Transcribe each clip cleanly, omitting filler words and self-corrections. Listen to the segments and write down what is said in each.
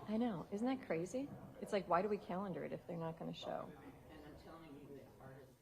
I know. Isn't that crazy? It's like, why do we calendar it if they're not going to show? And I'm telling you, the artists.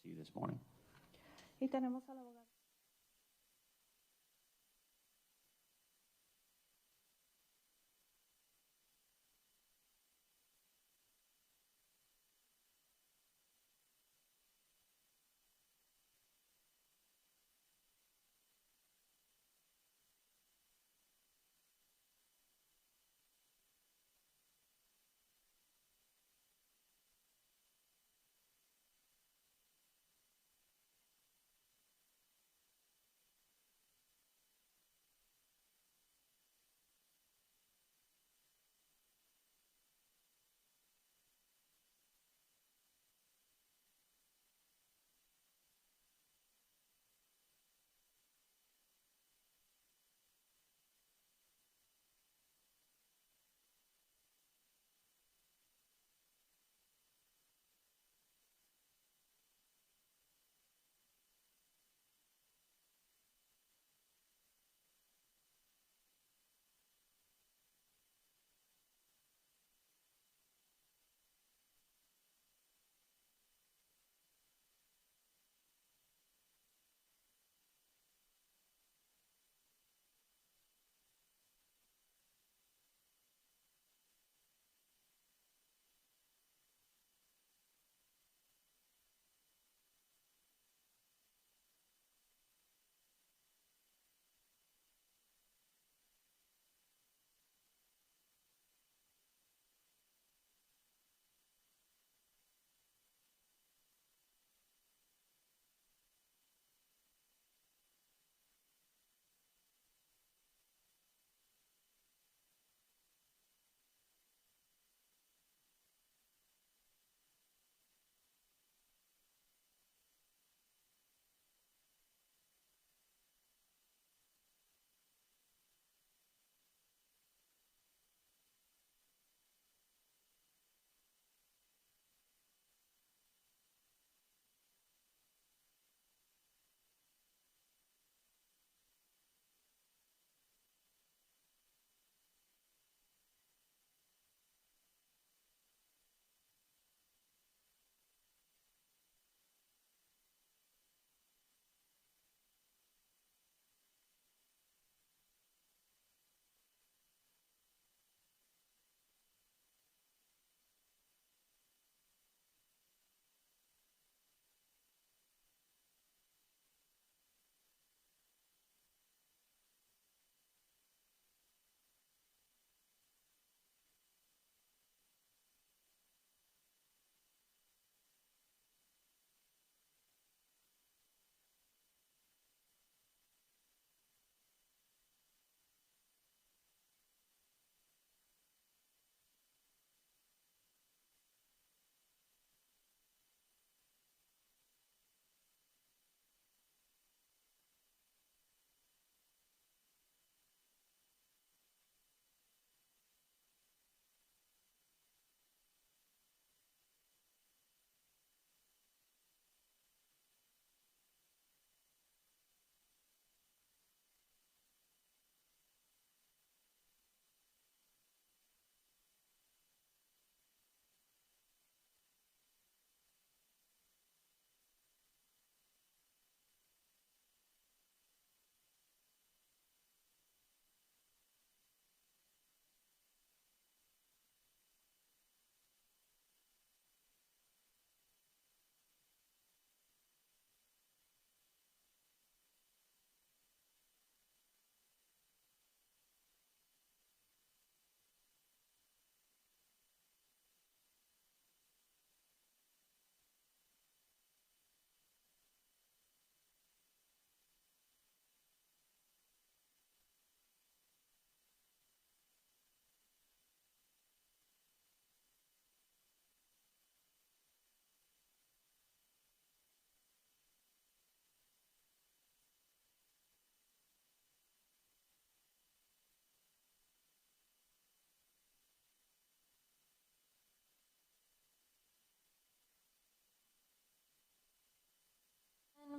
see you this morning. Y tenemos al abogado.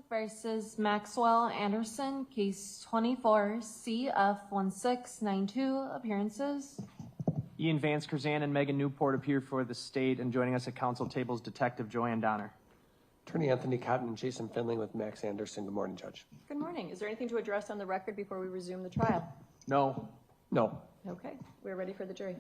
Versus Maxwell Anderson, case 24, CF1692, appearances. Ian Vance Curzan and Megan Newport appear for the state, and joining us at council table is Detective Joanne Donner. Attorney Anthony Cotton and Jason Finley with Max Anderson. Good morning, Judge. Good morning. Is there anything to address on the record before we resume the trial? No. No. Okay, we're ready for the jury.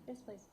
Yes, please.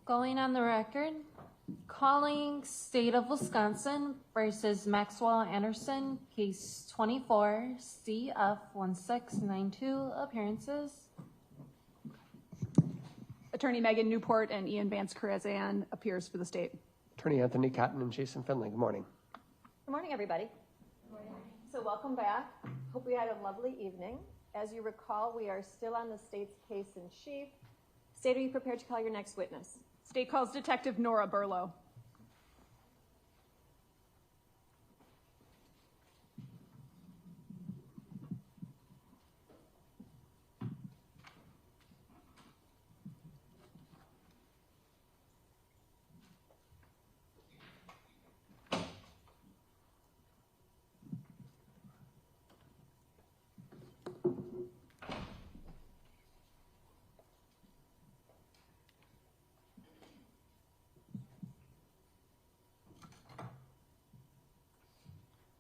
Going on the record, calling State of Wisconsin versus Maxwell Anderson, case 24, CF1692, appearances. Attorney Megan Newport and Ian Vance Karazan appears for the state. Attorney Anthony Cotton and Jason Finley. Good morning. Good morning, everybody. Good morning. So welcome back. Hope we had a lovely evening. As you recall, we are still on the state's case in chief. State, are you prepared to call your next witness? State calls Detective Nora Burlow.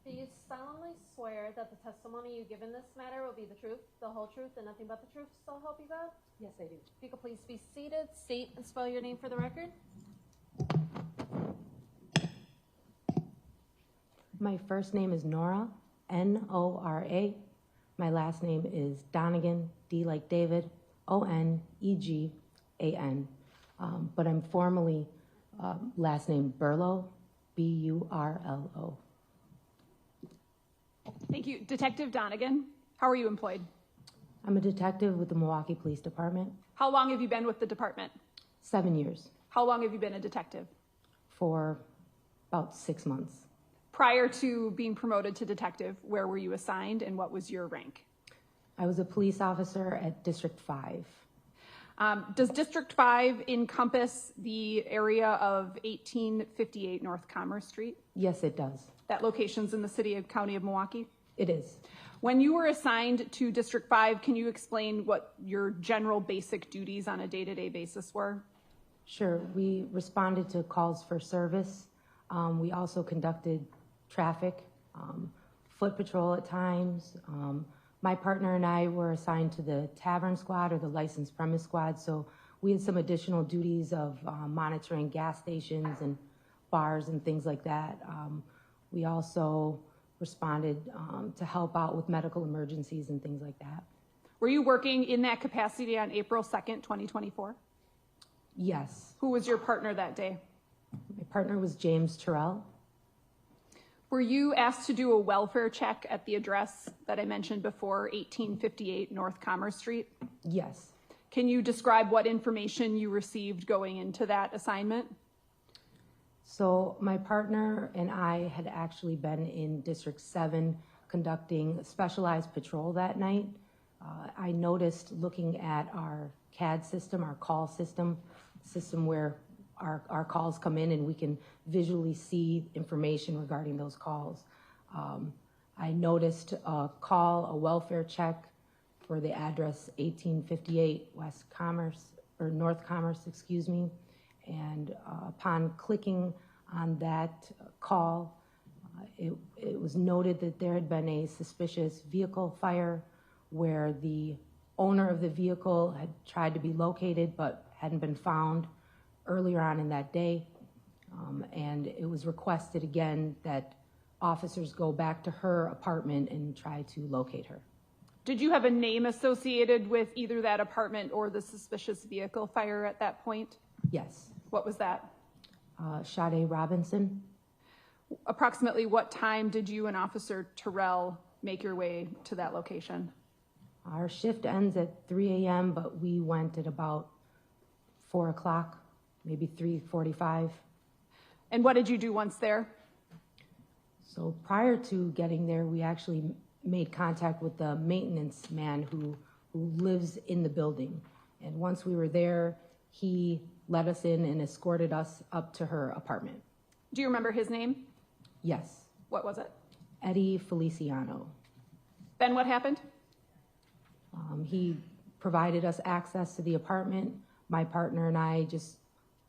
Do you solemnly swear that the testimony you give in this matter will be the truth, the whole truth, and nothing but the truth, so help you God? Yes, I do. If you could please be seated, state and spell your name for the record. My first name is Nora, Nora. My last name is Donigan, D like David, Onegan. But I'm formally last name Burlow, Burlo. Thank you. Detective Donahghue, how are you employed? I'm a detective with the Milwaukee Police Department. How long have you been with the department? 7 years. How long have you been a detective? For about 6 months. Prior to being promoted to detective, where were you assigned and what was your rank? I was a police officer at District 5. Does District 5 encompass the area of 1858 North Commerce Street? Yes, it does. That location's in the city and county of Milwaukee? It is. When you were assigned to District 5, can you explain what your general basic duties on a day-to-day basis were? Sure. We responded to calls for service. We also conducted traffic, foot patrol at times. My partner and I were assigned to the tavern squad or the licensed premise squad, so we had some additional duties of monitoring gas stations and bars and things like that. We also responded to help out with medical emergencies and things like that. Were you working in that capacity on April 2nd, 2024? Yes. Who was your partner that day? My partner was James Terrell. Were you asked to do a welfare check at the address that I mentioned before, 1858 North Commerce Street? Yes. Can you describe what information you received going into that assignment? So my partner and I had actually been in District 7 conducting a specialized patrol that night. I noticed looking at our CAD system, our call system where our calls come in and we can visually see information regarding those calls. I noticed a call, a welfare check for the address 1858 West Commerce, or North Commerce, excuse me. And upon clicking on that call, it was noted that there had been a suspicious vehicle fire where the owner of the vehicle had tried to be located but hadn't been found earlier on in that day. And it was requested again that officers go back to her apartment and try to locate her. Did you have a name associated with either that apartment or the suspicious vehicle fire at that point? Yes. What was that? Sade Robinson. Approximately what time did you and Officer Terrell make your way to that location? Our shift ends at 3 a.m., but we went at about 4 o'clock, maybe 3:45. And what did you do once there? So prior to getting there, we actually made contact with the maintenance man who lives in the building. And once we were there, he let us in and escorted us up to her apartment. Do you remember his name? Yes. What was it? Eddie Feliciano. Then what happened? He provided us access to the apartment. My partner and I just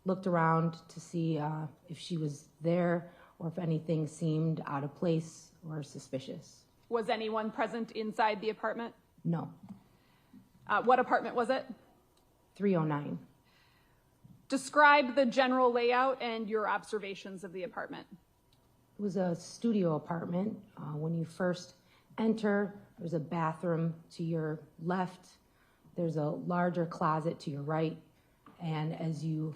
looked around to see if she was there or if anything seemed out of place or suspicious. Was anyone present inside the apartment? No. What apartment was it? 309. Describe the general layout and your observations of the apartment. It was a studio apartment. When you first enter, there's a bathroom to your left. There's a larger closet to your right. And as you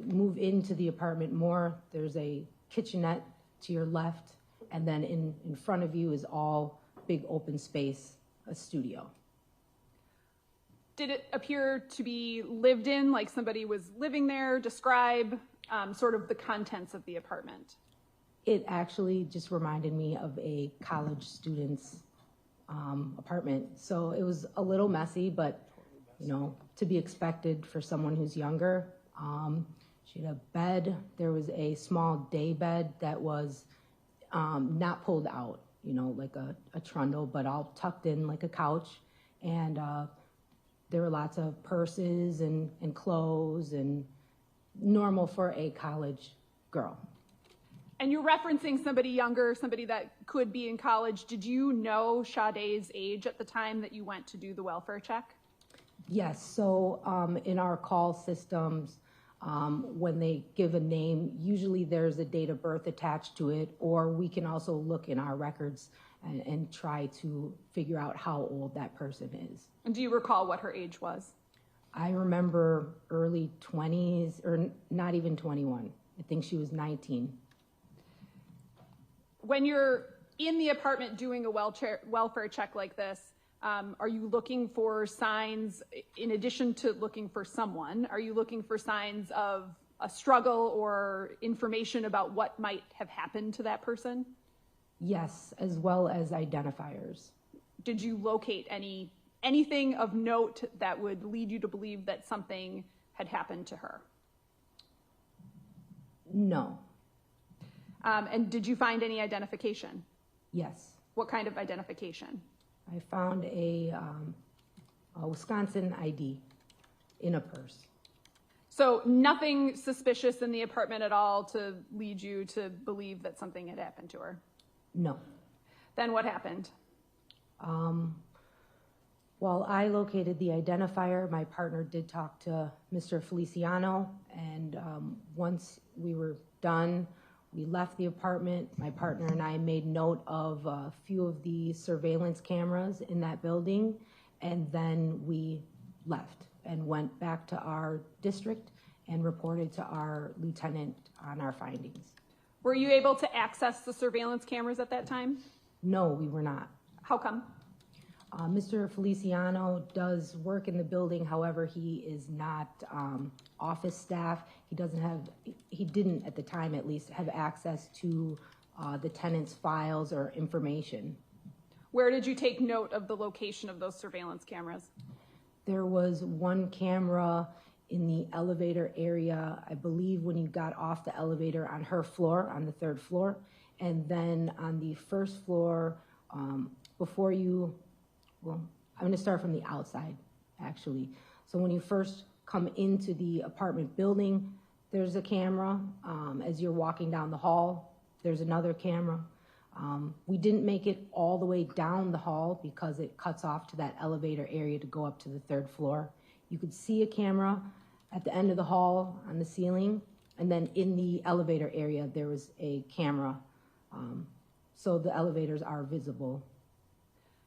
move into the apartment more, there's a kitchenette to your left. And then in front of you is all big open space, a studio. Did it appear to be lived in, like somebody was living there? Describe sort of the contents of the apartment. It actually just reminded me of a college student's apartment. So it was a little messy, but you know, to be expected for someone who's younger. She had a bed. There was a small day bed that was not pulled out, you know, like a trundle, but all tucked in like a couch. And there were lots of purses and clothes and normal for a college girl. And you're referencing somebody younger, somebody that could be in college. Did you know Sade's age at the time that you went to do the welfare check? Yes, so in our call systems, when they give a name, usually there's a date of birth attached to it, or we can also look in our records and try to figure out how old that person is. And do you recall what her age was? I remember early 20s, or not even 21. I think she was 19. When you're in the apartment doing a welfare check like this, are you looking for signs, in addition to looking for someone, are you looking for signs of a struggle or information about what might have happened to that person? Yes, as well as identifiers. Did you locate anything of note that would lead you to believe that something had happened to her? No. And did you find any identification? Yes. What kind of identification? I found a Wisconsin ID in a purse. So nothing suspicious in the apartment at all to lead you to believe that something had happened to her? No. Then what happened? While I located the identifier, my partner did talk to Mr. Feliciano, and once we were done, we left the apartment. My partner and I made note of a few of the surveillance cameras in that building, and then we left and went back to our district and reported to our lieutenant on our findings. Were you able to access the surveillance cameras at that time? No, we were not. How come? Mr. Feliciano does work in the building, however, he is not office staff. He didn't at the time at least have access to the tenant's files or information. Where did you take note of the location of those surveillance cameras? There was one camera in the elevator area, I believe when you got off the elevator on her floor, on the 3rd floor, and then on the 1st floor, before you, well, I'm gonna start from the outside, actually. So when you first come into the apartment building, there's a camera. As you're walking down the hall, there's another camera. We didn't make it all the way down the hall because it cuts off to that elevator area to go up to the 3rd floor. You could see a camera at the end of the hall on the ceiling, and then in the elevator area, there was a camera. So the elevators are visible.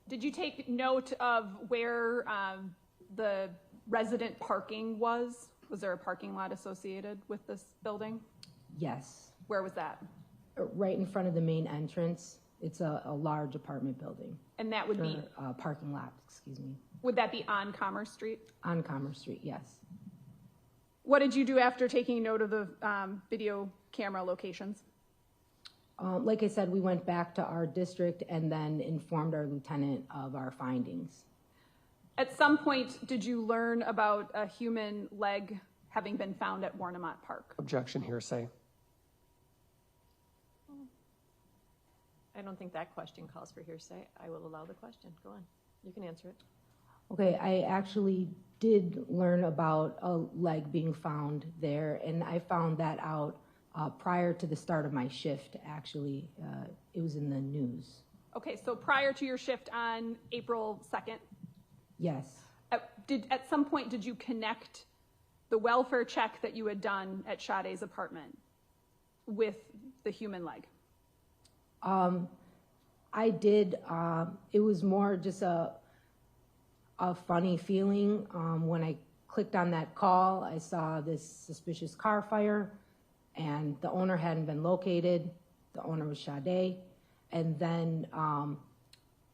Did you take note of where the resident parking was? Was there a parking lot associated with this building? Yes. Where was that? Right in front of the main entrance. It's a large apartment building. And that would be, parking lot, excuse me. would that be on Commerce Street? On Commerce Street, yes. What did you do after taking note of the video camera locations? Like I said, we went back to our district and then informed our lieutenant of our findings. At some point, did you learn about a human leg having been found at Warnemont Park? Objection, hearsay. I don't think that question calls for hearsay. I will allow the question. Go on. You can answer it. Okay, I actually did learn about a leg being found there, and I found that out prior to the start of my shift, actually. It was in the news. Okay, so prior to your shift on April 2nd, Yes. at some point did you connect the welfare check that you had done at Sade's apartment with the human leg? I did. It was more just a funny feeling. When I clicked on that call, I saw this suspicious car fire, and the owner hadn't been located. The owner was Sade. And then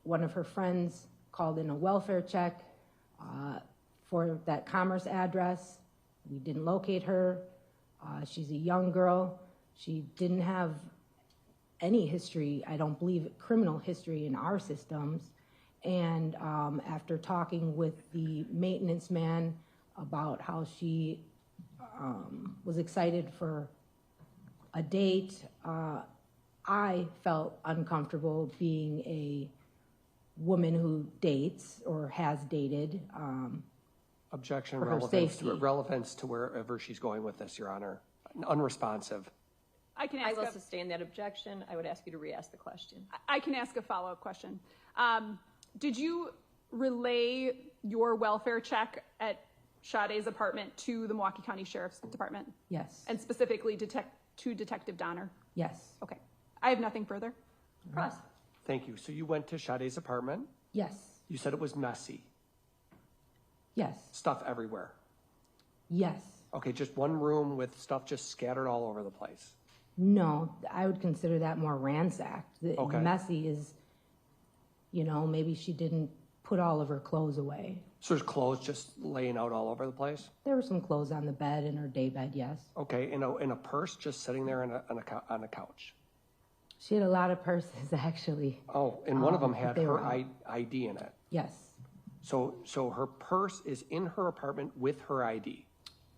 one of her friends called in a welfare check for that Commerce address. We didn't locate her. She's a young girl. She didn't have any history, I don't believe, criminal history in our systems. And after talking with the maintenance man about how she was excited for a date, I felt uncomfortable being a woman who dates or has dated. Objection, For her relevance to wherever she's going with this, Your Honor. Unresponsive. I can I ask will sustain that objection. I would ask you to re-ask the question. I can ask a follow-up question. Did you relay your welfare check at Sade's apartment to the Milwaukee County Sheriff's Department? Yes. And specifically to Detective Donner? Yes. Okay. I have nothing further. Cross. Thank you. So you went to Sade's apartment. Yes. You said it was messy. Yes. Stuff everywhere. Yes. Okay, just one room with stuff just scattered all over the place. No, I would consider that more ransacked. The Okay. messy is, maybe she didn't put all of her clothes away. So there's clothes just laying out all over the place? There were some clothes on the bed in her day bed, yes. Okay, in a purse just sitting there on a couch? She had a lot of purses, actually. Oh, and one of them had they were her out. ID in it. Yes. So her purse is in her apartment with her ID.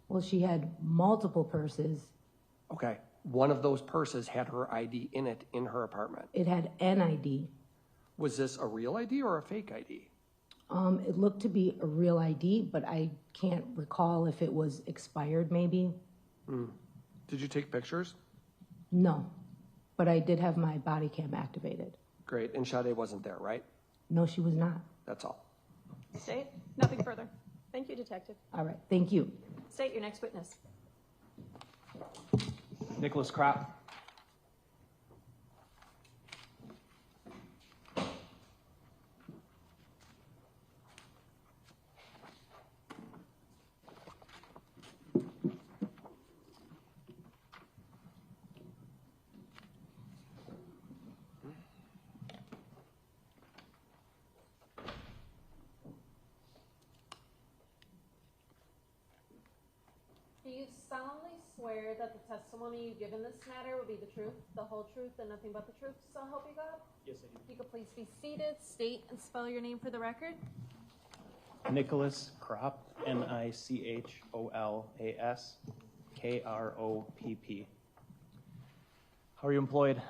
Well, she had multiple purses. Okay, one of those purses had her ID in it in her apartment. It had an ID. Was this a real ID or a fake ID? It looked to be a real ID, but I can't recall if it was expired, maybe. Did you take pictures? No, but I did have my body cam activated. Great, and Sade wasn't there, right? No, she was not. That's all. State. Nothing further. Thank you, Detective. All right, thank you. State your next witness. Nicholas Kropp. you solemnly swear that the testimony you give in this matter will be the truth, the whole truth, and nothing but the truth, so help you God? Yes, I do. If you could please be seated, state and spell your name for the record. Nicholas Kropp, Nicholas Kropp. How are you employed?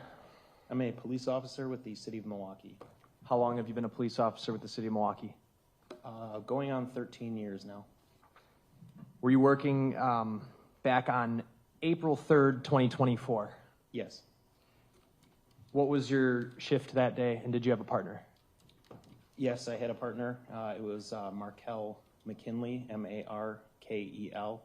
I'm a police officer with the city of Milwaukee. How long have you been a police officer with the city of Milwaukee? Going on 13 years now. Were you working back on April 3rd, 2024? Yes. What was your shift that day, and did you have a partner? Yes, I had a partner. It was Markel McKinley, Markel McKinley,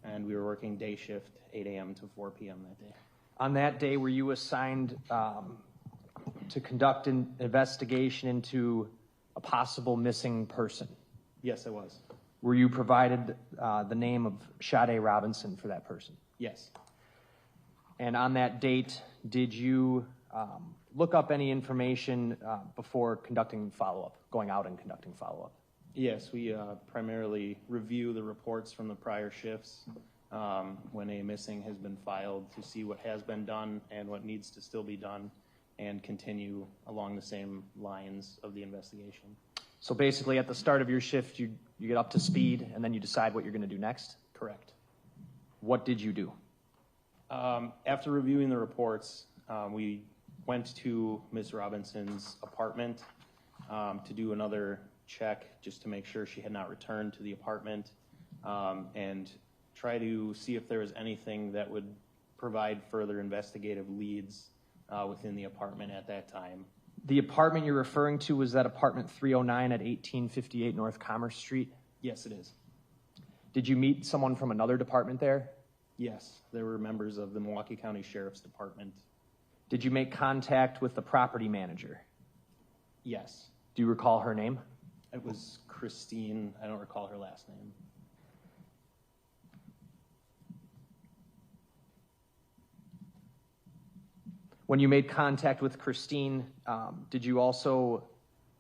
and we were working day shift, 8 a.m. to 4 p.m. that day. On that day, were you assigned to conduct an investigation into a possible missing person? Yes, I was. Were you provided the name of Sade Robinson for that person? Yes. And on that date, did you look up any information before conducting follow-up, going out and conducting follow-up? Yes, we primarily review the reports from the prior shifts when a missing has been filed to see what has been done and what needs to still be done and continue along the same lines of the investigation. So basically at the start of your shift, you get up to speed and then you decide what you're going to do next? Correct. What did you do? After reviewing the reports, we went to Ms. Robinson's apartment to do another check just to make sure she had not returned to the apartment and try to see if there was anything that would provide further investigative leads within the apartment at that time. The apartment you're referring to, was that apartment 309 at 1858 North Commerce Street? Yes, it is. Did you meet someone from another department there? Yes, there were members of the Milwaukee County Sheriff's Department. Did you make contact with the property manager? Yes. Do you recall her name? It was Christine. I don't recall her last name. When you made contact with Christine, did you also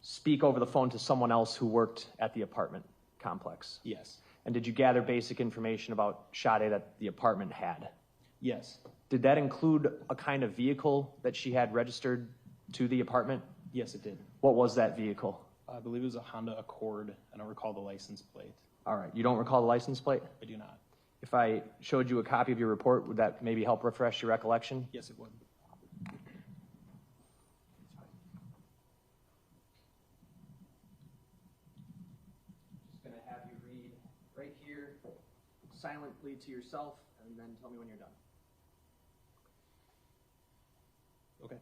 speak over the phone to someone else who worked at the apartment complex? Yes. And did you gather basic information about Sade that the apartment had? Yes. Did that include a kind of vehicle that she had registered to the apartment? Yes, it did. What was that vehicle? I believe it was a Honda Accord. I don't recall the license plate. All right. You don't recall the license plate? I do not. If I showed you a copy of your report, would that maybe help refresh your recollection? Yes, it would. Just going to have you read right here silently to yourself and then tell me when you're done. Okay.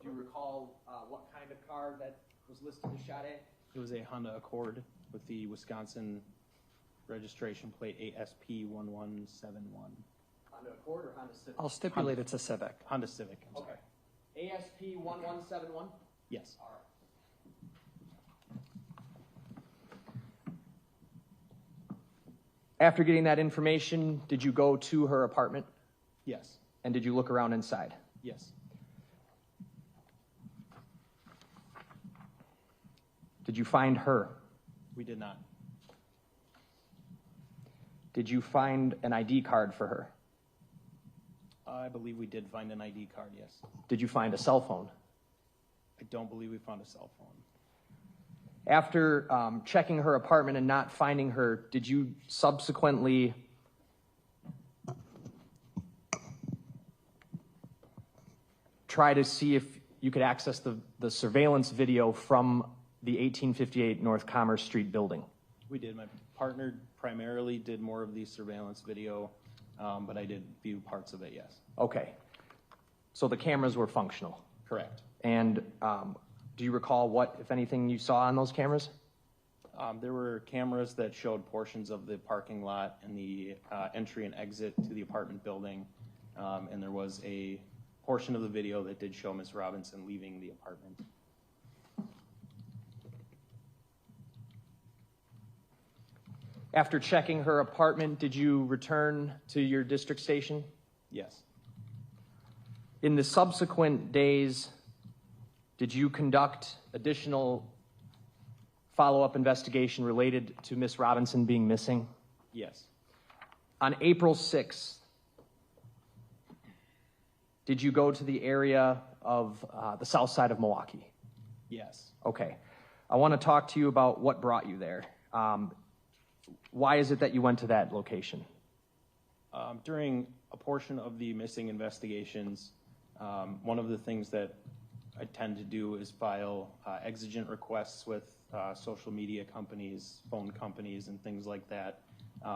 Do you recall what kind of car that was listed as Sade? It was a Honda Accord with the Wisconsin registration plate ASP1171. Honda Accord or Honda Civic? I'll stipulate it's a Civic. Honda Civic. I'm sorry. ASP1171? Yes. All right. After getting that information, did you go to her apartment? Yes. And did you look around inside? Yes. Did you find her? We did not. Did you find an ID card for her? I believe we did find an ID card, yes. Did you find a cell phone? I don't believe we found a cell phone. After checking her apartment and not finding her, did you subsequently try to see if you could access the surveillance video from the 1858 North Commerce Street building? We did. My partner primarily did more of the surveillance video, but I did view parts of it, yes. Okay. So the cameras were functional? Correct. And do you recall what, if anything, you saw on those cameras? There were cameras that showed portions of the parking lot and the entry and exit to the apartment building, and there was a portion of the video that did show Ms. Robinson leaving the apartment. After checking her apartment, did you return to your district station? Yes. In the subsequent days, did you conduct additional follow-up investigation related to Miss Robinson being missing? Yes. On April 6th, did you go to the area of the south side of Milwaukee? Yes. Okay. I want to talk to you about what brought you there. Why is it that you went to that location? During a portion of the missing investigations, one of the things that I tend to do is file exigent requests with social media companies, phone companies, and things like that,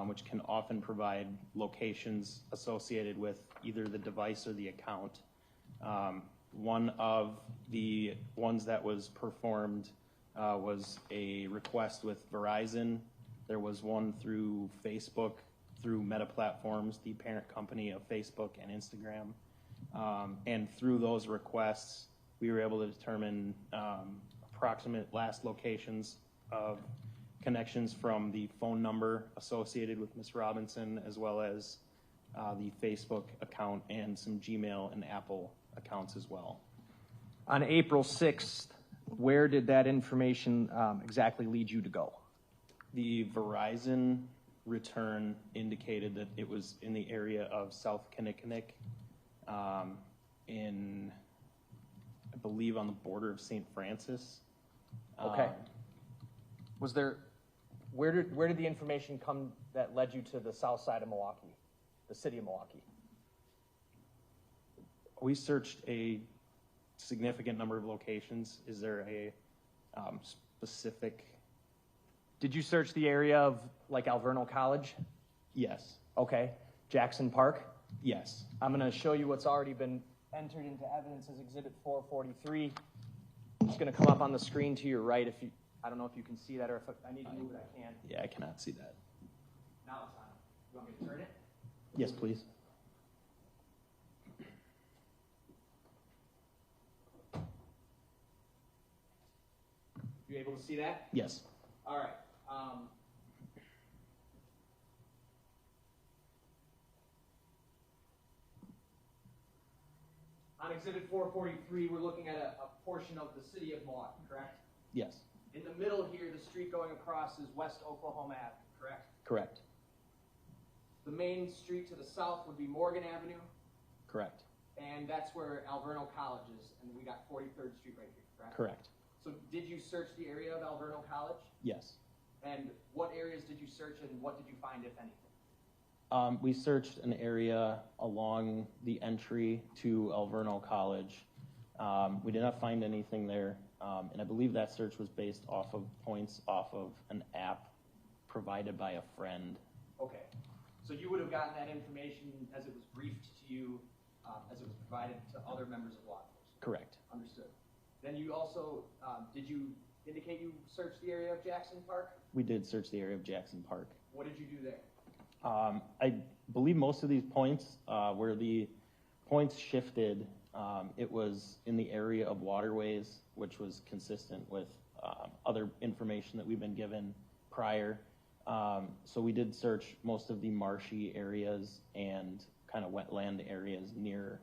which can often provide locations associated with either the device or the account. One of the ones that was performed was a request with Verizon. There was one through Facebook, through Meta Platforms, the parent company of Facebook and Instagram. And through those requests, we were able to determine approximate last locations of connections from the phone number associated with Ms. Robinson, as well as the Facebook account and some Gmail and Apple accounts as well. On April 6th, where did that information exactly lead you to go? The Verizon return indicated that it was in the area of South Kinnickinnick, in, I believe, on the border of St. Francis. Okay. Was there, where did the information come that led you to the south side of Milwaukee, the city of Milwaukee? We searched a significant number of locations. Is there a specific? Did you search the area of like Alvernal College? Yes. Okay. Jackson Park? Yes. I'm going to show you what's already been entered into evidence as Exhibit 443. It's going to come up on the screen to your right. If you, I don't know if you can see that, or if I need to move it, I can. Yeah, I cannot see that. Now it's on. You want me to turn it? Yes, please. You able to see that? Yes. All right. On Exhibit 443, we're looking at a portion of the city of Milwaukee, correct? Yes. In the middle here, the street going across is West Oklahoma Avenue, correct? Correct. The main street to the south would be Morgan Avenue, Correct. and that's where Alvernal College is, and we got 43rd Street right here, correct? Correct. So did you search the area of Alvernal College? Yes. And what areas did you search, and what did you find, if anything? We searched an area along the entry to Alvernal College. We did not find anything there, and I believe that search was based off of points off of an app provided by a friend. Okay. So you would have gotten that information as it was briefed to you, as it was provided to other members of law enforcement? Correct. Understood. Then you also, did you indicate you searched the area of Jackson Park? We did search the area of Jackson Park. What did you do there? I believe most of these points, where the points shifted, it was in the area of waterways, which was consistent with other information that we've been given prior. So we did search most of the marshy areas and kind of wetland areas near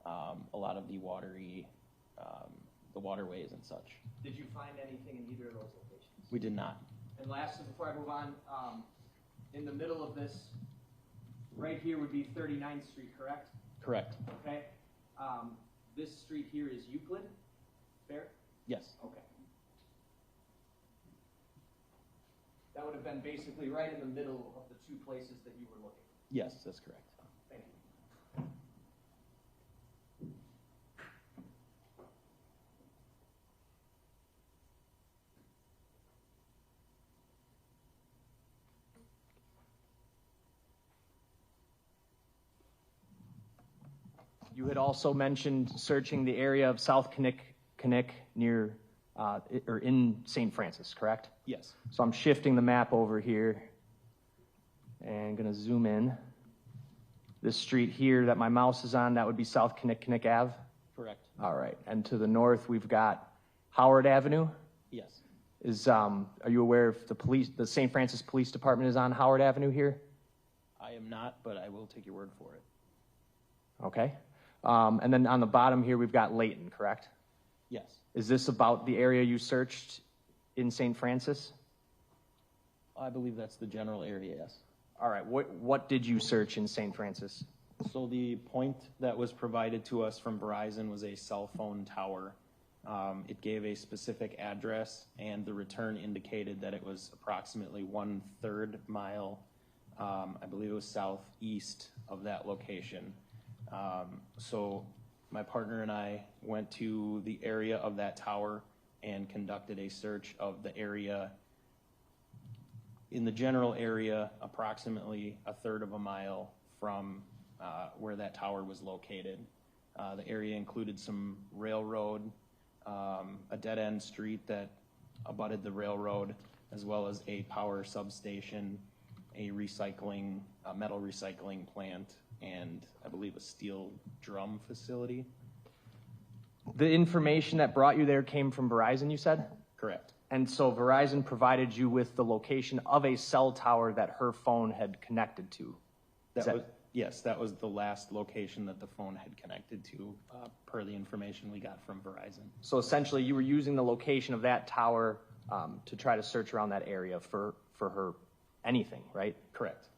a lot of the watery, the waterways and such. Did you find anything in either of those locations? We did not. And lastly, before I move on, in the middle of this, right here would be 39th Street, correct? Correct. Okay. This street here is Euclid, fair? Yes. Okay. That would have been basically right in the middle of the two places that you were looking. Yes, that's correct. Thank you. You had also mentioned searching the area of South Kinnickinnick near, or in St. Francis, correct? Yes. So I'm shifting the map over here and going to zoom in. This street here that my mouse is on, that would be South Kinnickinnick Ave? Correct. All right. And to the north, we've got Howard Avenue. Yes. Are you aware if the St. Francis Police Department is on Howard Avenue here? I am not, but I will take your word for it. Okay. And then on the bottom here, we've got Layton, correct? Yes. Is this about the area you searched in St. Francis? I believe that's the general area, yes. All right, what did you search in St. Francis? So the point that was provided to us from Verizon was a cell phone tower. It gave a specific address, and the return indicated that it was approximately 1/3 mile, I believe it was southeast of that location. So my partner and I went to the area of that tower and conducted a search of the area. In the general area, approximately 1/3 of a mile from where that tower was located. The area included some railroad, a dead-end street that abutted the railroad, as well as a power substation, a metal recycling plant, and I believe a steel drum facility. The information that brought you there came from Verizon, you said? Correct. And so Verizon provided you with the location of a cell tower that her phone had connected to? Yes, that was the last location that the phone had connected to, per the information we got from Verizon. So essentially, you were using the location of that tower to try to search around that area for her anything, right? Correct.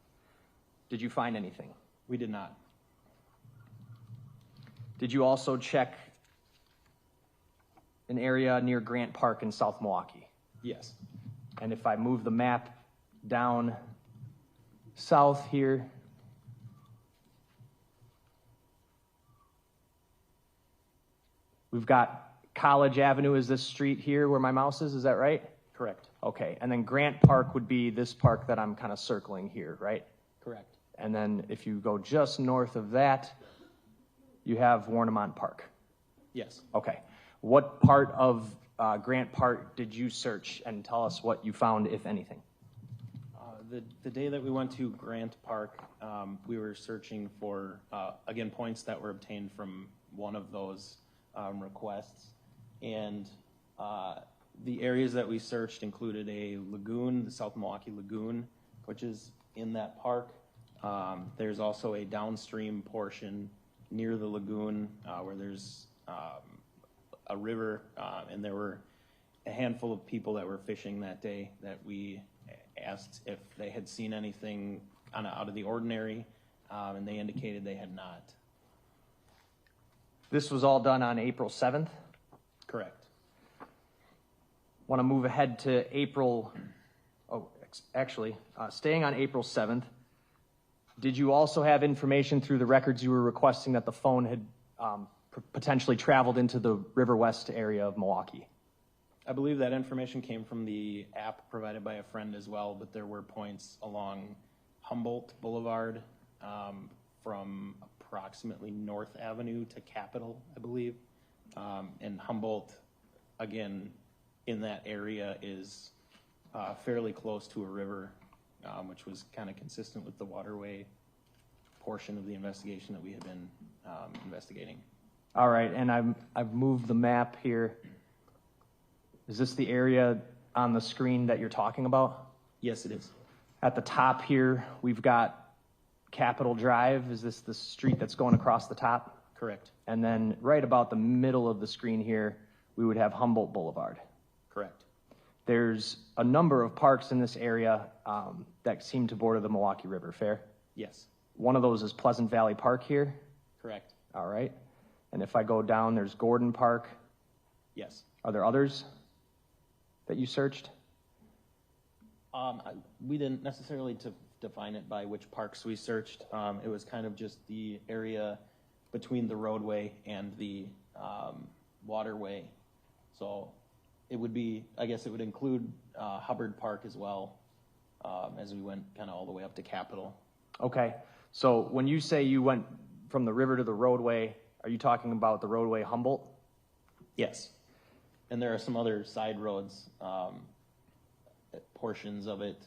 Did you find anything? We did not. Did you also check an area near Grant Park in South Milwaukee? Yes. And if I move the map down south here, we've got College Avenue is this street here where my mouse is that right? Correct. Okay, and then Grant Park would be this park that I'm kind of circling here, right? Correct. And then if you go just north of that, you have Warnemont Park. Yes. Okay. What part of Grant Park did you search, and tell us what you found, if anything? The day that we went to Grant Park, we were searching for, again, points that were obtained from one of those requests. And the areas that we searched included a lagoon, the South Milwaukee Lagoon, which is in that park. There's also a downstream portion near the lagoon where there's a river, and there were a handful of people that were fishing that day that we asked if they had seen anything kind of out of the ordinary, and they indicated they had not. This was all done on April 7th? Correct. Want to move ahead to April, staying on April 7th, did you also have information through the records you were requesting that the phone had potentially traveled into the River West area of Milwaukee? I believe that information came from the app provided by a friend as well, but there were points along Humboldt Boulevard from approximately North Avenue to Capitol, I believe. And Humboldt, again, in that area is fairly close to a river, which was kind of consistent with the waterway portion of the investigation that we had been investigating. All right, and I've moved the map here. Is this the area on the screen that you're talking about? Yes, it is. At the top here, we've got Capitol Drive. Is this the street that's going across the top? Correct. And then right about the middle of the screen here, we would have Humboldt Boulevard. Correct. There's a number of parks in this area that seem to border the Milwaukee River, fair? Yes. One of those is Pleasant Valley Park here. Correct. All right. And if I go down, there's Gordon Park. Yes. Are there others that you searched? We didn't necessarily define it by which parks we searched. It was kind of just the area between the roadway and the waterway. So it would be, I guess it would include Hubbard Park as well, as we went kind of all the way up to Capitol. Okay. So when you say you went from the river to the roadway, are you talking about the roadway Humboldt? Yes. And there are some other side roads, portions of it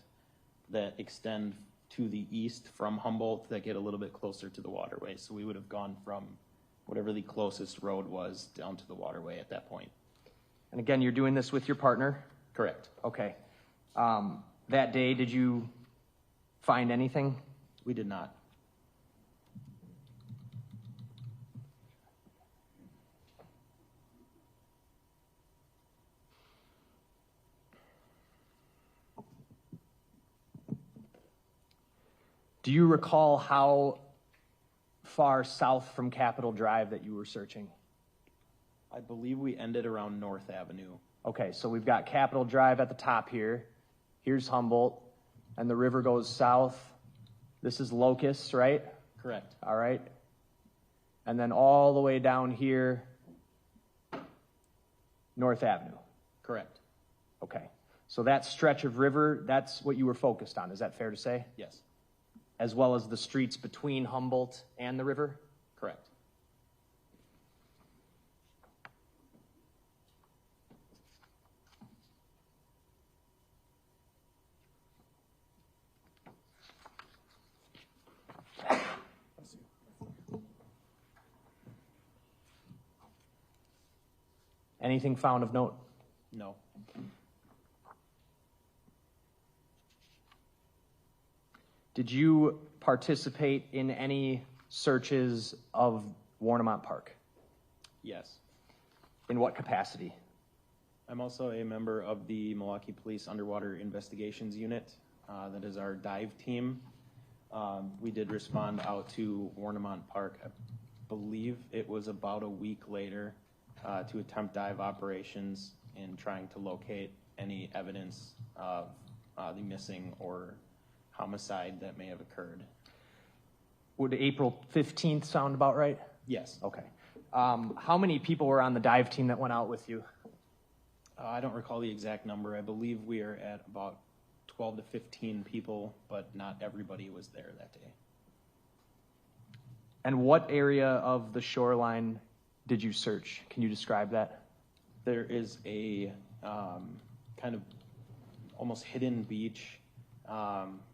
that extend to the east from Humboldt that get a little bit closer to the waterway. So we would have gone from whatever the closest road was down to the waterway at that point. And again, you're doing this with your partner? Correct. Okay. That day, did you find anything? We did not. Do you recall how far south from Capitol Drive that you were searching? I believe we ended around North Avenue. Okay, so we've got Capitol Drive at the top here. Here's Humboldt, and the river goes south. This is Locust, right? Correct. All right. And then all the way down here, North Avenue. Correct. Okay. So that stretch of river, that's what you were focused on. Is that fair to say? Yes. As well as the streets between Humboldt and the river? Correct. Anything found of note? No. Did you participate in any searches of Warnemont Park? Yes. In what capacity? I'm also a member of the Milwaukee Police Underwater Investigations Unit. That is our dive team. We did respond out to Warnemont Park. I believe it was about a week later to attempt dive operations in trying to locate any evidence of the missing or homicide that may have occurred. Would April 15th sound about right? Yes. Okay. How many people were on the dive team that went out with you? I don't recall the exact number. I believe we are at about 12 to 15 people, but not everybody was there that day. And what area of the shoreline did you search? Can you describe that? There is a kind of almost hidden beach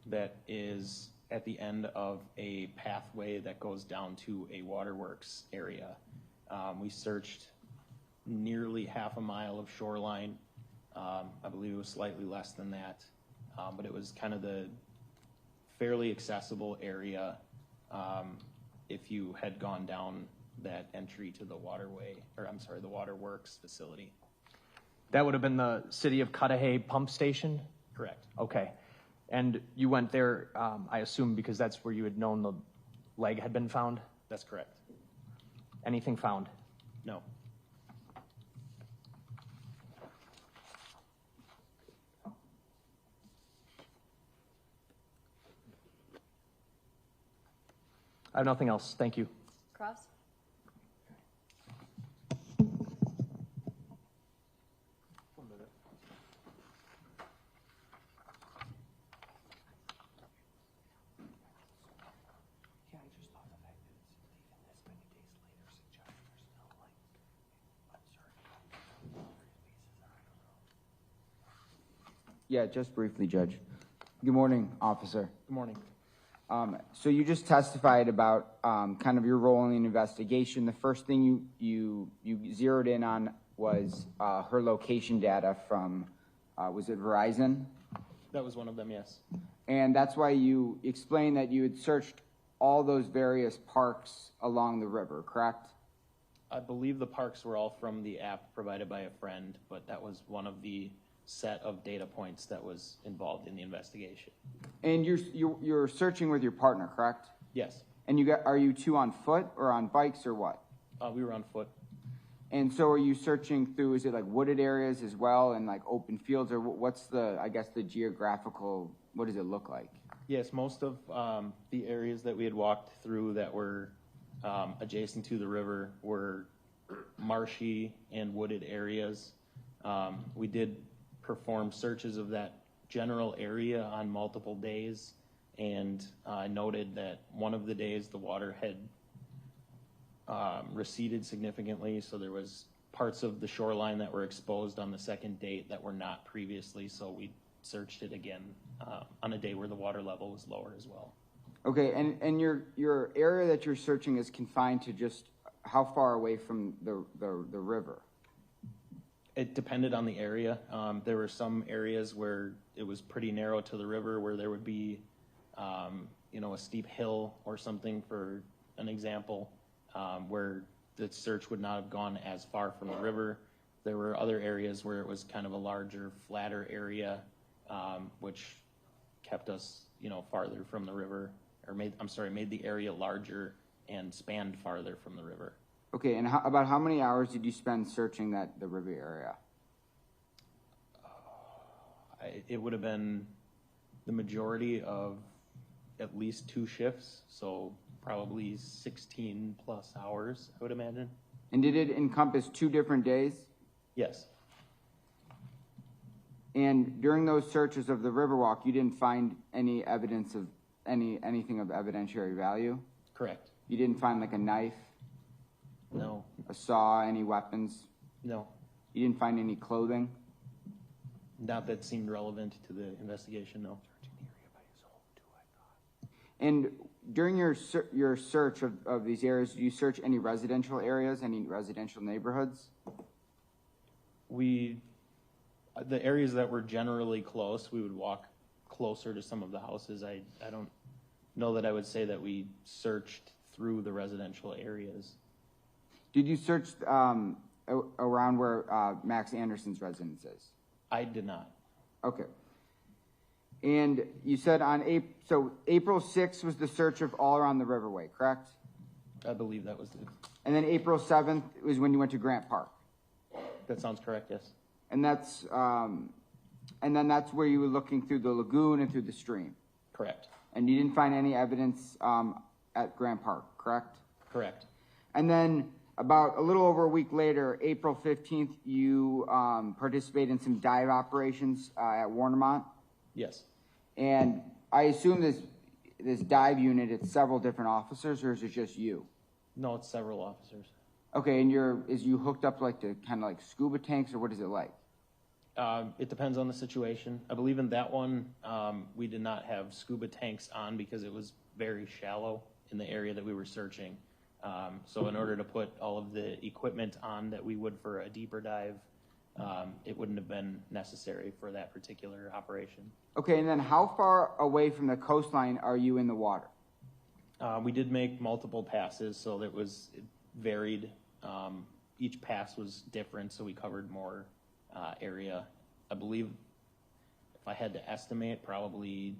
that is at the end of a pathway that goes down to a waterworks area. We searched nearly half a mile of shoreline. I believe it was slightly less than that, but it was kind of the fairly accessible area if you had gone down that entry to the waterway, or I'm sorry, the waterworks facility. That would have been the City of Cudahy pump station? Correct. Okay. And you went there, I assume, because that's where you had known the leg had been found? That's correct. Anything found? No. I have nothing else. Thank you. Cross? Yeah, just briefly, Judge. Good morning, officer. Good morning. So you just testified about kind of your role in the investigation. The first thing you zeroed in on was her location data from, was it Verizon? That was one of them, yes. And that's why you explained that you had searched all those various parks along the river, correct? I believe the parks were all from the app provided by a friend, but that was one of the set of data points that was involved in the investigation. And you're searching with your partner, correct? Yes. And are you two on foot or on bikes or what? We were on foot. And so are you searching through, is it like wooded areas as well and like open fields, or what's the, I guess, the geographical, what does it look like? Yes, most of the areas that we had walked through that were adjacent to the river were marshy and wooded areas. We did perform searches of that general area on multiple days, and noted that one of the days the water had receded significantly, so there was parts of the shoreline that were exposed on the second date that were not previously, so we searched it again on a day where the water level was lower as well. Okay, and your area that you're searching is confined to just how far away from the river? It depended on the area. There were some areas where it was pretty narrow to the river, where there would be, a steep hill or something, for an example, where the search would not have gone as far from the river. There were other areas where it was kind of a larger, flatter area, which kept us, farther from the river. made the area larger and spanned farther from the river. Okay, and about how many hours did you spend searching the river area? It would have been the majority of at least 2 shifts, so probably 16 plus hours, I would imagine. And did it encompass 2 different days? Yes. And during those searches of the Riverwalk, you didn't find any evidence of anything of evidentiary value? Correct. You didn't find like a knife, No. a saw, any weapons? No. You didn't find any clothing? Not that seemed relevant to the investigation, no. And during your search of these areas, did you search any residential areas, any residential neighborhoods? The areas that were generally close, we would walk closer to some of the houses. I don't know that I would say that we searched through the residential areas. Did you search around where Max Anderson's residence is? I did not. Okay. And you said April 6th was the search of all around the Riverway, correct? I believe that was And then April 7th was when you went to Grant Park. that sounds correct, yes. And that's where you were looking through the lagoon and through the stream. Correct. And you didn't find any evidence at Grant Park, correct? Correct. And then about a little over a week later, April 15th, you participated in some dive operations at Warnemont. Yes. And I assume this dive unit, it's several different officers, or is it just you? No, it's several officers. Okay, and is you hooked up like to kind of like scuba tanks, or what is it like? It depends on the situation. I believe in that one, we did not have scuba tanks on because it was very shallow in the area that we were searching. So in order to put all of the equipment on that we would for a deeper dive, it wouldn't have been necessary for that particular operation. Okay, and then how far away from the coastline are you in the water? We did make multiple passes, so it varied. Each pass was different, so we covered more area. I believe, if I had to estimate, probably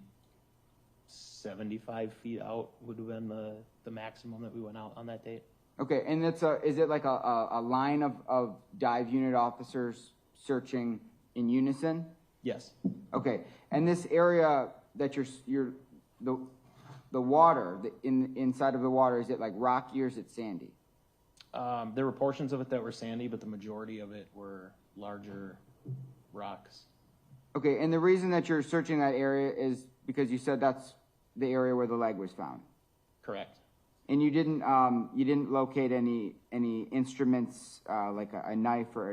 75 feet out would have been the maximum that we went out on that date. Okay, and is it like a line of dive unit officers searching in unison? Yes. Okay, and this area that the water, inside of the water, is it like rocky or is it sandy? There were portions of it that were sandy, but the majority of it were larger rocks. Okay, and the reason that you're searching that area is because you said that's the area where the leg was found. Correct. And you didn't locate any instruments like a knife or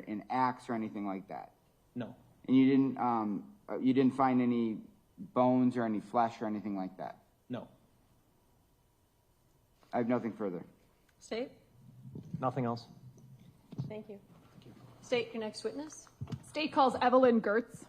an axe or anything like that. No. And you didn't find any bones or any flesh or anything like that. No. I have nothing further. State? Nothing else? Thank you. State, your next witness. State calls Evelyn Girtz.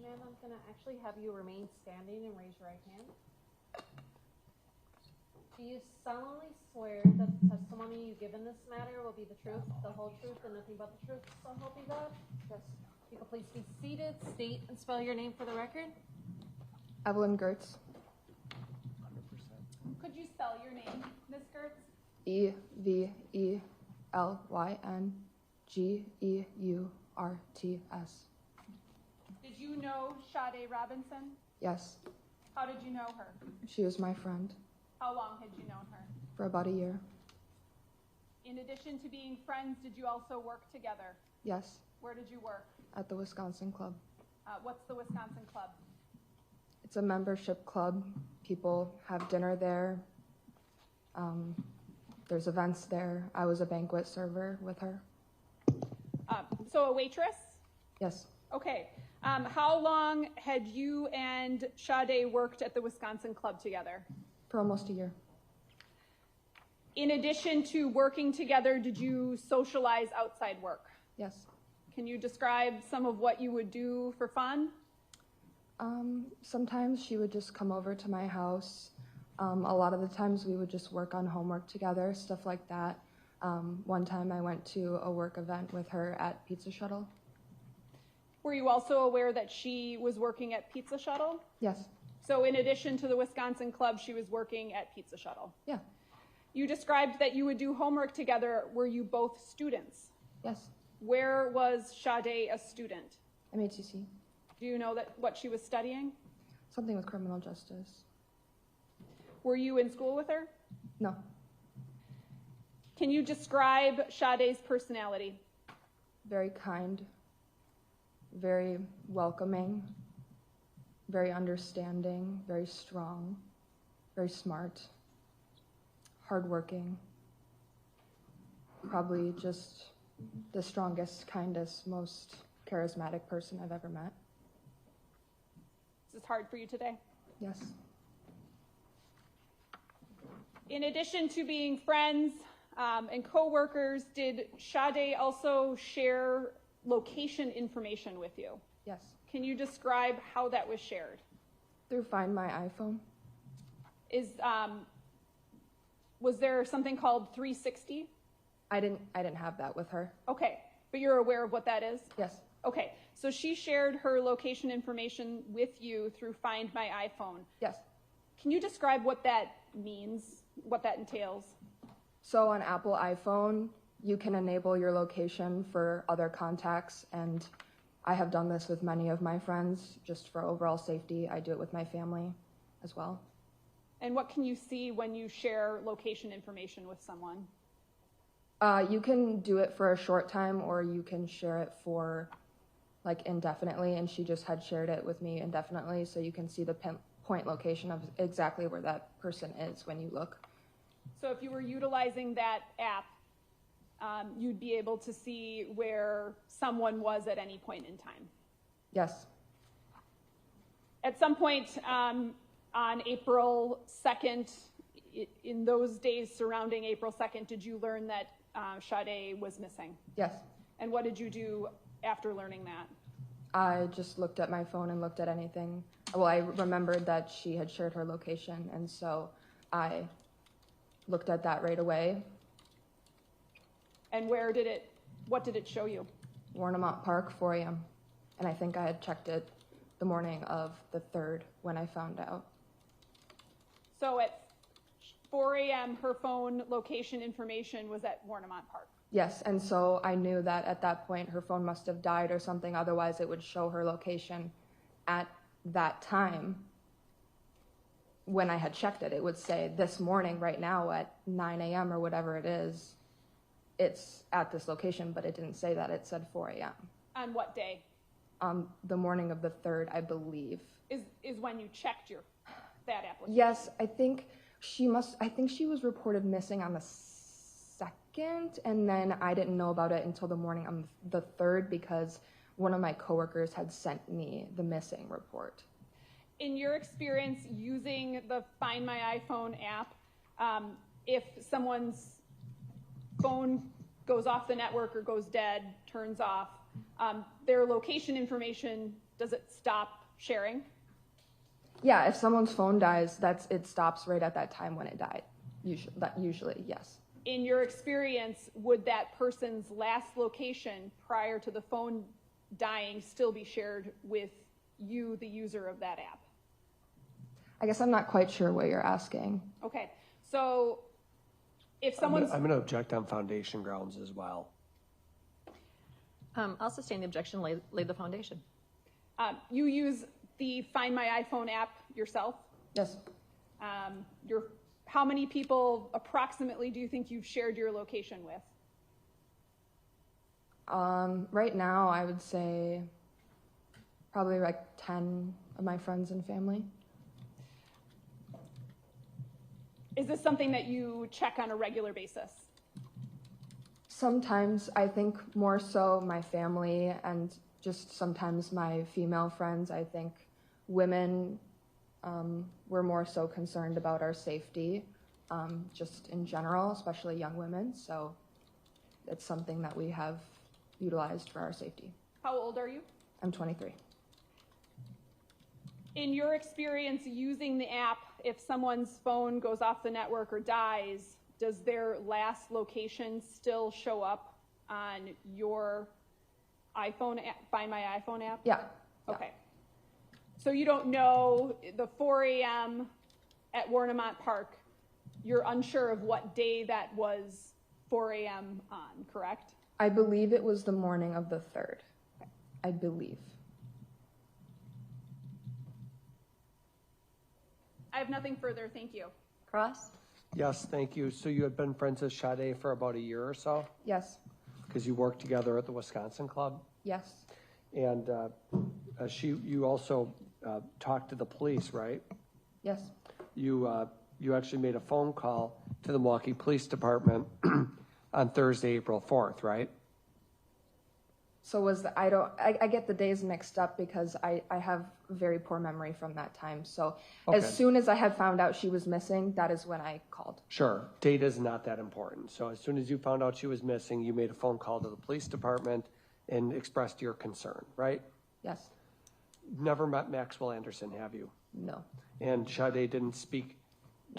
Ma'am, I'm going to actually have you remain standing and raise your right hand. Do you solemnly swear that the testimony you give in this matter will be the truth, the whole truth, and nothing but the truth, so help you God? Yes. You can please be seated, state and spell your name for the record. Evelyn Girtz. Could you spell your name, Ms. Girtz? EVELYNGEURTS. Did you know Sade Robinson? Yes, How did you know her? she was my friend How long had you known her? for about a year. In addition to being friends, did you also work together? Yes, Where did you work? at the Wisconsin Club. What's the Wisconsin Club? It's a membership club. People have dinner there. There's events there. I was a banquet server with her. So a waitress? Yes, Okay. How long had you and Sade worked at the Wisconsin Club together? for almost a year. In addition to working together, did you socialize outside work? Yes. Can you describe some of what you would do for fun? Sometimes she would just come over to my house. A lot of the times we would just work on homework together, stuff like that. One time I went to a work event with her at Pizza Shuttle. Were you also aware that she was working at Pizza Shuttle? Yes. So in addition to the Wisconsin Club, she was working at Pizza Shuttle. Yeah. You described that you would do homework together. Were you both students? Yes. Where was Sade a student? MATC. Do you know what she was studying? Something with criminal justice. Were you in school with her? No. Can you describe Sade's personality? Very kind, very welcoming, very understanding, very strong, very smart, hardworking. Probably just the strongest, kindest, most charismatic person I've ever met. Is this hard for you today? Yes. In addition to being friends and co-workers, did Sade also share location information with you? Yes. Can you describe how that was shared? Through Find My iPhone. Was there something called 360? I didn't have that with her. Okay, but you're aware of what that is? Yes. Okay, so she shared her location information with you through Find My iPhone. Yes. Can you describe what that means, what that entails? So on Apple iPhone, you can enable your location for other contacts, and I have done this with many of my friends just for overall safety. I do it with my family as well. And what can you see when you share location information with someone? You can do it for a short time, or you can share it for like indefinitely, and she just had shared it with me indefinitely, so you can see the pinpoint location of exactly where that person is when you look. So if you were utilizing that app, you'd be able to see where someone was at any point in time. Yes. At some point on April 2nd, in those days surrounding April 2nd, did you learn that Sade was missing? Yes. And what did you do after learning that? I just looked at my phone and looked at anything. Well, I remembered that she had shared her location, and so I looked at that right away. And what did it show you? Warnemont Park, 4 a.m. And I think I had checked it the morning of the 3rd when I found out. So at 4 a.m., her phone location information was at Warnemont Park. Yes, and so I knew that at that point her phone must have died or something, otherwise it would show her location at that time. When I had checked it, it would say this morning, right now at 9 a.m. or whatever it is, it's at this location, but it didn't say that, it said 4 a.m. On what day? The morning of the 3rd, I believe. Is when you checked that application? Yes, I think she was reported missing on the 2nd, and then I didn't know about it until the morning on the 3rd because one of my coworkers had sent me the missing report. In your experience using the Find My iPhone app, if someone's phone goes off the network or goes dead, turns off, their location information, does it stop sharing? Yeah, if someone's phone dies, it stops right at that time when it died. Usually, yes. In your experience, would that person's last location prior to the phone dying still be shared with you, the user of that app? I guess I'm not quite sure what you're asking. Okay, so if someone's... I'm going to object on foundation grounds as well. I'll sustain the objection, lay the foundation. You use the Find My iPhone app yourself? Yes. How many people approximately do you think you've shared your location with? Right now, I would say probably like 10 of my friends and family. Is this something that you check on a regular basis? Sometimes I think more so my family and just sometimes my female friends. I think women were more so concerned about our safety, just in general, especially young women. So it's something that we have utilized for our safety. How old are you? I'm 23. In your experience using the app, if someone's phone goes off the network or dies, does their last location still show up on your iPhone app, Find My iPhone app? Yeah. Okay. So you don't know the 4 a.m. at Warnemont Park, you're unsure of what day that was 4 a.m. on, correct? I believe it was the morning of the 3rd. Okay. I believe. I have nothing further, thank you. Cross? Yes, thank you. So you had been friends with Sade for about a year or so? Yes. Because you worked together at the Wisconsin Club? Yes. And you also talked to the police, right? Yes. You actually made a phone call to the Milwaukee Police Department on Thursday, April 4th, right? So I get the days mixed up because I have very poor memory from that time. So Okay. As soon as I had found out she was missing, that is when I called. Sure. Data is not that important. So as soon as you found out she was missing, you made a phone call to the police department and expressed your concern, right? Yes. Never met Maxwell Anderson, have you? No. And Sade didn't speak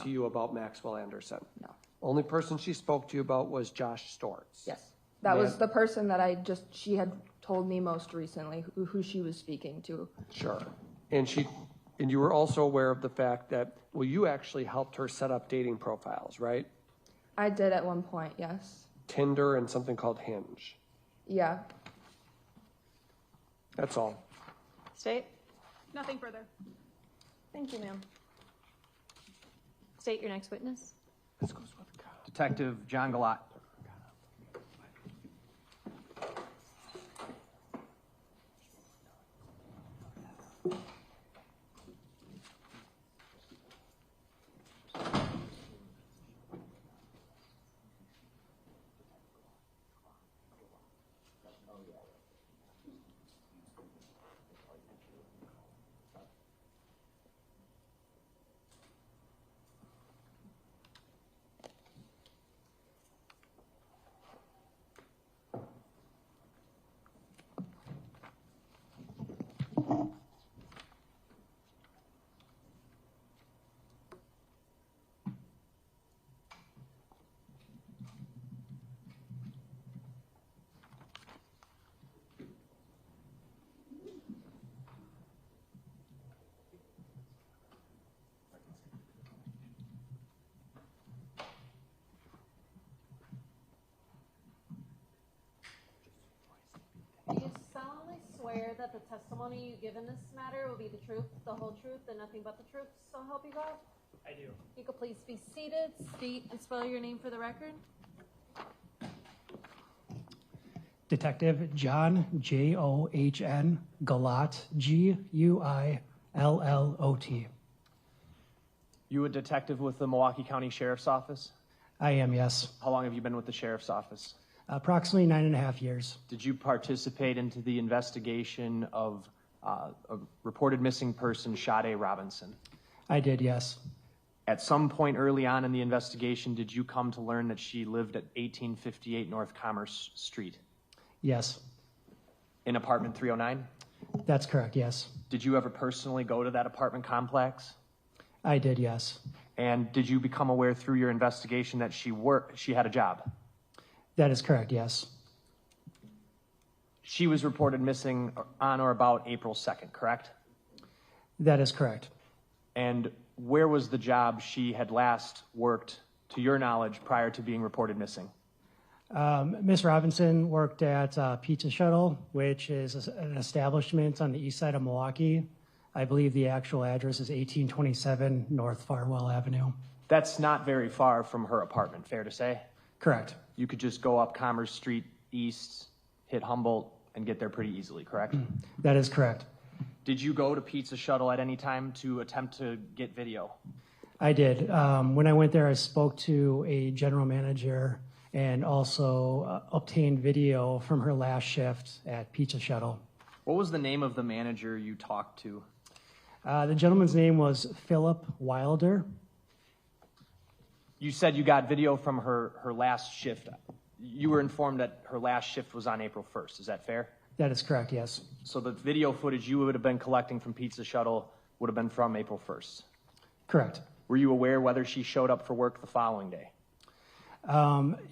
to you about Maxwell Anderson? No. Only person she spoke to you about was Josh Stortz? Yes. That was the person that she had told me most recently who she was speaking to. Sure. And you were also aware of the fact that, well, you actually helped her set up dating profiles, right? I did at one point, yes. Tinder and something called Hinge. Yeah. That's all. State? Nothing further. Thank you, ma'am. State your next witness. Detective John Galot. Do you solemnly swear that the testimony you give in this matter will be the truth, the whole truth, and nothing but the truth, so help you God? I do. You could please be seated, state and spell your name for the record. Detective John, John, Galot, Guillot. You a detective with the Milwaukee County Sheriff's Office? I am, yes. How long have you been with the Sheriff's Office? Approximately 9.5 years. Did you participate into the investigation of a reported missing person, Sade Robinson? I did, yes. At some point early on in the investigation, did you come to learn that she lived at 1858 North Commerce Street? Yes. In apartment 309? That's correct, yes. Did you ever personally go to that apartment complex? I did, yes. And did you become aware through your investigation that she had a job? That is correct, yes. She was reported missing on or about April 2nd, correct? That is correct. And where was the job she had last worked, to your knowledge, prior to being reported missing? Miss Robinson worked at Pizza Shuttle, which is an establishment on the east side of Milwaukee. I believe the actual address is 1827 North Farwell Avenue. That's not very far from her apartment, fair to say? Correct. You could just go up Commerce Street East, hit Humboldt, and get there pretty easily, correct? That is correct. Did you go to Pizza Shuttle at any time to attempt to get video? I did. When I went there, I spoke to a general manager and also obtained video from her last shift at Pizza Shuttle. What was the name of the manager you talked to? The gentleman's name was Philip Wilder. You said you got video from her last shift. You were informed that her last shift was on April 1st. Is that fair? That is correct, yes. So the video footage you would have been collecting from Pizza Shuttle would have been from April 1st? Correct. Were you aware whether she showed up for work the following day?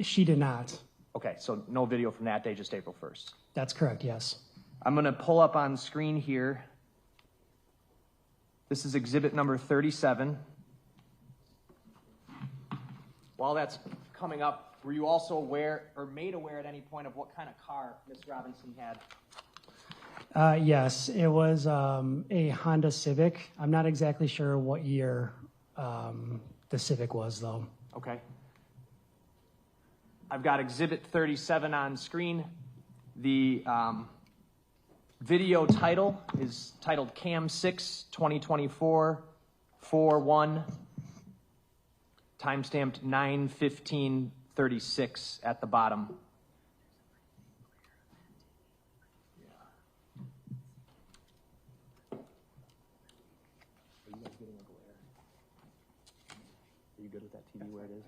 She did not. Okay, so no video from that day, just April 1st. That's correct, yes. I'm going to pull up on screen here. This is exhibit number 37. While that's coming up, were you also aware or made aware at any point of what kind of car Ms. Robinson had? Yes, it was a Honda Civic. I'm not exactly sure what year the Civic was, though. Okay. I've got exhibit 37 on screen. The video title is titled Cam 6 2024 4-1, timestamped 9/15/36 at the bottom. Are you good with that TV where it is?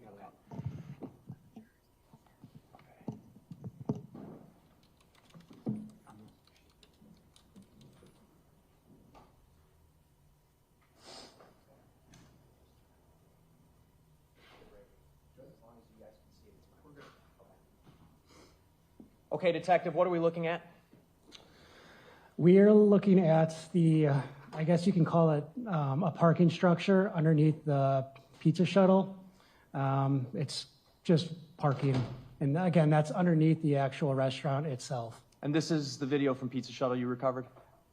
Okay, detective, what are we looking at? We are looking at the, I guess you can call it a parking structure underneath the Pizza Shuttle. It's just parking. And again, that's underneath the actual restaurant itself. And this is the video from Pizza Shuttle you recovered?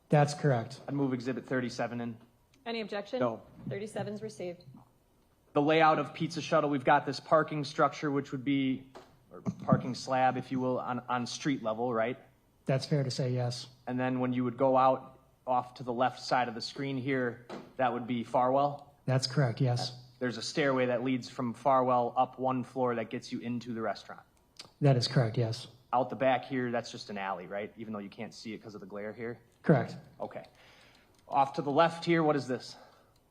That's correct. I'd move exhibit 37 in. Any objection? No. 37 is received. The layout of Pizza Shuttle, we've got this parking structure, which would be, or parking slab, if you will, on street level, right? That's fair to say, yes. And then when you would go out off to the left side of the screen here, that would be Farwell? That's correct, yes. There's a stairway that leads from Farwell up one floor that gets you into the restaurant. That is correct, yes. Out the back here, that's just an alley, right? Even though you can't see it because of the glare here? Correct. Okay. Off to the left here, what is this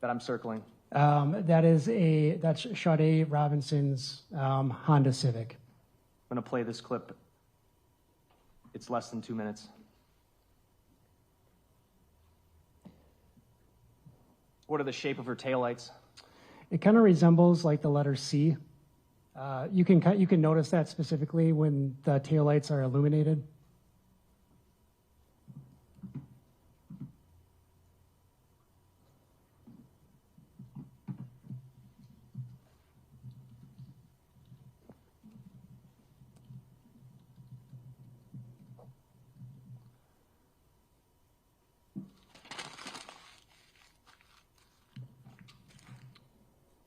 that I'm circling? That's Sade Robinson's Honda Civic. I'm going to play this clip. It's less than 2 minutes. What are the shape of her taillights? It kind of resembles like the letter C. You can notice that specifically when the taillights are illuminated.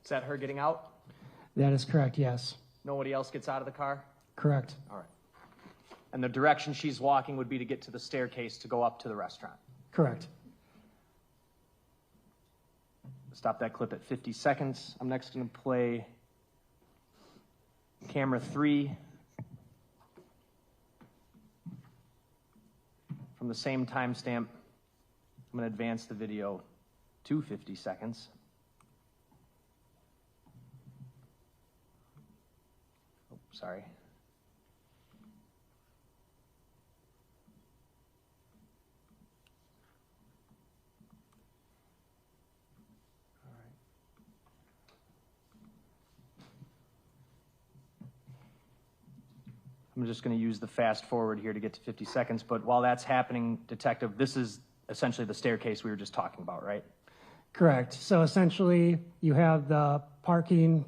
Is that her getting out? That is correct, yes. Nobody else gets out of the car? Correct. All right. And the direction she's walking would be to get to the staircase to go up to the restaurant? Correct. Stop that clip at 50 seconds. I'm next going to play camera 3 from the same timestamp. I'm going to advance the video to 50 seconds. Oh, sorry. I'm just going to use the fast forward here to get to 50 seconds, but while that's happening, Detective, this is essentially the staircase we were just talking about, right? Correct. So essentially, you have the parking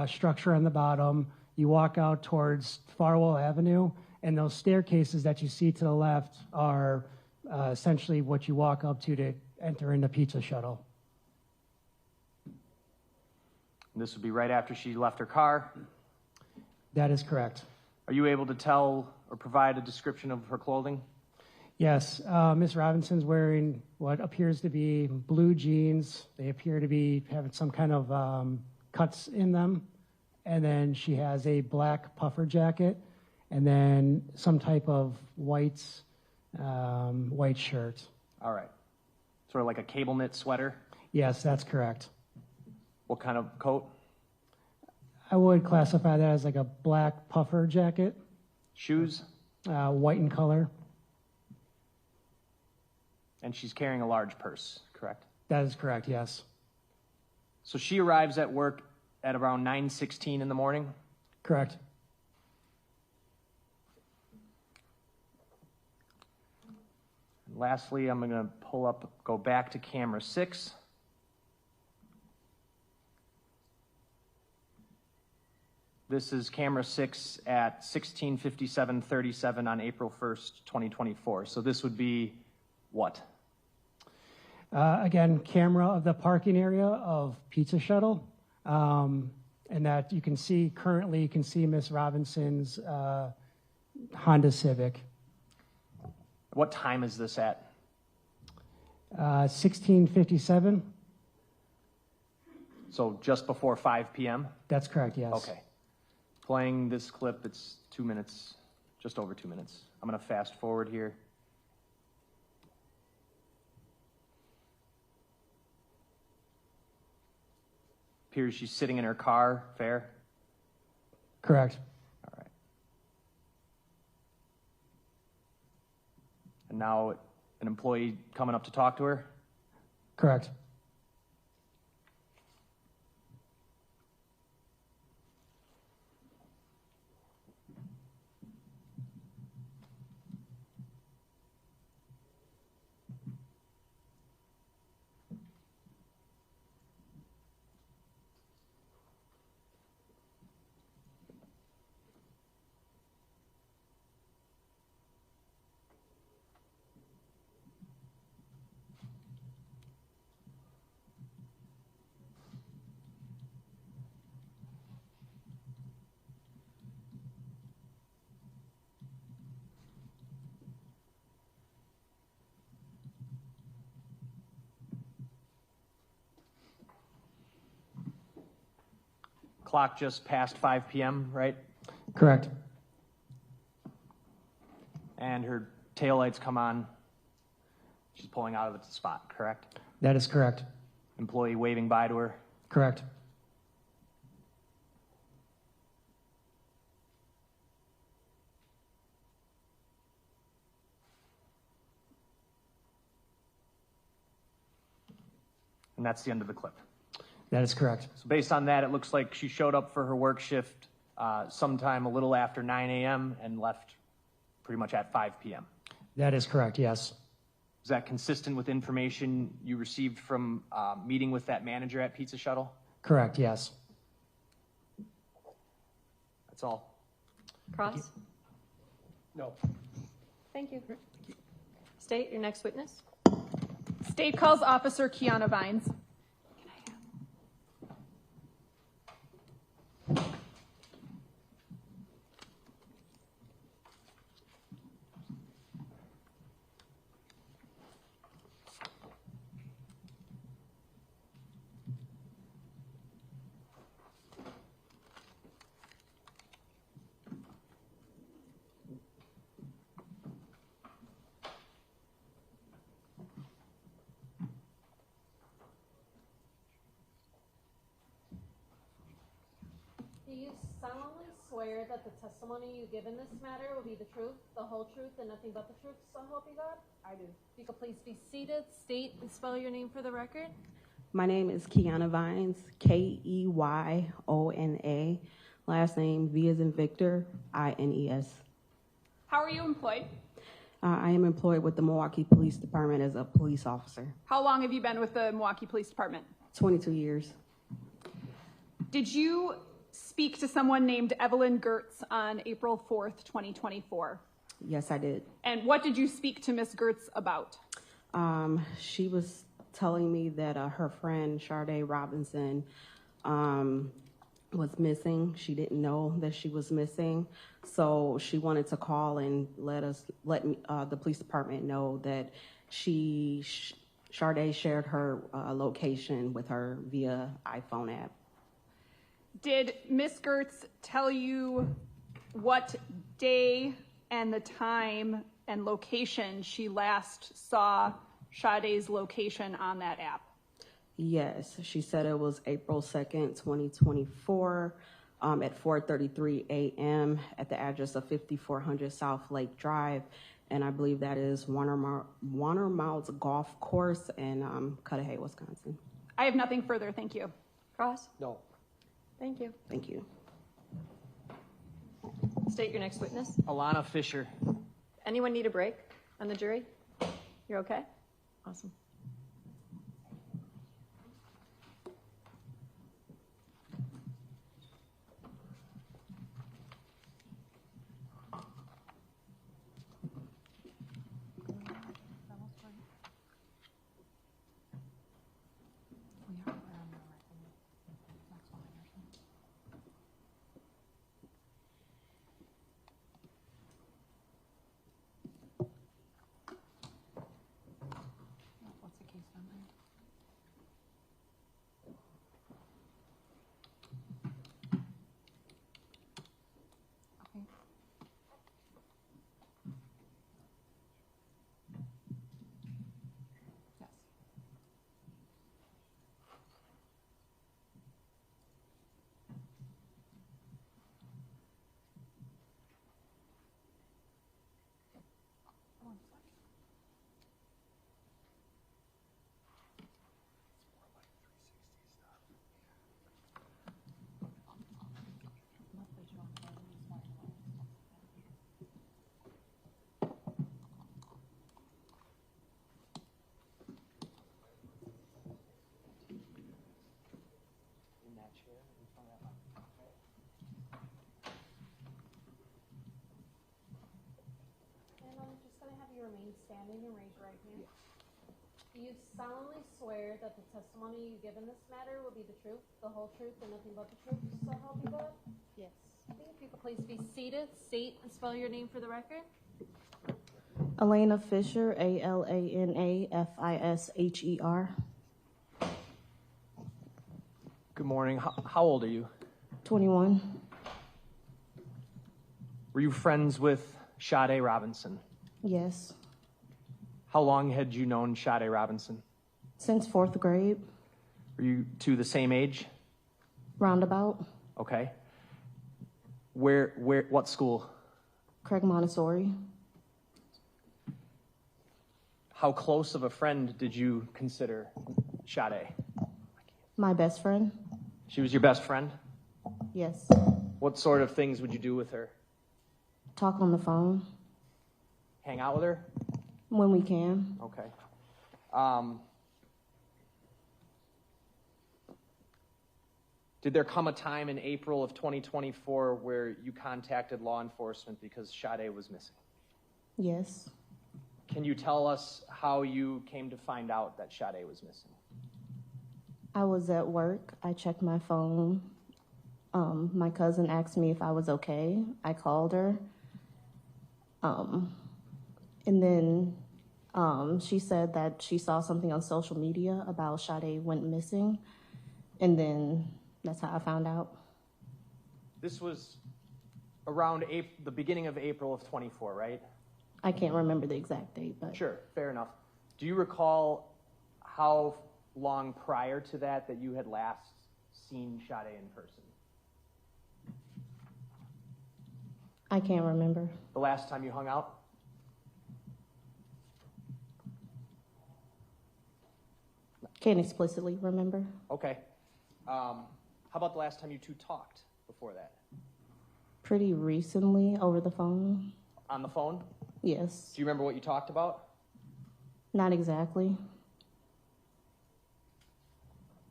structure on the bottom. You walk out towards Farwell Avenue, and those staircases that you see to the left are essentially what you walk up to enter in the pizza shuttle. This would be right after she left her car. That is correct. Are you able to tell or provide a description of her clothing? Yes, Ms. Robinson's wearing what appears to be blue jeans. They appear to be having some kind of cuts in them. And then she has a black puffer jacket and then some type of white shirt. All right. Sort of like a cable knit sweater? Yes, that's correct. What kind of coat? I would classify that as like a black puffer jacket. Shoes? White in color. And she's carrying a large purse, correct? That is correct, yes. So she arrives at work at around 9:16 in the morning? Correct. And lastly, I'm going to go back to camera 6. This is camera 6 at 16:57:37 on April 1st, 2024. So this would be what? Again, camera of the parking area of Pizza Shuttle. And that you can see currently, you can see Ms. Robinson's Honda Civic. What time is this at? 16:57. So just before 5 p.m.? That's correct, yes. Okay. Playing this clip, it's 2 minutes, just over 2 minutes. I'm going to fast forward here. Appears she's sitting in her car, fair? Correct. All right. And now an employee coming up to talk to her? Correct. Clock just past 5 p.m., right? Correct. And her taillights come on. She's pulling out of the spot, correct? That is correct. Employee waving bye to her? Correct. And that's the end of the clip. That is correct. So based on that, it looks like she showed up for her work shift sometime a little after 9 a.m. and left pretty much at 5 p.m. That is correct, yes. Is that consistent with information you received from meeting with that manager at Pizza Shuttle? Correct, yes. That's all. Cross? No. Thank you. State your next witness. State calls Officer Kiana Vines. Do you solemnly swear that the testimony you give in this matter will be the truth, the whole truth, and nothing but the truth, so help you God? I do. If you could please be seated, state and spell your name for the record. My name is Kiana Vines, Keyona. Last name V as in Victor, INES. How are you employed? I am employed with the Milwaukee Police Department as a police officer. How long have you been with the Milwaukee Police Department? 22 years. Did you speak to someone named Evelyn Girtz on April 4th, 2024? Yes, I did. And what did you speak to Ms. Girtz about? She was telling me that her friend Sade Robinson was missing. She didn't know that she was missing, so she wanted to call and let the police department know that Sade shared her location with her via iPhone app. Did Ms. Girtz tell you what day and the time and location she last saw Sade's location on that app? Yes, she said it was April 2nd, 2024, at 4:33 a.m. at the address of 5400 South Lake Drive, and I believe that is Warner Mounds Golf Course in Cudahy, Wisconsin. I have nothing further. Thank you. Cross? No. Thank you. Thank you. State your next witness. Alana Fisher. Anyone need a break on the jury? You're okay? Awesome. Remain standing and raise your right hand. Do you solemnly swear that the testimony you give in this matter will be the truth, the whole truth, and nothing but the truth, so help you God? Yes. If you could please be seated, state and spell your name for the record. Alana Fisher, Alana Fisher. Good morning. How old are you? 21. Were you friends with Sade Robinson? Yes. How long had you known Sade Robinson? Since 4th grade. Were you two the same age? Roundabout. Okay. What school? Craig Montessori. How close of a friend did you consider Sade? My best friend. She was your best friend? Yes. What sort of things would you do with her? Talk on the phone. Hang out with her? When we can. Okay. Did there come a time in April of 2024 where you contacted law enforcement because Sade was missing? Yes. Can you tell us how you came to find out that Sade was missing? I was at work. I checked my phone. My cousin asked me if I was okay. I called her. And then she said that she saw something on social media about Sade went missing. And then that's how I found out. This was around the beginning of April of 24, right? I can't remember the exact date, but... Sure, fair enough. Do you recall how long prior to that you had last seen Sade in person? I can't remember. The last time you hung out? Can't explicitly remember. Okay. How about the last time you two talked before that? Pretty recently, over the phone. on the phone? Yes. Do you remember what you talked about? Not exactly.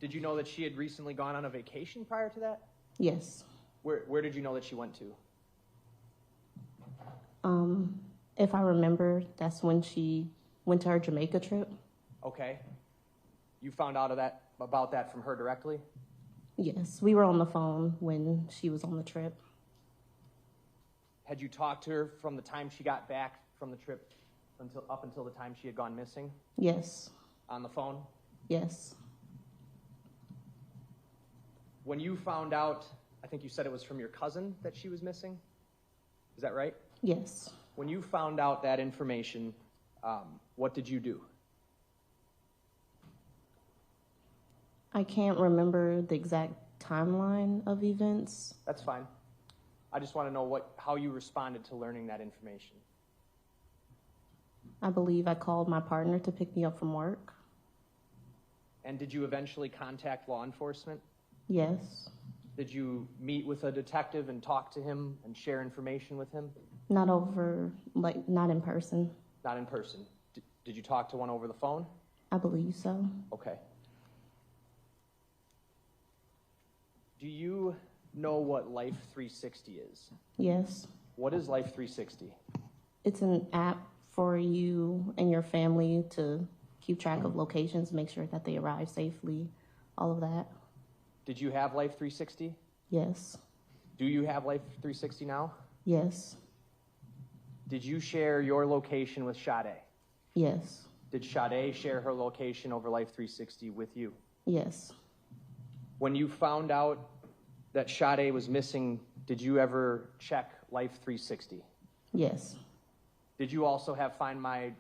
Did you know that she had recently gone on a vacation prior to that? Yes. Where did you know that she went to? If I remember, that's when she went to her Jamaica trip. Okay. You found out about that from her directly? Yes, we were on the phone when she was on the trip. Had you talked to her from the time she got back from the trip up until the time she had gone missing? Yes. On the phone? Yes. When you found out, I think you said it was from your cousin that she was missing? Is that right? Yes. When you found out that information, what did you do? I can't remember the exact timeline of events. That's fine. I just want to know how you responded to learning that information. I believe I called my partner to pick me up from work. And did you eventually contact law enforcement? Yes. Did you meet with a detective and talk to him and share information with him? Not in person. Not in person. Did you talk to one over the phone? I believe so. Okay. Do you know what Life 360 is? Yes. What is Life 360? It's an app for you and your family to keep track of locations, make sure that they arrive safely, all of that. Did you have Life 360? Yes. Do you have Life 360 now? Yes. Did you share your location with Sade? Yes. Did Sade share her location over Life 360 with you? Yes. When you found out that Sade was missing, did you ever check Life 360? Yes. Did you also have Find My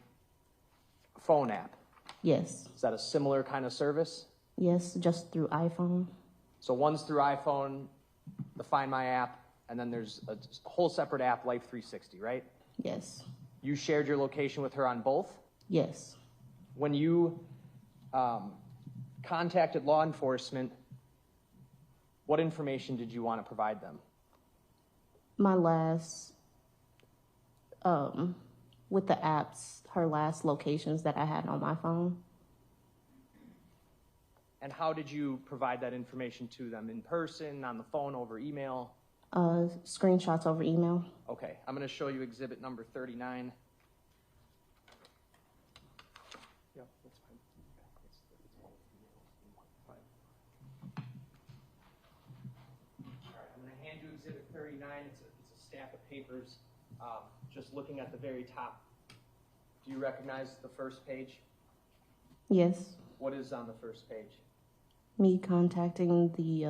Phone app? Yes. Is that a similar kind of service? Yes, just through iPhone. So one's through iPhone, the Find My app, and then there's a whole separate app, Life 360, right? Yes. You shared your location with her on both? Yes. When you contacted law enforcement, what information did you want to provide them? My last, with the apps, her last locations that I had on my phone. And how did you provide that information to them? In person, on the phone, over email? Screenshots over email. Okay, I'm going to show you exhibit number 39. Yep, that's fine. All right, I'm going to hand you exhibit 39. It's a stack of papers. Just looking at the very top. Do you recognize the first page? Yes. What is on the first page? Me contacting the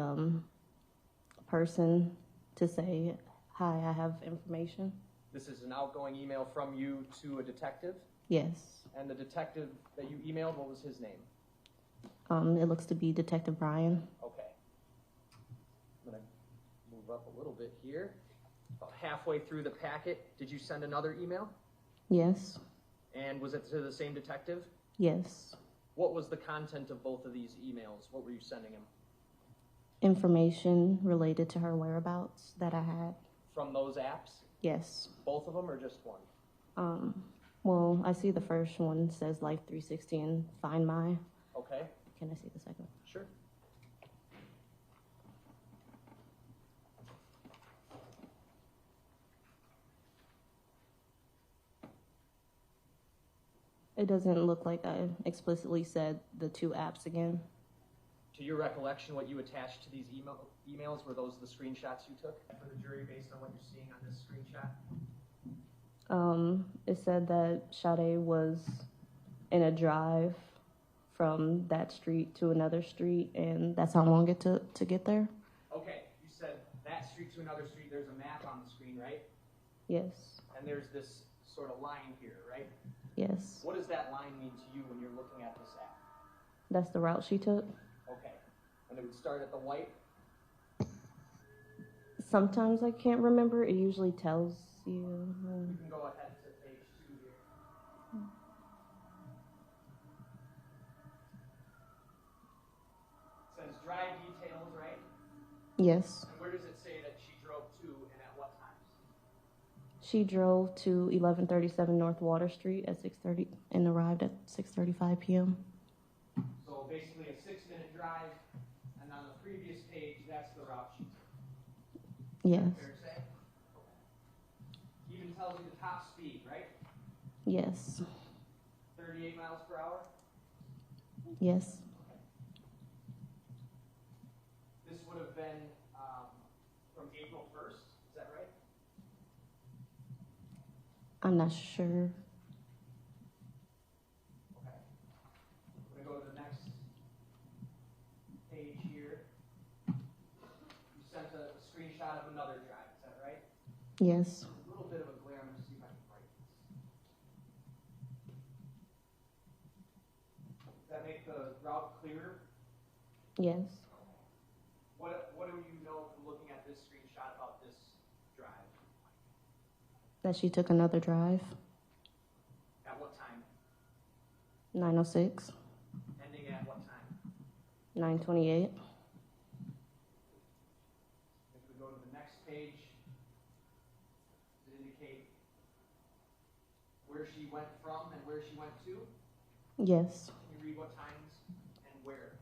person to say, hi, I have information. This is an outgoing email from you to a detective? Yes. And the detective that you emailed, what was his name? It looks to be Detective Brian. Okay. I'm going to move up a little bit here. About halfway through the packet, did you send another email? Yes. And was it to the same detective? Yes. What was the content of both of these emails? What were you sending him? Information related to her whereabouts that I had. From those apps? Yes. Both of them or just one? Well, I see the first one says Life 360 and Find My. Okay. Can I see the second? Sure. It doesn't look like I explicitly said the two apps again. To your recollection, what you attached to these emails, were those the screenshots you took for the jury based on what you're seeing on this screenshot? It said that Sade was in a drive from that street to another street, and that's how long it took to get there. Okay, you said that street to another street. There's a map on the screen, right? Yes. And there's this sort of line here, right? Yes. What does that line mean to you when you're looking at this app? That's the route she took. Okay. And it would start at the white? Sometimes I can't remember. It usually tells you. You can go ahead to page 2 here. It says drive details, right? Yes. And where does it say that she drove to and at what times? She drove to 1137 North Water Street at 6:30 and arrived at 6:35 p.m. So basically a 6-minute drive, and on the previous page, that's the route she took. Yes. Fair to say? Even tells you the top speed, right? Yes. 38 miles per hour? Yes. This would have been from April 1st, is that right? I'm not sure. Okay. I'm going to go to the next page here. You sent a screenshot of another drive, is that right? Yes. A little bit of a glare. I'm going to see if I can break this. Does that make the route clearer? Yes. What do you know from looking at this screenshot about this drive? That she took another drive. At what time? 9:06. Ending at what time? 9:28. If we go to the next page, does it indicate where she went from and where she went to? Yes. Can you read what times and where?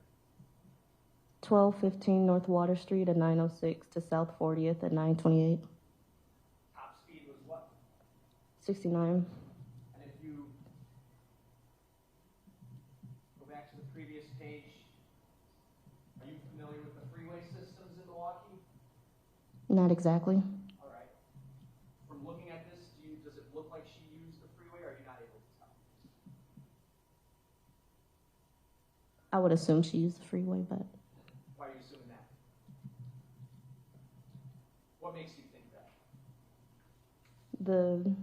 1215 North Water Street at 9:06 to South 40th at 9:28. Top speed was what? 69. And if you go back to the previous page, are you familiar with the freeway systems in Milwaukee? Not exactly. All right. From looking at this, does it look like she used the freeway, or are you not able to tell? I would assume she used the freeway, but Why are you assuming that? What makes you think that? the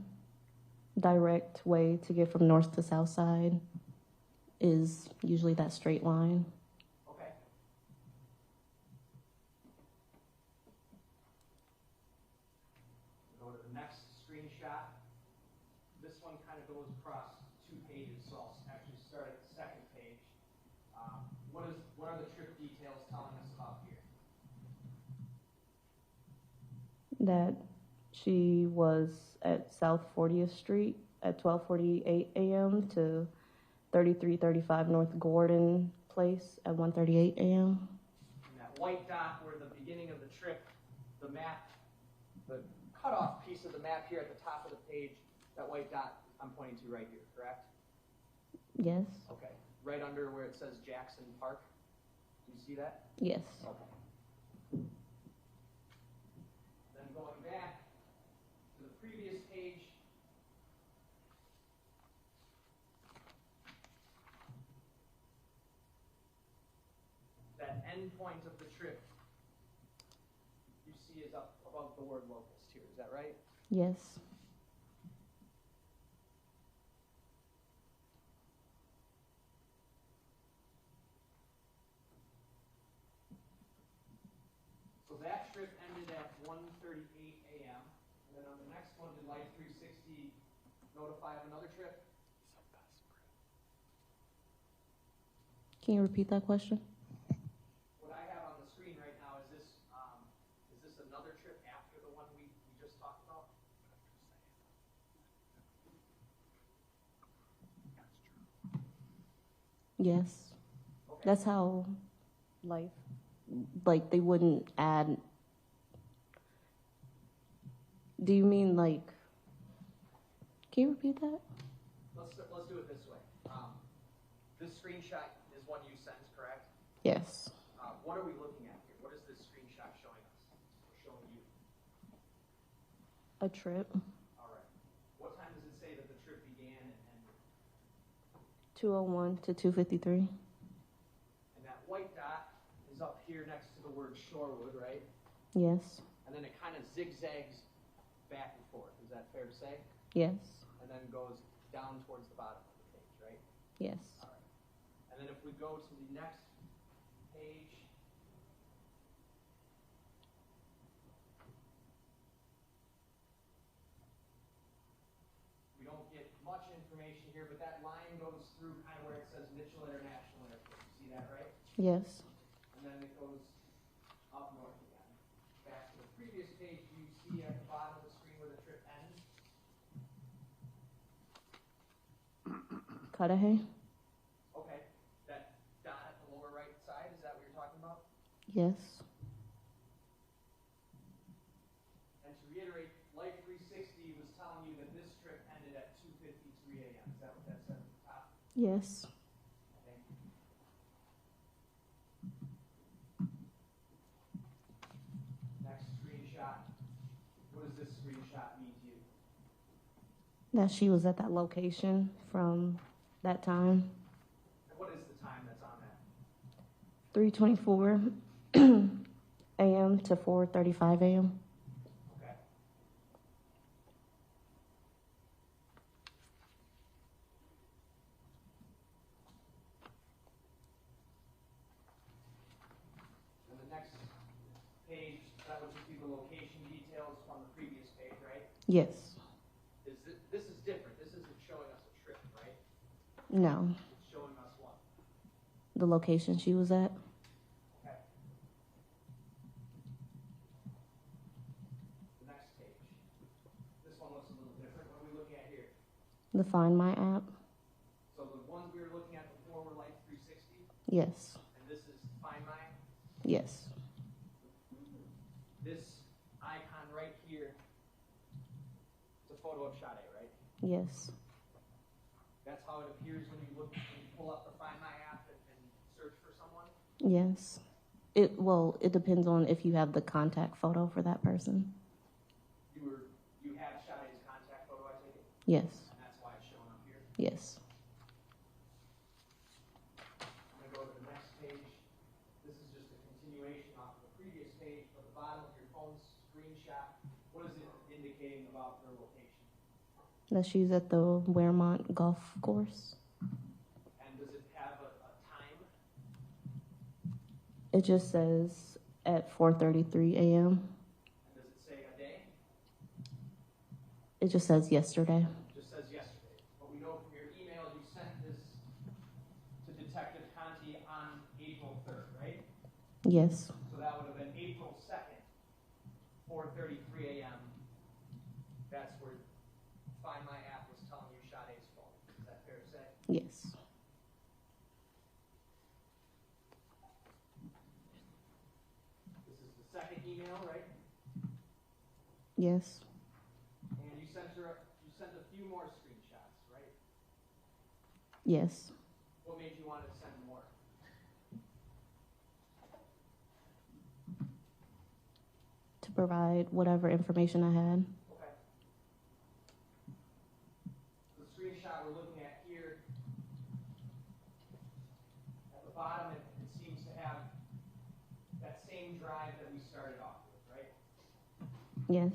direct way to get from north to south side is usually that straight line. Okay. Go to the next screenshot. This one kind of goes across 2 pages, so I'll actually start at the second page. What are the trip details telling us about here? That she was at South 40th Street at 12:48 a.m. to 3335 North Gordon Place at 1:38 a.m. And that white dot where the beginning of the trip, the map, the cutoff piece of the map here at the top of the page, that white dot I'm pointing to right here, correct? Yes. Okay. Right under where it says Jackson Park. Do you see that? Yes. Okay. Then going back to the previous page, that end point of the trip you see is up above the word locust here. Is that right? Yes. So that trip ended at 1:38 a.m. And then on the next one, did Life 360 notify of another trip? Can you repeat that question? What I have on the screen right now is this another trip after the one we just talked about? Yes. Okay. That's how life, like they wouldn't add. Do you mean like, can you repeat that? Let's do it this way. This screenshot is one you sent, correct? Yes. What are we looking at here? What is this screenshot showing us? Or showing you? A trip. All right. What time does it say that the trip began and ended? 2:01 to 2:53. And that white dot is up here next to the word Shorewood, right? Yes. And then it kind of zigzags back and forth. Is that fair to say? Yes. And then goes down towards the bottom of the page, right? Yes. All right. And then if we go to the next page, we don't get much information here, but that line goes through kind of where it says Mitchell International Airport. You see that, right? Yes. And then it goes up north again. Back to the previous page, you see at the bottom of the screen where the trip ends? Cudahy. Okay. That dot at the lower right side, is that what you're talking about? Yes. And to reiterate, Life 360 was telling you that this trip ended at 2:53 a.m. Is that what that said at the top? Yes. Thank you. Next screenshot. What does this screenshot mean to you? That she was at that location from that time. And what is the time that's on that? 3:24 a.m. to 4:35 a.m. Okay. And the next page, that would just be the location details from the previous page, right? Yes. This is different. This isn't showing us a trip, right? No. It's showing us what? The location she was at. Okay. The next page. This one looks a little different. What are we looking at here? The Find My app. So the ones we were looking at before were Life 360, Yes. and this is Find My. Yes. This icon right here, it's a photo of Sade, right? Yes. That's how it appears when you look, when you pull up the Find My app and search for someone? Yes. It depends on if you have the contact photo for that person. You have Sade's contact photo, I take it? Yes. And that's why it's showing up here? Yes. I'm gonna go to the next page. This is just a continuation off of the previous page, but the bottom of your phone screenshot, what is it indicating about their location? That she's at the Wearmont Golf Course. And does it have a time? It just says at 4:33 a.m. And does it say a day? It just says yesterday. It just says yesterday. But we know from your email you sent this to Detective Conti on April 3rd, right? Yes. So that would have been April 2nd, 4:33 a.m. That's where Find My app was telling you Sade's phone. Is that fair to say? Yes. This is the second email, right? Yes. And you sent a few more screenshots, right? Yes. What made you want to send more? To provide whatever information I had. Okay. The screenshot we're looking at here, at the bottom, it seems to have that same drive that we started off with, right? Yes.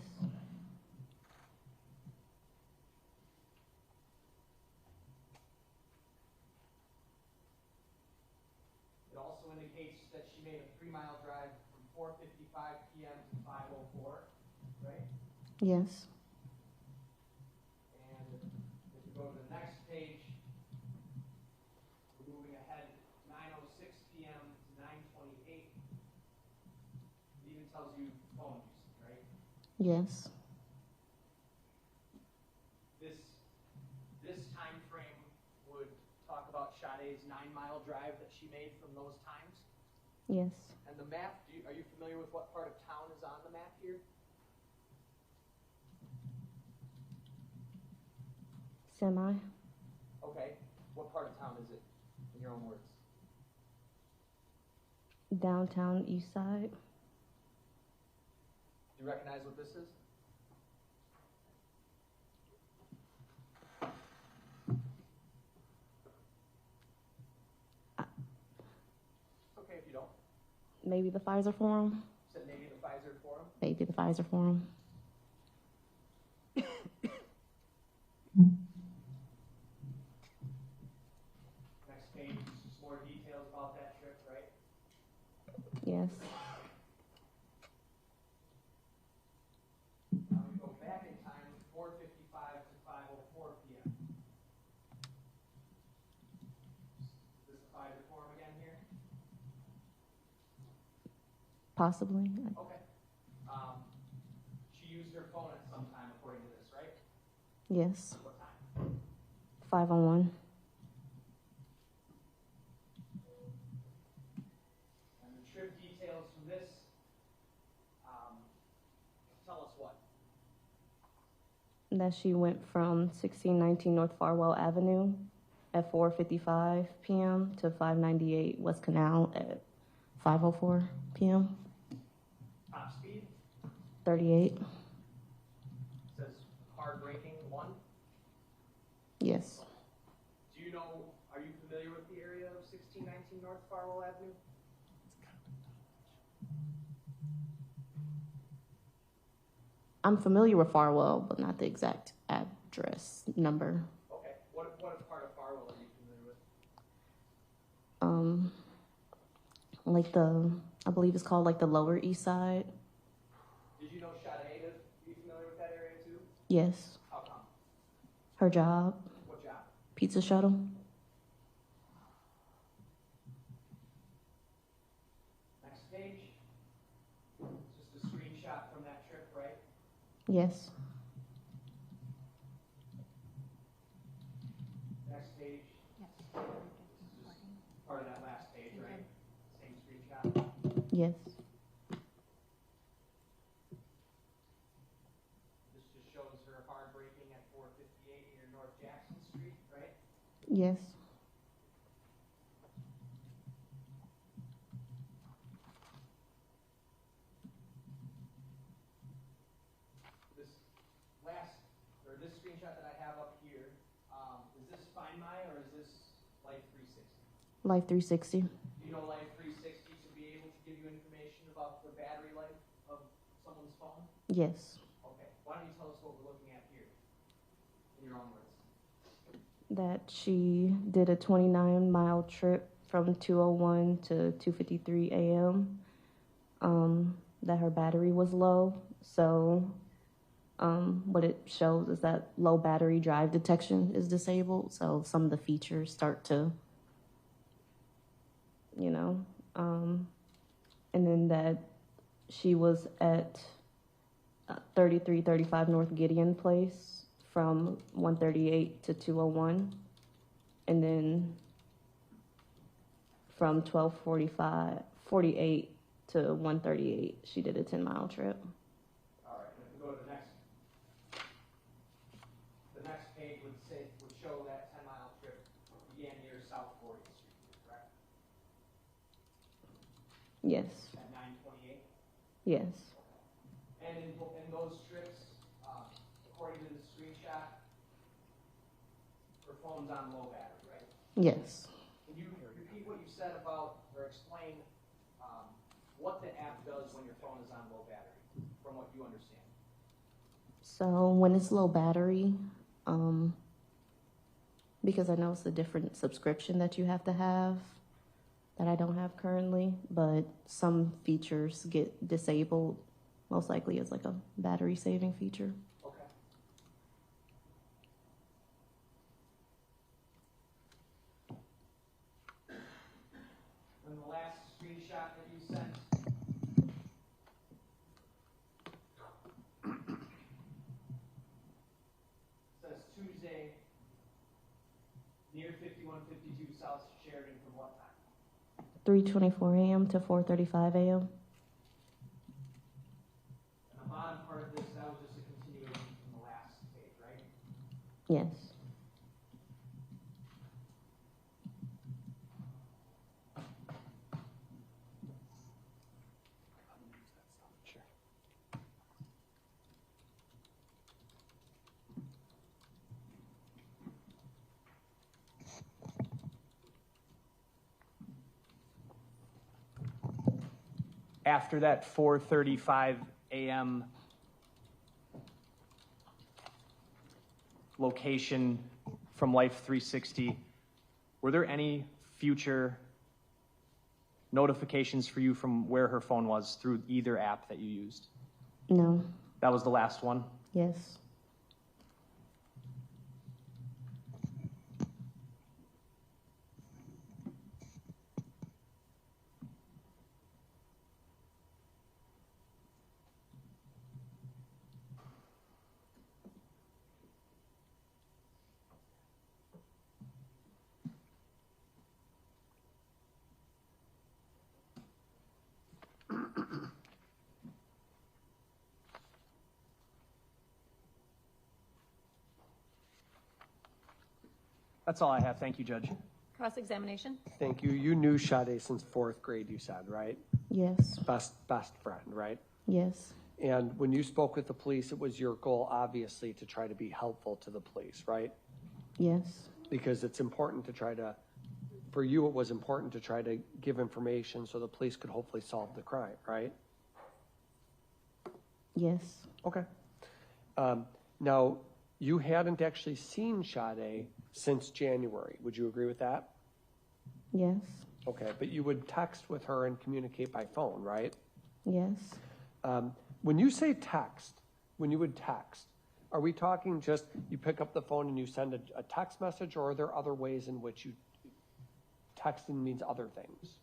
It also indicates that she made a 3-mile drive from 4:55 p.m. to 5:04, right? Yes. And if you go to the next page, we're moving ahead 9:06 p.m. to 9:28. It even tells you phone usage, right? Yes. This time frame would talk about Sade's 9-mile drive that she made from those times. Yes. And the map, are you familiar with what part of town is on the map here? Semi. Okay. What part of town is it, in your own words? Downtown East Side. Do you recognize what this is? It's okay if you don't. Maybe the Pfizer Forum. Said maybe the Pfizer Forum? Maybe the Pfizer Forum. Next page is just more details about that trip, right? Yes. Now we go back in time, 4:55 to 5:04 p.m. Is this the Pfizer Forum again here? Possibly. Okay. She used her phone at some time according to this, right? Yes. What time? 5:01. that she went from 1619 North Farwell Avenue at 4:55 p.m. to 598 West Canal at 5:04 p.m. Top speed 38. says hard braking 1. Yes. Do you know, are you familiar with the area of 1619 North Farwell Avenue? I'm familiar with Farwell, but not the exact address number. Okay. What part of Farwell are you familiar with? Like I believe it's called like the Lower East Side. Did you know Sade to be familiar with that area too? Yes. How come? Her job, What job? pizza shuttle. Next page. Just a screenshot from that trip, right? Yes. Next page. This is just part of that last page, right? Same screenshot. Yes. This just shows her hard braking at 458 near North Jackson Street, right? Yes. This screenshot that I have up here, is this Find My or is this Life 360? Life 360. Do you know Life 360 should be able to give you information about the battery life of someone's phone? Yes. Okay. Why don't you tell us what we're looking at here in your own words? That she did a 29-mile trip from 2:01 to 2:53 a.m. That her battery was low, so what it shows is that low battery drive detection is disabled, so some of the features start to, and then that she was at 3335 North Gideon Place from 1:38 to 2:01, and then from 12:48 to 1:38, she did a 10-mile trip. All right, if we go to the next page would show that 10-mile trip began near South 40th Street, correct? Yes. At 9:28. Yes. And in those trips, according to the screenshot, her phone's on low battery, right? Yes. Can you repeat what you said about, or explain what the app does when your phone is on low battery, from what you understand? So when it's low battery, because I know it's a different subscription that you have to have that I don't have currently, but some features get disabled, most likely as like a battery saving feature. Okay. And the last screenshot that you sent. Says Tuesday, near 5152 South Sheridan from what time? 3:24 a.m. to 4:35 a.m. And the bottom part of this, that was just a continuation from the last page, right? Yes. After that 4:35 a.m. location from Life 360, were there any future notifications for you from where her phone was through either app that you used? No. That was the last one? Yes. That's all I have. Thank you, Judge. Cross-examination? Thank you. You knew Sade since fourth grade, you said, right? Yes. Best friend, right? Yes. And when you spoke with the police, it was your goal, obviously, to try to be helpful to the police, right? Yes. Because it's important to try to, for you, it was important to try to give information so the police could hopefully solve the crime, right? Yes. Okay. Now, you hadn't actually seen Sade since January. Would you agree with that? Yes. Okay, but you would text with her and communicate by phone, right? Yes. When you say text, when you would text, are we talking just you pick up the phone and you send a text message, or are there other ways in which you texting means other things?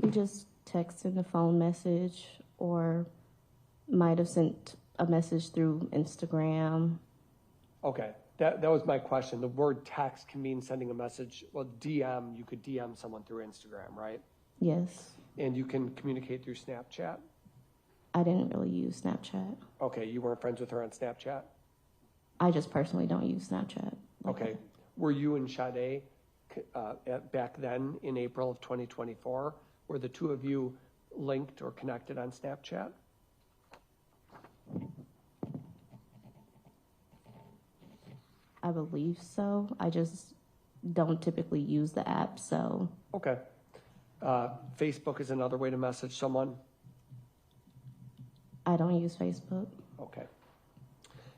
We just texted a phone message or might have sent a message through Instagram. Okay, that was my question. The word text can mean sending a message. Well, DM, you could DM someone through Instagram, right? Yes. And you can communicate through Snapchat? I didn't really use Snapchat. Okay, you weren't friends with her on Snapchat? I just personally don't use Snapchat. Okay. Were you and Sade back then in April of 2024? Were the two of you linked or connected on Snapchat? I believe so. I just don't typically use the app, so. Okay. Facebook is another way to message someone? I don't use Facebook. Okay.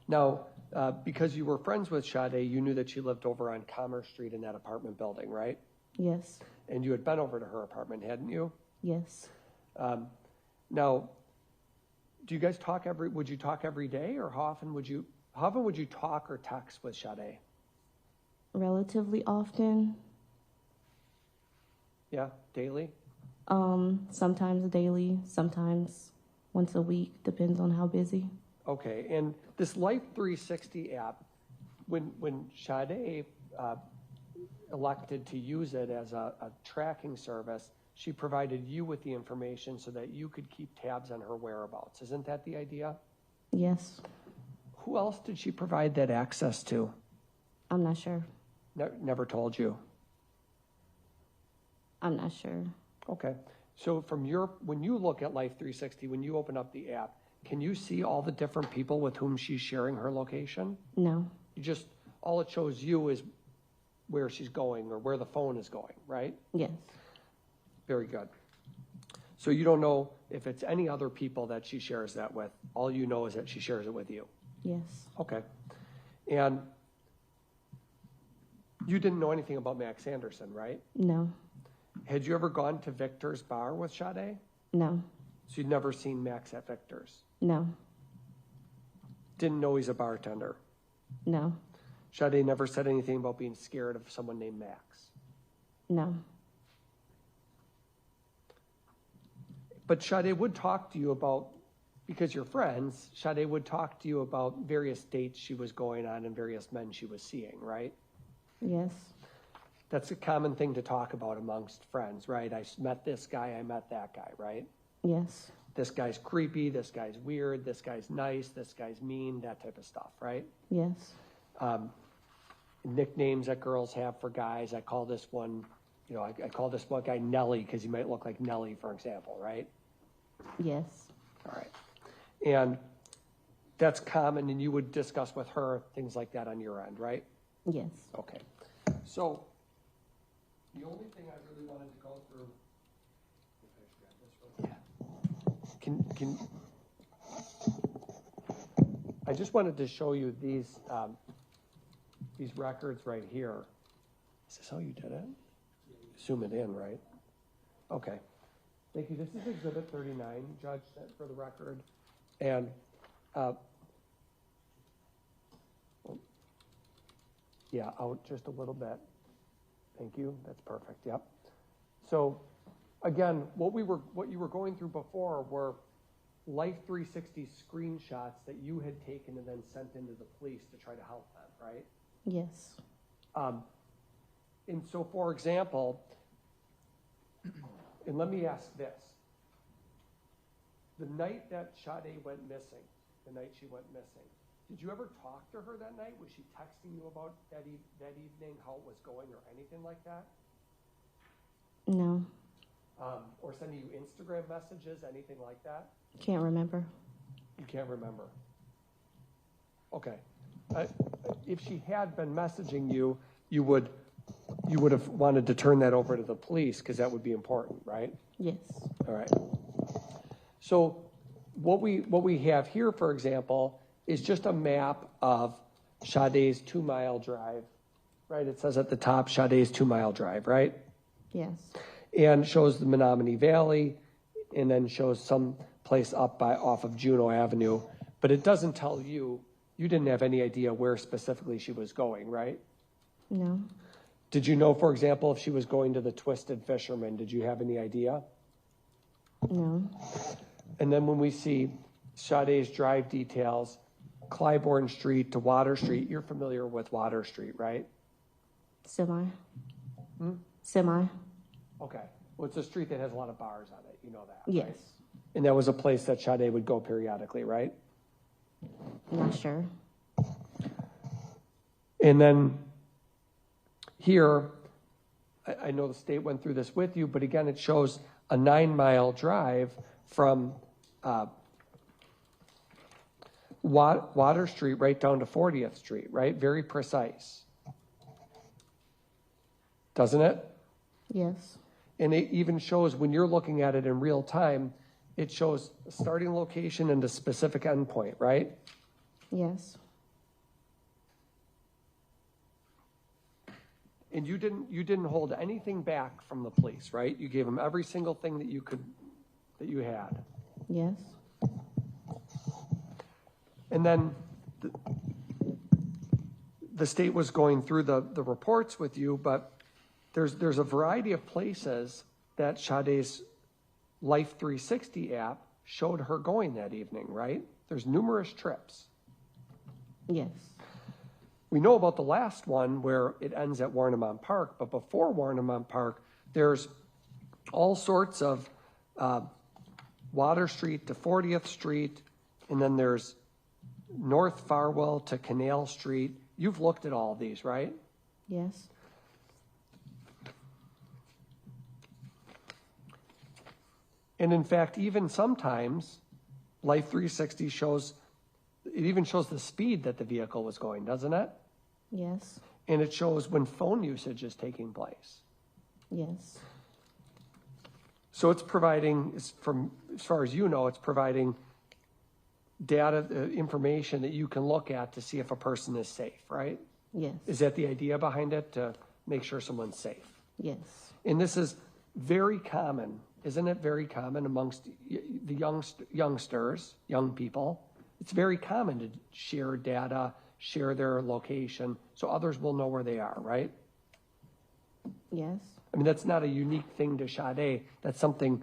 Now, because you were friends with Sade, you knew that she lived over on Commerce Street in that apartment building, right? Yes. And you had been over to her apartment, hadn't you? Yes. Now, do you guys talk would you talk every day, or how often would you talk or text with Sade? Relatively often. Yeah, daily? Sometimes daily, sometimes once a week, depends on how busy. Okay, and this Life 360 app, when Sade elected to use it as a tracking service, she provided you with the information so that you could keep tabs on her whereabouts. Isn't that the idea? Yes. Who else did she provide that access to? I'm not sure. Never told you? I'm not sure. Okay. So when you look at Life 360, when you open up the app, can you see all the different people with whom she's sharing her location? No. All it shows you is where she's going or where the phone is going, right? Yes. Very good. So you don't know if it's any other people that she shares that with. All you know is that she shares it with you. Yes. Okay. And you didn't know anything about Max Anderson, right? No. Had you ever gone to Victor's bar with Sade? No. So you'd never seen Max at Victor's? No. Didn't know he's a bartender? No. Sade never said anything about being scared of someone named Max? No. But Sade would talk to you about, because you're friends, Sade would talk to you about various dates she was going on and various men she was seeing, right? Yes. That's a common thing to talk about amongst friends, right? I met this guy, I met that guy, right? Yes. This guy's creepy, this guy's weird, this guy's nice, this guy's mean, that type of stuff, right? Yes. Nicknames that girls have for guys. I call this one, I call this one guy Nelly because he might look like Nelly, for example, right? Yes. All right. And that's common, and you would discuss with her things like that on your end, right? Yes. Okay. So the only thing I really wanted to go through. Can I just wanted to show you these records right here. Is this how you did it? Zoom it in, right? Okay. Thank you. This is Exhibit 39, Judge, for the record. And yeah, out just a little bit. Thank you. That's perfect. Yep. So again, what you were going through before were Life 360 screenshots that you had taken and then sent into the police to try to help them, right? Yes. And so, for example, and let me ask this. The night that Sade went missing, the night she went missing, Did you ever talk to her that night? Was she texting you about that evening, how it was going or anything like that? No, Or sending you Instagram messages, anything like that? can't remember. You can't remember? Okay. If she had been messaging you, you would have wanted to turn that over to the police because that would be important, right? Yes. All right. So what we have here, for example, is just a map of Sade's 2 mile drive, right? It says at the top, Sade's 2 mile drive, right? Yes. And shows the Menominee Valley, and then shows some place up off of Juneau Avenue. But it doesn't tell you didn't have any idea where specifically she was going, right? No. Did you know, for example, if she was going to the Twisted Fisherman? Did you have any idea? No. And then when we see Sade's drive details, Clybourne Street to Water Street, you're familiar with Water Street, right? Semi. Semi. Okay. Well, it's a street that has a lot of bars on it. You know that, Yes. right? And that was a place that Sade would go periodically, right? Not sure. And then here, I know the state went through this with you, but again, it shows a 9 mile drive from Water Street right down to 40th Street, right? Very precise. Doesn't it? Yes. And it even shows when you're looking at it in real time, it shows a starting location and a specific endpoint, right? Yes. And you didn't hold anything back from the police, right? You gave them every single thing that you had. Yes. And then the state was going through the reports with you, but there's a variety of places that Sade's Life 360 app showed her going that evening, right? There's numerous trips. Yes. We know about the last one where it ends at Warnemont Park, but before Warnemont Park, there's all sorts of Water Street to 40th Street, and then there's North Farwell to Canal Street. You've looked at all these, right? Yes. And in fact, even sometimes Life 360 shows the speed that the vehicle was going, doesn't it? Yes. And it shows when phone usage is taking place. Yes. So it's providing, from as far as you know, it's providing data, information that you can look at to see if a person is safe, right? Yes. Is that the idea behind it, to make sure someone's safe? Yes. And this is very common, isn't it? Very common amongst the youngsters, young people. It's very common to share data, share their location, so others will know where they are, right? Yes. I mean, that's not a unique thing to Sade. That's something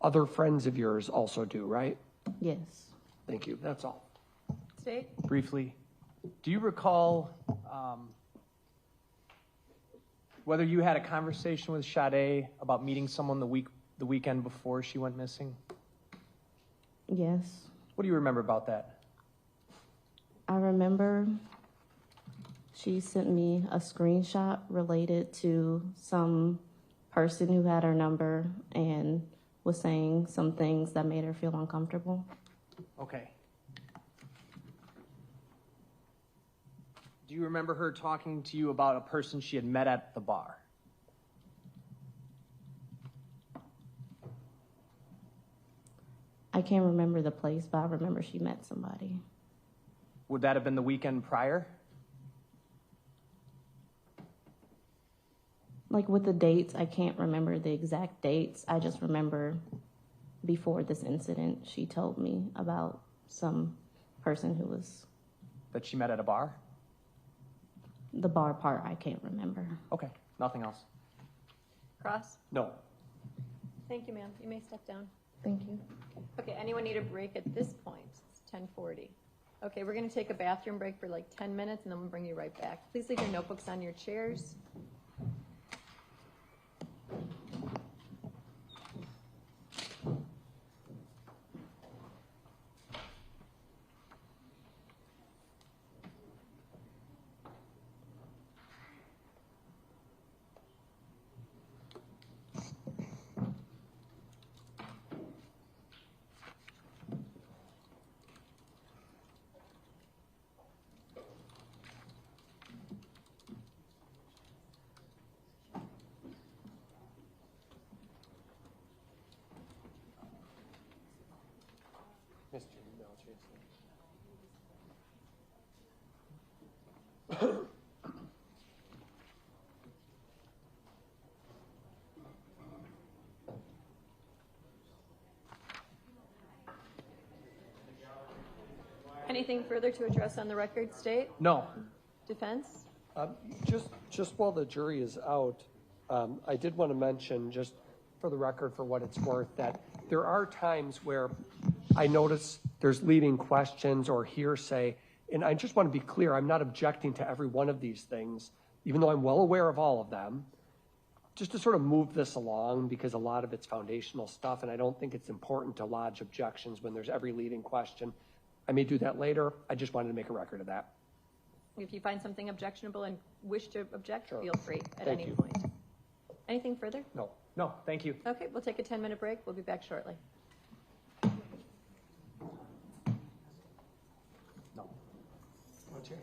other friends of yours also do, right? Yes. Thank you. That's all. State? Briefly, do you recall whether you had a conversation with Sade about meeting someone the weekend before she went missing? Yes. What do you remember about that? I remember she sent me a screenshot related to some person who had her number and was saying some things that made her feel uncomfortable. Okay. Do you remember her talking to you about a person she had met at the bar? I can't remember the place, but I remember she met somebody. Would that have been the weekend prior? Like with the dates, I can't remember the exact dates. I just remember before this incident, she told me about some person who was... That she met at a bar? The bar part, I can't remember. Okay, nothing else. Cross? No. Thank you, ma'am. You may step down. Thank you. Okay, anyone need a break at this point? It's 10:40. Okay, we're going to take a bathroom break for like 10 minutes, and then we'll bring you right back. Please leave your notebooks on your chairs. Anything further to address on the record, State? No. Defense? Just while the jury is out, I did want to mention, just for the record, for what it's worth, that there are times where I notice there's leading questions or hearsay, and I just want to be clear, I'm not objecting to every one of these things, even though I'm well aware of all of them, just to sort of move this along, because a lot of it's foundational stuff, and I don't think it's important to lodge objections when there's every leading question. I may do that later. I just wanted to make a record of that. If you find something objectionable and wish to object, Sure. feel free at Thank any you. point. Anything further? No. No, thank you. Okay, we'll take a 10-minute break. We'll be back shortly. No. What's your?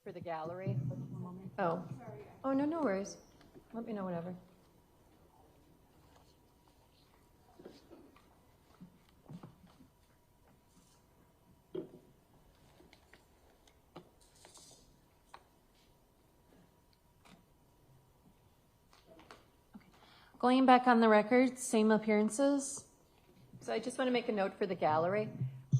for the gallery. Oh. Oh, no, no worries. Let me know whenever. Going back on the record, same appearances. So I just want to make a note for the gallery.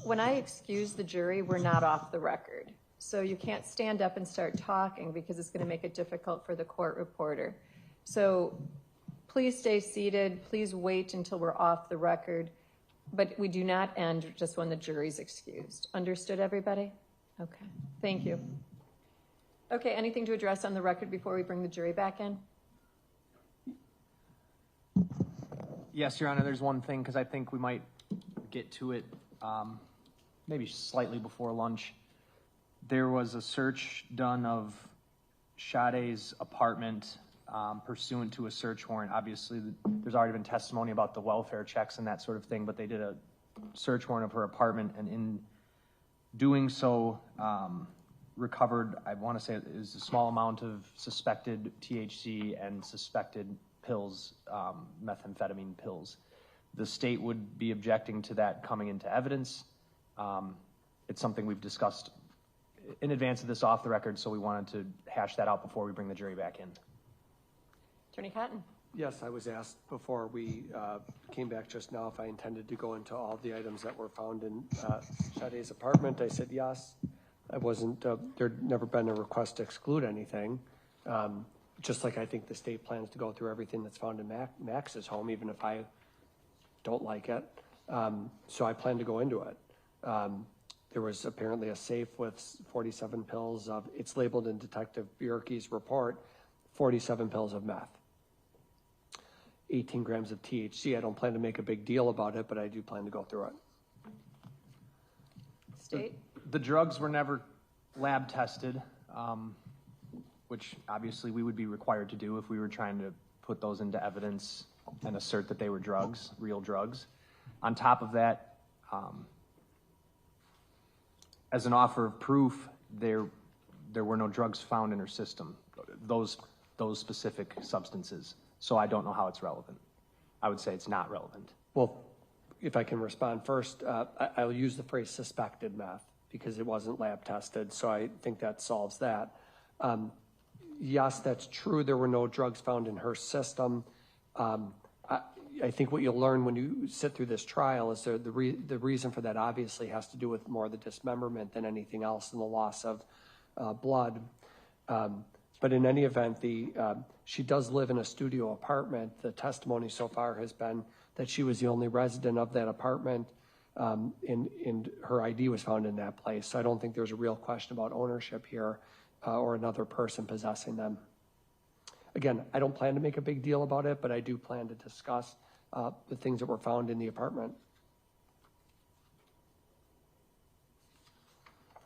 When I excuse the jury, we're not off the record. So you can't stand up and start talking because it's going to make it difficult for the court reporter. So please stay seated. Please wait until we're off the record. But we do not end just when the jury's excused. Understood, everybody? Okay. Thank you. Okay, anything to address on the record before we bring the jury back in? Yes, Your Honor, there's one thing, because I think we might get to it maybe slightly before lunch. There was a search done of Sade's apartment pursuant to a search warrant. Obviously, there's already been testimony about the welfare checks and that sort of thing, but they did a search warrant of her apartment, and in doing so, recovered, I want to say it is a small amount of suspected THC and suspected pills, methamphetamine pills. The state would be objecting to that coming into evidence. It's something we've discussed in advance of this off the record, so we wanted to hash that out before we bring the jury back in. Attorney Cotton. Yes, I was asked before we came back just now if I intended to go into all the items that were found in Sade's apartment. I said yes. I wasn't, there'd never been a request to exclude anything. Just like I think the state plans to go through everything that's found in Max's home, even if I don't like it. So I plan to go into it. There was apparently a safe with 47 pills of, it's labeled in Detective Burgi's report, 47 pills of meth. 18 grams of THC. I don't plan to make a big deal about it, but I do plan to go through it. State? The drugs were never lab tested, which obviously we would be required to do if we were trying to put those into evidence and assert that they were drugs, real drugs. On top of that, as an offer of proof, there were no drugs found in her system, those specific substances. So I don't know how it's relevant. I would say it's not relevant. Well, if I can respond first, I'll use the phrase suspected meth because it wasn't lab tested. So I think that solves that. Yes, that's true. There were no drugs found in her system. I think what you'll learn when you sit through this trial is the reason for that obviously has to do with more the dismemberment than anything else and the loss of blood. But in any event, she does live in a studio apartment. The testimony so far has been that she was the only resident of that apartment, and her ID was found in that place. So I don't think there's a real question about ownership here or another person possessing them. Again, I don't plan to make a big deal about it, but I do plan to discuss the things that were found in the apartment.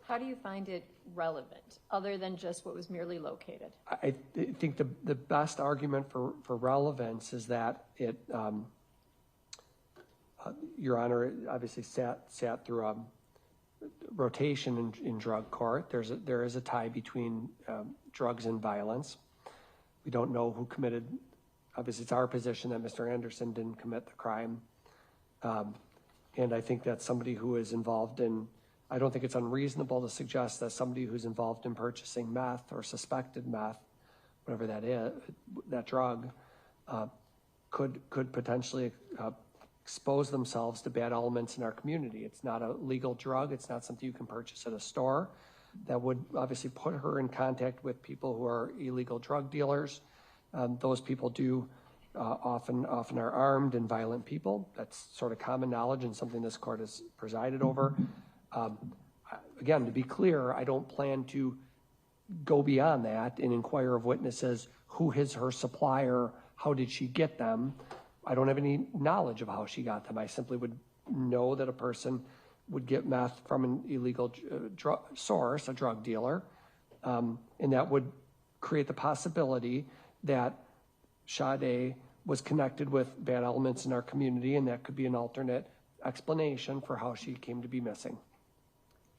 How do you find it relevant, other than just what was merely located? I think the best argument for relevance is that it, Your Honor, obviously sat through a rotation in drug court. There is a tie between drugs and violence. We don't know who committed. Obviously, it's our position that Mr. Anderson didn't commit the crime, and I think that somebody who is involved in. I don't think it's unreasonable to suggest that somebody who's involved in purchasing meth or suspected meth, whatever that is, that drug, could potentially expose themselves to bad elements in our community. It's not a legal drug. It's not something you can purchase at a store. That would obviously put her in contact with people who are illegal drug dealers. Those people do often are armed and violent people. That's sort of common knowledge and something this court has presided over. Again, to be clear, I don't plan to go beyond that and inquire of witnesses who is her supplier, how did she get them. I don't have any knowledge of how she got them. I simply would know that a person would get meth from an illegal source, a drug dealer, and that would create the possibility that Sade was connected with bad elements in our community, and that could be an alternate explanation for how she came to be missing.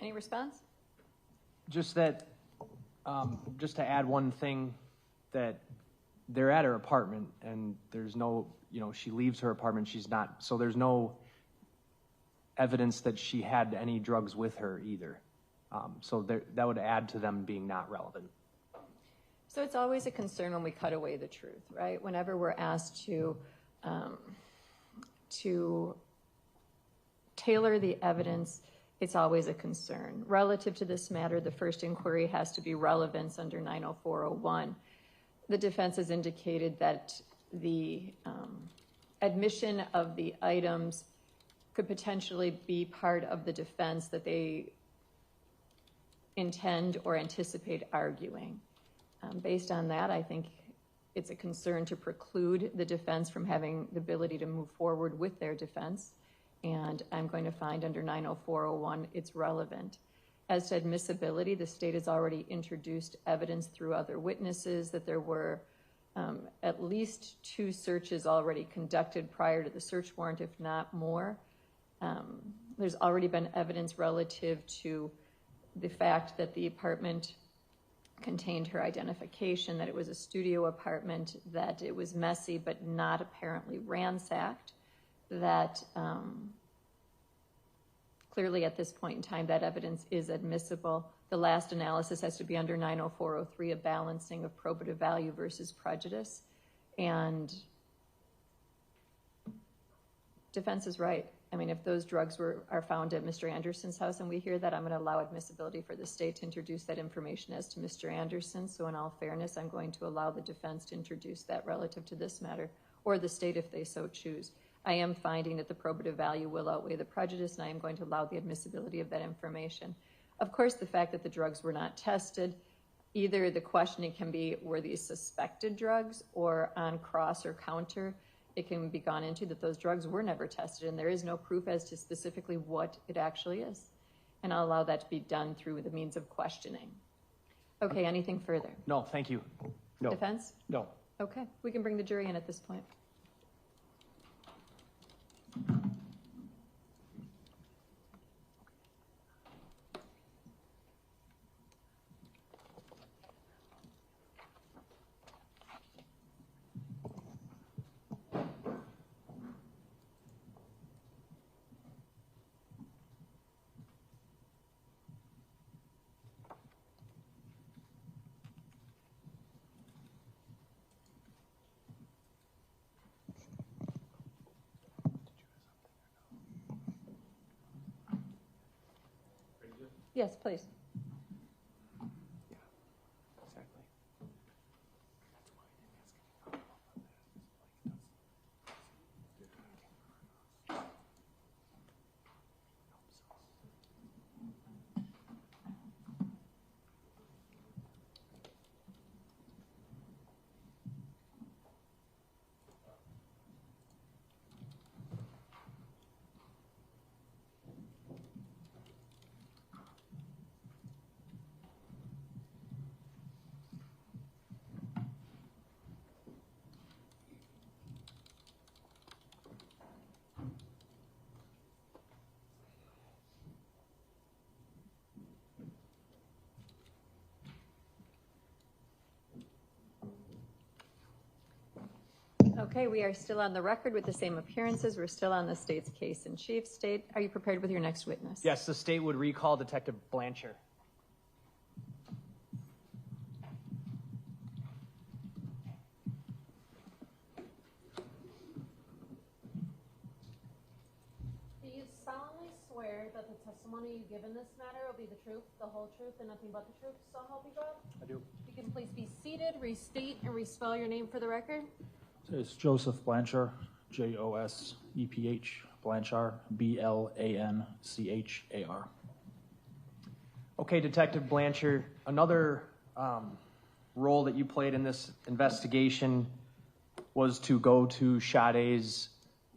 Any response? Just that Just to add one thing, that they're at her apartment and there's no, she leaves her apartment, so there's no evidence that she had any drugs with her either. So that would add to them being not relevant. So it's always a concern when we cut away the truth, right? Whenever we're asked to tailor the evidence, it's always a concern. Relative to this matter, the first inquiry has to be relevance under 90401. The defense has indicated that the admission of the items could potentially be part of the defense that they intend or anticipate arguing. Based on that, I think it's a concern to preclude the defense from having the ability to move forward with their defense. And I'm going to find under 90401 it's relevant. As to admissibility, the state has already introduced evidence through other witnesses that there were at least 2 searches already conducted prior to the search warrant, if not more. There's already been evidence relative to the fact that the apartment contained her identification, that it was a studio apartment, that it was messy but not apparently ransacked, that clearly at this point in time that evidence is admissible. The last analysis has to be under 90403, a balancing of probative value versus prejudice. And defense is right. I mean, if those drugs are found at Mr. Anderson's house and we hear that, I'm going to allow admissibility for the state to introduce that information as to Mr. Anderson. So in all fairness, I'm going to allow the defense to introduce that relative to this matter, or the state if they so choose. I am finding that the probative value will outweigh the prejudice, and I am going to allow the admissibility of that information. Of course, the fact that the drugs were not tested, either the questioning can be, were these suspected drugs, or on cross or counter, it can be gone into that those drugs were never tested, and there is no proof as to specifically what it actually is. And I'll allow that to be done through the means of questioning. Okay, anything further? No, thank you. No. Defense? No. Okay, we can bring the jury in at this point. Yes, please. Exactly. Okay, we are still on the record with the same appearances. We're still on the state's case in chief. State, are you prepared with your next witness? Yes, the state would recall Detective Blancher. Do you solemnly swear that the testimony you give in this matter will be the truth, the whole truth, and nothing but the truth, so help you God? I do. You can please be seated, restate, and respell your name for the record. It's Joseph Blancher, Joseph, Blanchar, Blanchar. Okay, Detective Blancher, another role that you played in this investigation was to go to Sade's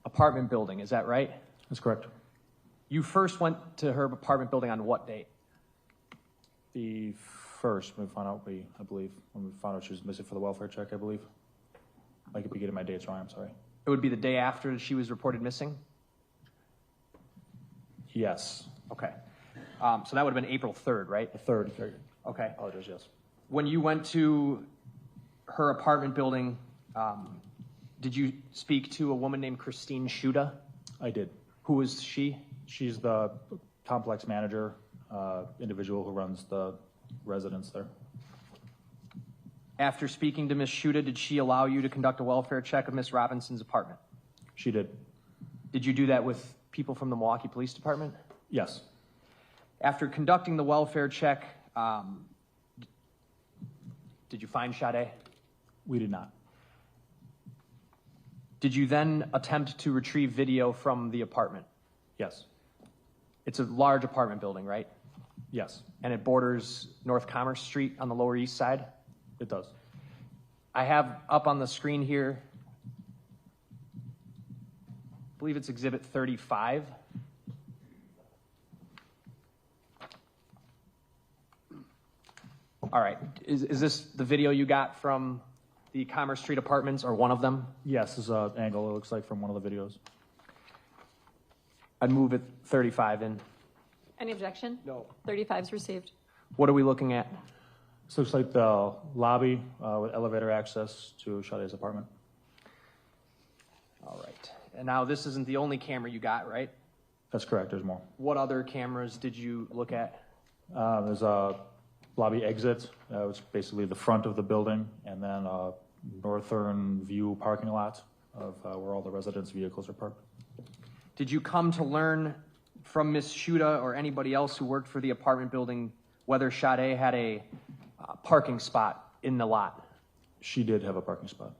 apartment building, is that right? That's correct. You first went to her apartment building on what date? The first, when we found out, I believe, when we found out she was missing for the welfare check, I believe. I could be getting my dates wrong, I'm sorry. It would be the day after she was reported missing? Yes. Okay. So that would have been April 3rd, right? The 3rd. Okay. Apologies, yes. When you went to her apartment building, did you speak to a woman named Christine Shuda? I did. Who is she? She's the complex manager, individual who runs the residence there. After speaking to Ms. Shuda, did she allow you to conduct a welfare check of Ms. Robinson's apartment? She did. Did you do that with people from the Milwaukee Police Department? Yes. After conducting the welfare check, did you find Sade? We did not. Did you then attempt to retrieve video from the apartment? Yes. It's a large apartment building, right? Yes, And it borders North Commerce Street on the Lower East Side? it does. I have up on the screen here, I believe it's Exhibit 35. All right, is this the video you got from the Commerce Street apartments, or one of them? Yes, this is an angle it looks like from one of the videos. I'd move it 35 in. Any objection? No. 35's received. What are we looking at? This looks like the lobby with elevator access to Sade's apartment. All right, and now this isn't the only camera you got, right? That's correct, there's more. What other cameras did you look at? There's a lobby exit, which is basically the front of the building, and then a northern view parking lot of where all the residents' vehicles are parked. Did you come to learn from Ms. Shuda or anybody else who worked for the apartment building whether Sade had a parking spot in the lot? She did have a parking spot.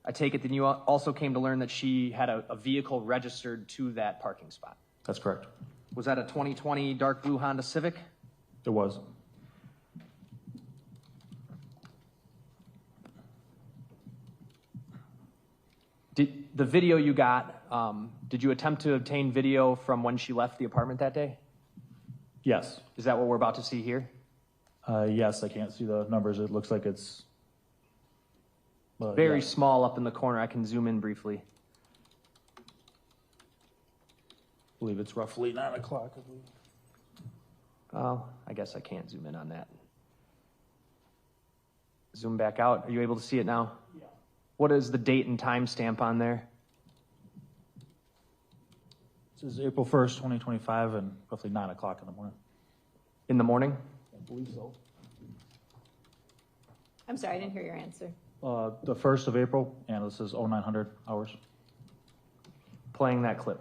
I take it that you also came to learn that she had a vehicle registered to that parking spot. That's correct. Was that a 2020 dark blue Honda Civic? It was. The video you got, did you attempt to obtain video from when she left the apartment that day? Yes. Is that what we're about to see here? Yes, I can't see the numbers. It looks like it's Very yeah. small up in the corner. I can zoom in briefly. I believe it's roughly 9 o'clock. I believe. Oh, I guess I can't zoom in on that. Zoom back out. Are you able to see it now? Yeah. What is the date and time stamp on there? This is April 1st, 2025, and roughly 9 o'clock in the morning. In the morning? I believe so. I'm sorry, I didn't hear your answer. The 1st of April, and this is 0900 hours. Playing that clip.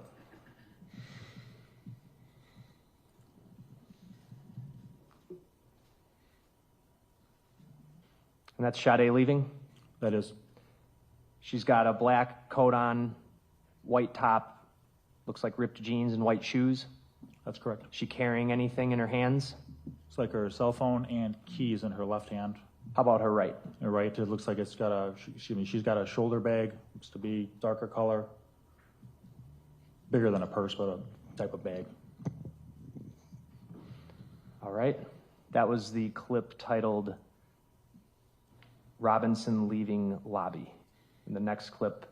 And that's Sade leaving? That is. She's got a black coat on, white top, looks like ripped jeans and white shoes. That's correct. She carrying anything in her hands? It's like her cell phone and keys in her left hand. How about her right? Her right, it looks like it's got a, she's got a shoulder bag, looks to be darker color. Bigger than a purse, but a type of bag. All right. That was the clip titled Robinson Leaving Lobby. And the next clip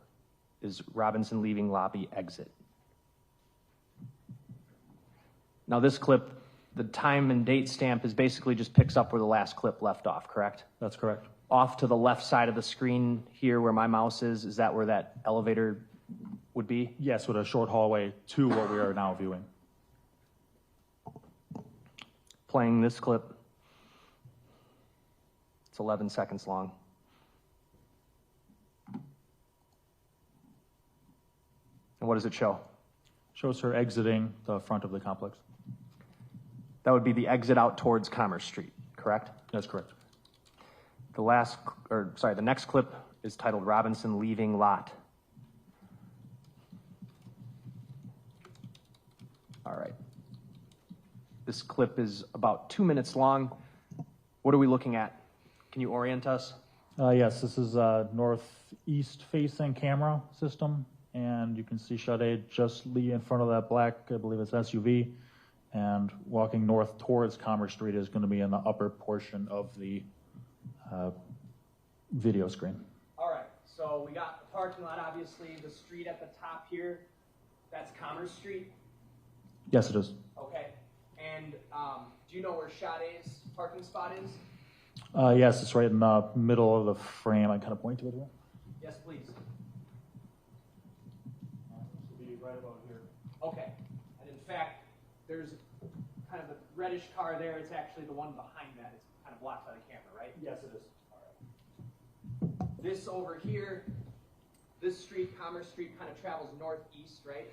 is Robinson Leaving Lobby Exit. Now this clip, the time and date stamp is basically just picks up where the last clip left off, correct? That's correct. Off to the left side of the screen here where my mouse is that where that elevator would be? Yes, with a short hallway to what we are now viewing. Playing this clip. It's 11 seconds long. And what does it show? Shows her exiting the front of the complex. That would be the exit out towards Commerce Street, correct? That's correct. The next clip is titled Robinson Leaving Lot. All right. This clip is about 2 minutes long. What are we looking at? Can you orient us? Yes, this is a northeast facing camera system, and you can see Sade just in front of that black, I believe it's SUV, and walking north towards Commerce Street is going to be in the upper portion of the video screen. All right, so we got the parking lot, obviously, the street at the top here, that's Commerce Street. Yes, it is. Okay, And do you know where Sade's parking spot is? Yes, it's right in the middle of the frame. I kind of point to it here. Yes, please. This will be right about here. Okay. And in fact, there's kind of a reddish car there. It's actually the one behind that. It's kind of blocked by the camera, right? Yes, it is. All right. This over here, this street, Commerce Street, kind of travels northeast, right?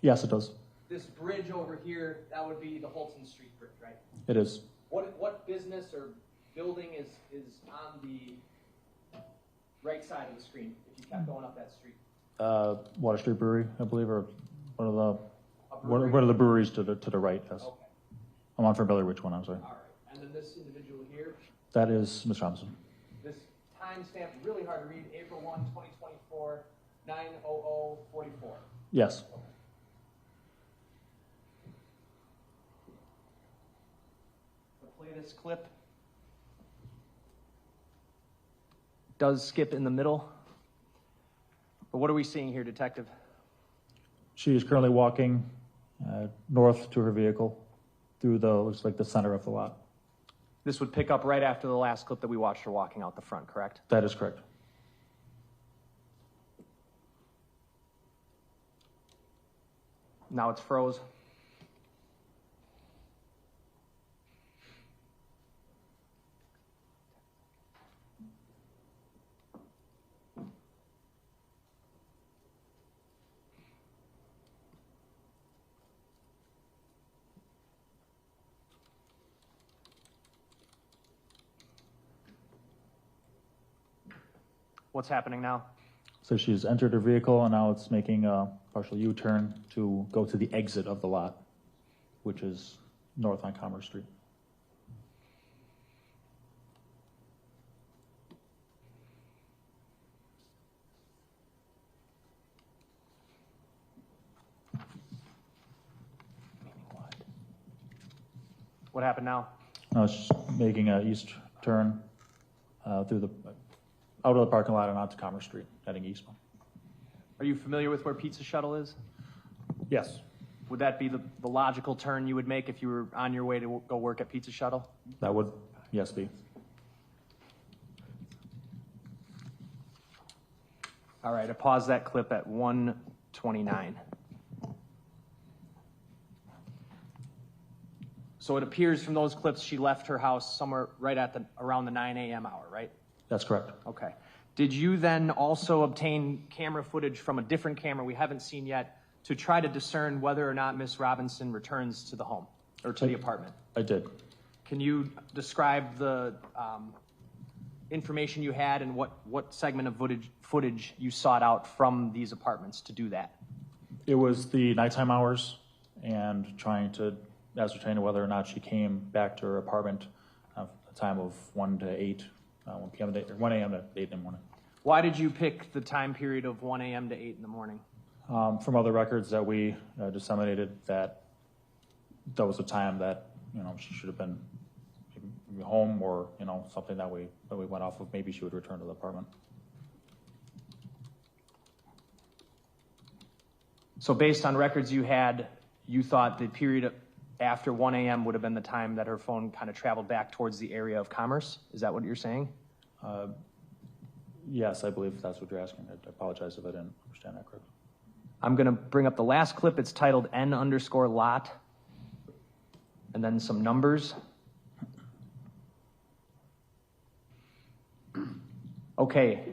Yes, it does. This bridge over here, that would be the Holton Street Bridge, right? It is. What business or building is on the right side of the screen if you kept going up that street? Water Street Brewery, I believe, or one of the brewery? one of the breweries to the right. Yes. Okay. I'm unfamiliar which one. I'm sorry. All right. And then this individual here, That is Ms. Robinson. this timestamp, really hard to read, April 1, 2024, 9:00:44. Yes. Play this clip. Does skip in the middle. But what are we seeing here, Detective? She is currently walking north to her vehicle through looks like the center of the lot. This would pick up right after the last clip that we watched her walking out the front, correct? That is correct. Now it's froze. What's happening now? So she's entered her vehicle, and now it's making a partial U-turn to go to the exit of the lot, which is north on Commerce Street. What happened now? Now she's making a east turn through the out of the parking lot and onto Commerce Street, heading eastbound. Are you familiar with where Pizza Shuttle is? Yes, Would that be the logical turn you would make if you were on your way to go work at Pizza Shuttle? that would, yes, be. All right, I paused that clip at 1:29. So it appears from those clips she left her house somewhere right at around the 9 a.m. hour, right? That's correct. Okay. Did you then also obtain camera footage from a different camera we haven't seen yet to try to discern whether or not Miss Robinson returns to the home or to the apartment? I did. Can you describe the information you had and what segment of footage you sought out from these apartments to do that? It was the nighttime hours and trying to ascertain whether or not she came back to her apartment at a time of 1 to 8, 1 p.m. to 1 a.m. to 8 in the morning. Why did you pick the time period of 1 a.m. to 8 in the morning? From other records that we disseminated, that was the time that she should have been home, or something that we went off of. Maybe she would return to the apartment. So based on records you had, you thought the period after 1 a.m. would have been the time that her phone kind of traveled back towards the area of Commerce? Is that what you're saying? Yes, I believe that's what you're asking. I apologize if I didn't understand that correctly. I'm going to bring up the last clip. It's titled N_lot, and then some numbers. Okay.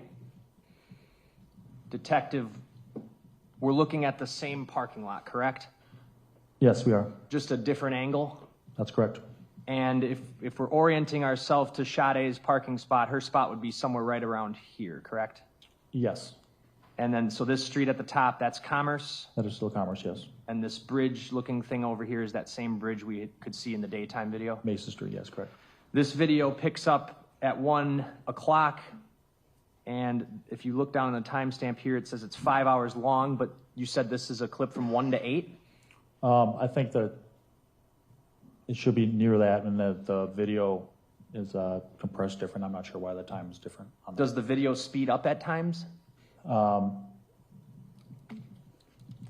Detective, we're looking at the same parking lot, correct? Yes, we are. Just a different angle? That's correct. And if we're orienting ourselves to Sade's parking spot, her spot would be somewhere right around here, correct? Yes. And then, so this street at the top, that's Commerce? That is still Commerce, yes. And this bridge-looking thing over here is that same bridge we could see in the daytime video? Mason Street, yes, correct. This video picks up at 1 o'clock, and if you look down on the timestamp here, it says it's 5 hours long, but you said this is a clip from 1 to 8? I think that it should be near that, and that the video is compressed different. I'm not sure why the time is different. Does the video speed up at times? I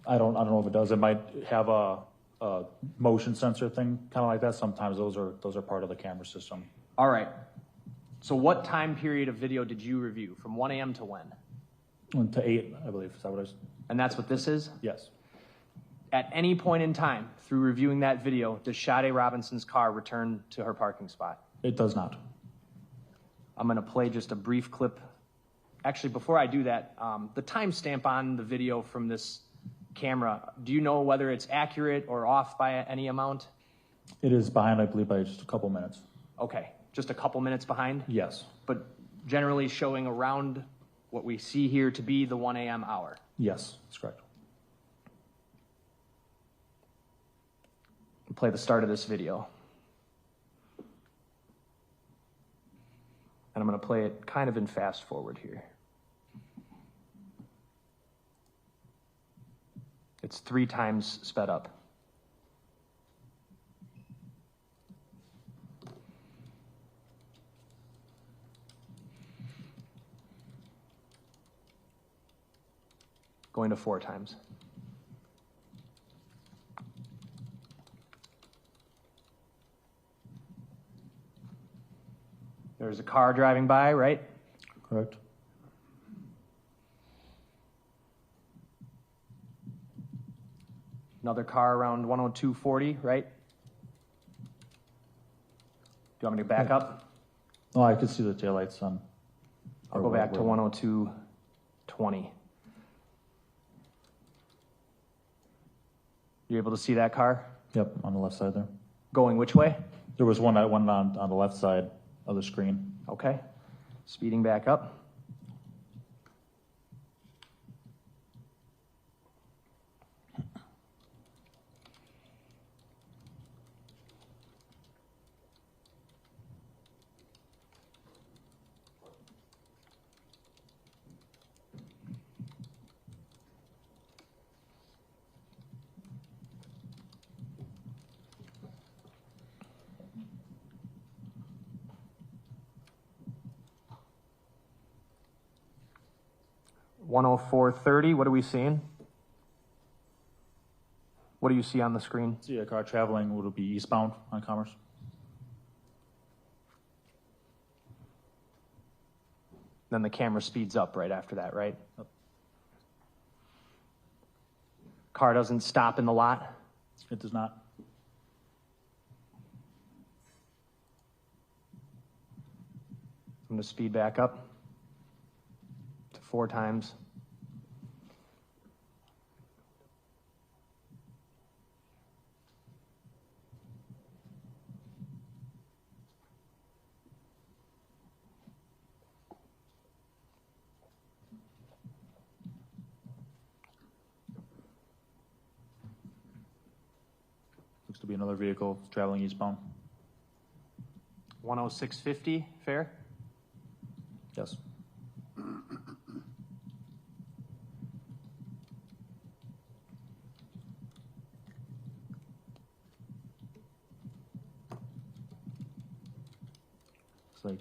don't know if it does. It might have a motion sensor thing, kind of like that. Sometimes those are part of the camera system. All right. So what time period of video did you review? From 1 a.m. to when? To 8, I believe. Is that what it is? And that's what this is? Yes. At any point in time, through reviewing that video, does Sade Robinson's car return to her parking spot? It does not. I'm going to play just a brief clip. Actually, before I do that, the timestamp on the video from this camera, do you know whether it's accurate or off by any amount? It is behind, I believe, by just a couple minutes. Okay, just a couple minutes behind? Yes. But generally showing around what we see here to be the 1 a.m. hour? Yes, that's correct. I'll play the start of this video. And I'm going to play it kind of in fast forward here. It's 3 times sped up. Going to 4 times. There's a car driving by, right? Correct. Another car around 102.40, right? Do you want me to back up? Oh, I could see the taillights on. I'll go back to 102.20. You able to see that car? Yep, on the left side there. Going which way? There was one that went on the left side of the screen. Okay. Speeding back up. $104.30, what are we seeing? What do you see on the screen? See a car traveling, would it be eastbound on Commerce? Then the camera speeds up right after that, right? Yep. Car doesn't stop in the lot? It does not. I'm going to speed back up to 4 times. Looks to be another vehicle traveling eastbound. 106.50, fair? Yes. Looks like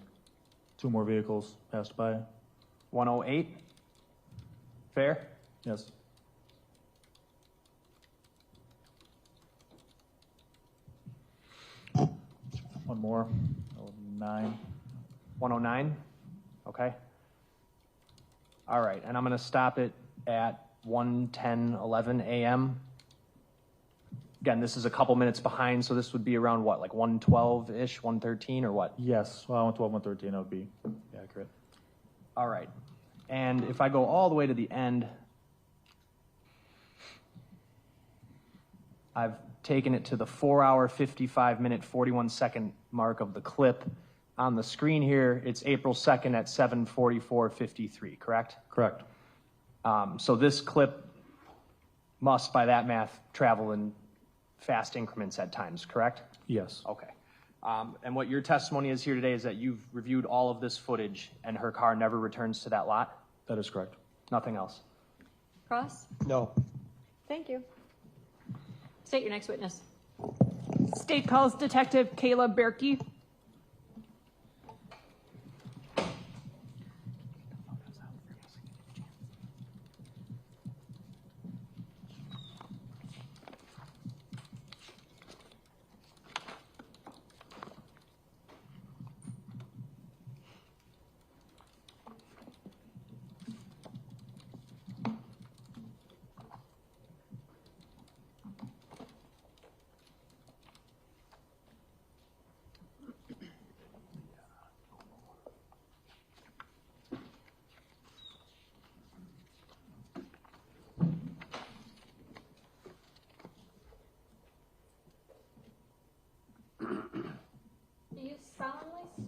2 more vehicles passed by. 108, fair? Yes. One more. 9. 109, okay. All right, and I'm going to stop it at 1:10:11 a.m. Again, this is a couple minutes behind, so this would be around what, like 1:12-ish, 1:13, or what? Yes. Well, 12, 113, that would be accurate. All right, and if I go all the way to the end, I've taken it to the 4-hour, 55-minute, 41-second mark of the clip. On the screen here, it's April 2nd at 7:44:53, correct? Correct. So this clip must, by that math, travel in fast increments at times, correct? Yes. Okay. And what your testimony is here today is that you've reviewed all of this footage and her car never returns to that lot? That is correct. Nothing else? Cross? No. Thank you. State your next witness. State calls Detective Kayla Burgi.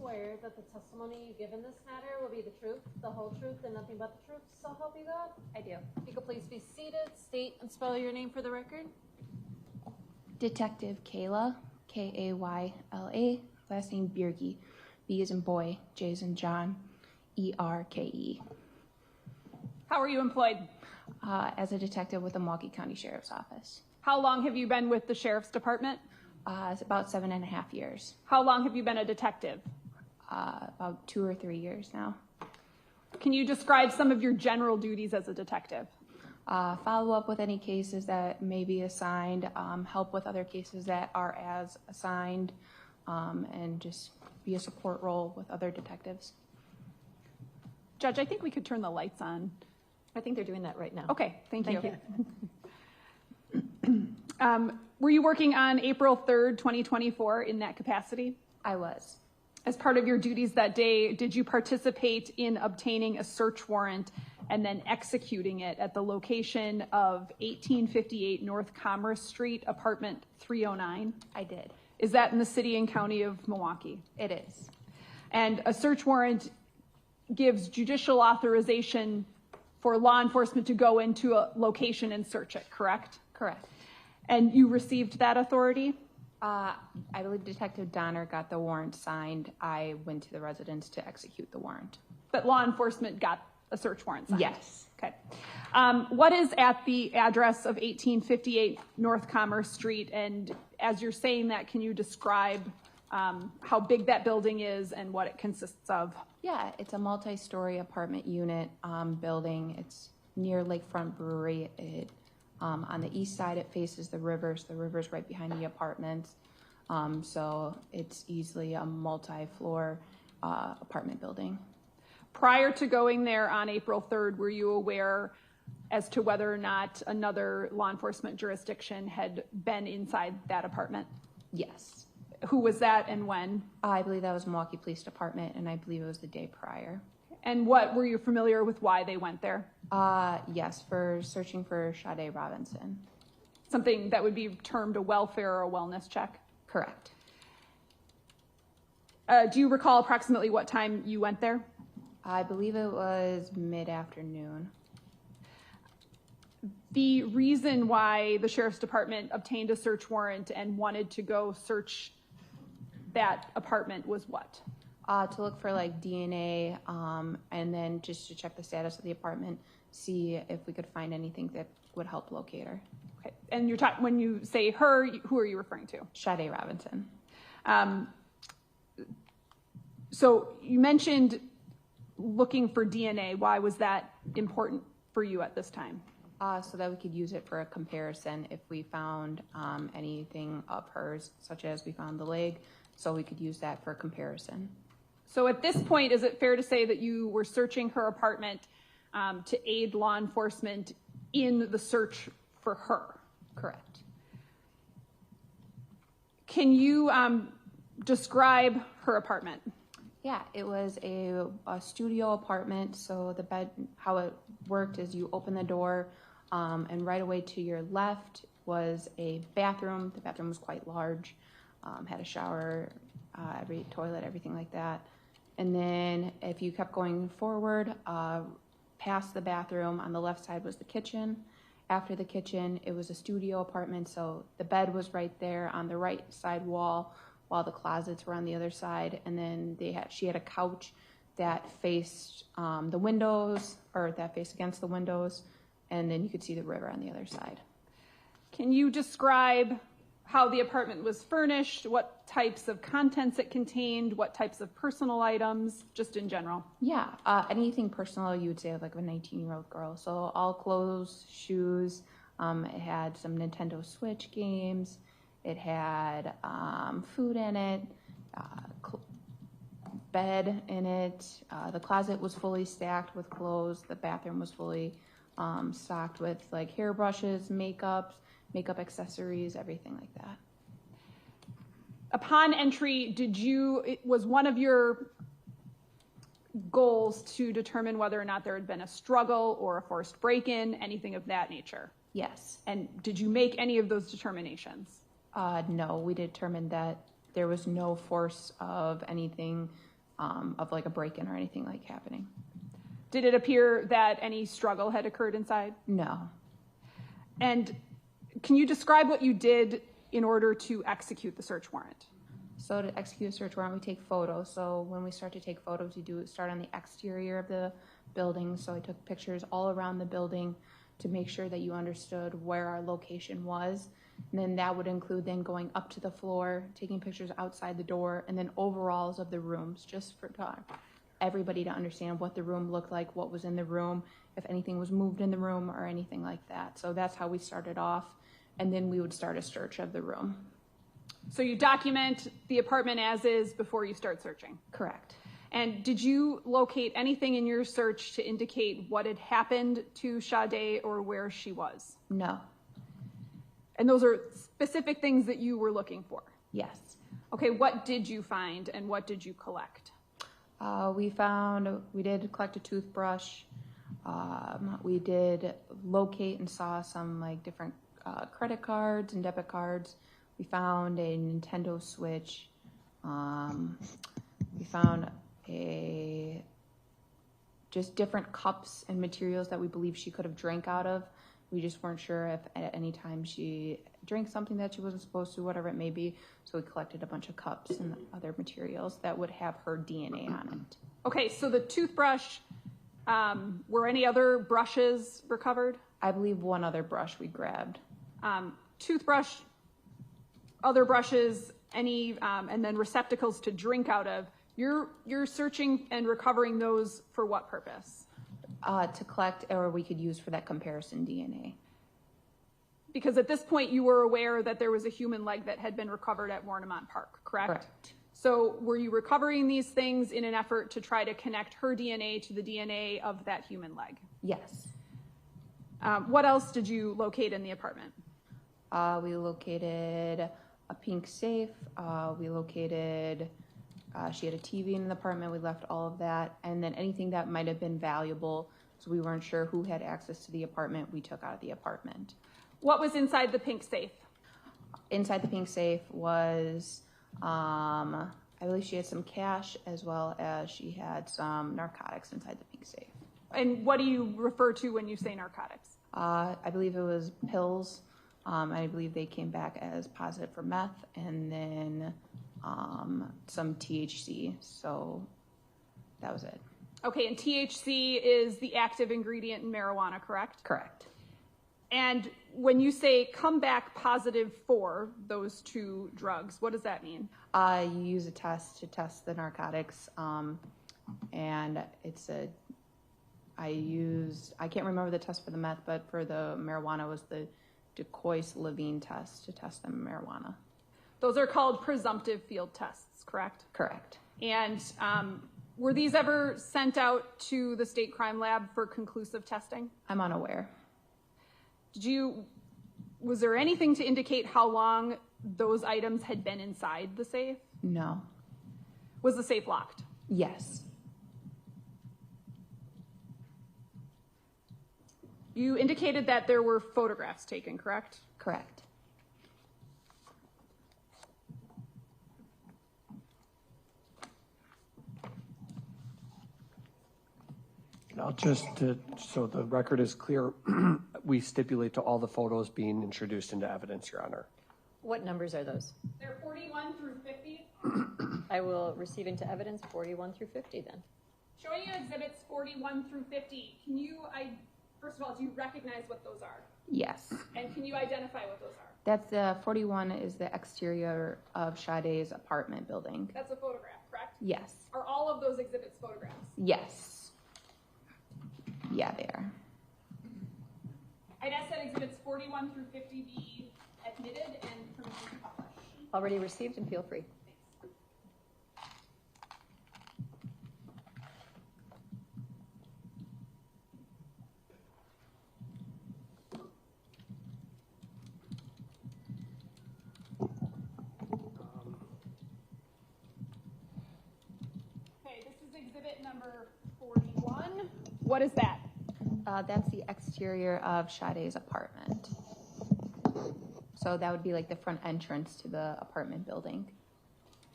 swear that the testimony you give in this matter will be the truth, the whole truth, and nothing but the truth, so help you God? I do. If you could please be seated, state and spell your name for the record. Detective Kayla, Kayla, last name Burgi, B as in boy, J as in John, ERKE. How are you employed? As a detective with the Milwaukee County Sheriff's Office. How long have you been with the Sheriff's Department? It's about 7.5 years. How long have you been a detective? About 2 or 3 years now. Can you describe some of your general duties as a detective? Follow up with any cases that may be assigned, help with other cases that are as assigned, and just be a support role with other detectives. Judge, I think we could turn the lights on. I think they're doing that right now. Okay, thank you. Were you working on April 3rd, 2024 in that capacity? I was. As part of your duties that day, did you participate in obtaining a search warrant and then executing it at the location of 1858 North Commerce Street, apartment 309? I did. Is that in the city and county of Milwaukee? It is. And a search warrant gives judicial authorization for law enforcement to go into a location and search it, correct? Correct. And you received that authority? I believe Detective Donner got the warrant signed. I went to the residence to execute the warrant. But law enforcement got a search warrant signed? Yes. Okay. What is at the address of 1858 North Commerce Street? And as you're saying that, can you describe how big that building is and what it consists of? Yeah, it's a multi-story apartment unit building. It's near Lakefront Brewery. On the east side, it faces the river, so the river's right behind the apartments. So it's easily a multi-floor apartment building. Prior to going there on April 3rd, were you aware as to whether or not another law enforcement jurisdiction had been inside that apartment? Yes. Who was that and when? I believe that was Milwaukee Police Department, and I believe it was the day prior. And what, were you familiar with why they went there? Yes, for searching for Sade Robinson. Something that would be termed a welfare or a wellness check? Correct. Do you recall approximately what time you went there? I believe it was mid-afternoon. The reason why the Sheriff's Department obtained a search warrant and wanted to go search that apartment was what? To look for like DNA, and then just to check the status of the apartment, see if we could find anything that would help locate her. Okay. And you're talking, when you say her, who are you referring to? Sade Robinson. So you mentioned looking for DNA. Why was that important for you at this time? So that we could use it for a comparison if we found anything of hers, such as we found the leg, so we could use that for comparison. So at this point, is it fair to say that you were searching her apartment to aid law enforcement in the search for her? Correct. Can you describe her apartment? Yeah, it was a studio apartment. So the bed, how it worked is you open the door, and right away to your left was a bathroom. The bathroom was quite large, had a shower, every toilet, everything like that. And then if you kept going forward, past the bathroom, on the left side was the kitchen. After the kitchen, it was a studio apartment, so the bed was right there on the right side wall, while the closets were on the other side. And then she had a couch that faced the windows, or that faced against the windows, and then you could see the river on the other side. Can you describe how the apartment was furnished, what types of contents it contained, what types of personal items, just in general? Yeah, anything personal you would say of like a 19-year-old girl. So all clothes, shoes, it had some Nintendo Switch games, it had food in it, bed in it, the closet was fully stacked with clothes, the bathroom was fully stocked with like hairbrushes, makeup accessories, everything like that. Upon entry, was one of your goals to determine whether or not there had been a struggle or a forced break-in, anything of that nature? Yes. And did you make any of those determinations? No, we determined that there was no force of anything of like a break-in or anything like happening. Did it appear that any struggle had occurred inside? No. And can you describe what you did in order to execute the search warrant? So to execute a search warrant, we take photos. So when we start to take photos, we start on the exterior of the building. So I took pictures all around the building to make sure that you understood where our location was. And then that would include then going up to the floor, taking pictures outside the door, and then overalls of the rooms, just for everybody to understand what the room looked like, what was in the room, if anything was moved in the room or anything like that. So that's how we started off. And then we would start a search of the room. So you document the apartment as is before you start searching? Correct. And did you locate anything in your search to indicate what had happened to Sade or where she was? No. And those are specific things that you were looking for? Yes. Okay, what did you find and what did you collect? We did collect a toothbrush. We did locate and saw some like different credit cards and debit cards. We found a Nintendo Switch. We found just different cups and materials that we believe she could have drank out of. We just weren't sure if at any time she drank something that she wasn't supposed to, whatever it may be. So we collected a bunch of cups and other materials that would have her DNA on it. Okay, so the toothbrush, were any other brushes recovered? I believe one other brush we grabbed. Toothbrush, other brushes, any, and then receptacles to drink out of. You're searching and recovering those for what purpose? To collect, or we could use for that comparison DNA. Because at this point you were aware that there was a human leg that had been recovered at Warnemont Park, correct? Correct. So were you recovering these things in an effort to try to connect her DNA to the DNA of that human leg? Yes. What else did you locate in the apartment? We located a pink safe. We located, she had a TV in the apartment. We left all of that. And then anything that might have been valuable, so we weren't sure who had access to the apartment, we took out of the apartment. What was inside the pink safe? Inside the pink safe was, I believe she had some cash as well as she had some narcotics inside the pink safe. And what do you refer to when you say narcotics? I believe it was pills. I believe they came back as positive for meth, and then some THC. So that was it. Okay, and THC is the active ingredient in marijuana, correct? Correct. And when you say come back positive for those two drugs, what does that mean? You use a test to test the narcotics, and it's I can't remember the test for the meth, but for the marijuana was the Decoys-Levine test to test the marijuana. Those are called presumptive field tests, correct? Correct. And were these ever sent out to the state crime lab for conclusive testing? I'm unaware. Was there anything to indicate how long those items had been inside the safe? No. Was the safe locked? Yes. You indicated that there were photographs taken, correct? Correct. Now, so the record is clear, we stipulate to all the photos being introduced into evidence, Your Honor. What numbers are those? They're 41 through 50. I will receive into evidence 41 through 50 then. Showing you exhibits 41 through 50, first of all, do you recognize what those are? Yes. And can you identify what those are? That's 41 is the exterior of Sade's apartment building. That's a photograph, correct? Yes. Are all of those exhibits photographs? Yes. Yeah, they are. I'd ask that exhibits 41 through 50 be admitted and permitted to publish. Already received and feel free. Okay, this is exhibit number 41. What is that? That's the exterior of Sade's apartment. So that would be like the front entrance to the apartment building.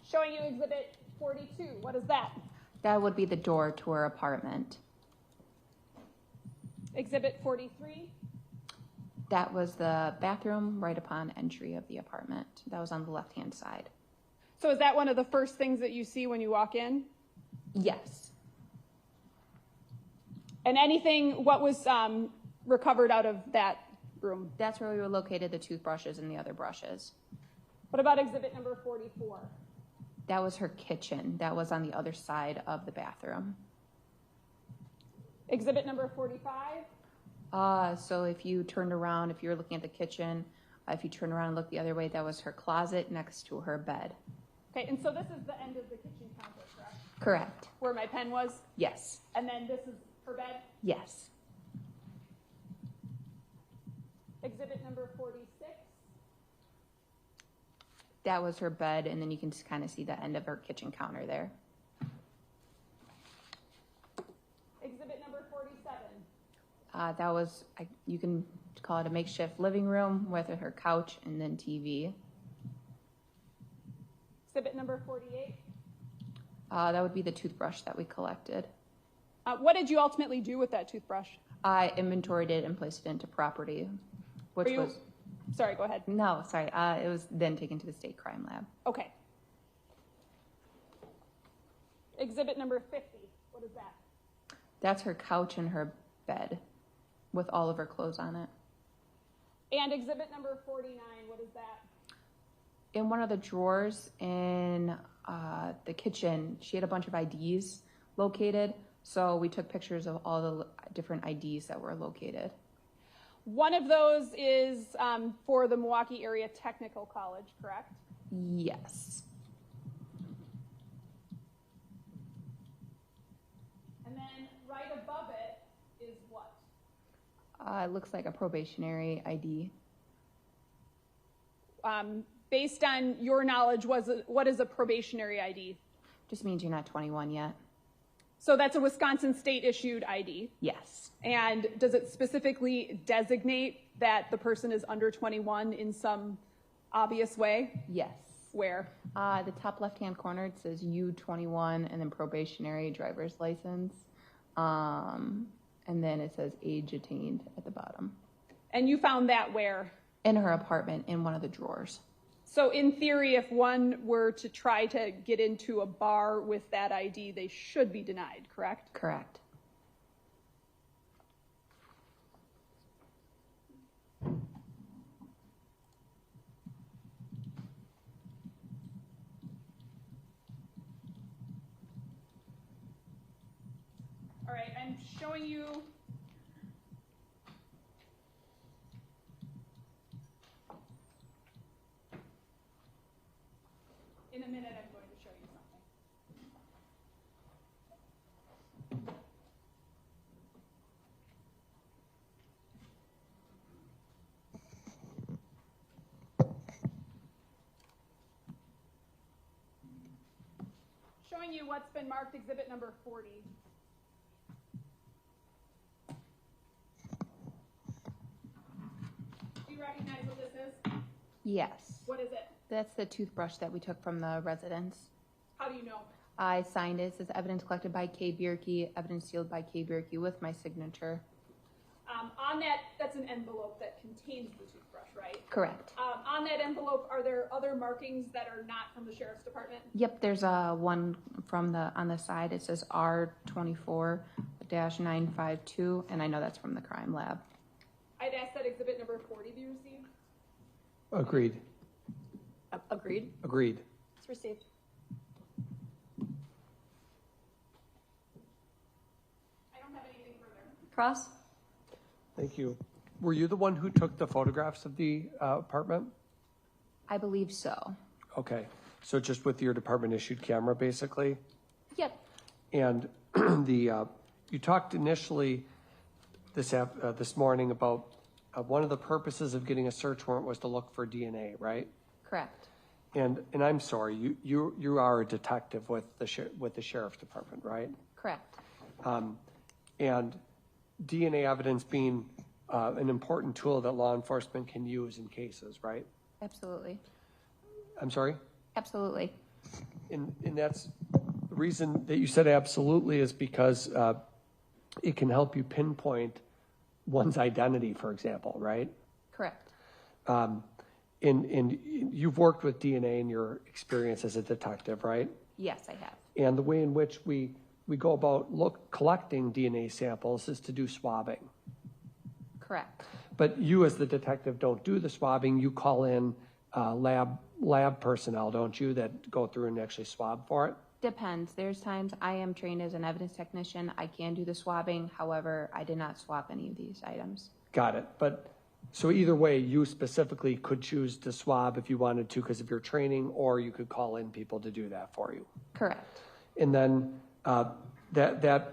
Showing you exhibit 42. What is that? That would be the door to her apartment. Exhibit 43? That was the bathroom right upon entry of the apartment. That was on the left-hand side. So is that one of the first things that you see when you walk in? Yes. And what was recovered out of that room? That's where we were located, the toothbrushes and the other brushes. What about exhibit number 44? That was her kitchen. That was on the other side of the bathroom. Exhibit number 45? So if you turned around, if you were looking at the kitchen, if you turned around and looked the other way, that was her closet next to her bed. Okay, and so this is the end of the kitchen counter, correct? Correct. Where my pen was? Yes. And then this is her bed? Yes. Exhibit number 46? That was her bed, and then you can just kind of see the end of her kitchen counter there. Exhibit number 47? That was, you can call it a makeshift living room with her couch and then TV. Exhibit number 48? That would be the toothbrush that we collected. What did you ultimately do with that toothbrush? I inventoried it and placed it into property, which was... Sorry, go ahead. No, sorry. It was then taken to the state crime lab. Okay. Exhibit number 50, what is that? That's her couch and her bed with all of her clothes on it. And exhibit number 49, what is that? In one of the drawers in the kitchen, she had a bunch of IDs located. So we took pictures of all the different IDs that were located. One of those is for the Milwaukee Area Technical College, correct? Yes. And then right above it is what? It looks like a probationary ID. Based on your knowledge, what is a probationary ID? Just means you're not 21 yet. So that's a Wisconsin state-issued ID? Yes. And does it specifically designate that the person is under 21 in some obvious way? Yes. Where? The top left-hand corner, it says U21 and then probationary driver's license. And then it says age attained at the bottom. And you found that where? In her apartment, in one of the drawers. So in theory, if one were to try to get into a bar with that ID, they should be denied, correct? Correct. All right, I'm showing you in a minute. I'm going to show you something. Showing you what's been marked exhibit number 40. Do you recognize what this is? Yes. What is it? That's the toothbrush that we took from the residence. How do you know? I signed it. It says evidence collected by K. Burgi, evidence sealed by K. Burgi with my signature. On that, that's an envelope that contains the toothbrush, right? Correct. On that envelope, are there other markings that are not from the sheriff's department? Yep, there's one from on the side. It says R24-952, and I know that's from the crime lab. I'd ask that exhibit number 40 be received. Agreed. Agreed? Agreed. It's received. I don't have anything further. Cross? Thank you. Were you the one who took the photographs of the apartment? I believe so. Okay, so just with your department-issued camera, basically? Yep. And you talked initially this morning about one of the purposes of getting a search warrant was to look for DNA, right? Correct. And I'm sorry, you are a detective with the sheriff's department, right? Correct. And DNA evidence being an important tool that law enforcement can use in cases, right? Absolutely. I'm sorry? Absolutely. And that's The reason that you said absolutely is because it can help you pinpoint one's identity, for example, right? Correct. And you've worked with DNA in your experience as a detective, right? Yes, I have. And the way in which we go about collecting DNA samples is to do swabbing. Correct. But you as the detective don't do the swabbing, you call in lab personnel, don't you, that go through and actually swab for it? Depends. There's times I am trained as an evidence technician. I can do the swabbing. However, I did not swab any of these items. Got it. But so either way, you specifically could choose to swab if you wanted to because of your training, or you could call in people to do that for you. Correct. And then that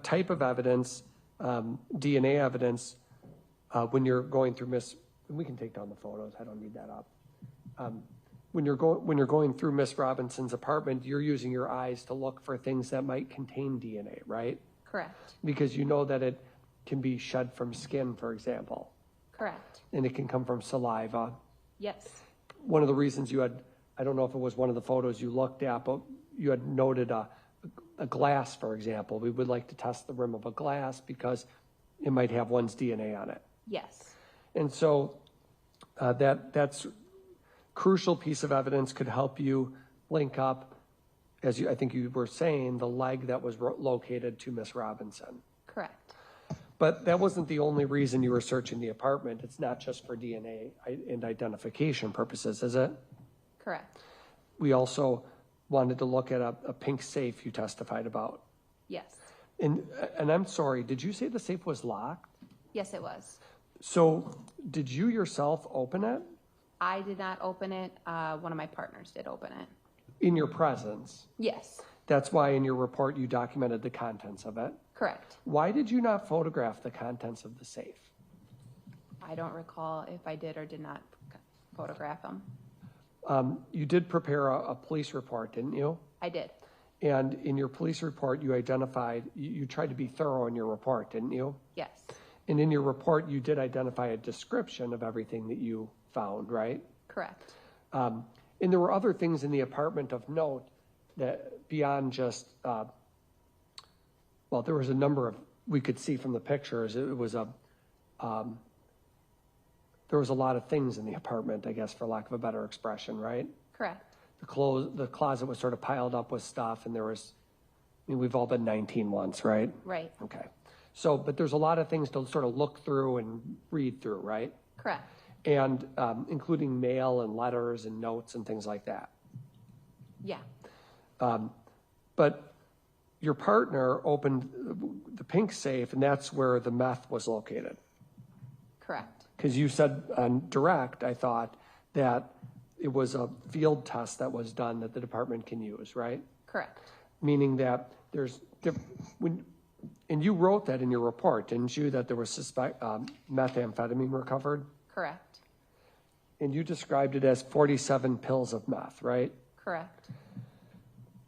type of evidence, DNA evidence, when you're going through we can take down the photos. I don't need that up. When you're going through Miss Robinson's apartment, you're using your eyes to look for things that might contain DNA, right? Correct. Because you know that it can be shed from skin, for example. Correct. And it can come from saliva. Yes. One of the reasons you had, I don't know if it was one of the photos you looked at, but you had noted a glass, for example. We would like to test the rim of a glass because it might have one's DNA on it. Yes. And so that's crucial piece of evidence, could help you link up, as I think you were saying, the leg that was located to Miss Robinson. Correct. But that wasn't the only reason you were searching the apartment. It's not just for DNA and identification purposes, is it? Correct. We also wanted to look at a pink safe you testified about. Yes. And I'm sorry, did you say the safe was locked? Yes, it was. So did you yourself open it? I did not open it. One of my partners did open it. In your presence? Yes. That's why in your report you documented the contents of it? Correct. Why did you not photograph the contents of the safe? I don't recall if I did or did not photograph them. You did prepare a police report, didn't you? I did. And in your police report, you identified, you tried to be thorough in your report, didn't you? Yes. And in your report, you did identify a description of everything that you found, right? Correct. And there were other things in the apartment of note that beyond just, well, there was a number of, we could see from the pictures, it was there was a lot of things in the apartment, I guess, for lack of a better expression, right? Correct. The closet was sort of piled up with stuff, and there was, I mean, we've all been 19 once, right? Right. Okay. So, but there's a lot of things to sort of look through and read through, right? Correct. And including mail and letters and notes and things like that. Yeah. But your partner opened the pink safe, and that's where the meth was located. Correct. Because you said on direct, I thought, that it was a field test that was done that the department can use, right? Correct. Meaning that there's, and you wrote that in your report, didn't you, that there was methamphetamine recovered? Correct. And you described it as 47 pills of meth, right? Correct.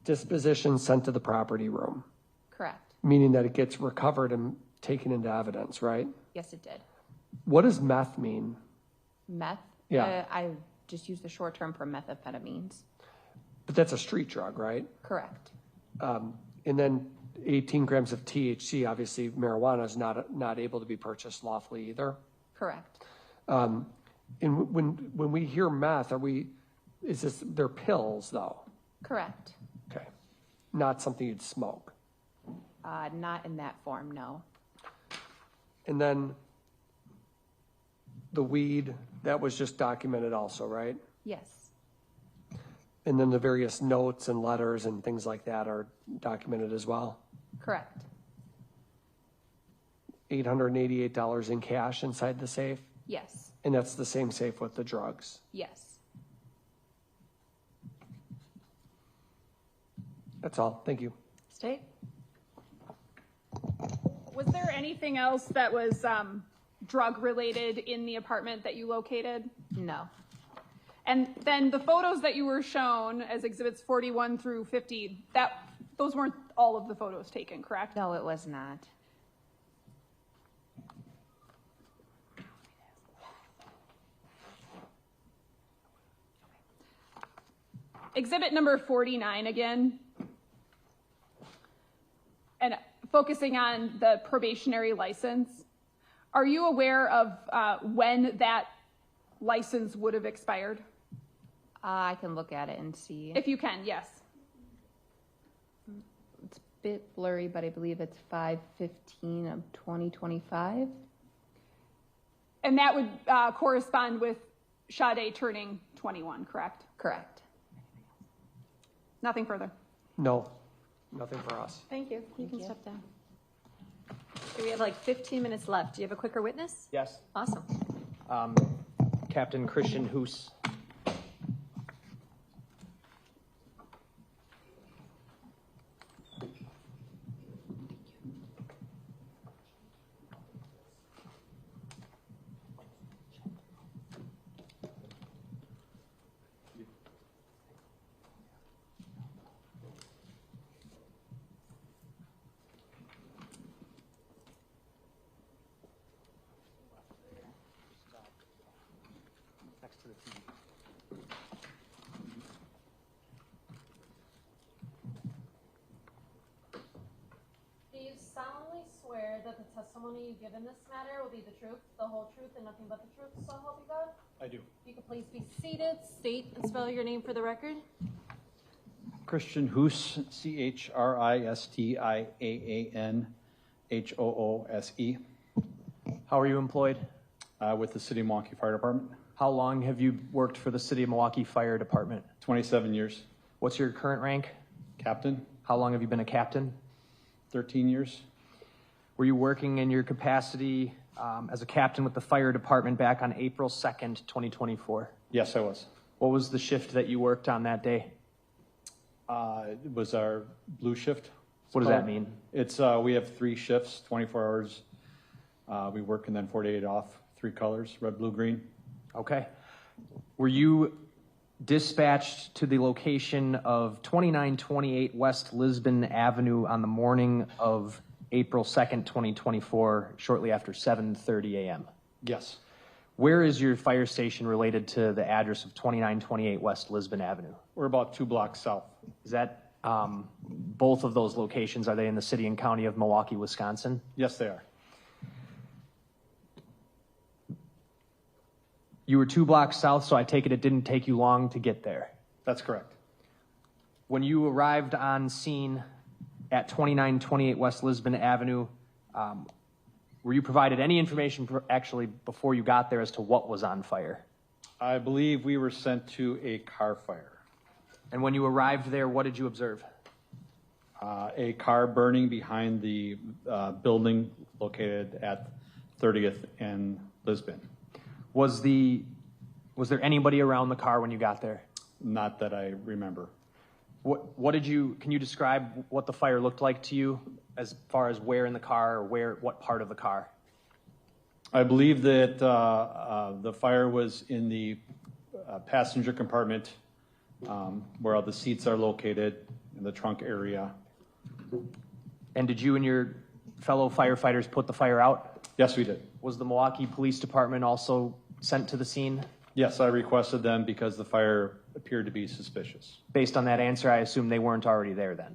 Disposition sent to the property room. Correct. Meaning that it gets recovered and taken into evidence, right? Yes, it did. What does meth mean? Meth? Yeah. I just use the short term for methamphetamines. But that's a street drug, right? Correct. And then 18 grams of THC, obviously marijuana is not able to be purchased lawfully either. Correct. And when we hear meth, they're pills though? Correct. Okay. Not something you'd smoke? Not in that form, no. And then the weed, that was just documented also, right? Yes. And then the various notes and letters and things like that are documented as well? Correct. $888 in cash inside the safe? Yes. And that's the same safe with the drugs? Yes. That's all. Thank you. State? Was there anything else that was drug-related in the apartment that you located? No. And then the photos that you were shown as exhibits 41 through 50, those weren't all of the photos taken, correct? No, it was not. Exhibit number 49 again. and focusing on the probationary license, are you aware of when that license would have expired? I can look at it and see. If you can, yes. It's a bit blurry, but I believe it's 5/15 of 2025. And that would correspond with Sade turning 21, correct? Correct. Nothing further. No, nothing for us. Thank you. You can step down. Okay, we have like 15 minutes left. Do you have a quicker witness? Yes. Awesome. Captain Christian Hoose. Do you solemnly swear that the testimony you give in this matter will be the truth, the whole truth, and nothing but the truth, so help you God? I do. If you could please be seated, state and spell your name for the record. Christian Hoose, CHRISTIAANHOOSE, How are you employed? with the City of Milwaukee Fire Department. How long have you worked for the City of Milwaukee Fire Department? 27 years. What's your current rank? Captain, How long have you been a captain? 13 years. Were you working in your capacity as a captain with the fire department back on April 2nd, 2024? Yes, I was. What was the shift that you worked on that day? It was our blue shift. What does that mean? It's, we have 3 shifts, 24 hours. We work and then 48 off, 3 colors, red, blue, green. Okay. Were you dispatched to the location of 2928 West Lisbon Avenue on the morning of April 2nd, 2024, shortly after 7:30 a.m.? Yes. Where is your fire station related to the address of 2928 West Lisbon Avenue? We're about 2 blocks south. Is that both of those locations, are they in the city and county of Milwaukee, Wisconsin? Yes, they are. You were 2 blocks south, so I take it didn't take you long to get there. That's correct. When you arrived on scene at 2928 West Lisbon Avenue, were you provided any information actually before you got there as to what was on fire? I believe we were sent to a car fire. And when you arrived there, what did you observe? A car burning behind the building located at 30th and Lisbon. Was there anybody around the car when you got there? Not that I remember. Can you describe what the fire looked like to you as far as where in the car or what part of the car? I believe that the fire was in the passenger compartment where all the seats are located in the trunk area. And did you and your fellow firefighters put the fire out? Yes, we did. Was the Milwaukee Police Department also sent to the scene? Yes, I requested them because the fire appeared to be suspicious. Based on that answer, I assume they weren't already there then?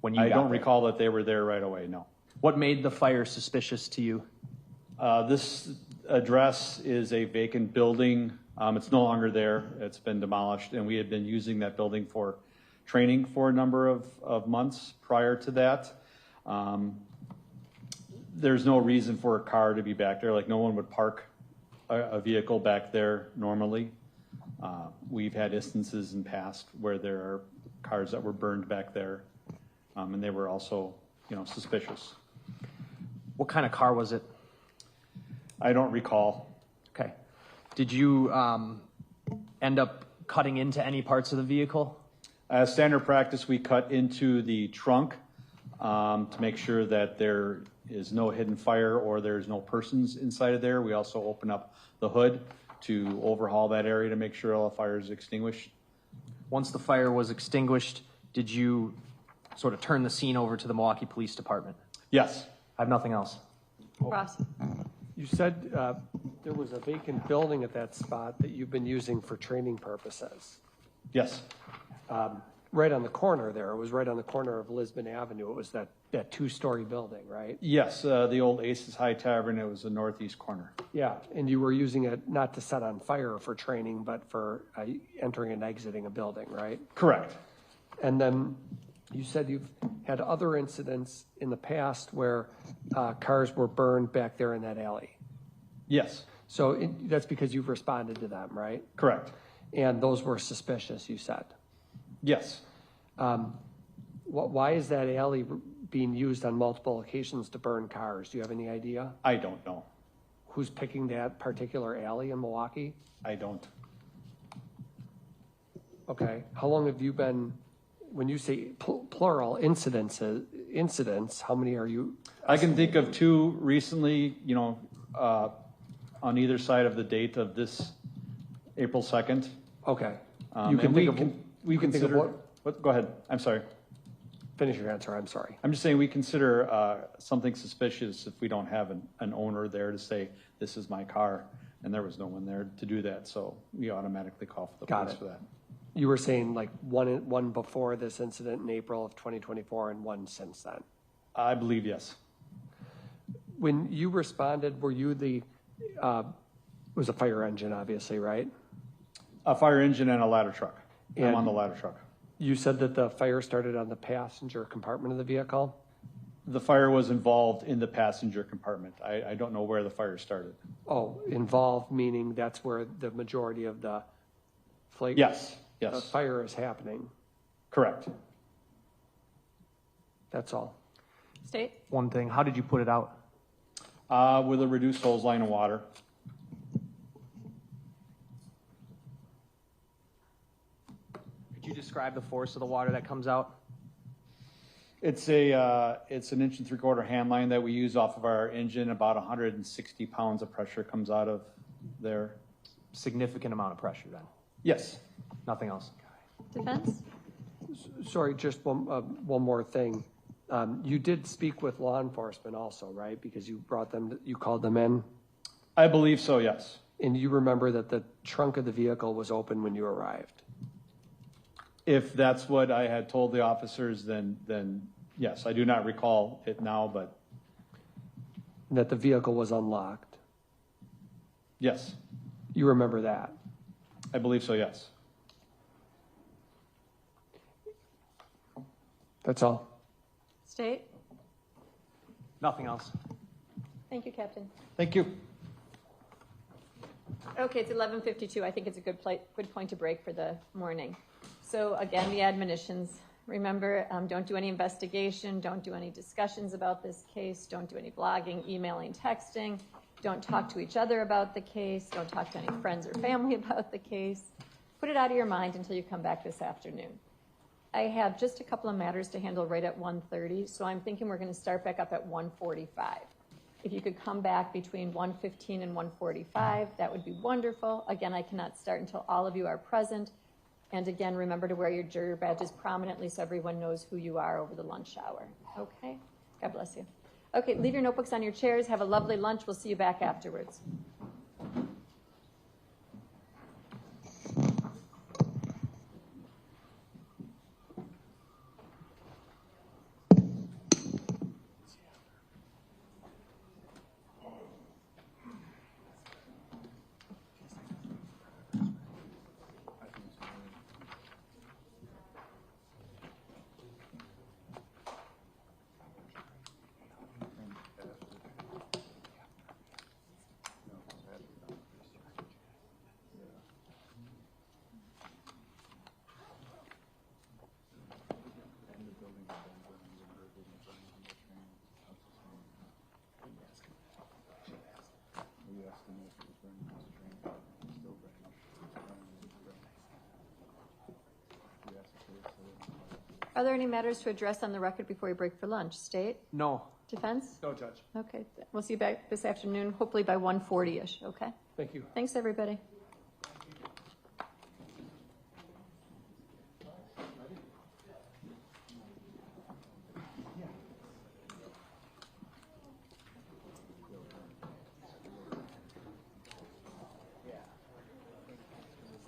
When you I got don't there? recall that they were there right away, no. What made the fire suspicious to you? This address is a vacant building. It's no longer there. It's been demolished, and we had been using that building for training for a number of months prior to that. There's no reason for a car to be back there. Like, no one would park a vehicle back there normally. We've had instances in past where there are cars that were burned back there, and they were also, suspicious. What kind of car was it? I don't recall. Okay. Did you end up cutting into any parts of the vehicle? As standard practice, we cut into the trunk to make sure that there is no hidden fire or there's no persons inside of there. We also open up the hood to overhaul that area to make sure all the fire is extinguished. Once the fire was extinguished, did you sort of turn the scene over to the Milwaukee Police Department? Yes. I have nothing else. Ross? You said there was a vacant building at that spot that you've been using for training purposes. Yes. right on the corner there. It was right on the corner of Lisbon Avenue. It was that 2-story building, right? Yes, the old Aces High Tavern, it was the northeast corner. Yeah, and you were using it not to set on fire for training, but for entering and exiting a building, right? Correct. And then you said you've had other incidents in the past where cars were burned back there in that alley. Yes. So that's because you've responded to them, right? Correct. And those were suspicious, you said. Yes. Why is that alley being used on multiple occasions to burn cars? Do you have any idea? I don't know. Who's picking that particular alley in Milwaukee? I don't. Okay. How long have you been, when you say plural incidents, how many are you? I can think of 2 recently, on either side of the date of this April 2nd. Okay. We consider what? Go ahead. I'm sorry. Finish your answer. I'm sorry. I'm just saying we consider something suspicious if we don't have an owner there to say, this is my car, and there was no one there to do that, so we automatically call for the police for that. You were saying like one before this incident in April of 2024 and one since then? I believe yes. When you responded, were you it was a fire engine, obviously, right? A fire engine and a ladder truck. I'm on the ladder truck. You said that the fire started on the passenger compartment of the vehicle? The fire was involved in the passenger compartment. I don't know where the fire started. Oh, involved meaning that's where the majority of the flake? Yes. The fire is happening. Correct. That's all. State? One thing, how did you put it out? With a reduced hose line of water. Could you describe the force of the water that comes out? It's an 1 3/4 hand line that we use off of our engine. About 160 pounds of pressure comes out of there. Significant amount of pressure then? Yes. Nothing else? Defense? Sorry, just one more thing. You did speak with law enforcement also, right? Because you you called them in? I believe so, yes. And you remember that the trunk of the vehicle was open when you arrived? If that's what I had told the officers, then yes. I do not recall it now, but. That the vehicle was unlocked? Yes. You remember that? I believe so, yes. That's all. State? Nothing else. Thank you, Captain. Thank you. Okay, it's 11:52. I think it's a good point to break for the morning. So again, the admonitions. Remember, don't do any investigation, don't do any discussions about this case, don't do any blogging, emailing, texting, don't talk to each other about the case, don't talk to any friends or family about the case. Put it out of your mind until you come back this afternoon. I have just a couple of matters to handle right at 1:30, so I'm thinking we're going to start back up at 1:45. If you could come back between 1:15 and 1:45, that would be wonderful. Again, I cannot start until all of you are present. And again, remember to wear your juror badges prominently so everyone knows who you are over the lunch hour. Okay? God bless you. Okay, leave your notebooks on your chairs. Have a lovely lunch. We'll see you back afterwards. Are there any matters to address on the record before we break for lunch? State? No. Defense? No, Judge. Okay, we'll see you back this afternoon, hopefully by 1:40-ish, okay? Thank you. Thanks, everybody.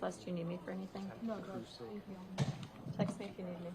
Celeste, do you need me for anything? No, Judge. Thank you. Text me. me if you need me.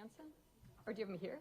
Hanson? Or do you have him here?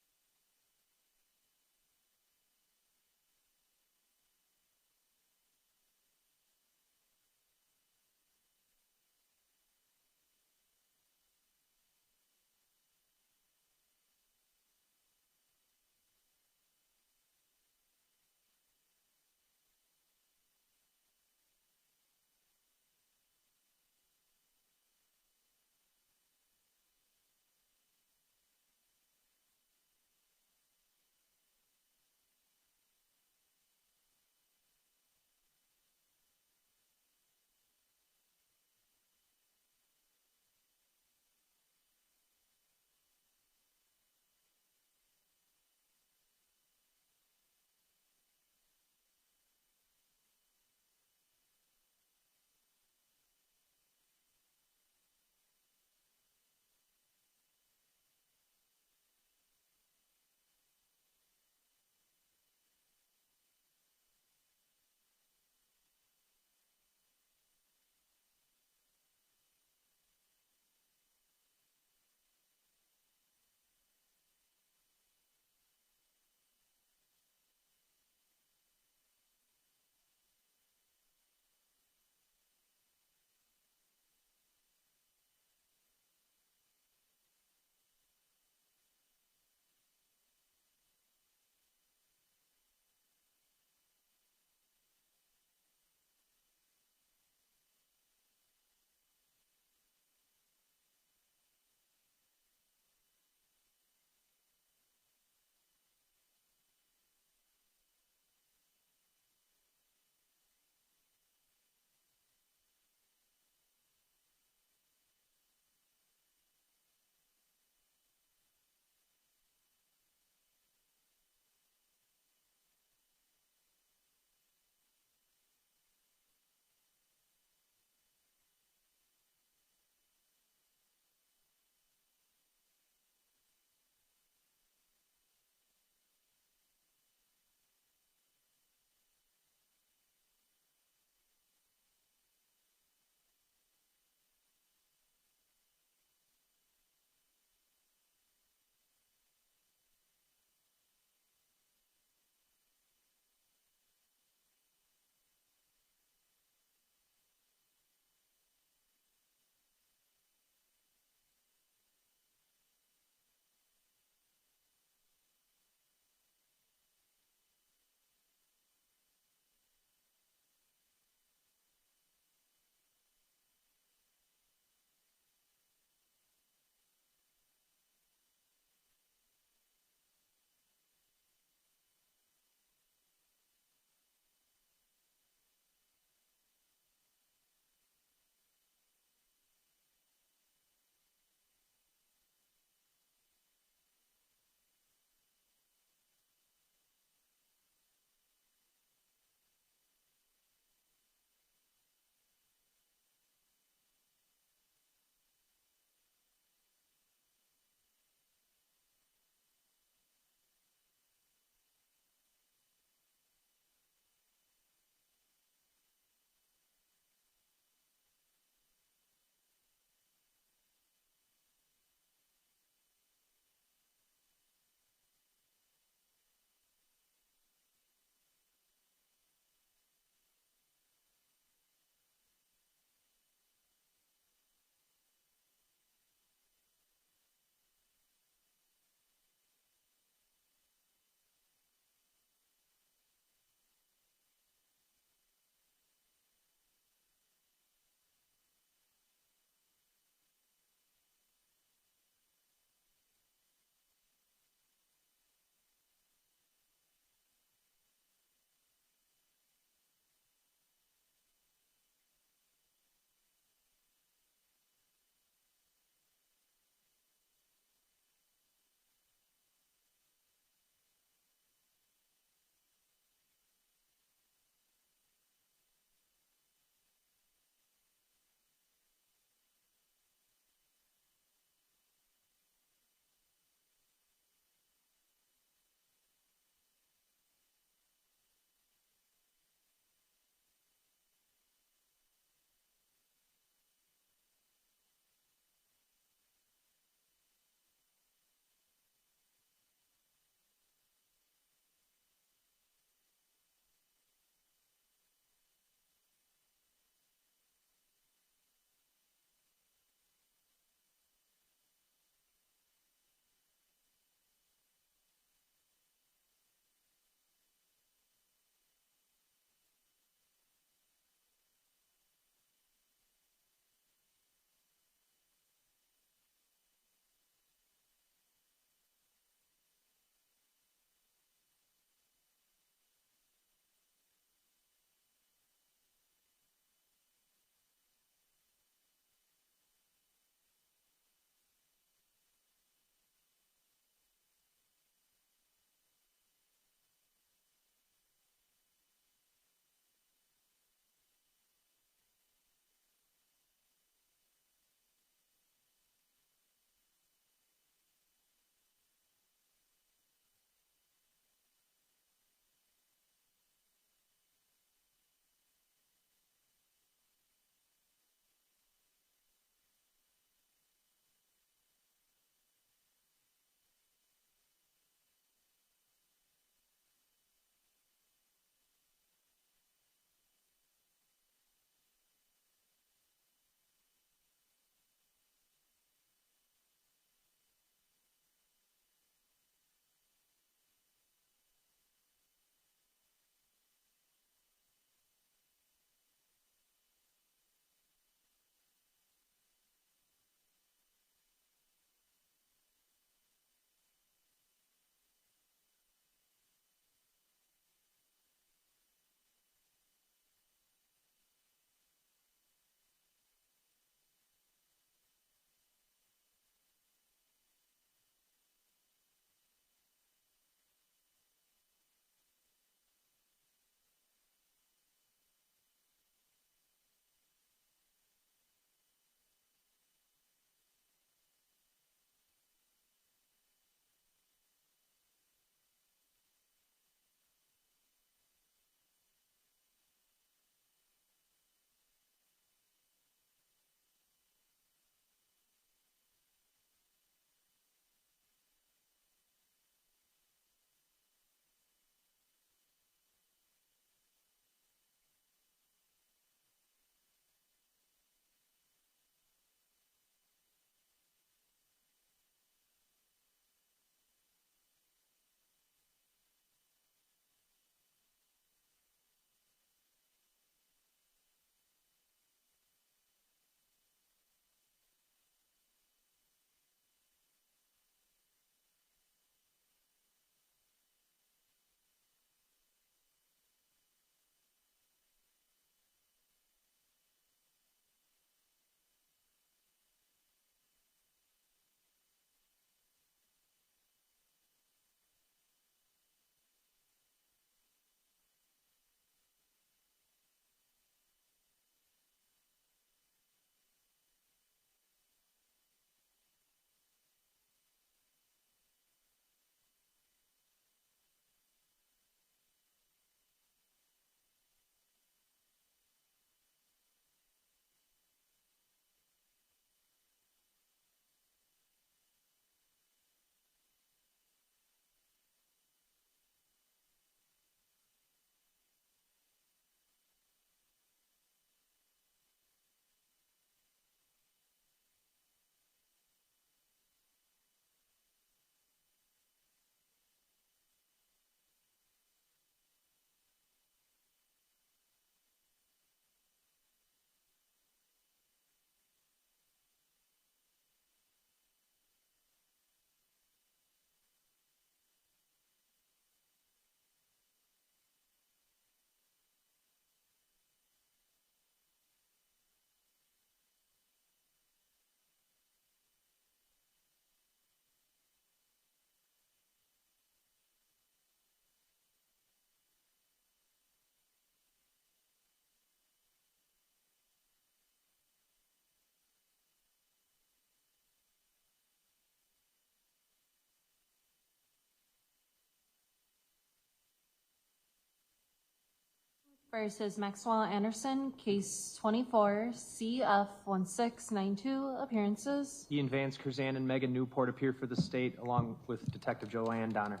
versus Maxwell Anderson, case 24, CF1692, appearances. Ian Vance, Curzan, and Megan Newport appear for the state, along with Detective Joanne Donner.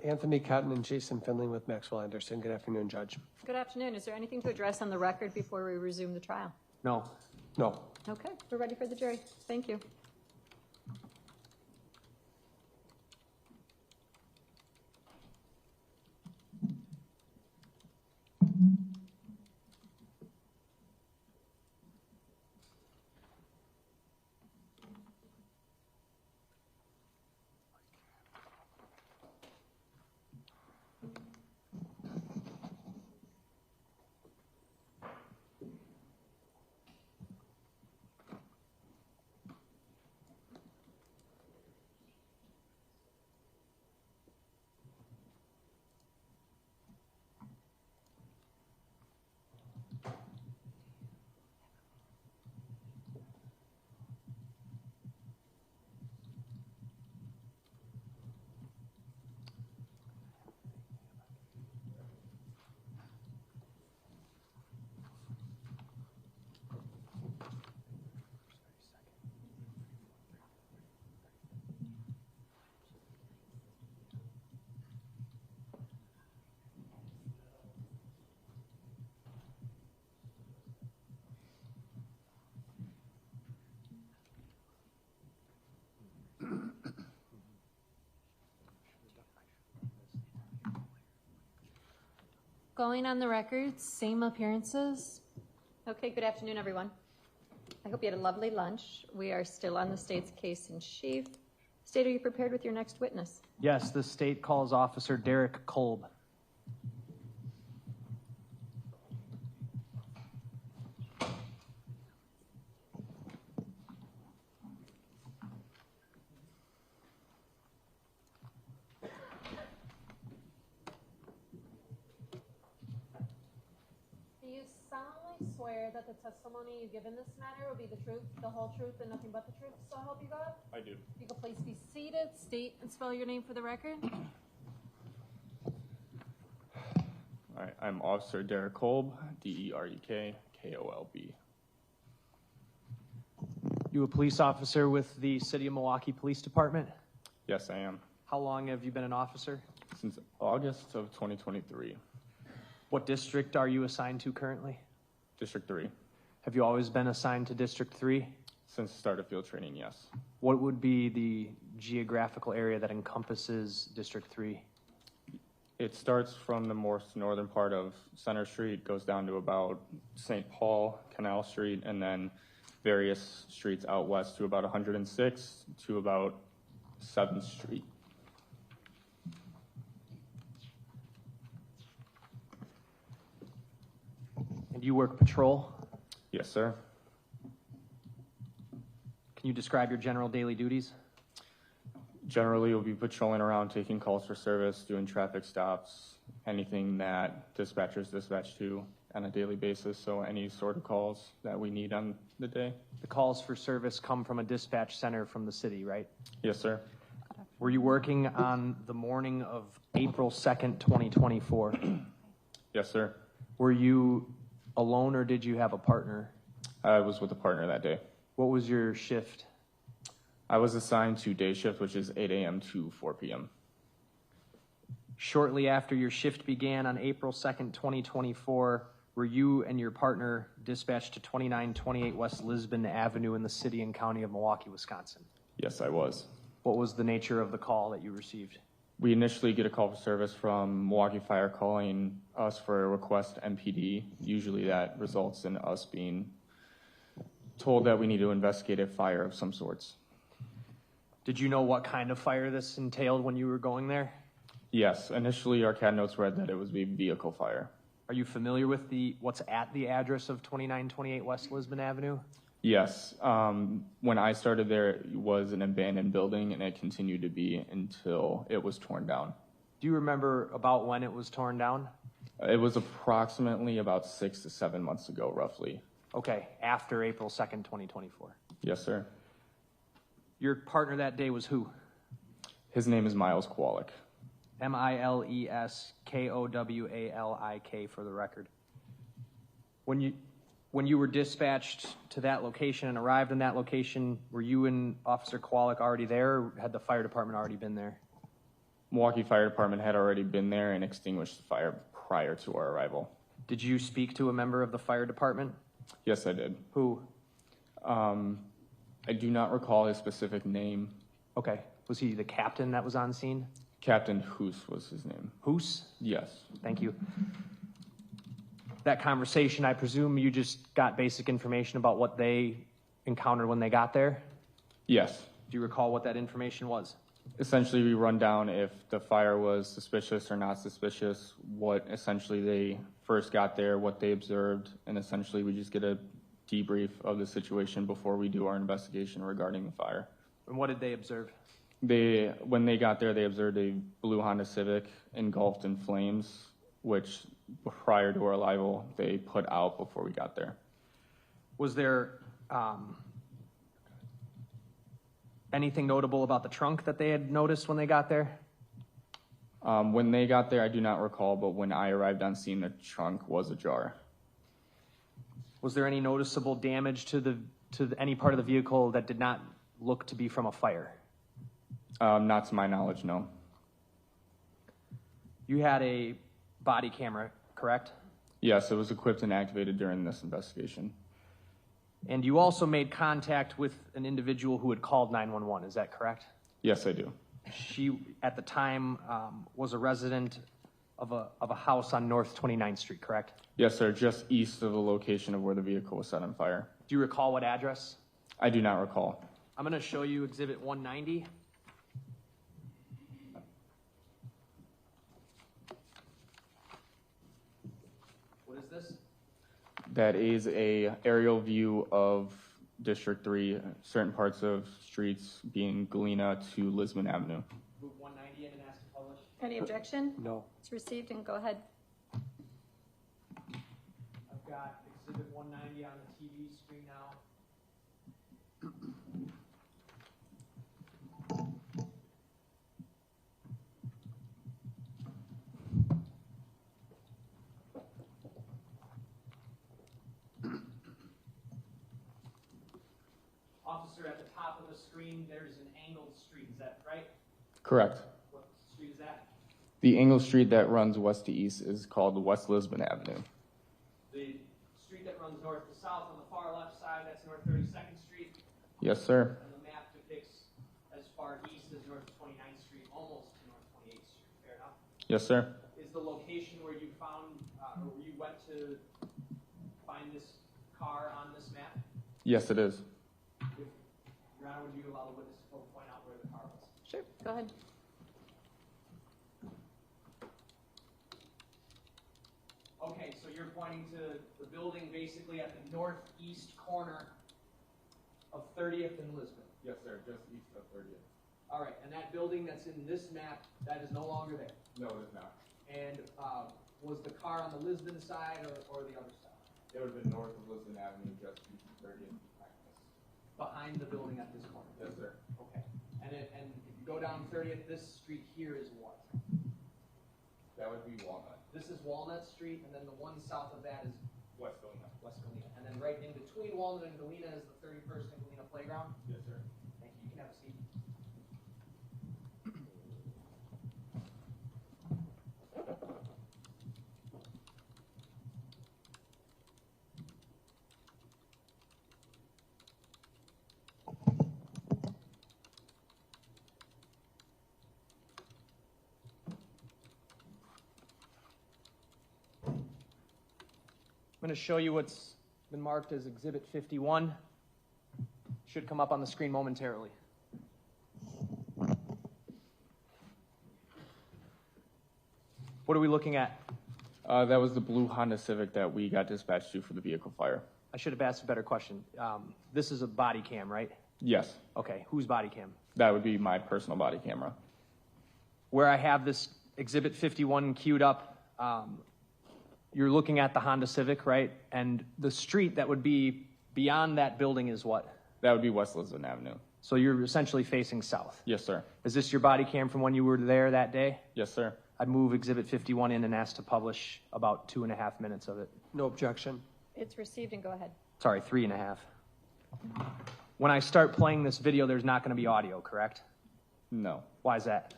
Anthony Cotton and Jason Finley with Maxwell Anderson. Good afternoon, Judge. Good afternoon. Is there anything to address on the record before we resume the trial? No. No. Okay, we're ready for the jury. Thank you. Going on the record, same appearances. Okay, good afternoon, everyone. I hope you had a lovely lunch. We are still on the state's case in chief. State, are you prepared with your next witness? Yes, the state calls Officer Derek Kolb. Swear that the testimony you give in this matter will be the truth, the whole truth, and nothing but the truth, so help you God? I do. You can please be seated, state and spell your name for the record. All right, I'm Officer Derek Kolb, Derek Kolb. You a police officer with the City of Milwaukee Police Department? Yes, I am. How long have you been an officer? Since August of 2023. What district are you assigned to currently? District 3. Have you always been assigned to District 3? Since the start of field training, yes. What would be the geographical area that encompasses District 3? It starts from the most northern part of Center Street, goes down to about St. Paul, Canal Street, and then various streets out west to about 106 to about 7th Street. And you work patrol? Yes, sir. Can you describe your general daily duties? Generally, you'll be patrolling around, taking calls for service, doing traffic stops, anything that dispatchers dispatch to on a daily basis, so any sort of calls that we need on the day. The calls for service come from a dispatch center from the city, right? Yes, sir. Were you working on the morning of April 2nd, 2024? Yes, sir. Were you alone or did you have a partner? I was with a partner that day. What was your shift? I was assigned to day shift, which is 8 a.m. to 4 p.m. Shortly after your shift began on April 2nd, 2024, were you and your partner dispatched to 2928 West Lisbon Avenue in the city and county of Milwaukee, Wisconsin? Yes, I was. What was the nature of the call that you received? We initially get a call for service from Milwaukee Fire calling us for a request MPD. Usually that results in us being told that we need to investigate a fire of some sorts. Did you know what kind of fire this entailed when you were going there? Yes, initially our CAD notes read that it was a vehicle fire. Are you familiar with what's at the address of 2928 West Lisbon Avenue? Yes. When I started there, it was an abandoned building, and it continued to be until it was torn down. Do you remember about when it was torn down? It was approximately about 6 to 7 months ago, roughly. Okay, after April 2nd, 2024. Yes, sir. Your partner that day was who? His name is Miles Kowalik. Mileskowalik for the record. When you were dispatched to that location and arrived in that location, were you and Officer Kowalik already there, or had the fire department already been there? Milwaukee Fire Department had already been there and extinguished the fire prior to our arrival. Did you speak to a member of the fire department? Yes, I did. Who? I do not recall his specific name. Okay. Was he the captain that was on scene? Captain Hoose was his name. Hoose? Yes. Thank you. That conversation, I presume you just got basic information about what they encountered when they got there? Yes. Do you recall what that information was? Essentially, we run down if the fire was suspicious or not suspicious, what essentially they first got there, what they observed, and essentially we just get a debrief of the situation before we do our investigation regarding the fire. And what did they observe? When they got there, they observed a blue Honda Civic engulfed in flames, which prior to our arrival, they put out before we got there. Was there anything notable about the trunk that they had noticed when they got there? When they got there, I do not recall, but when I arrived on scene, the trunk was ajar. Was there any noticeable damage to any part of the vehicle that did not look to be from a fire? Not to my knowledge, no. You had a body camera, correct? Yes, it was equipped and activated during this investigation. And you also made contact with an individual who had called 911, is that correct? Yes, I do. She, at the time, was a resident of a house on North 29th Street, correct? Yes, sir, just east of the location of where the vehicle was set on fire. Do you recall what address? I do not recall. I'm going to show you Exhibit 190. What is this? That is a aerial view of District 3, certain parts of streets being Galena to Lisbon Avenue. Move 190 in and ask to publish. Any objection? No. It's received and go ahead. I've got Exhibit 190 on the TV screen now. Officer, at the top of the screen, there's an angled street, is that right? Correct. What street is that? The angled street that runs west to east is called West Lisbon Avenue. The street that runs north to south on the far left side, that's North 32nd Street. Yes, sir. And the map depicts as far east as North 29th Street, almost to North 28th Street. Fair enough? Yes, sir. Is the location where you found, or where you went to find this car on this map? Yes, it is. Your Honor, would you allow the witness to point out where the car was? Sure, go ahead. Okay, so you're pointing to the building basically at the northeast corner of 30th and Lisbon. Yes, sir, just east of 30th. All right, and that building that's in this map, that is no longer there. No, it is not. And was the car on the Lisbon side or the other side? It would have been north of Lisbon Avenue, just east of 30th. Behind the building at this corner? Yes, sir. Okay. And if you go down 30th, this street here is what? That would be Walnut. This is Walnut Street, and then the one south of that is West Galena. West Galena. And then right in between Walnut and Galena is the 31st and Galena Playground? Yes, sir. Thank you. You can have a seat. I'm going to show you what's been marked as Exhibit 51. Should come up on the screen momentarily. What are we looking at? That was the blue Honda Civic that we got dispatched to for the vehicle fire. I should have asked a better question. This is a body cam, right? Yes. Okay, whose body cam? That would be my personal body camera. Where I have this Exhibit 51 queued up, you're looking at the Honda Civic, right? And the street that would be beyond that building is what? That would be West Lisbon Avenue. So you're essentially facing south. Yes, sir. Is this your body cam from when you were there that day? Yes, sir. I'd move Exhibit 51 in and ask to publish about 2.5 minutes of it. No objection. It's received and go ahead. Sorry, 3.5. When I start playing this video, there's not going to be audio, correct? No. Why is that?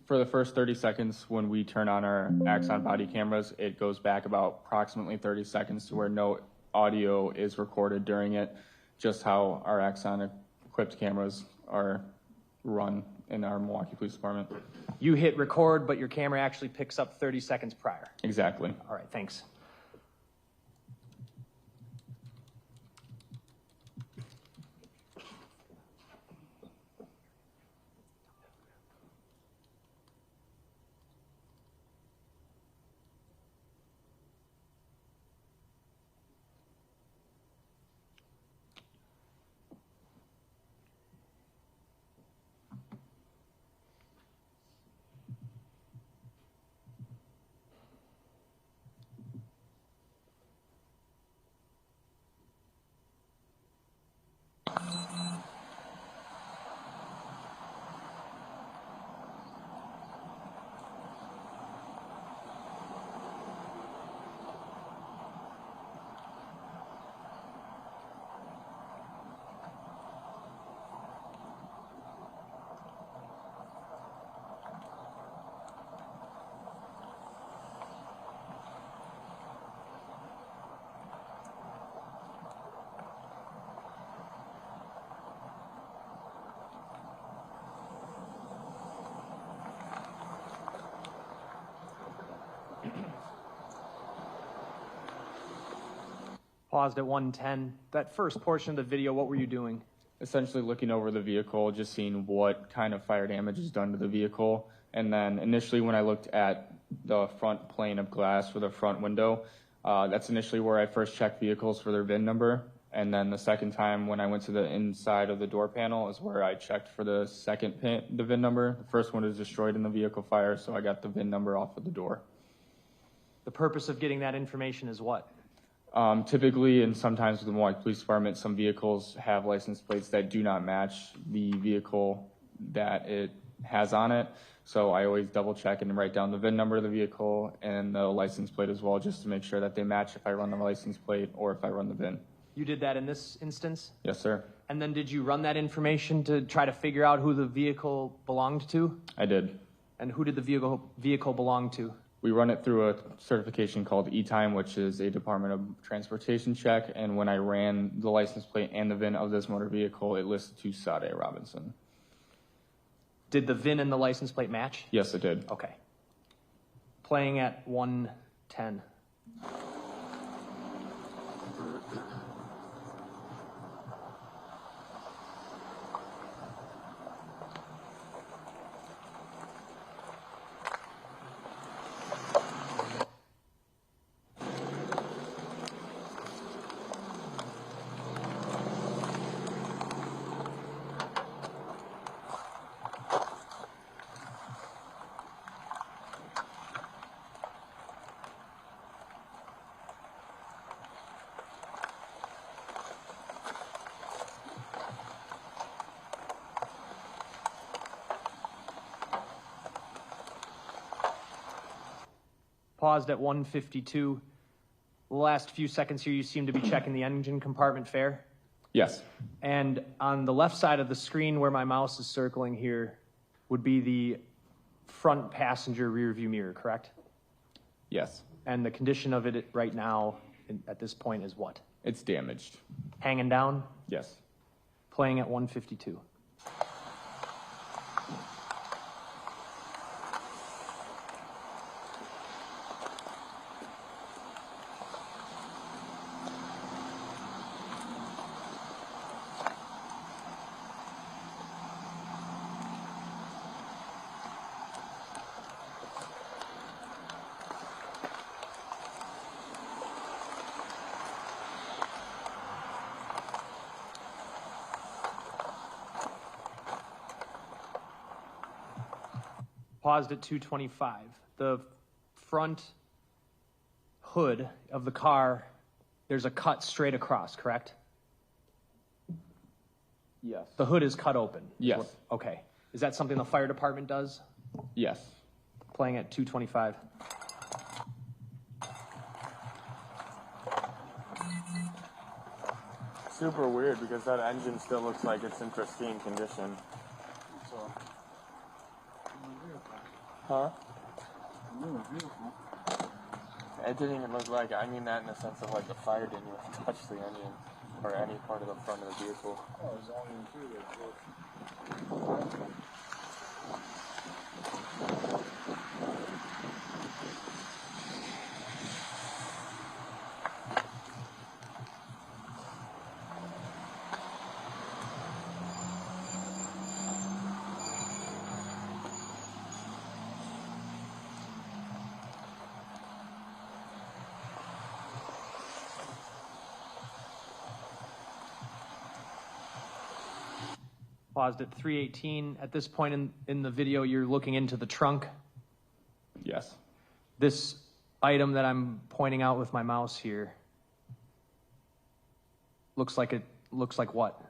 For the first 30 seconds, when we turn on our Axon body cameras, it goes back about approximately 30 seconds to where no audio is recorded during it, just how our Axon equipped cameras are run in our Milwaukee Police Department. You hit record, but your camera actually picks up 30 seconds prior. Exactly. All right, thanks. Paused at 110. That first portion of the video, what were you doing? Essentially looking over the vehicle, just seeing what kind of fire damage is done to the vehicle. And then initially when I looked at the front plane of glass for the front window, that's initially where I first checked vehicles for their VIN number. And then the second time when I went to the inside of the door panel is where I checked for the the VIN number. The first one was destroyed in the vehicle fire, so I got the VIN number off of the door. The purpose of getting that information is what? Typically, and sometimes with the Milwaukee Police Department, some vehicles have license plates that do not match the vehicle that it has on it. So I always double check and write down the VIN number of the vehicle and the license plate as well, just to make sure that they match if I run the license plate or if I run the VIN. You did that in this instance? Yes, sir. And then did you run that information to try to figure out who the vehicle belonged to? I did. And who did the vehicle belong to? We run it through a certification called E-Time, which is a Department of Transportation check. And when I ran the license plate and the VIN of this motor vehicle, it listed to Sade Robinson. Did the VIN and the license plate match? Yes, it did. Okay. Playing at 110. Paused at 152. The last few seconds here, you seem to be checking the engine compartment fare. Yes. And on the left side of the screen where my mouse is circling here would be the front passenger rear view mirror, correct? Yes. And the condition of it right now at this point is what? It's damaged. Hanging down? Yes. Playing at 152. Paused at 225. The front hood of the car, there's a cut straight across, correct? Yes. The hood is cut open? Yes. Okay. Is that something the fire department does? Yes. Playing at 225. Super weird because that engine still looks like it's in pristine condition. So. Huh? It didn't even look like, I mean that in the sense of like the fire didn't even touch the engine or any part of the front of the vehicle. Oh, it was only interior. Paused at 318. At this point in the video, you're looking into the trunk. Yes. This item that I'm pointing out with my mouse here looks like what?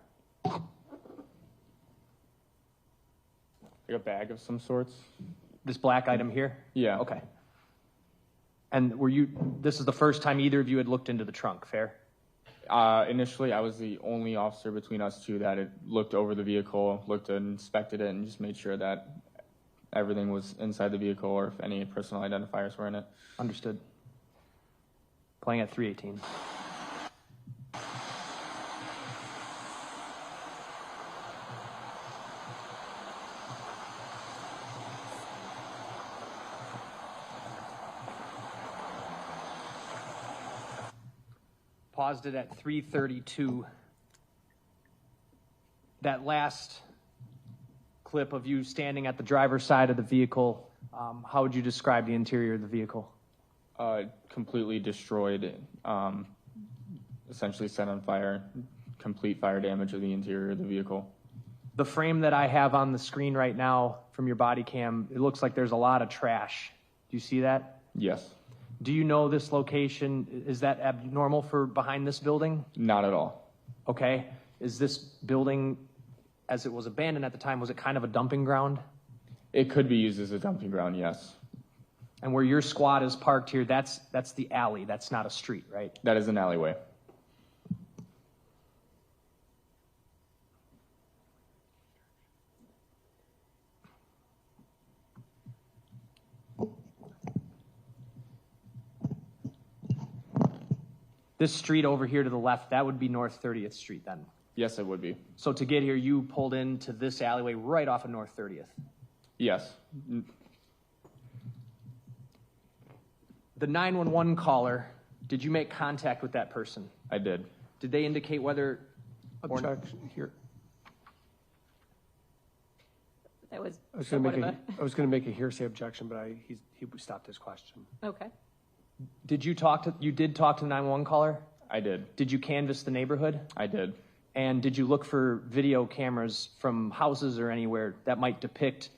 Like a bag of some sorts. This black item here? Yeah. Okay. And this is the first time either of you had looked into the trunk, fair? Initially, I was the only officer between us two that had looked over the vehicle, looked and inspected it, and just made sure that everything was inside the vehicle or if any personal identifiers were in it. Understood. Playing at 318. Paused it at 332. That last clip of you standing at the driver's side of the vehicle, how would you describe the interior of the vehicle? Completely destroyed, essentially set on fire, complete fire damage of the interior of the vehicle. The frame that I have on the screen right now from your body cam, it looks like there's a lot of trash. Do you see that? Yes. Do you know this location? Is that abnormal for behind this building? Not at all. Okay. Is this building, as it was abandoned at the time, was it kind of a dumping ground? It could be used as a dumping ground, yes. And where your squad is parked here, that's the alley. That's not a street, right? That is an alleyway. This street over here to the left, that would be North 30th Street then? Yes, it would be. So to get here, you pulled into this alleyway right off of North 30th? Yes. The 911 caller, did you make contact with that person? I did. Did they indicate whether... Objection here. That was I was going to make a hearsay objection, but he stopped his question. Okay. You did talk to the 911 caller? I did. Did you canvass the neighborhood? I did. And did you look for video cameras from houses or anywhere that might depict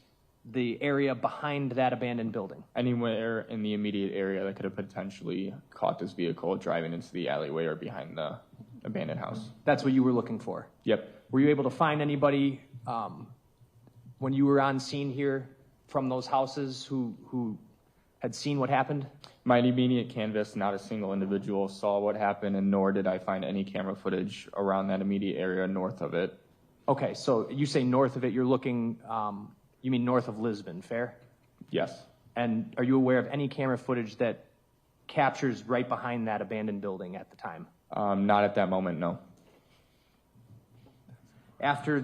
the area behind that abandoned building? Anywhere in the immediate area that could have potentially caught this vehicle driving into the alleyway or behind the abandoned house. That's what you were looking for? Yep. Were you able to find anybody when you were on scene here from those houses who had seen what happened? My immediate canvass, not a single individual saw what happened, and nor did I find any camera footage around that immediate area north of it. Okay, so you say north of it, you're looking, you mean north of Lisbon, fair? Yes. And are you aware of any camera footage that captures right behind that abandoned building at the time? Not at that moment, no. After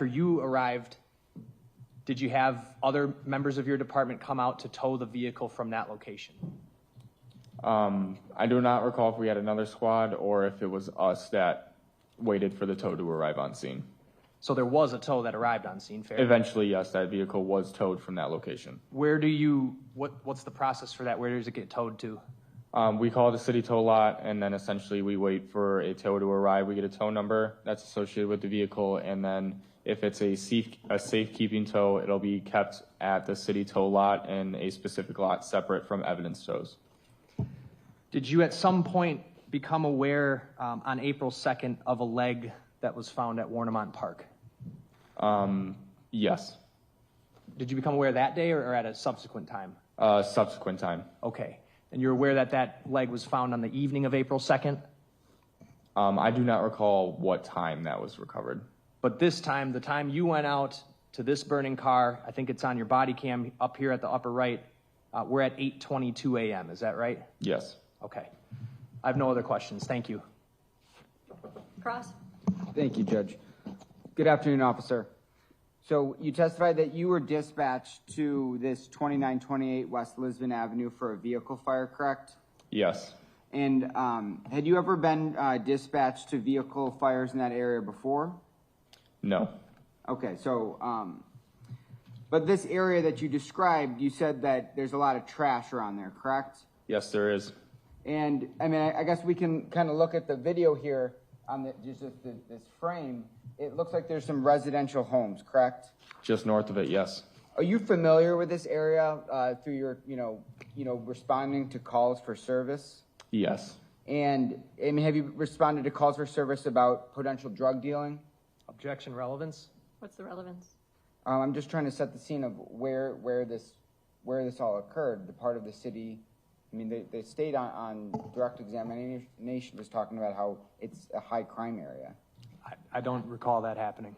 you arrived, did you have other members of your department come out to tow the vehicle from that location? I do not recall if we had another squad or if it was us that waited for the tow to arrive on scene. So there was a tow that arrived on scene, fair? Eventually, yes, that vehicle was towed from that location. Where do what's the process for that? Where does it get towed to? We call the city tow lot, and then essentially we wait for a tow to arrive. We get a tow number that's associated with the vehicle, and then if it's a safekeeping tow, it'll be kept at the city tow lot in a specific lot separate from evidence tows. Did you at some point become aware on April 2nd of a leg that was found at Warnemont Park? Yes. Did you become aware that day or at a subsequent time? Subsequent time. Okay. And you're aware that that leg was found on the evening of April 2nd? I do not recall what time that was recovered. But this time, the time you went out to this burning car, I think it's on your body cam up here at the upper right, we're at 8:22 a.m., is that right? Yes. Okay. I have no other questions. Thank you. Cross? Thank you, Judge. Good afternoon, officer. So you testified that you were dispatched to this 2928 West Lisbon Avenue for a vehicle fire, correct? Yes. And had you ever been dispatched to vehicle fires in that area before? No. Okay, so, but this area that you described, you said that there's a lot of trash around there, correct? Yes, there is. And, I mean, I guess we can kind of look at the video here on this frame. It looks like there's some residential homes, correct? Just north of it, yes. Are you familiar with this area through your, responding to calls for service? Yes. And, I mean, have you responded to calls for service about potential drug dealing? Objection relevance? What's the relevance? I'm just trying to set the scene of where this all occurred. The part of the city. I mean, the state on direct examination was talking about how it's a high crime area. I don't recall that happening.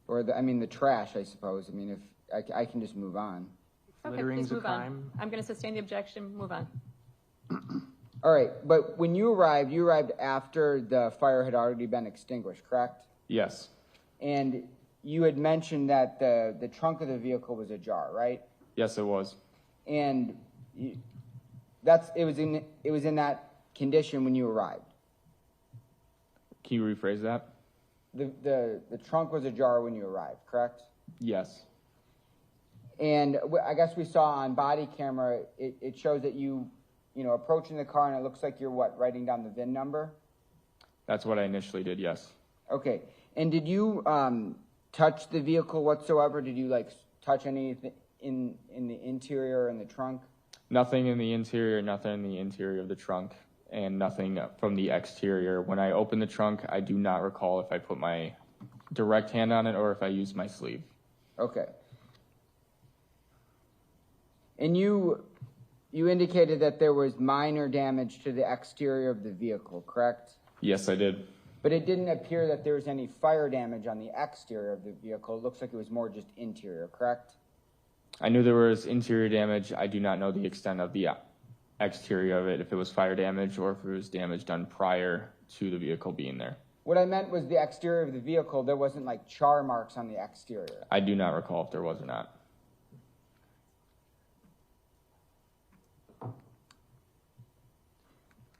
Or the trash, I suppose. I mean, if I can just move on. Okay, Littering's please a move crime. on. I'm going to sustain the objection. Move on. All right, but when you arrived after the fire had already been extinguished, correct? Yes. And you had mentioned that the trunk of the vehicle was ajar, right? Yes, it was. And it was in that condition when you arrived. Can you rephrase that? The trunk was ajar when you arrived, correct? Yes. And I guess we saw on body camera, it shows that you approaching the car, and it looks like you're writing down the VIN number? That's what I initially did, yes. Okay. And did you touch the vehicle whatsoever? Did you touch anything in the interior and the trunk? Nothing in the interior, nothing in the interior of the trunk, and nothing from the exterior. When I opened the trunk, I do not recall if I put my direct hand on it or if I used my sleeve. Okay. And you indicated that there was minor damage to the exterior of the vehicle, correct? Yes, I did. But it didn't appear that there was any fire damage on the exterior of the vehicle. It looks like it was more just interior, correct? I knew there was interior damage. I do not know the extent of the exterior of it, if it was fire damage or if it was damage done prior to the vehicle being there. What I meant was the exterior of the vehicle, there wasn't char marks on the exterior. I do not recall if there was or not.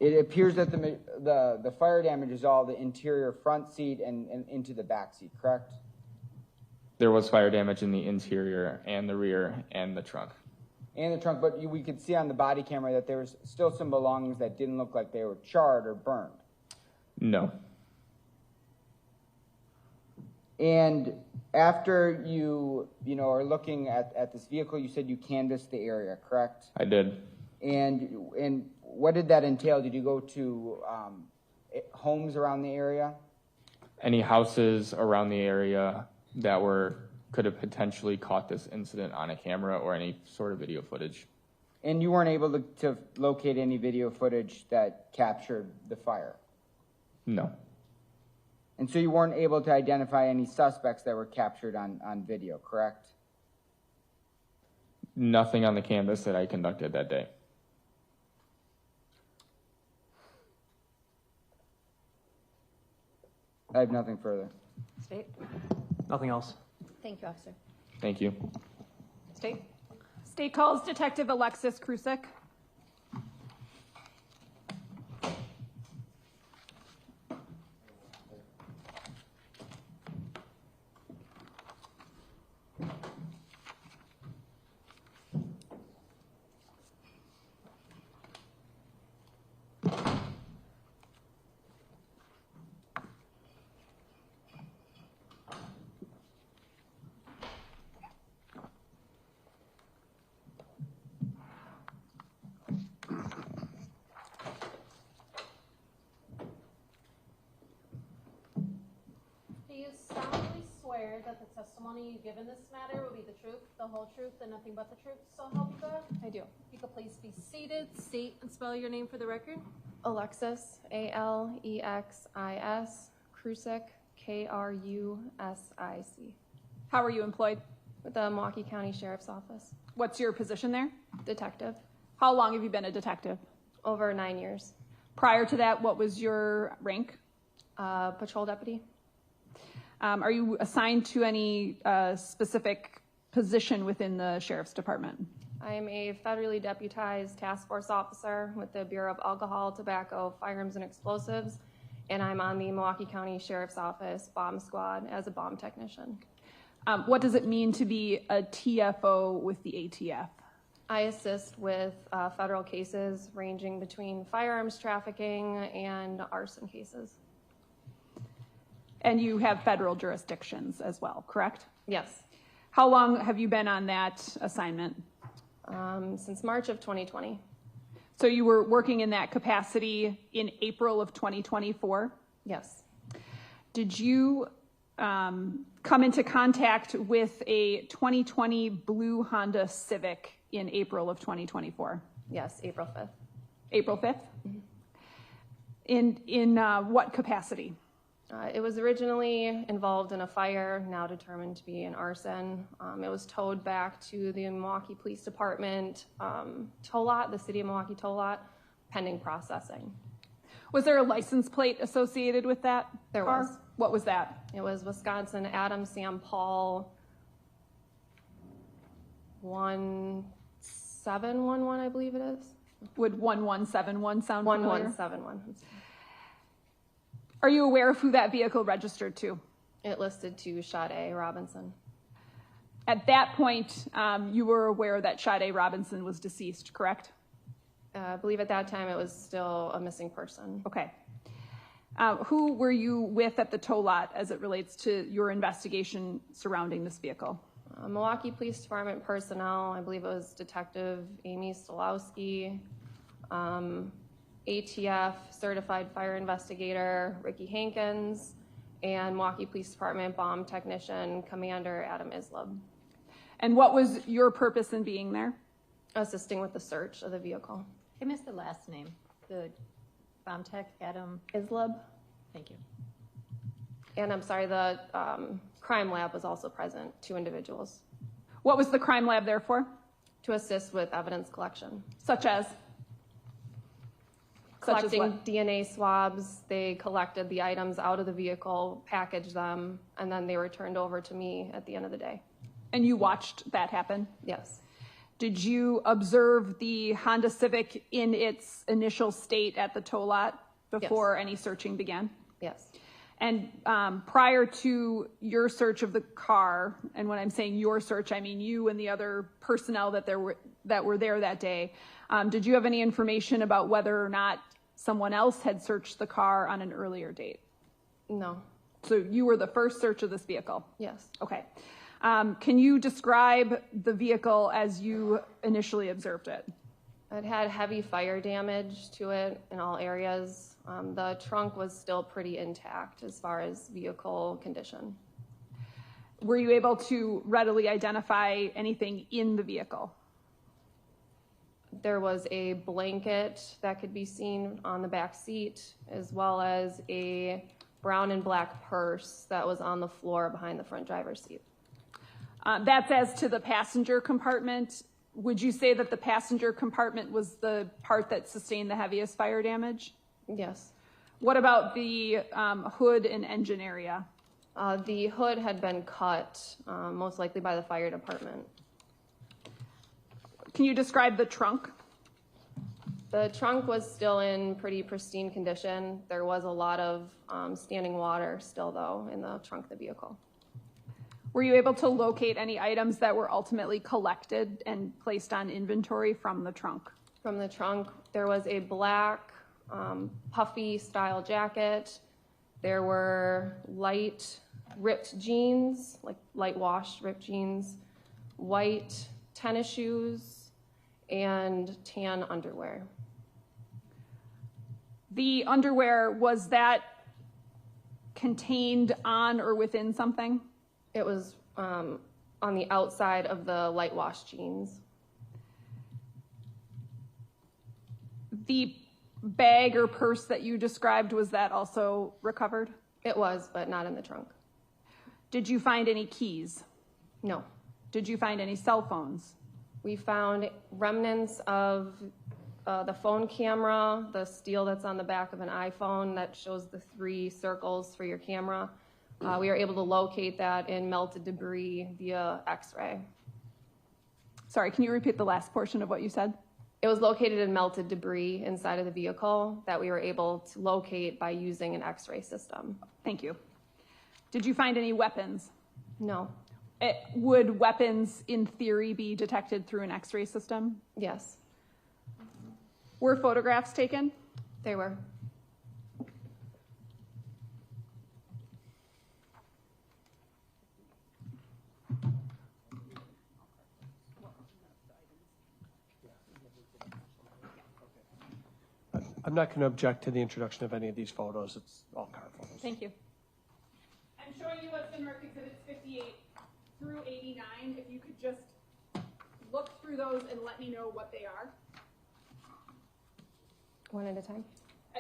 It appears that the fire damage is all the interior front seat and into the back seat, correct? There was fire damage in the interior and the rear and the trunk. And the trunk, but we could see on the body camera that there was still some belongings that didn't look like they were charred or burned. No. And after you are looking at this vehicle, you said you canvassed the area, correct? I did. And what did that entail? Did you go to homes around the area? Any houses around the area that could have potentially caught this incident on a camera or any sort of video footage. And you weren't able to locate any video footage that captured the fire? No. And so you weren't able to identify any suspects that were captured on video, correct? Nothing on the canvas that I conducted that day. I have nothing further. State? Nothing else. Thank you, officer. Thank you. State? State calls Detective Alexis Crusik. that the testimony you give in this matter will be the truth, the whole truth, and nothing but the truth, so help you God? I do. If you could please be seated, state and spell your name for the record. Alexis, Alexis, Crusik, Krusic. How are you employed? With the Milwaukee County Sheriff's Office. What's your position there? Detective. How long have you been a detective? Over 9 years. Prior to that, what was your rank? Patrol deputy. Are you assigned to any specific position within the Sheriff's Department? I am a federally deputized task force officer with the Bureau of Alcohol, Tobacco, Firearms, and Explosives, and I'm on the Milwaukee County Sheriff's Office bomb squad as a bomb technician. What does it mean to be a TFO with the ATF? I assist with federal cases ranging between firearms trafficking and arson cases. And you have federal jurisdictions as well, correct? Yes. How long have you been on that assignment? Since March of 2020. So you were working in that capacity in April of 2024? Yes. Did you come into contact with a 2020 blue Honda Civic in April of 2024? Yes, April 5th. April 5th? Mm-hmm. In what capacity? It was originally involved in a fire, now determined to be an arson. It was towed back to the Milwaukee Police Department tow lot, the City of Milwaukee tow lot, pending processing. Was there a license plate associated with that There car? was. What was that? It was Wisconsin Adam Sam Paul 1711, I believe it is. Would 1171 sound familiar? 1171. Are you aware of who that vehicle registered to? It listed to Sade Robinson. At that point, you were aware that Sade Robinson was deceased, correct? I believe at that time it was still a missing person. Okay. Who were you with at the tow lot as it relates to your investigation surrounding this vehicle? Milwaukee Police Department personnel, I believe it was Detective Amy Stolowski, ATF Certified Fire Investigator Ricky Hankins, and Milwaukee Police Department bomb technician Commander Adam Islub. And what was your purpose in being there? Assisting with the search of the vehicle. I missed the last name. The bomb tech, Adam Islub. Thank you. And I'm sorry, the crime lab was also present, 2 individuals. What was the crime lab there for? To assist with evidence collection. Such as? Collecting DNA swabs. They collected the items out of the vehicle, packaged them, and then they were turned over to me at the end of the day. And you watched that happen? Yes. Did you observe the Honda Civic in its initial state at the tow lot before any searching began? Yes. And prior to your search of the car, and when I'm saying your search, I mean you and the other personnel that were there that day, did you have any information about whether or not someone else had searched the car on an earlier date? No. So you were the first search of this vehicle? Yes. Okay. Can you describe the vehicle as you initially observed it? It had heavy fire damage to it in all areas. The trunk was still pretty intact as far as vehicle condition. Were you able to readily identify anything in the vehicle? There was a blanket that could be seen on the back seat, as well as a brown and black purse that was on the floor behind the front driver's seat. That's as to the passenger compartment. Would you say that the passenger compartment was the part that sustained the heaviest fire damage? Yes. What about the hood and engine area? The hood had been cut, most likely by the fire department. Can you describe the trunk? The trunk was still in pretty pristine condition. There was a lot of standing water still, though, in the trunk of the vehicle. Were you able to locate any items that were ultimately collected and placed on inventory from the trunk? From the trunk, there was a black puffy style jacket. There were light ripped jeans, like light washed ripped jeans, white tennis shoes, and tan underwear. The underwear, was that contained on or within something? It was on the outside of the light wash jeans. The bag or purse that you described, was that also recovered? It was, but not in the trunk. Did you find any keys? No. Did you find any cell phones? We found remnants of the phone camera, the steel that's on the back of an iPhone that shows the 3 circles for your camera. We were able to locate that in melted debris via X-ray. Sorry, can you repeat the last portion of what you said? It was located in melted debris inside of the vehicle that we were able to locate by using an X-ray system. Thank you. Did you find any weapons? No. Would weapons, in theory, be detected through an X-ray system? Yes. Were photographs taken? They were. I'm not going to object to the introduction of any of these photos. It's all car photos. Thank you. I'm showing you what's been marked exhibits 58 through 89. If you could just look through those and let me know what they are. One at a time.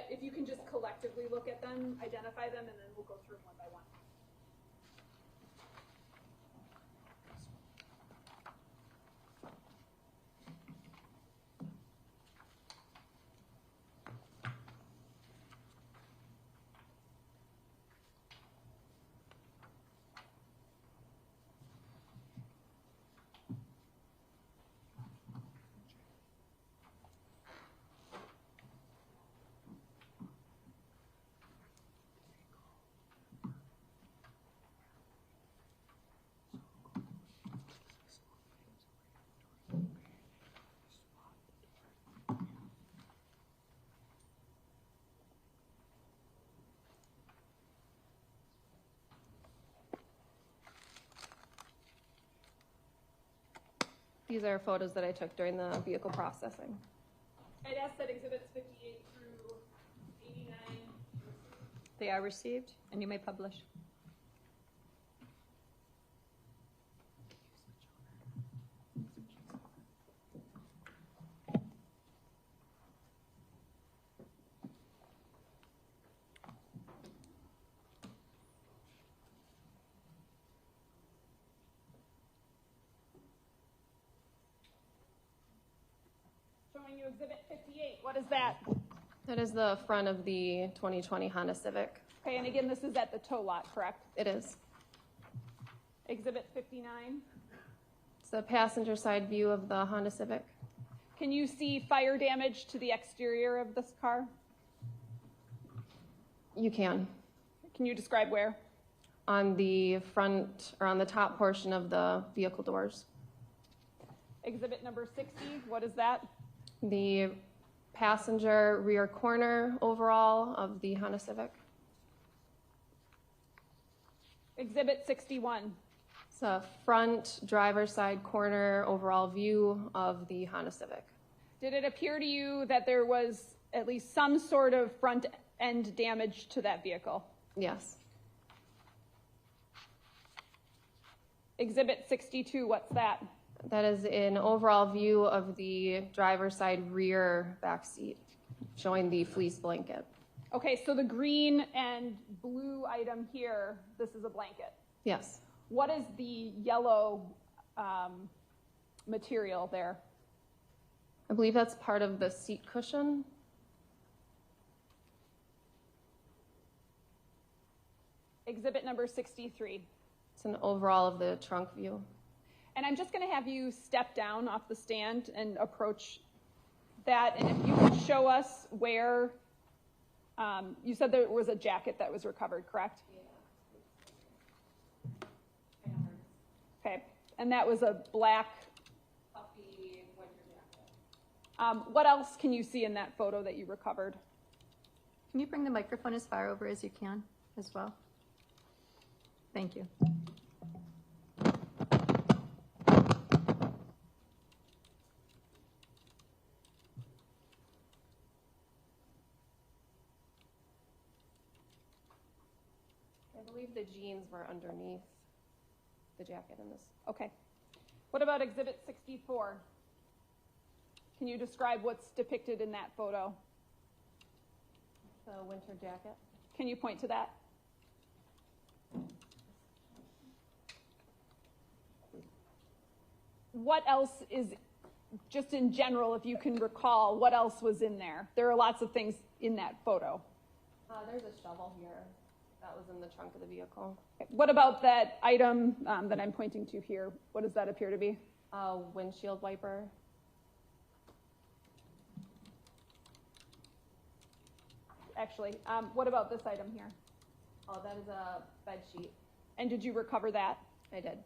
If you can just collectively look at them, identify them, and then we'll go through them one by one. These are photos that I took during the vehicle processing. I'd ask that exhibits 58 through 89. They are received, and you may publish. Showing you exhibit 58. What is that? That is the front of the 2020 Honda Civic. Okay, and again, this is at the tow lot, correct? It is. Exhibit 59. It's the passenger side view of the Honda Civic. Can you see fire damage to the exterior of this car? You can. Can you describe where? On the front, or on the top portion of the vehicle doors. Exhibit number 60, what is that? The passenger rear corner overall of the Honda Civic. Exhibit 61. It's a front driver's side corner overall view of the Honda Civic. Did it appear to you that there was at least some sort of front end damage to that vehicle? Yes. Exhibit 62, what's that? That is an overall view of the driver's side rear back seat, showing the fleece blanket. Okay, so the green and blue item here, this is a blanket. Yes. What is the yellow material there? I believe that's part of the seat cushion. Exhibit number 63. It's an overall of the trunk view. And I'm just going to have you step down off the stand and approach that. And if you could show us where, you said there was a jacket that was recovered, correct? Yeah. Okay. And that was a black puffy winter jacket. What else can you see in that photo that you recovered? Can you bring the microphone as far over as you can as well? Thank you. I believe the jeans were underneath. the jacket in this. Okay. What about Exhibit 64? Can you describe what's depicted in that photo? The winter jacket. Can you point to that? What else is, just in general, if you can recall, what else was in there? There are lots of things in that photo. There's a shovel here that was in the trunk of the vehicle. What about that item that I'm pointing to here? What does that appear to be? A windshield wiper. Actually, what about this item here? Oh, that is a bed sheet. And did you recover that? I did.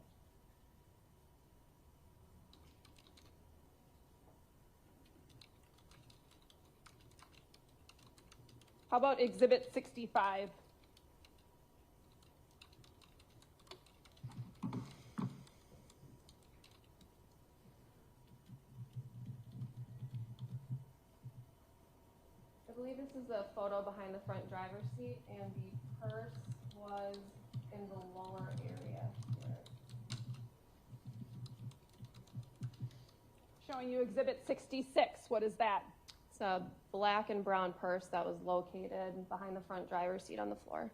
How about Exhibit 65? I believe this is the photo behind the front driver's seat, and the purse was in the lower area here. Showing you Exhibit 66. What is that? It's a black and brown purse that was located behind the front driver's seat on the floor.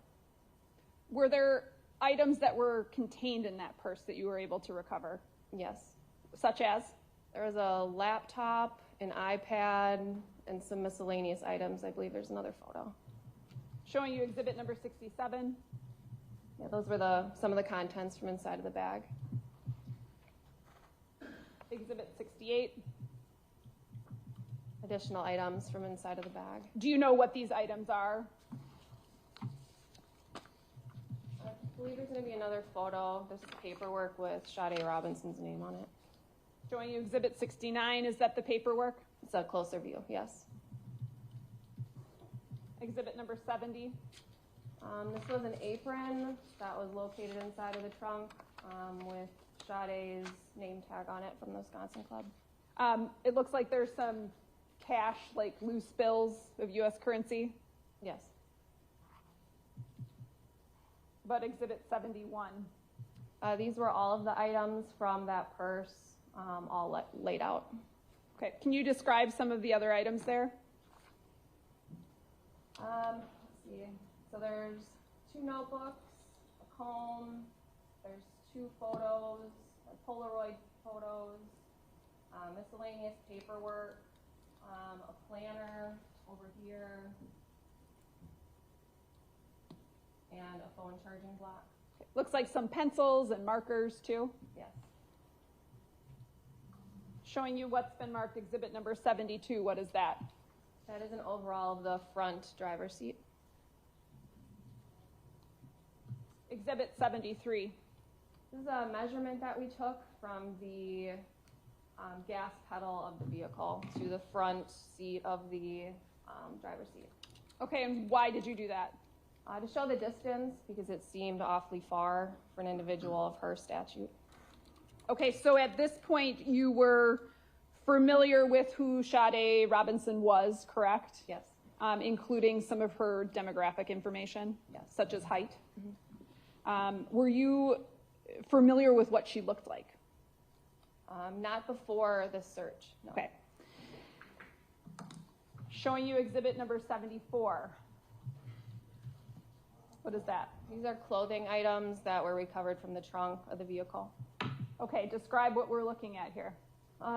Were there items that were contained in that purse that you were able to recover? Yes. Such as? There was a laptop, an iPad, and some miscellaneous items. I believe there's another photo. Showing you Exhibit number 67. Yeah, those were some of the contents from inside of the bag. Exhibit 68. Additional items from inside of the bag. Do you know what these items are? I believe there's going to be another photo. There's paperwork with Sade Robinson's name on it. Showing you Exhibit 69. Is that the paperwork? It's a closer view, yes. Exhibit number 70. This was an apron that was located inside of the trunk with Sade's name tag on it from the Wisconsin Club. It looks like there's some cash, like loose bills of U.S. currency. Yes. But Exhibit 71. These were all of the items from that purse, all laid out. Okay, can you describe some of the other items there? Let's see. So there's 2 notebooks, a comb, there's 2 photos, Polaroid photos, miscellaneous paperwork, a planner over here, and a phone charging block. Looks like some pencils and markers too. Yes. Showing you what's been marked Exhibit number 72. What is that? That is an overall of the front driver's seat. Exhibit 73. This is a measurement that we took from the gas pedal of the vehicle to the front seat of the driver's seat. Okay, and why did you do that? To show the distance, because it seemed awfully far for an individual of her stature. Okay, so at this point you were familiar with who Sade Robinson was, correct? Yes. Including some of her demographic information, yes, such as height. Mm-hmm. Were you familiar with what she looked like? Not before the search, no. Okay. Showing you Exhibit number 74. What is that? These are clothing items that were recovered from the trunk of the vehicle. Okay, describe what we're looking at here.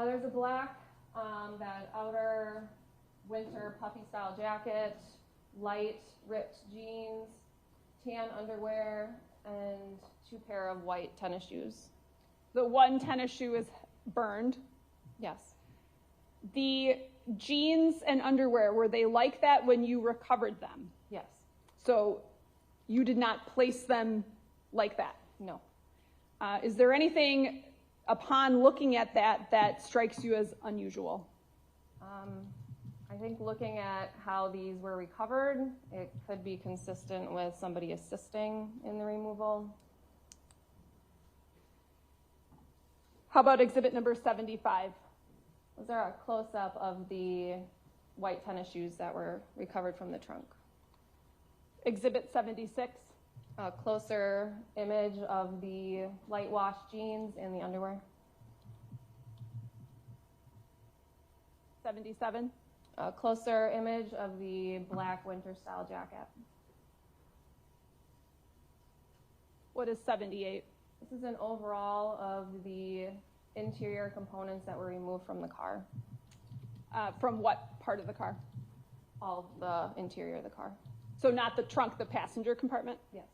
There's a black, that outer winter puffy style jacket, light ripped jeans, tan underwear, and 2 pair of white tennis shoes. The one tennis shoe is burned. Yes. The jeans and underwear, were they like that when you recovered them? Yes. So you did not place them like that? No. Is there anything upon looking at that strikes you as unusual? I think looking at how these were recovered, it could be consistent with somebody assisting in the removal. How about Exhibit number 75? Those are a close-up of the white tennis shoes that were recovered from the trunk. Exhibit 76? A closer image of the light wash jeans and the underwear. 77. A closer image of the black winter style jacket. What is 78? This is an overall of the interior components that were removed from the car. From what part of the car? All of the interior of the car. So not the trunk, the passenger compartment? Yes.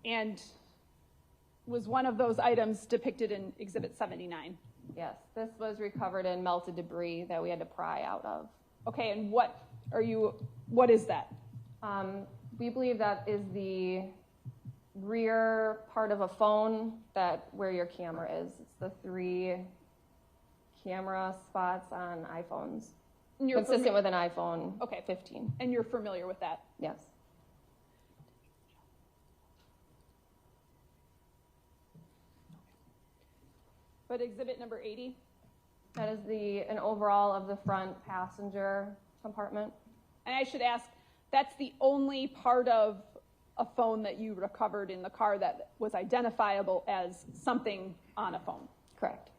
And was one of those items depicted in Exhibit 79? Yes, this was recovered in melted debris that we had to pry out of. Okay, and what is that? We believe that is the rear part of a phone where your camera is. It's the 3 camera spots on iPhones. Consistent with an iPhone 15. And you're familiar with that? Yes. But exhibit number 80? That is an overall of the front passenger compartment. And I should ask, that's the only part of a phone that you recovered in the car that was identifiable as something on a phone? Correct.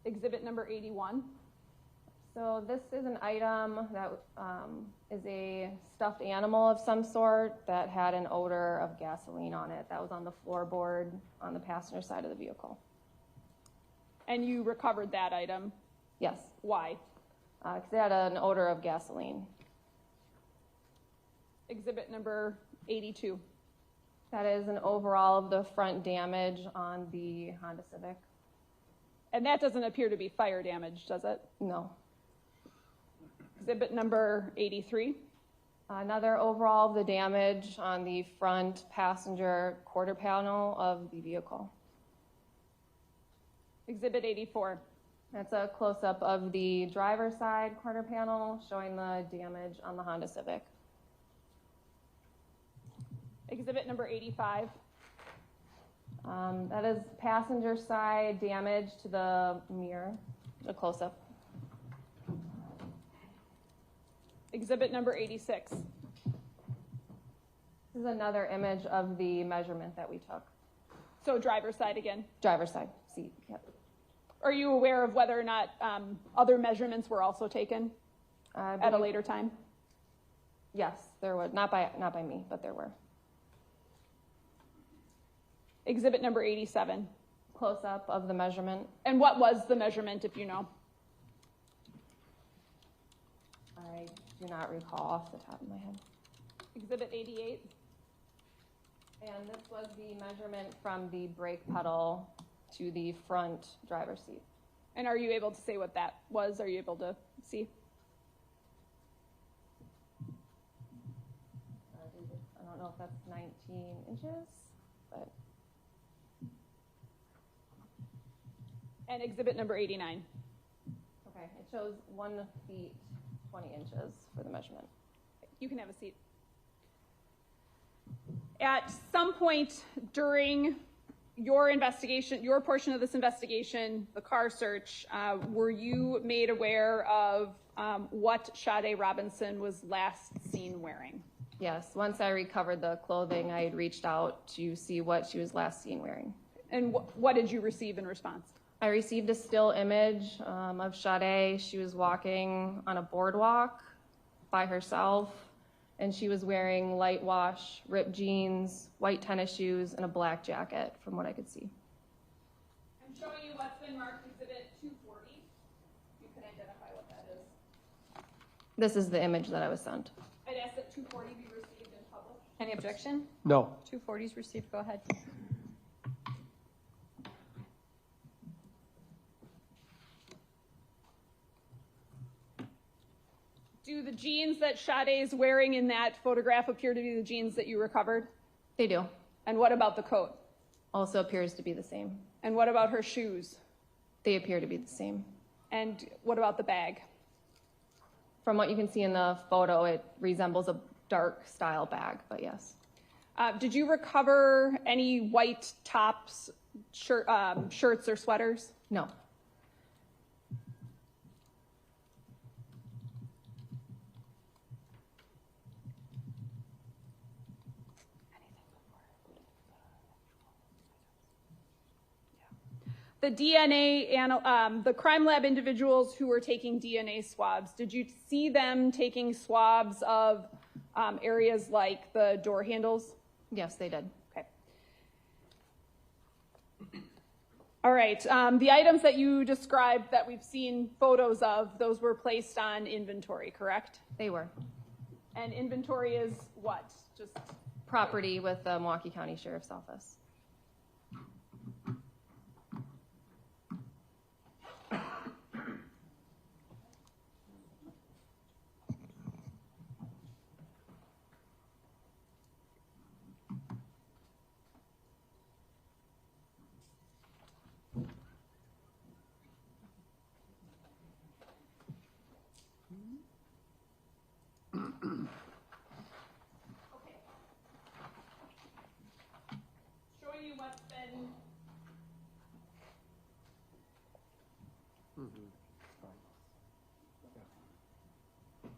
Exhibit number 81? So this is an item that is a stuffed animal of some sort that had an odor of gasoline on it. That was on the floorboard on the passenger side of the vehicle. And you recovered that item? Yes. Why? Because it had an odor of gasoline. Exhibit number 82? That is an overall of the front damage on the Honda Civic. And that doesn't appear to be fire damage, does it? No. Exhibit number 83? Another overall of the damage on the front passenger quarter panel of the vehicle. Exhibit 84? That's a close-up of the driver's side quarter panel showing the damage on the Honda Civic. Exhibit number 85? That is passenger side damage to the mirror, a close-up. Exhibit number 86? This is another image of the measurement that we took. So driver's side again? Driver's side seat, yep. Are you aware of whether or not other measurements were also taken at a later time? Yes, there were. Not by me, but there were. Exhibit number 87? Close-up of the measurement. And what was the measurement, if you know? I do not recall off the top of my head. Exhibit 88? And this was the measurement from the brake pedal to the front driver's seat. And are you able to say what that was? Are you able to see? I don't know if that's 19 inches, but. And exhibit number 89? Okay, it shows 1 feet, 20 inches for the measurement. You can have a seat. At some point during your investigation, your portion of this investigation, the car search, were you made aware of what Sade Robinson was last seen wearing? Yes, once I recovered the clothing, I had reached out to see what she was last seen wearing. And what did you receive in response? I received a still image of Sade. She was walking on a boardwalk by herself, and she was wearing light wash, ripped jeans, white tennis shoes, and a black jacket, from what I could see. I'm showing you what's been marked exhibit 240. You can identify what that is. This is the image that I was sent. I'd ask that 240 be received and published. Any objection? No. 240's received. Go ahead. Do the jeans that Sade is wearing in that photograph appear to be the jeans that you recovered? They do. And what about the coat? Also appears to be the same. And what about her shoes? They appear to be the same. And what about the bag? From what you can see in the photo, it resembles a dark style bag, but yes. Did you recover any white tops, shirts, or sweaters? No. The the crime lab individuals who were taking DNA swabs, did you see them taking swabs of areas like the door handles? Yes, they did. Okay. All right. The items that you described that we've seen photos of, those were placed on inventory, correct? They were. And inventory is what? Just Property with the Milwaukee County Sheriff's Office. showing you what's been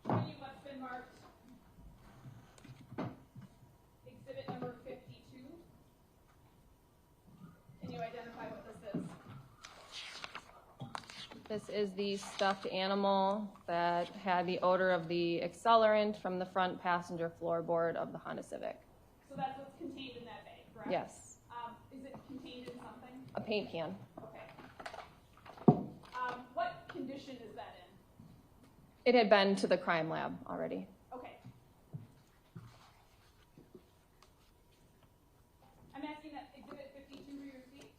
showing you what's been marked exhibit number 52. Can you identify what this is? This is the stuffed animal that had the odor of the accelerant from the front passenger floorboard of the Honda Civic. So that's what's contained in that bag, correct? Yes. Is it contained in something? A paint can. Okay. What condition is that in? It had been to the crime lab already. Okay. I'm asking that exhibit 52 be received.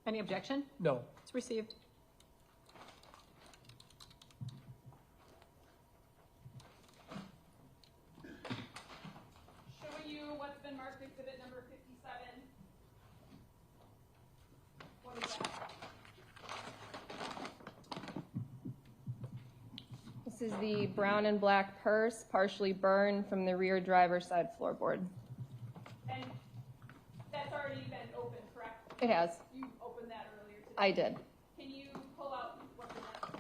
Any objection? No. It's received. Showing you what's been marked exhibit number 57. What is that? This is the brown and black purse, partially burned from the rear driver's side floorboard. And that's already been opened, correct? It has. You opened that earlier today. I did. Can you pull out what's in that?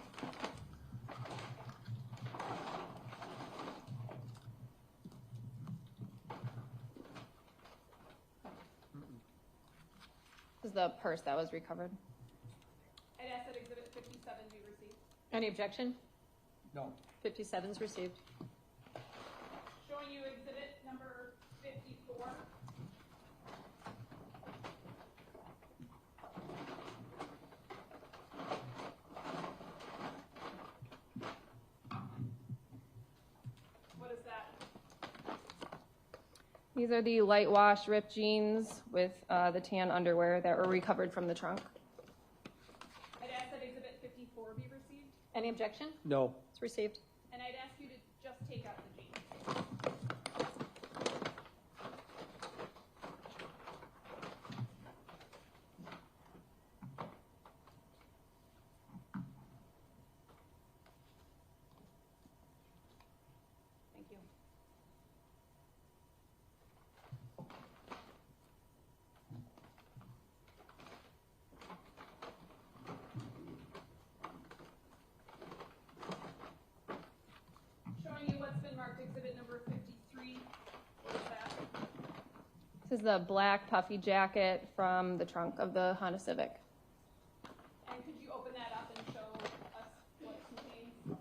This is the purse that was recovered. I'd ask that exhibit 57 be received. Any objection? No. 57 is received. Showing you exhibit number 54. What is that? These are the light wash ripped jeans with the tan underwear that were recovered from the trunk. I'd ask that exhibit 54 be received. Any objection? No. It's received. And I'd ask you to just take out the jeans. Thank you. Showing you what's been marked exhibit number 53. What is that? This is the black puffy jacket from the trunk of the Honda Civic. And could you open that up and show us what it contains?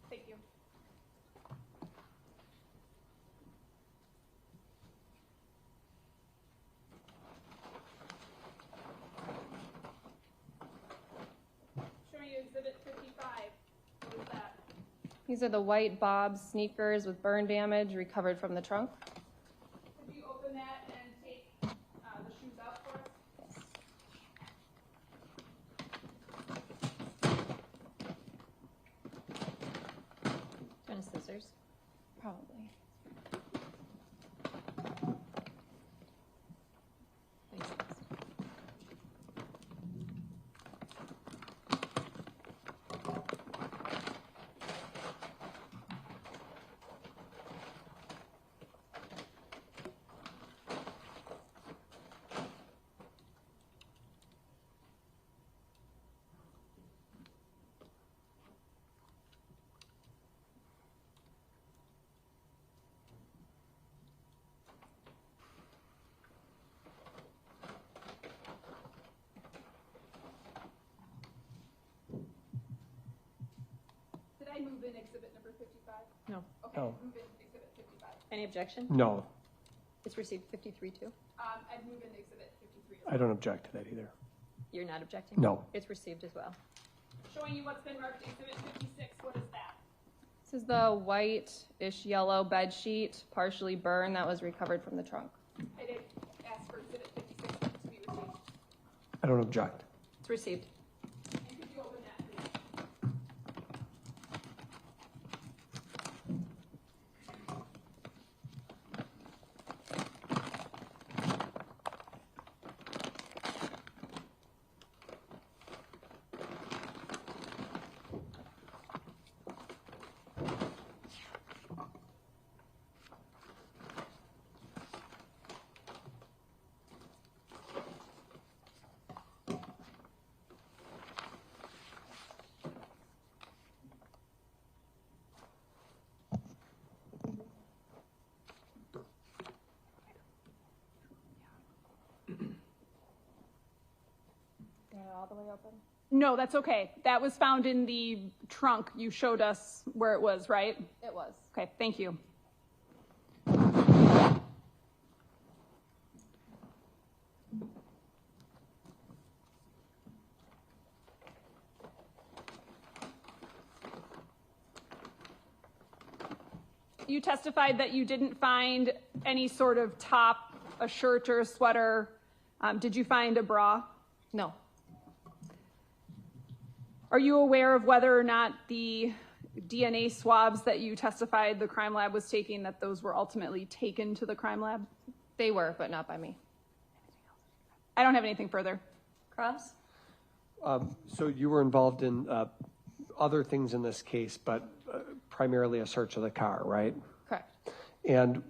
Thank you. Showing you exhibit 55. What is that? These are the white Bob sneakers with burn damage recovered from the trunk. Could you open that and take the shoes out for us? Kind of scissors. Probably. move in exhibit number 55? No. Okay, No. move in exhibit 55. Any objection? No, It's received 53 too. I'd move in exhibit 53. I don't object to that either. You're not objecting? No. It's received as well. Showing you what's been marked exhibit 56, what is that? This is the white-ish yellow bed sheet, partially burned, that was recovered from the trunk. I did ask for exhibit 56 to be received. I don't object. It's received. And could you open that, please? All the way open? No, that's okay. That was found in the trunk. You showed us where it was, right? It was. Okay, thank you. You testified that you didn't find any sort of top, a shirt or a sweater. Did you find a bra? No. Are you aware of whether or not the DNA swabs that you testified the crime lab was taking, that those were ultimately taken to the crime lab? They were, but not by me. I don't have anything further. Cross? So you were involved in other things in this case, but primarily a search of the car, right? Correct. And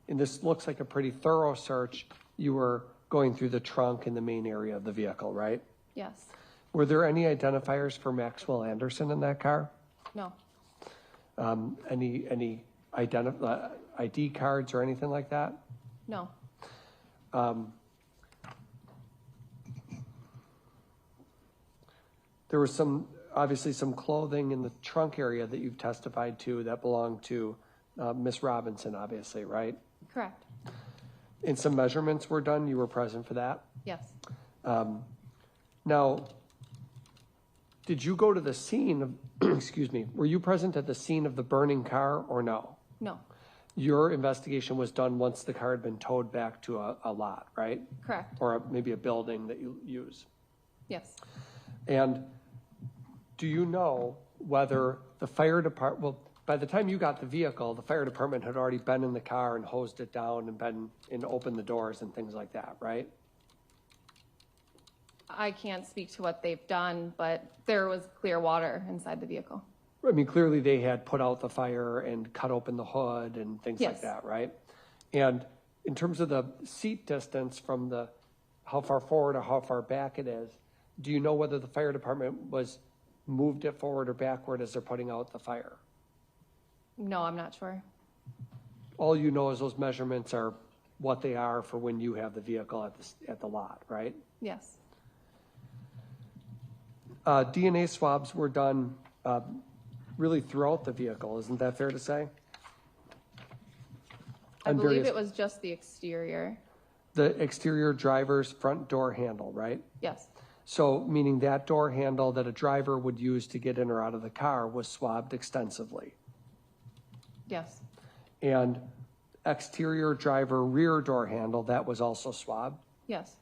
and this looks like a pretty thorough search, you were going through the trunk and the main area of the vehicle, right? Yes. Were there any identifiers for Maxwell Anderson in that car? No. Any ID cards or anything like that? No. There was obviously some clothing in the trunk area that you've testified to that belonged to Miss Robinson, obviously, right? Correct. And some measurements were done, you were present for that? Yes. Now, did you go to the scene of, excuse me, were you present at the scene of the burning car or no? No. Your investigation was done once the car had been towed back to a lot, right? Correct. Or maybe a building that you use. Yes. And do you know whether the fire department, well, by the time you got the vehicle, the fire department had already been in the car and hosed it down and opened the doors and things like that, right? I can't speak to what they've done, but there was clear water inside the vehicle. I mean, clearly they had put out the fire and cut open the hood and things like Yes. that, right? And in terms of the seat distance from how far forward or how far back it is, do you know whether the fire department moved it forward or backward as they're putting out the fire? No, I'm not sure. All you know is those measurements are what they are for when you have the vehicle at the lot, right? Yes. DNA swabs were done really throughout the vehicle, isn't that fair to say? I believe it was just the exterior. The exterior driver's front door handle, right? Yes. So meaning that door handle that a driver would use to get in or out of the car was swabbed extensively. Yes. And exterior driver rear door handle, that was also swabbed. Yes.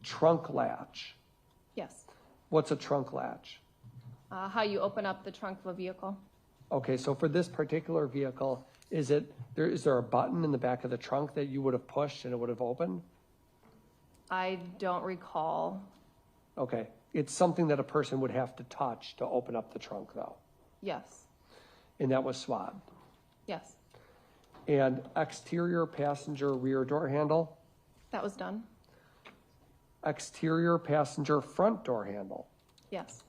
Trunk latch. Yes. What's a trunk latch? How you open up the trunk of a vehicle. Okay, so for this particular vehicle, is there a button in the back of the trunk that you would have pushed and it would have opened? I don't recall. Okay, it's something that a person would have to touch to open up the trunk though. Yes. And that was swabbed. Yes. And exterior passenger rear door handle? That was done. Exterior passenger front door handle? Yes.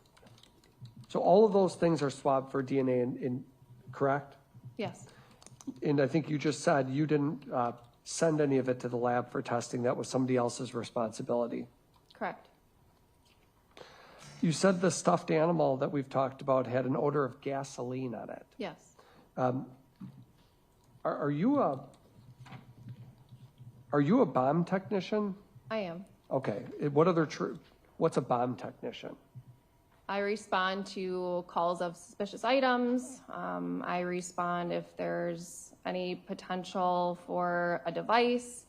So all of those things are swabbed for DNA, correct? Yes. And I think you just said you didn't send any of it to the lab for testing. That was somebody else's responsibility. Correct. You said the stuffed animal that we've talked about had an odor of gasoline on it. Yes. Are you a bomb technician? I am. Okay. What's a bomb technician? I respond to calls of suspicious items. I respond if there's any potential for a device,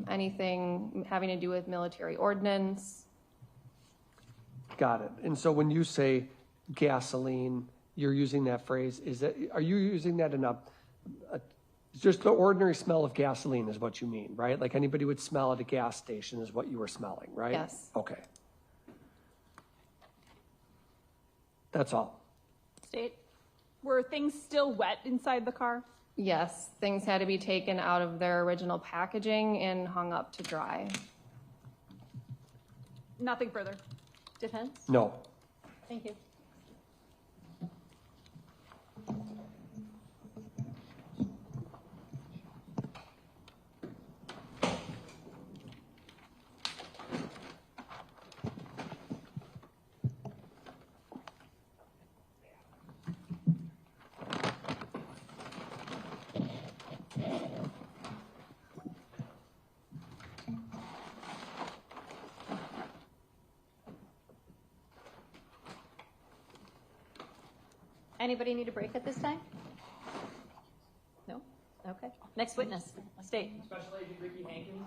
anything having to do with military ordnance. Got it. And so when you say gasoline, you're using that phrase. Are you using that in just the ordinary smell of gasoline is what you mean, right? Like anybody would smell at a gas station is what you were smelling, right? Yes. Okay. That's all. State. Were things still wet inside the car? Yes, things had to be taken out of their original packaging and hung up to dry. Nothing further. Defense? No. Thank you. Anybody need a break at this time? No? Okay. Next witness, state. Special Agent Ricky Hankins.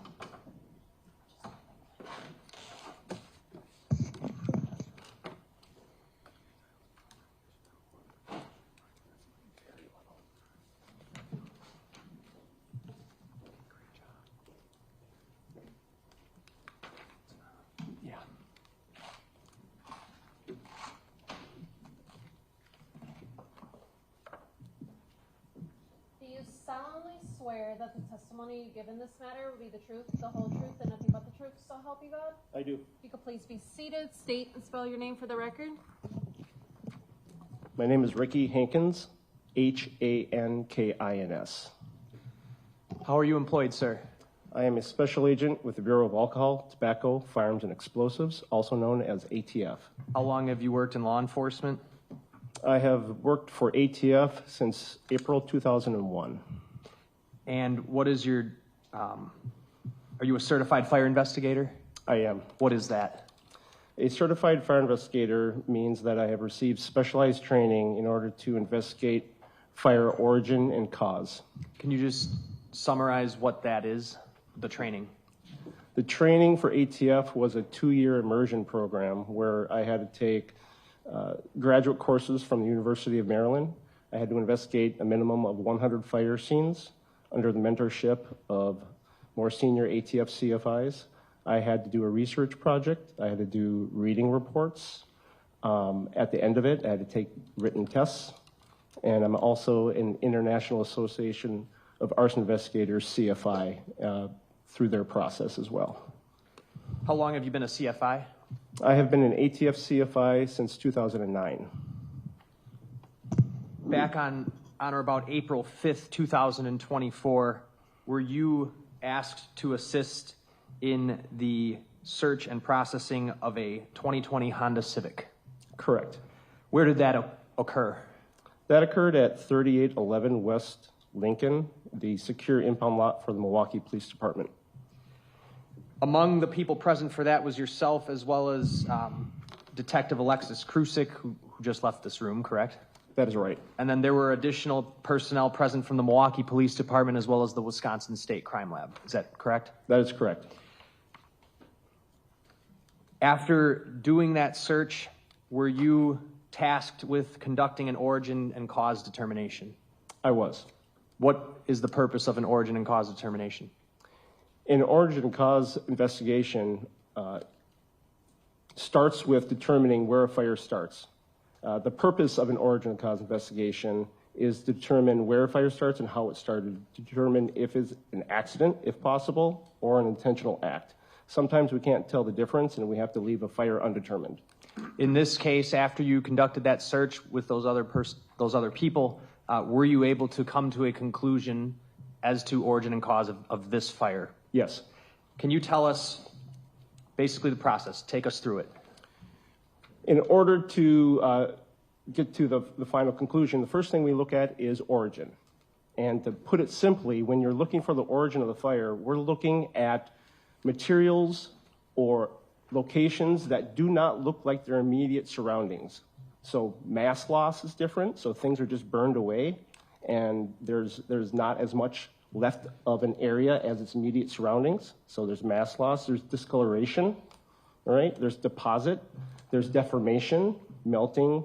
Solemnly swear that the testimony you give in this matter will be the truth, the whole truth, and nothing but the truth, so help you God? I do. If you could please be seated, state and spell your name for the record. My name is Ricky Hankins, Hankins. How are you employed, sir? I am a special agent with the Bureau of Alcohol, Tobacco, Firearms, and Explosives, also known as ATF. How long have you worked in law enforcement? I have worked for ATF since April 2001. And what is your, are you a certified fire investigator? I am. What is that? A certified fire investigator means that I have received specialized training in order to investigate fire origin and cause. Can you just summarize what that is, the training? The training for ATF was a 2-year immersion program where I had to take graduate courses from the University of Maryland. I had to investigate a minimum of 100 fire scenes under the mentorship of more senior ATF CFIs. I had to do a research project. I had to do reading reports. At the end of it, I had to take written tests. And I'm also an International Association of Arson Investigators, CFI, through their process as well. How long have you been a CFI? I have been an ATF CFI since 2009. Back on or about April 5th, 2024, were you asked to assist in the search and processing of a 2020 Honda Civic? Correct. Where did that occur? That occurred at 3811 West Lincoln, the secure impound lot for the Milwaukee Police Department. Among the people present for that was yourself as well as Detective Alexis Crusik, who just left this room, correct? That is right. And then there were additional personnel present from the Milwaukee Police Department as well as the Wisconsin State Crime Lab. Is that correct? That is correct. After doing that search, were you tasked with conducting an origin and cause determination? I was. What is the purpose of an origin and cause determination? An origin and cause investigation starts with determining where a fire starts. The purpose of an origin and cause investigation is to determine where a fire starts and how it started, to determine if it's an accident, if possible, or an intentional act. Sometimes we can't tell the difference and we have to leave a fire undetermined. In this case, after you conducted that search with those other people, were you able to come to a conclusion as to origin and cause of this fire? Yes. Can you tell us basically the process? Take us through it. In order to get to the final conclusion, the first thing we look at is origin. And to put it simply, when you're looking for the origin of the fire, we're looking at materials or locations that do not look like their immediate surroundings. So mass loss is different, so things are just burned away, and there's not as much left of an area as its immediate surroundings. So there's mass loss, there's discoloration, all right? There's deposit, there's deformation, melting,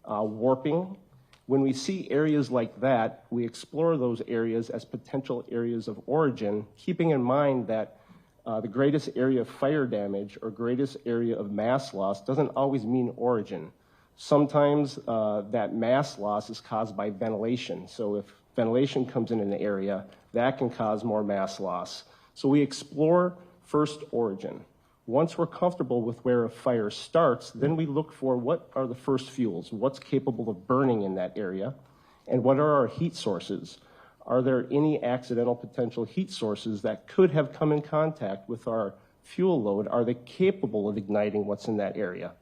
warping. When we see areas like that, we explore those areas as potential areas of origin, keeping in mind that the greatest area of fire damage or greatest area of mass loss doesn't always mean origin. Sometimes that mass loss is caused by ventilation. So if ventilation comes in an area, that can cause more mass loss. So we explore first origin. Once we're comfortable with where a fire starts, then we look for what are the first fuels, what's capable of burning in that area, and what are our heat sources. Are there any accidental potential heat sources that could have come in contact with our fuel load? Are they capable of igniting what's in that area?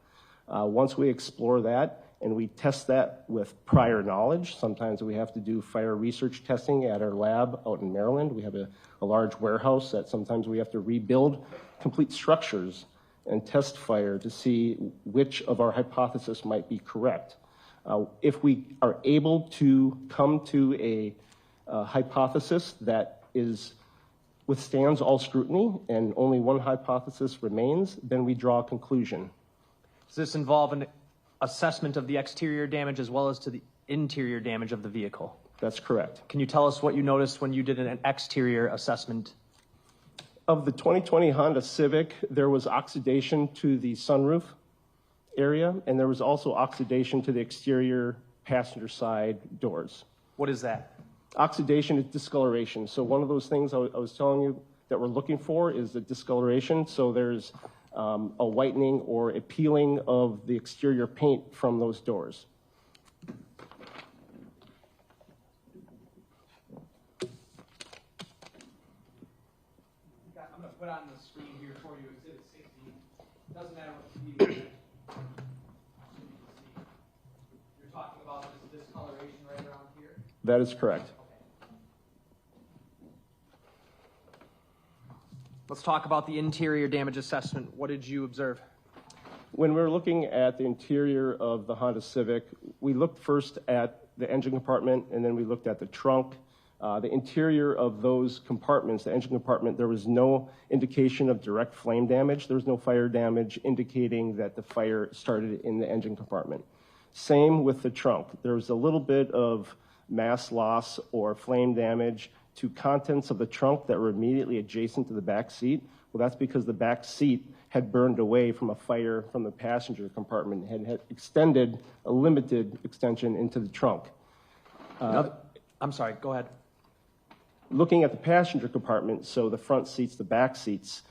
Once we explore that and we test that with prior knowledge, sometimes we have to do fire research testing at our lab out in Maryland. We have a large warehouse that sometimes we have to rebuild complete structures and test fire to see which of our hypothesis might be correct. If we are able to come to a hypothesis that withstands all scrutiny and only one hypothesis remains, then we draw a conclusion. Does this involve an assessment of the exterior damage as well as to the interior damage of the vehicle? That's correct. Can you tell us what you noticed when you did an exterior assessment? Of the 2020 Honda Civic, there was oxidation to the sunroof area, and there was also oxidation to the exterior passenger side doors. What is that? Oxidation is discoloration. So one of those things I was telling you that we're looking for is the discoloration. So there's a whitening or a peeling of the exterior paint from those doors. I'm going to put on the screen here for you Exhibit 60. It doesn't matter what the video is. You're talking about this discoloration right around here? That is correct. Let's talk about the interior damage assessment. What did you observe? When we were looking at the interior of the Honda Civic, we looked first at the engine compartment, and then we looked at the trunk. The interior of those compartments, the engine compartment, there was no indication of direct flame damage. There was no fire damage indicating that the fire started in the engine compartment. Same with the trunk. There was a little bit of mass loss or flame damage to contents of the trunk that were immediately adjacent to the back seat. Well, that's because the back seat had burned away from a fire from the passenger compartment and had extended a limited extension into the trunk. I'm sorry, go ahead. Looking at the passenger compartment, so the front seats, the back seats,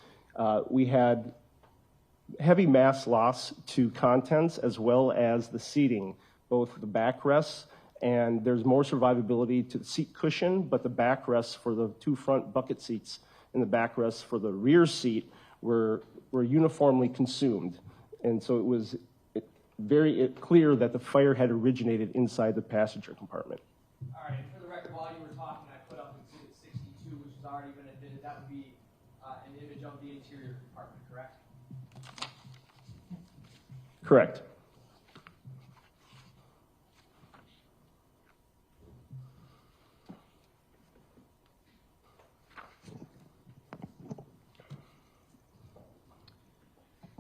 we had heavy mass loss to contents as well as the seating, both the backrests, and there's more survivability to the seat cushion, but the backrests for the two front bucket seats and the backrests for the rear seat were uniformly consumed. And so it was very clear that the fire had originated inside the passenger compartment. All right, for the record, while you were talking, I put up Exhibit 62, which has already been admitted. That would be an image of the interior compartment, correct? Correct.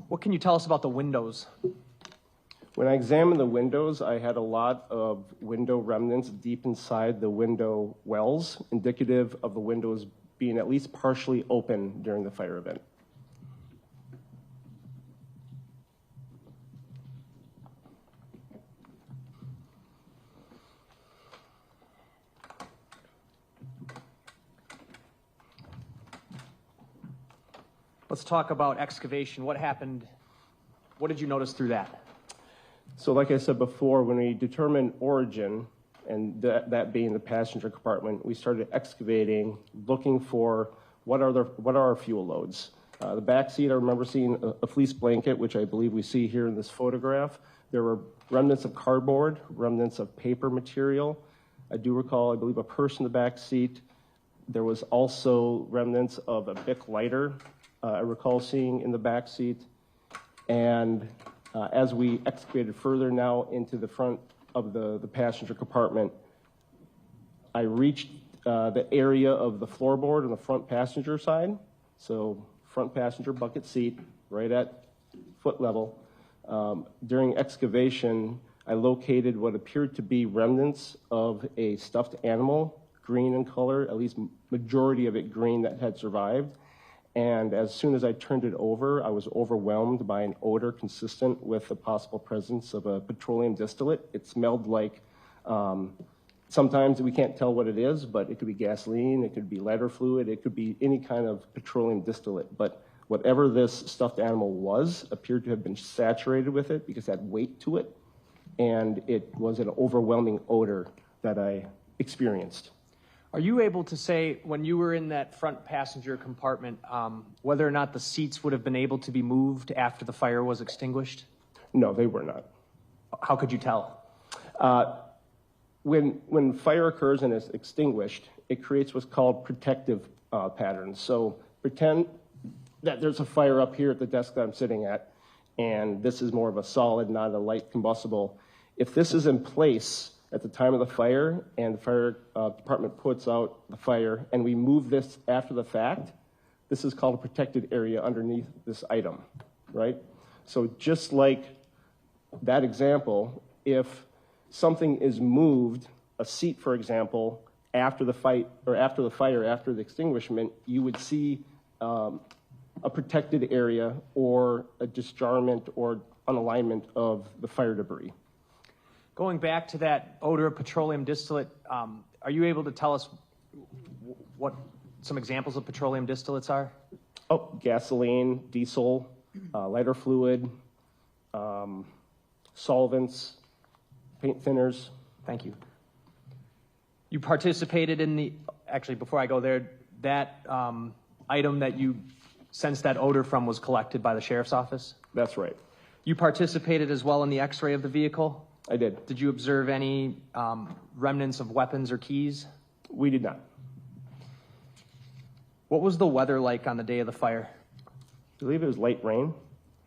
What can you tell us about the windows? When I examined the windows, I had a lot of window remnants deep inside the window wells, indicative of the windows being at least partially open during the fire event. Let's talk about excavation. What happened? What did you notice through that? So like I said before, when we determined origin, and that being the passenger compartment, we started excavating, looking for what are our fuel loads. The back seat, I remember seeing a fleece blanket, which I believe we see here in this photograph. There were remnants of cardboard, remnants of paper material. I do recall, I believe, a purse in the back seat. There was also remnants of a Bic lighter I recall seeing in the back seat. And as we excavated further now into the front of the passenger compartment, I reached the area of the floorboard on the front passenger side. So front passenger bucket seat, right at foot level. During excavation, I located what appeared to be remnants of a stuffed animal, green in color, at least majority of it green that had survived. And as soon as I turned it over, I was overwhelmed by an odor consistent with the possible presence of a petroleum distillate. It smelled like, sometimes we can't tell what it is, but it could be gasoline, it could be lighter fluid, it could be any kind of petroleum distillate. But whatever this stuffed animal was appeared to have been saturated with it because it had weight to it. And it was an overwhelming odor that I experienced. Are you able to say, when you were in that front passenger compartment, whether or not the seats would have been able to be moved after the fire was extinguished? No, they were not. How could you tell? When fire occurs and is extinguished, it creates what's called protective patterns. So pretend that there's a fire up here at the desk that I'm sitting at, and this is more of a solid, not a light combustible. If this is in place at the time of the fire and the fire department puts out the fire and we move this after the fact, this is called a protected area underneath this item, right? So just like that example, if something is moved, a seat, for example, after the fire, after the extinguishment, you would see a protected area or a dischargement or unalignment of the fire debris. Going back to that odor of petroleum distillate, are you able to tell us what some examples of petroleum distillates are? Oh, gasoline, diesel, lighter fluid, solvents, paint thinners. Thank you. You participated in the, actually before I go there, that item that you sensed that odor from was collected by the sheriff's office? That's right. You participated as well in the x-ray of the vehicle? I did. Did you observe any remnants of weapons or keys? We did not. What was the weather like on the day of the fire? I believe it was light rain.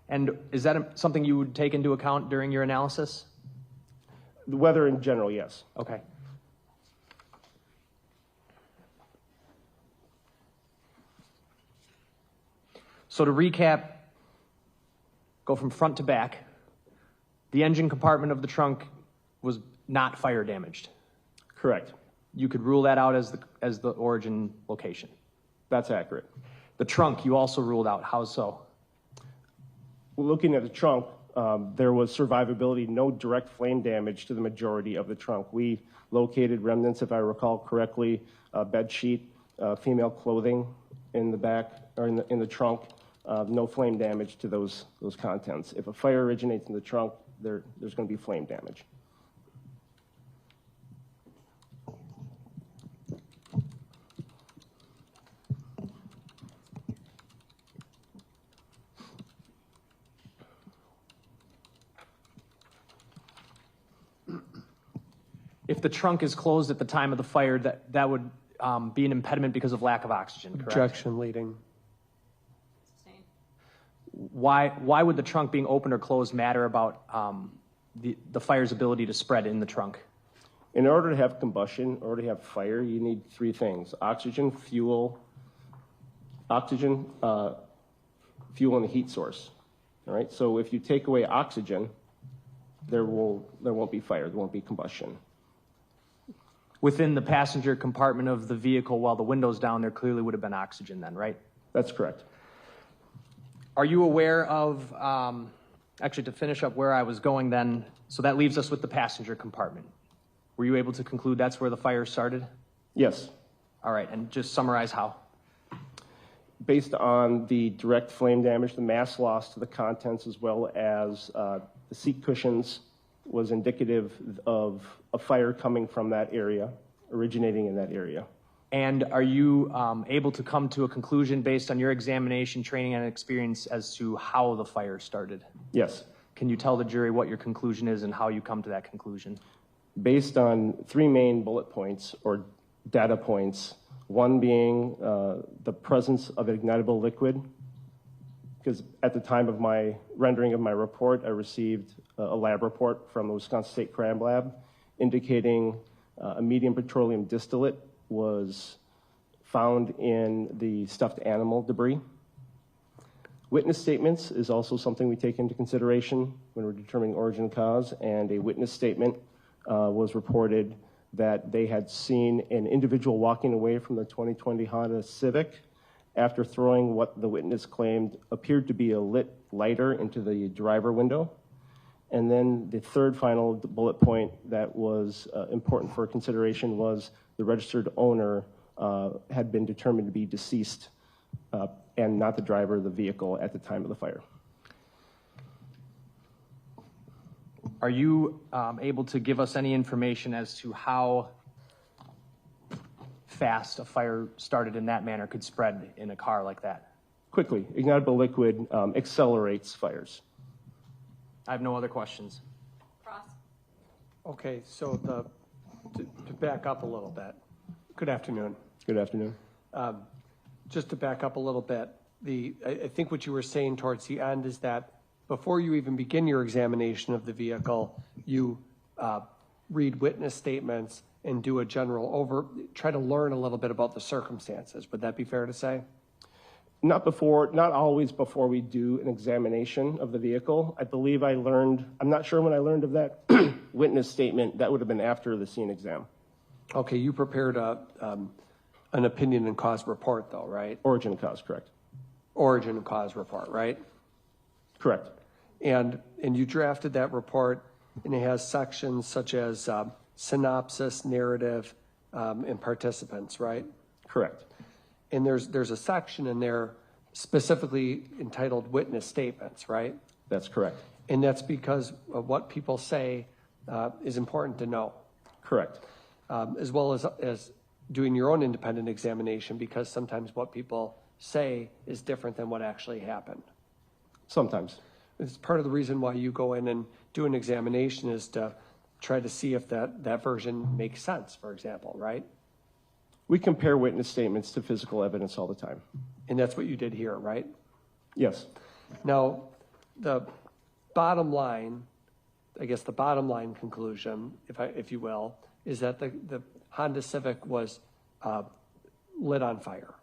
And is that something you would take into account during your analysis? The weather in general, yes. Okay. So to recap, go from front to back. The engine compartment of the trunk was not fire damaged. Correct. You could rule that out as the origin location. That's accurate. The trunk you also ruled out. How so? Looking at the trunk, there was survivability, no direct flame damage to the majority of the trunk. We located remnants, if I recall correctly, bed sheet, female clothing in the back or in the trunk. No flame damage to those contents. If a fire originates in the trunk, there's going to be flame damage. If the trunk is closed at the time of the fire, that would be an impediment because of lack of oxygen, correct? Objection leading. Why would the trunk being open or closed matter about the fire's ability to spread in the trunk? In order to have combustion, in order to have fire, you need three things: oxygen, fuel, fuel, and a heat source. All right. So if you take away oxygen, there won't be fire. There won't be combustion. Within the passenger compartment of the vehicle, while the window's down, there clearly would have been oxygen then, right? That's correct. Are you aware of, actually to finish up where I was going then, so that leaves us with the passenger compartment. Were you able to conclude that's where the fire started? Yes. All right, and just summarize how. Based on the direct flame damage, the mass loss to the contents, as well as the seat cushions, was indicative of a fire coming from that area, originating in that area. And are you able to come to a conclusion based on your examination, training, and experience as to how the fire started? Yes. Can you tell the jury what your conclusion is and how you come to that conclusion? Based on 3 main bullet points or data points, one being the presence of ignitable liquid, because at the time of my rendering of my report, I received a lab report from the Wisconsin State Crime Lab indicating a medium petroleum distillate was found in the stuffed animal debris. Witness statements is also something we take into consideration when we're determining origin and cause, and a witness statement was reported that they had seen an individual walking away from the 2020 Honda Civic after throwing what the witness claimed appeared to be a lit lighter into the driver window. And then the third final bullet point that was important for consideration was the registered owner had been determined to be deceased and not the driver of the vehicle at the time of the fire. Are you able to give us any information as to how fast a fire started in that manner could spread in a car like that? Quickly, ignitable liquid accelerates fires. I have no other questions. Okay, so to back up a little bit. Good afternoon. Good afternoon. Just to back up a little bit, I think what you were saying towards the end is that before you even begin your examination of the vehicle, you read witness statements and do a try to learn a little bit about the circumstances. Would that be fair to say? Not always before we do an examination of the vehicle. I believe I'm not sure when I learned of that witness statement, that would have been after the scene exam. Okay, you prepared an opinion and cause report though, right? Origin and cause, correct. Origin and cause report, right? Correct. And you drafted that report, and it has sections such as synopsis, narrative, and participants, right? Correct. And there's a section in there specifically entitled witness statements, right? That's correct. And that's because of what people say is important to know. Correct. As well as doing your own independent examination, because sometimes what people say is different than what actually happened. Sometimes. It's part of the reason why you go in and do an examination is to try to see if that version makes sense, for example, right? We compare witness statements to physical evidence all the time. And that's what you did here, right? Yes. Now, the bottom line conclusion, if you will, is that the Honda Civic was lit on fire.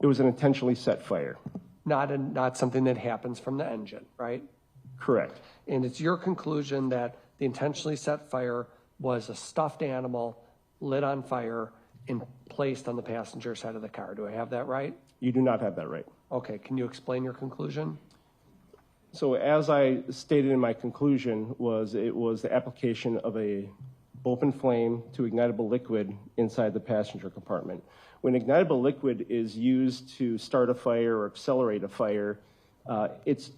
It was an intentionally set fire. Not something that happens from the engine, right? Correct. And it's your conclusion that the intentionally set fire was a stuffed animal lit on fire and placed on the passenger side of the car. Do I have that right? You do not have that right. Okay, can you explain your conclusion? So as I stated in my conclusion, it was the application of a open flame to ignitable liquid inside the passenger compartment. When ignitable liquid is used to start a fire or accelerate a fire, it's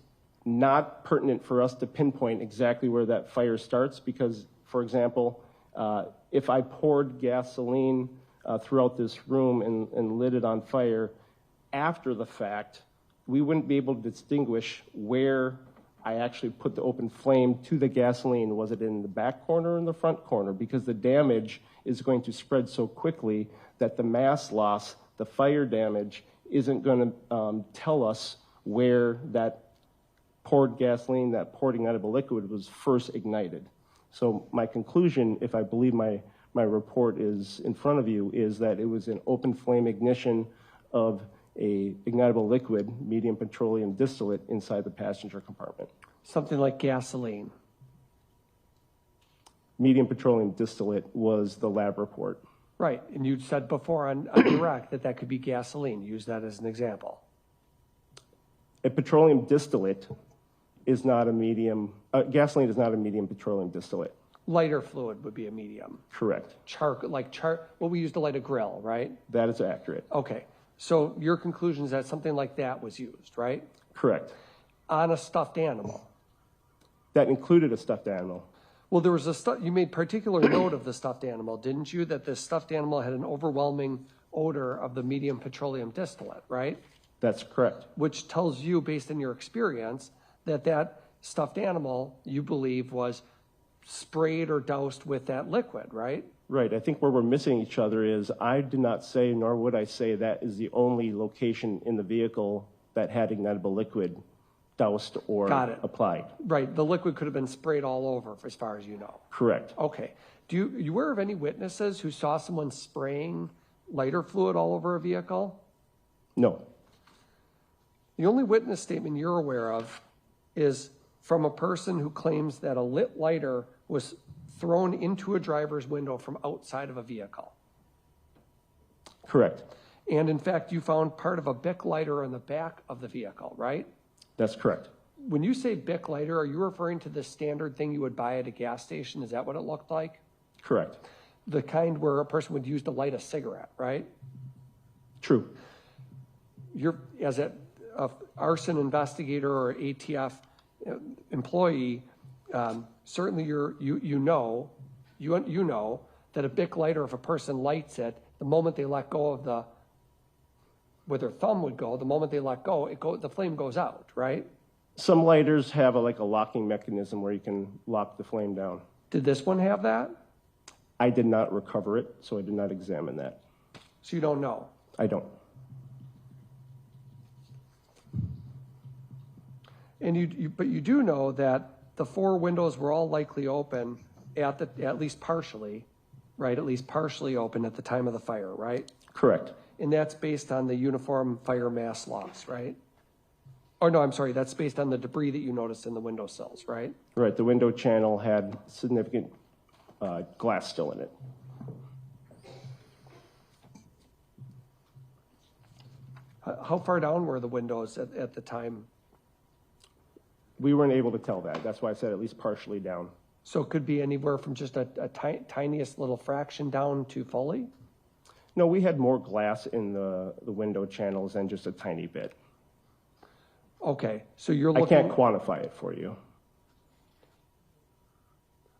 not pertinent for us to pinpoint exactly where that fire starts because, for example, if I poured gasoline throughout this room and lit it on fire after the fact, we wouldn't be able to distinguish where I actually put the open flame to the gasoline. Was it in the back corner or in the front corner? Because the damage is going to spread so quickly that the mass loss, the fire damage, isn't going to tell us where that poured gasoline, that poured ignitable liquid was first ignited. So my conclusion, if I believe my report is in front of you, is that it was an open flame ignition of a ignitable liquid, medium petroleum distillate, inside the passenger compartment. Something like gasoline. Medium petroleum distillate was the lab report. Right, and you said before on direct that could be gasoline. Use that as an example. A petroleum distillate is not a medium, gasoline is not a medium petroleum distillate. Lighter fluid would be a medium. Correct. What we use to light a grill, right? That is accurate. Okay, so your conclusion is that something like that was used, right? Correct. On a stuffed animal. That included a stuffed animal. Well, there was you made particular note of the stuffed animal, didn't you? That the stuffed animal had an overwhelming odor of the medium petroleum distillate, right? That's correct. Which tells you, based on your experience, that stuffed animal, you believe, was sprayed or doused with that liquid, right? Right. I think where we're missing each other is I did not say, nor would I say, that is the only location in the vehicle that had ignitable liquid doused or applied. Right. The liquid could have been sprayed all over, as far as you know. Correct. Okay. Do you aware of any witnesses who saw someone spraying lighter fluid all over a vehicle? No. The only witness statement you're aware of is from a person who claims that a lit lighter was thrown into a driver's window from outside of a vehicle. Correct. And in fact, you found part of a Bic lighter on the back of the vehicle, right? That's correct. When you say Bic lighter, are you referring to the standard thing you would buy at a gas station? Is that what it looked like? Correct. The kind where a person would use to light a cigarette, right? True. You're, as an arson investigator or ATF employee, certainly you know that a Bic lighter, if a person lights it, the moment they let go of where their thumb would go, the moment they let go, the flame goes out, right? Some lighters have a locking mechanism where you can lock the flame down. Did this one have that? I did not recover it, so I did not examine that. So you don't know? I don't. And but you do know that the 4 windows were all likely open at least partially, right? At least partially open at the time of the fire, right? Correct. And that's based on the uniform fire mass loss, right? Or no, I'm sorry, that's based on the debris that you noticed in the windowsills, right? Right. The window channel had significant glass still in it. How far down were the windows at the time? We weren't able to tell that. That's why I said at least partially down. So it could be anywhere from just a tiniest little fraction down to fully? No, we had more glass in the window channels than just a tiny bit. Okay, so you're looking... I can't quantify it for you.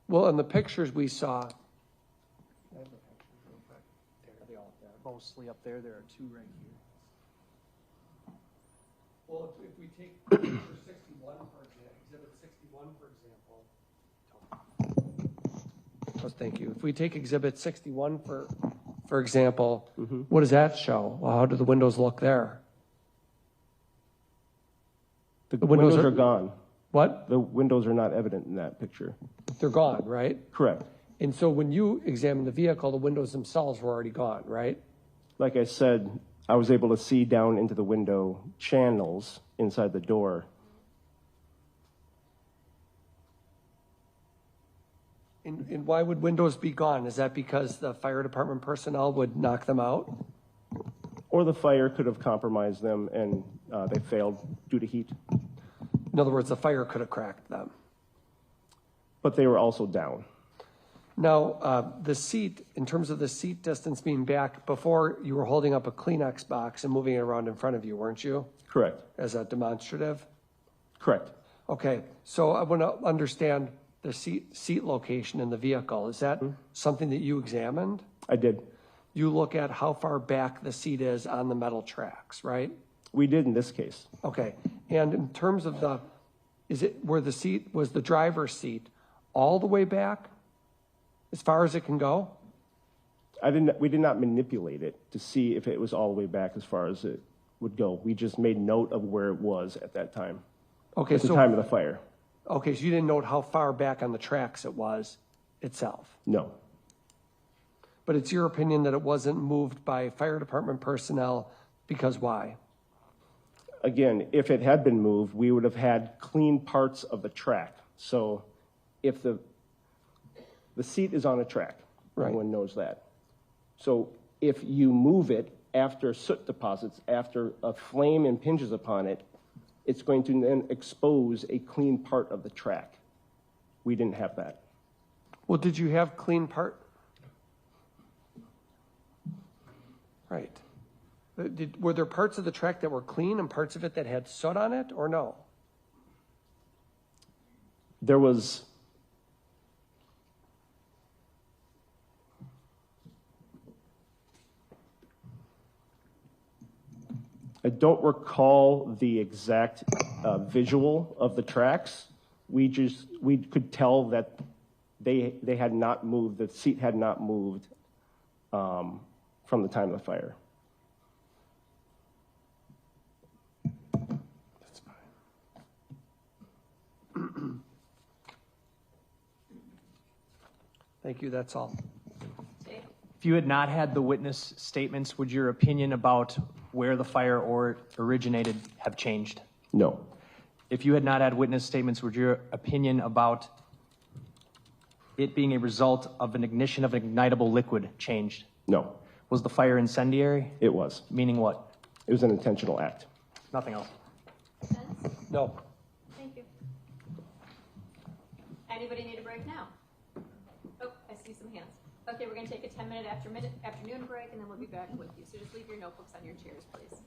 Well, in the pictures we saw... Mostly up there. There are 2 right here. Well, if we take picture 61, exhibit 61, for example. Thank you. If we take exhibit 61, for example, what does that show? Well, how do the windows look there? The windows are gone. What? The windows are not evident in that picture. They're gone, right? Correct. And so when you examined the vehicle, the windows themselves were already gone, right? Like I said, I was able to see down into the window channels inside the door. And why would windows be gone? Is that because the fire department personnel would knock them out? Or the fire could have compromised them and they failed due to heat. In other words, the fire could have cracked them. But they were also down. Now, the seat, in terms of the seat distance being back, before you were holding up a Kleenex box and moving it around in front of you, weren't you? Correct. As a demonstrative? Correct. Okay, so I want to understand the seat location in the vehicle. Is that something that you examined? I did. You look at how far back the seat is on the metal tracks, right? We did in this case. Okay, and in terms of was the driver's seat all the way back? As far as it can go? We did not manipulate it to see if it was all the way back as far as it would go. We just made note of where it was at that time. Okay, at the time of the fire. Okay, so you didn't note how far back on the tracks it was itself? No. But it's your opinion that it wasn't moved by fire department personnel because why? Again, if it had been moved, we would have had clean parts of the track. So if the seat is on a track, right. Everyone knows that. So if you move it after soot deposits, after a flame impinges upon it, it's going to then expose a clean part of the track. We didn't have that. Well, did you have clean part? Right. Were there parts of the track that were clean and parts of it that had soot on it, or no? There was don't recall the exact visual of the tracks. We could tell that they had not moved, the seat had not moved from the time of the fire. That's fine. Thank you, that's all. If you had not had the witness statements, would your opinion about where the fire originated have changed? No. If you had not had witness statements, would your opinion about it being a result of an ignition of an ignitable liquid changed? No. Was the fire incendiary? It was. Meaning what? It was an intentional act. Nothing else. No. Thank you. Anybody need a break now? Oh, I see some hands. Okay, we're going to take a 10-minute afternoon break, and then we'll be back with you. So just leave your notebooks on your chairs, please.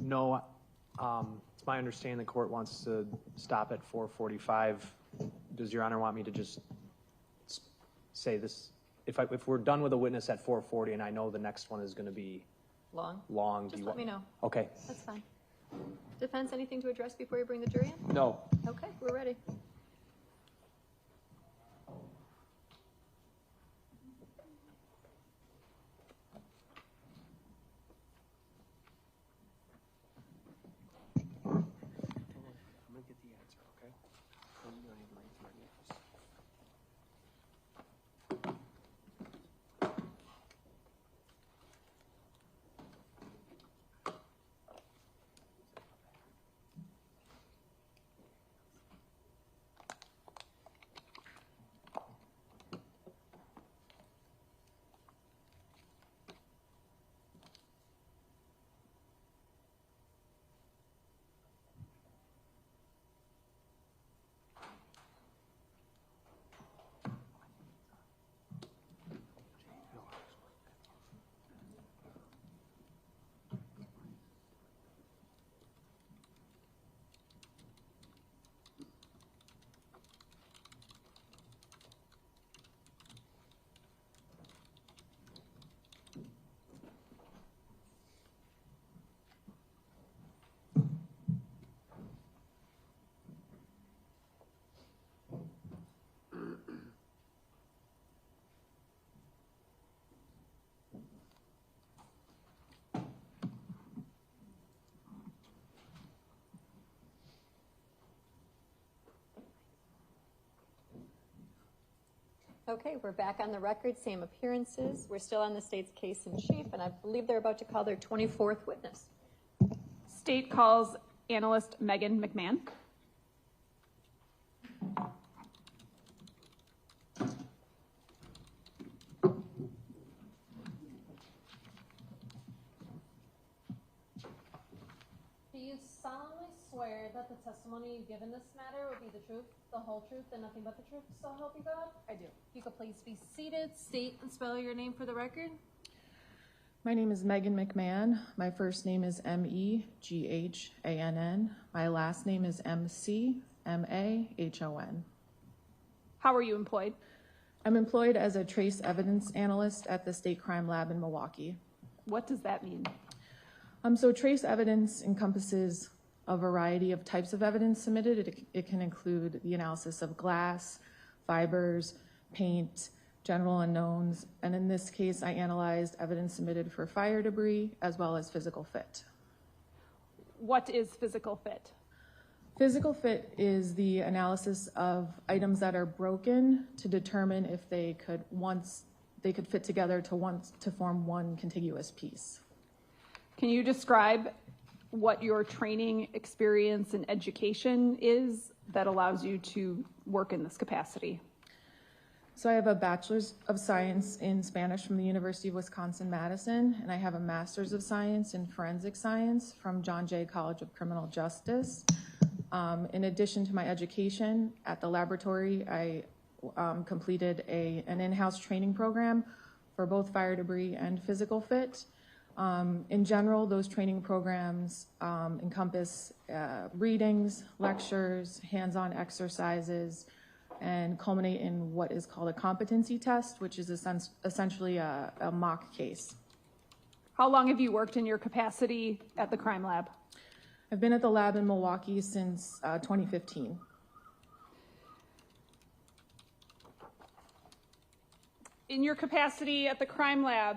No, it's my understanding the court wants to stop at 4:45. Does Your Honor want me to just say this? If we're done with a witness at 4:40 and I know the next one is going to be long, Just let me know. Okay. That's fine. Defense, anything to address before you bring the jury in? No. Okay, we're ready. Okay, we're back on the record, same appearances. We're still on the state's case in chief, and I believe they're about to call their 24th witness. State calls Analyst McMahon. Do you solemnly swear that the testimony you give in this matter will be the truth, the whole truth, and nothing but the truth, so help you God? I do. If you could please be seated, state and spell your name for the record. My name is Megan McMahon. My first name is Meghann. My last name is McMahon. How are you employed? I'm employed as a trace evidence analyst at the State Crime Lab in Milwaukee. What does that mean? So trace evidence encompasses a variety of types of evidence submitted. It can include the analysis of glass, fibers, paint, general unknowns, and in this case, I analyzed evidence submitted for fire debris as well as physical fit. What is physical fit? Physical fit is the analysis of items that are broken to determine if they could fit together to form one contiguous piece. Can you describe what your training, experience, and education is that allows you to work in this capacity? So I have a Bachelor's of Science in Spanish from the University of Wisconsin-Madison, and I have a Master's of Science in Forensic Science from John Jay College of Criminal Justice. In addition to my education at the laboratory, I completed an in-house training program for both fire debris and physical fit. In general, those training programs encompass readings, lectures, hands-on exercises, and culminate in what is called a competency test, which is essentially a mock case. How long have you worked in your capacity at the crime lab? I've been at the lab in Milwaukee since 2015. In your capacity at the crime lab,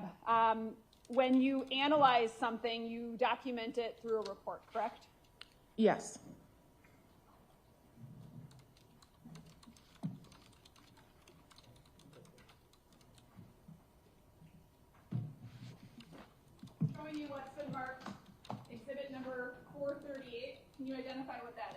when you analyze something, you document it through a report, correct? Yes. Showing you what's been marked exhibit number 438. Can you identify what that is?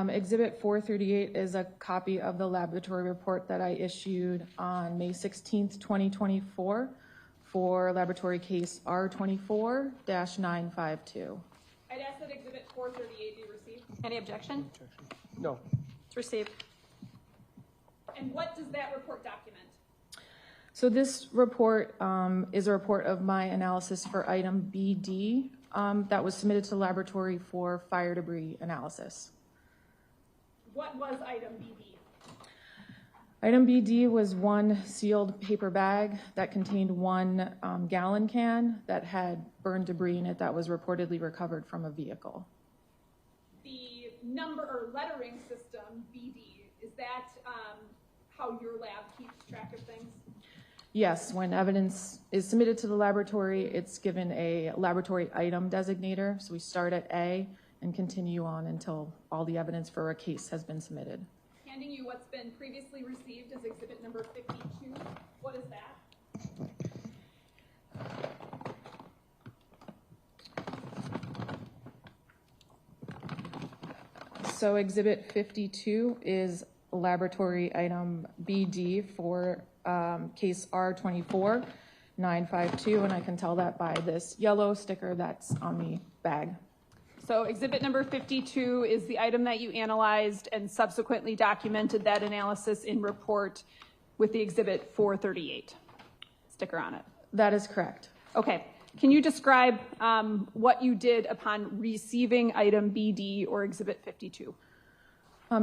Exhibit 438 is a copy of the laboratory report that I issued on May 16th, 2024 for laboratory case R24-952. I'd ask that exhibit 438 be received. Any objection? No. It's received. And what does that report document? So this report is a report of my analysis for item BD that was submitted to the laboratory for fire debris analysis. What was item BD? Item BD was one sealed paper bag that contained 1 gallon can that had burned debris in it that was reportedly recovered from a vehicle. The number or lettering system, BD, is that how your lab keeps track of things? Yes, when evidence is submitted to the laboratory, it's given a laboratory item designator. So we start at A and continue on until all the evidence for a case has been submitted. Handing you what's been previously received as exhibit number 52. What is that? So exhibit 52 is laboratory item BD for case R24-952, and I can tell that by this yellow sticker that's on the bag. So exhibit number 52 is the item that you analyzed and subsequently documented that analysis in report with the exhibit 438 sticker on it. That is correct. Okay. Can you describe what you did upon receiving item BD or exhibit 52?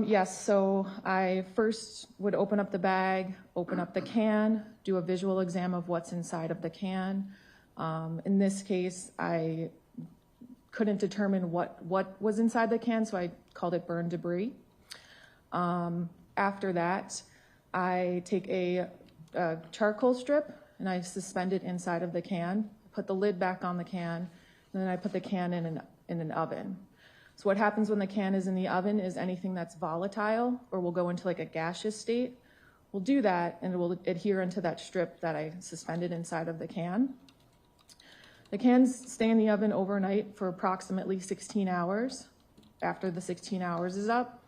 Yes, so I first would open up the bag, open up the can, do a visual exam of what's inside of the can. In this case, I couldn't determine what was inside the can, so I called it burned debris. After that, I take a charcoal strip and I suspend it inside of the can, put the lid back on the can, and then I put the can in an oven. So what happens when the can is in the oven is anything that's volatile or will go into like a gaseous state, we'll do that and it will adhere into that strip that I suspended inside of the can. The cans stay in the oven overnight for approximately 16 hours. After the 16 hours is up,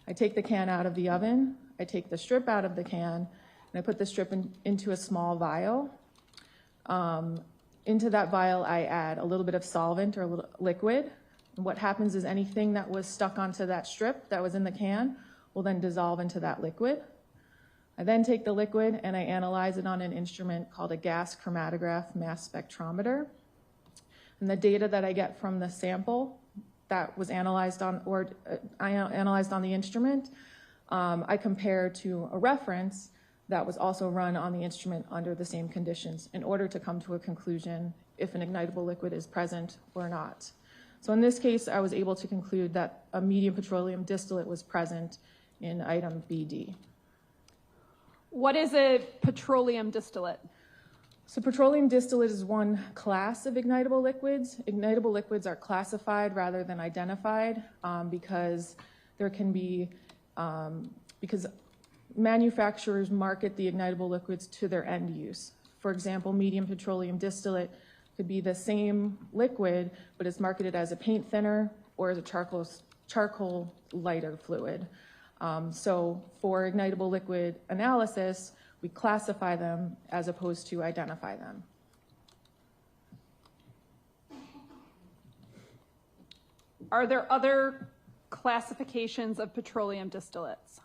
I take the can out of the oven, I take the strip out of the can, and I put the strip into a small vial. Into that vial, I add a little bit of solvent or a little liquid. And what happens is anything that was stuck onto that strip that was in the can will then dissolve into that liquid. I then take the liquid and I analyze it on an instrument called a gas chromatograph mass spectrometer. And the data that I get from the sample that was analyzed on, or I analyzed on the instrument, I compare to a reference that was also run on the instrument under the same conditions in order to come to a conclusion if an ignitable liquid is present or not. So in this case, I was able to conclude that a medium petroleum distillate was present in item BD. What is a petroleum distillate? So petroleum distillate is one class of ignitable liquids. Ignitable liquids are classified rather than identified because there can be, because manufacturers market the ignitable liquids to their end use. For example, medium petroleum distillate could be the same liquid, but it's marketed as a paint thinner or as a charcoal lighter fluid. So for ignitable liquid analysis, we classify them as opposed to identify them. Are there other classifications of petroleum distillates?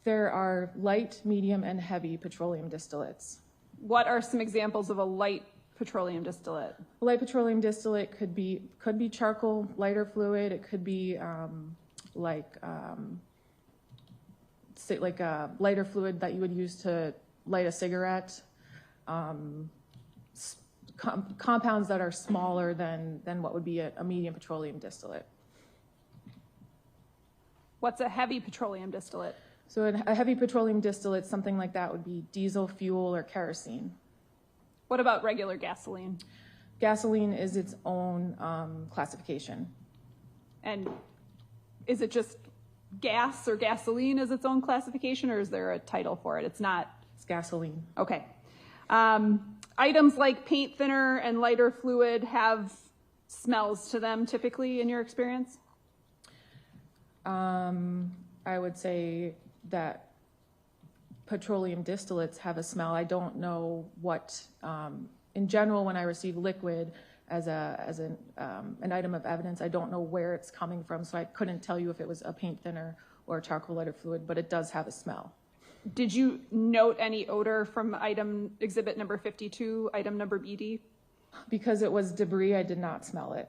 There are light, medium, and heavy petroleum distillates. What are some examples of a light petroleum distillate? A light petroleum distillate could be charcoal lighter fluid. It could be like a lighter fluid that you would use to light a cigarette. Compounds that are smaller than what would be a medium petroleum distillate. What's a heavy petroleum distillate? So a heavy petroleum distillate, something like that would be diesel fuel or kerosene. What about regular gasoline? Gasoline is its own classification. And is it just gas or gasoline is its own classification, or is there a title for it? It's not. It's gasoline. Okay. Items like paint thinner and lighter fluid have smells to them typically in your experience? I would say that petroleum distillates have a smell. I don't know what, in general, when I receive liquid as an item of evidence, I don't know where it's coming from, so I couldn't tell you if it was a paint thinner or a charcoal lighter fluid, but it does have a smell. Did you note any odor from exhibit number 52, item number BD? Because it was debris, I did not smell it.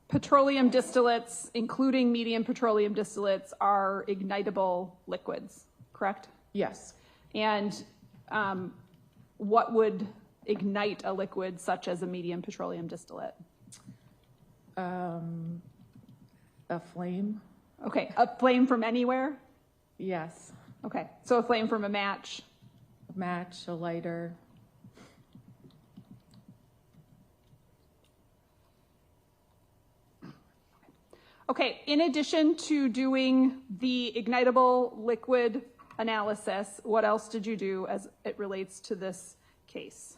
Petroleum distillates, including medium petroleum distillates, are ignitable liquids, correct? Yes. And what would ignite a liquid such as a medium petroleum distillate? A flame. Okay, a flame from anywhere? Yes. Okay, so a flame from a match? A match, a lighter. Okay, in addition to doing the ignitable liquid analysis, what else did you do as it relates to this case?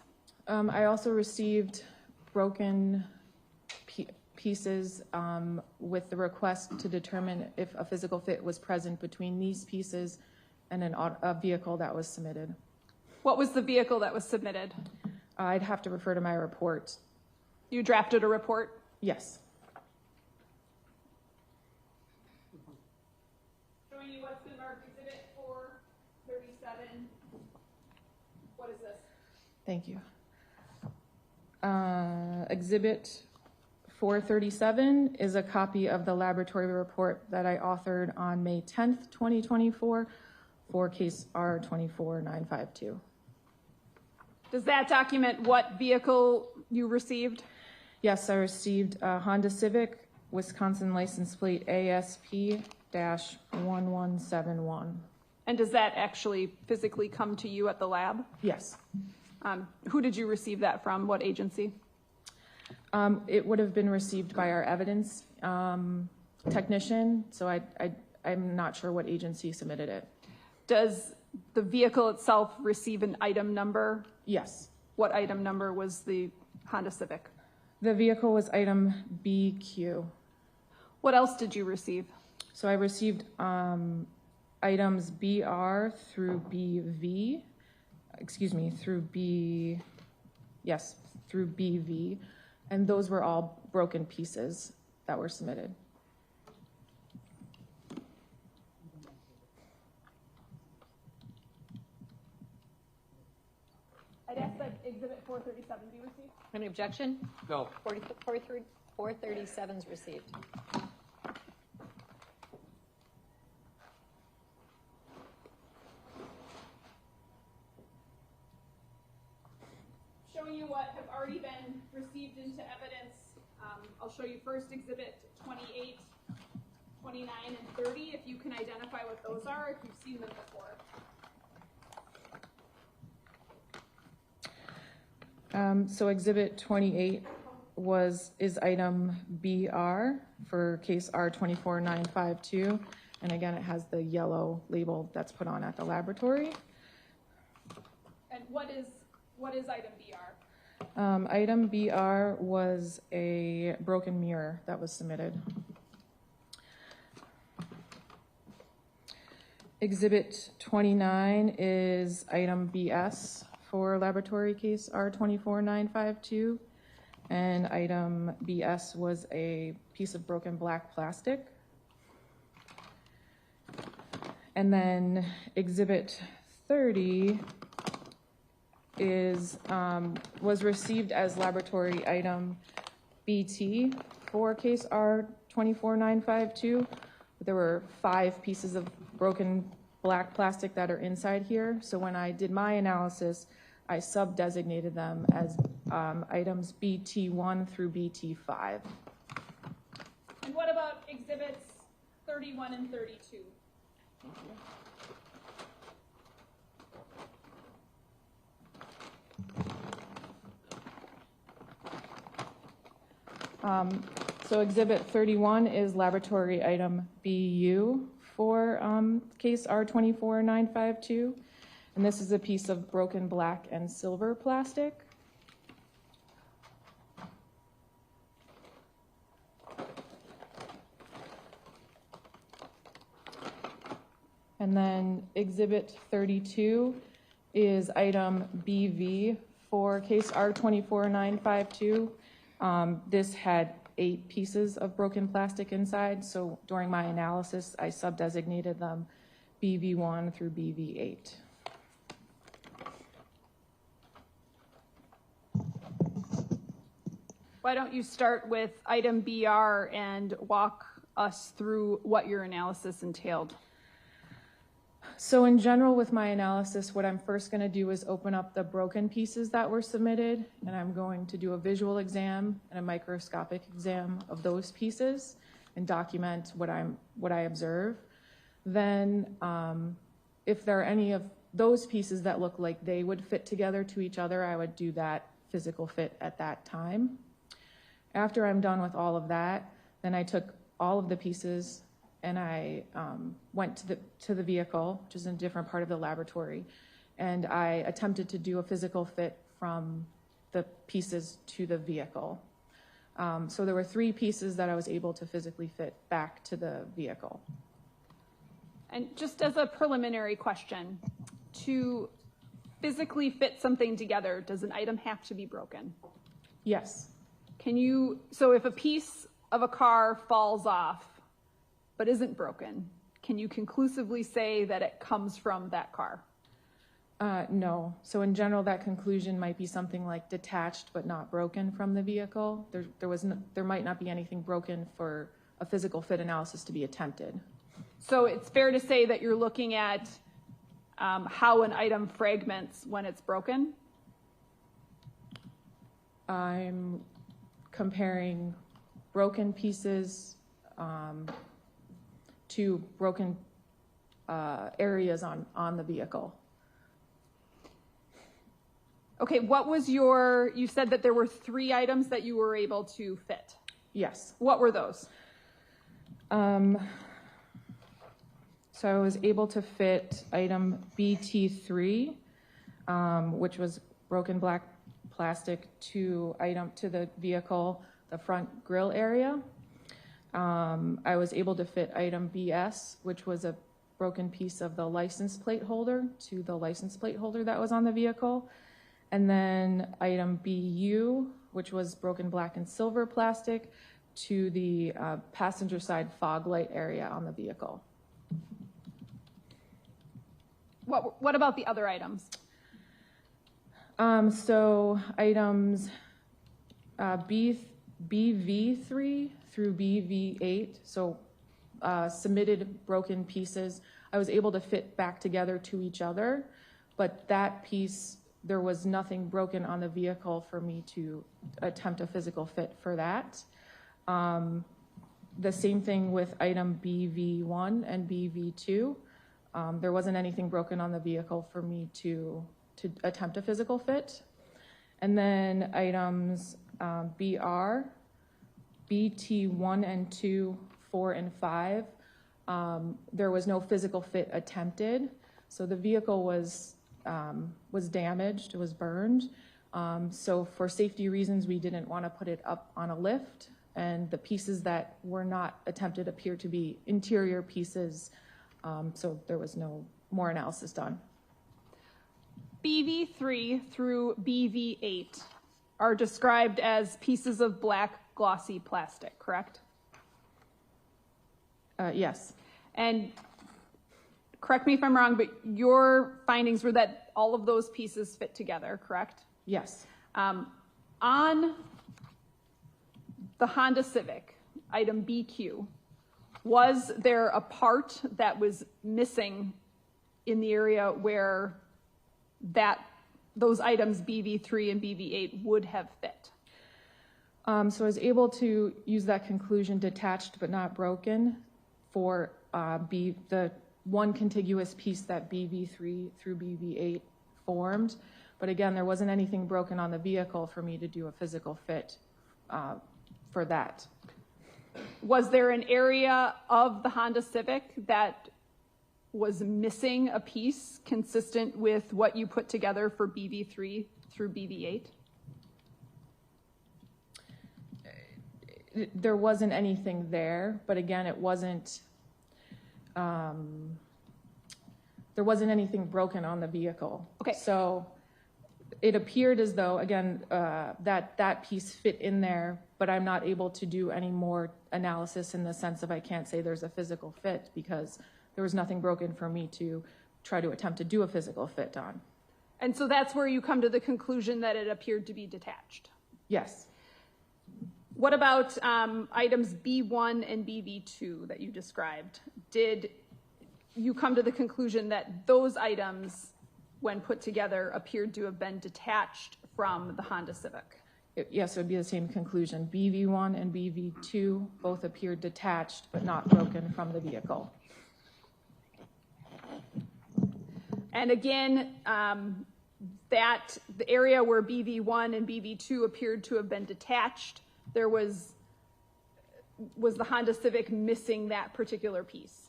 I also received broken pieces with the request to determine if a physical fit was present between these pieces and a vehicle that was submitted. What was the vehicle that was submitted? I'd have to refer to my report. You drafted a report? Yes. Showing you what's been marked exhibit 437. What is this? Thank you. Exhibit 437 is a copy of the laboratory report that I authored on May 10th, 2024 for case R24952. Does that document what vehicle you received? Yes, I received a Honda Civic, Wisconsin license plate ASP-1171. And does that actually physically come to you at the lab? Yes. Who did you receive that from? What agency? It would have been received by our evidence technician, so I'm not sure what agency submitted it. Does the vehicle itself receive an item number? Yes. What item number was the Honda Civic? The vehicle was item BQ. What else did you receive? So I received items BR through BV, through BV, and those were all broken pieces that were submitted. I'd ask that exhibit 437 be received. Any objection? No. 437's received. Showing you what have already been received into evidence. I'll show you first exhibit 28, 29, and 30, if you can identify what those are, if you've seen them before. So exhibit 28 is item BR for case R24952, and again it has the yellow label that's put on at the laboratory. And what is item BR? Item BR was a broken mirror that was submitted. Exhibit 29 is item BS for laboratory case R24952, and item BS was a piece of broken black plastic. And then exhibit 30 was received as laboratory item BT for case R24952. There were 5 pieces of broken black plastic that are inside here. So when I did my analysis, I sub-designated them as items BT1 through BT5. And what about exhibits 31 and 32? Thank you. So exhibit 31 is laboratory item BU for case R24952. And this is a piece of broken black and silver plastic. And then exhibit 32 is item BV for case R24952. This had 8 pieces of broken plastic inside. So during my analysis, I sub-designated them BV1 through BV8. Why don't you start with item BR and walk us through what your analysis entailed? So in general, with my analysis, what I'm first going to do is open up the broken pieces that were submitted, and I'm going to do a visual exam and a microscopic exam of those pieces and document what I observe. Then, if there are any of those pieces that look like they would fit together to each other, I would do that physical fit at that time. After I'm done with all of that, then I took all of the pieces and I went to the vehicle, which is in a different part of the laboratory, and I attempted to do a physical fit from the pieces to the vehicle. So there were 3 pieces that I was able to physically fit back to the vehicle. And just as a preliminary question, to physically fit something together, does an item have to be broken? Yes. So if a piece of a car falls off but isn't broken, can you conclusively say that it comes from that car? No. So in general, that conclusion might be something like detached but not broken from the vehicle. There might not be anything broken for a physical fit analysis to be attempted. So it's fair to say that you're looking at how an item fragments when it's broken? I'm comparing broken pieces to broken areas on the vehicle. Okay, you said that there were 3 items that you were able to fit. Yes. What were those? So I was able to fit item BT3, which was broken black plastic, to the vehicle, the front grille area. I was able to fit item BS, which was a broken piece of the license plate holder, to the license plate holder that was on the vehicle. And then item BU, which was broken black and silver plastic, to the passenger side fog light area on the vehicle. What about the other items? So items BV3 through BV8, so submitted broken pieces, I was able to fit back together to each other, but that piece, there was nothing broken on the vehicle for me to attempt a physical fit for that. The same thing with item BV1 and BV2. There wasn't anything broken on the vehicle for me to attempt a physical fit. And then items BR, BT1 and 2, 4 and 5, there was no physical fit attempted. So the vehicle was damaged, it was burned. So for safety reasons, we didn't want to put it up on a lift. And the pieces that were not attempted appear to be interior pieces. So there was no more analysis done. BV3 through BV8 are described as pieces of black glossy plastic, correct? Yes. And correct me if I'm wrong, but your findings were that all of those pieces fit together, correct? Yes. On the Honda Civic, item BQ, was there a part that was missing in the area where those items BV3 and BV8 would have fit? So I was able to use that conclusion, detached but not broken, for the one contiguous piece that BV3 through BV8 formed. But again, there wasn't anything broken on the vehicle for me to do a physical fit for that. Was there an area of the Honda Civic that was missing a piece consistent with what you put together for BV3 through BV8? There wasn't anything there, but again, it wasn't, there wasn't anything broken on the vehicle. Okay. So it appeared as though, again, that piece fit in there, but I'm not able to do any more analysis in the sense of I can't say there's a physical fit because there was nothing broken for me to try to attempt to do a physical fit on. And so that's where you come to the conclusion that it appeared to be detached? Yes. What about items B1 and BV2 that you described? Did you come to the conclusion that those items, when put together, appeared to have been detached from the Honda Civic? Yes, it would be the same conclusion. BV1 and BV2 both appeared detached but not broken from the vehicle. And again, that the area where BV1 and BV2 appeared to have been detached, there was the Honda Civic missing that particular piece?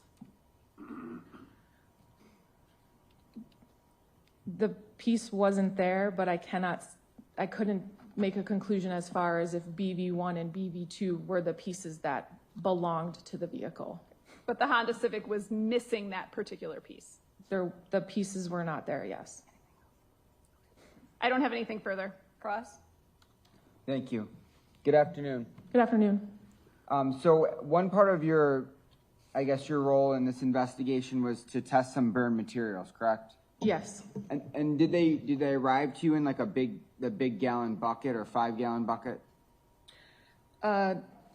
The piece wasn't there, but I couldn't make a conclusion as far as if BV1 and BV2 were the pieces that belonged to the vehicle. But the Honda Civic was missing that particular piece? The pieces were not there, yes. I don't have anything further. Cross? Thank you. Good afternoon. Good afternoon. So one part of your role in this investigation was to test some burn materials, correct? Yes. And did they arrive to you in like the big gallon bucket or 5-gallon bucket?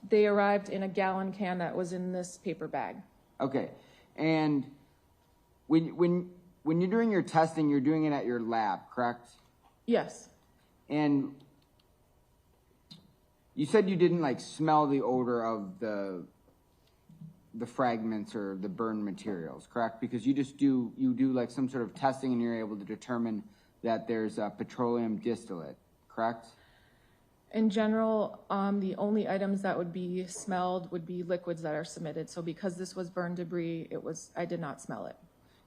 They arrived in a gallon can that was in this paper bag. Okay. And when you're doing your testing, you're doing it at your lab, correct? Yes. And you said you didn't like smell the odor of the fragments or the burned materials, correct? Because you do like some sort of testing and you're able to determine that there's a petroleum distillate, correct? In general, the only items that would be smelled would be liquids that are submitted. So because this was burned debris, I did not smell it.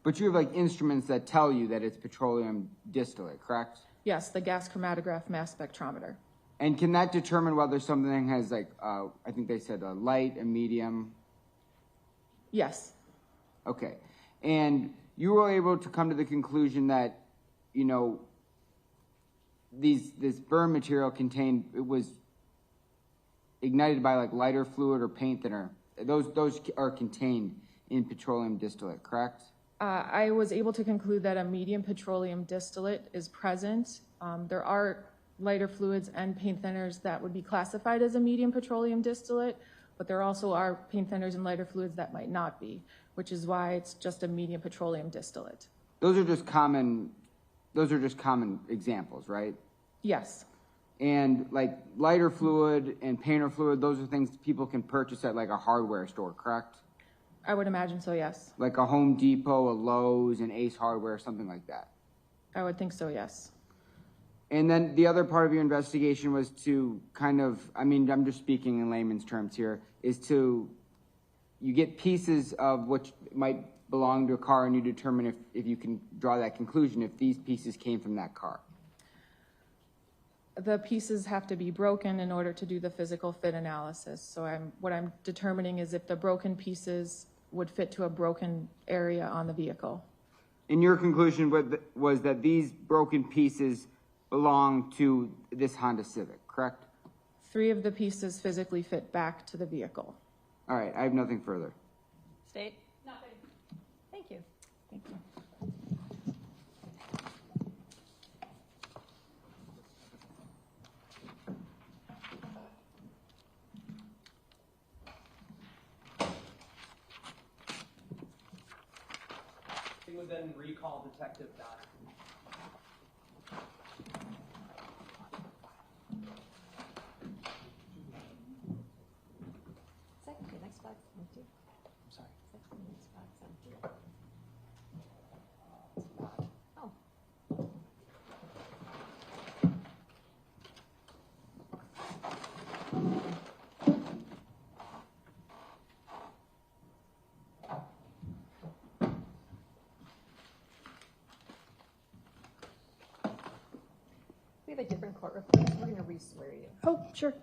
But you have like instruments that tell you that it's petroleum distillate, correct? Yes, the gas chromatograph mass spectrometer. And can that determine whether something has like, I think they said a light, a medium? Yes. Okay. And you were able to come to the conclusion that, you know, this burn material it was ignited by like lighter fluid or paint thinner. Those are contained in petroleum distillate, correct? I was able to conclude that a medium petroleum distillate is present. There are lighter fluids and paint thinners that would be classified as a medium petroleum distillate, but there also are paint thinners and lighter fluids that might not be, which is why it's just a medium petroleum distillate. Those are just common examples, right? Yes. And like lighter fluid and painter fluid, those are things people can purchase at like a hardware store, correct? I would imagine so, yes. Like a Home Depot, a Lowe's, an Ace Hardware, something like that. I would think so, yes. And then the other part of your investigation was to kind of, I mean, I'm just speaking in layman's terms here, you get pieces of what might belong to a car and you determine if you can draw that conclusion, if these pieces came from that car. The pieces have to be broken in order to do the physical fit analysis. So what I'm determining is if the broken pieces would fit to a broken area on the vehicle. And your conclusion was that these broken pieces belong to this Honda Civic, correct? 3 of the pieces physically fit back to the vehicle. All right, I have nothing further. State? Nothing. Thank you. Thank you. We would then recall Detective Donahghue. The next box empty. I'm sorry. The next box empty. Oh. We have a different court reporter, so we're going to re-swear you. Oh, sure.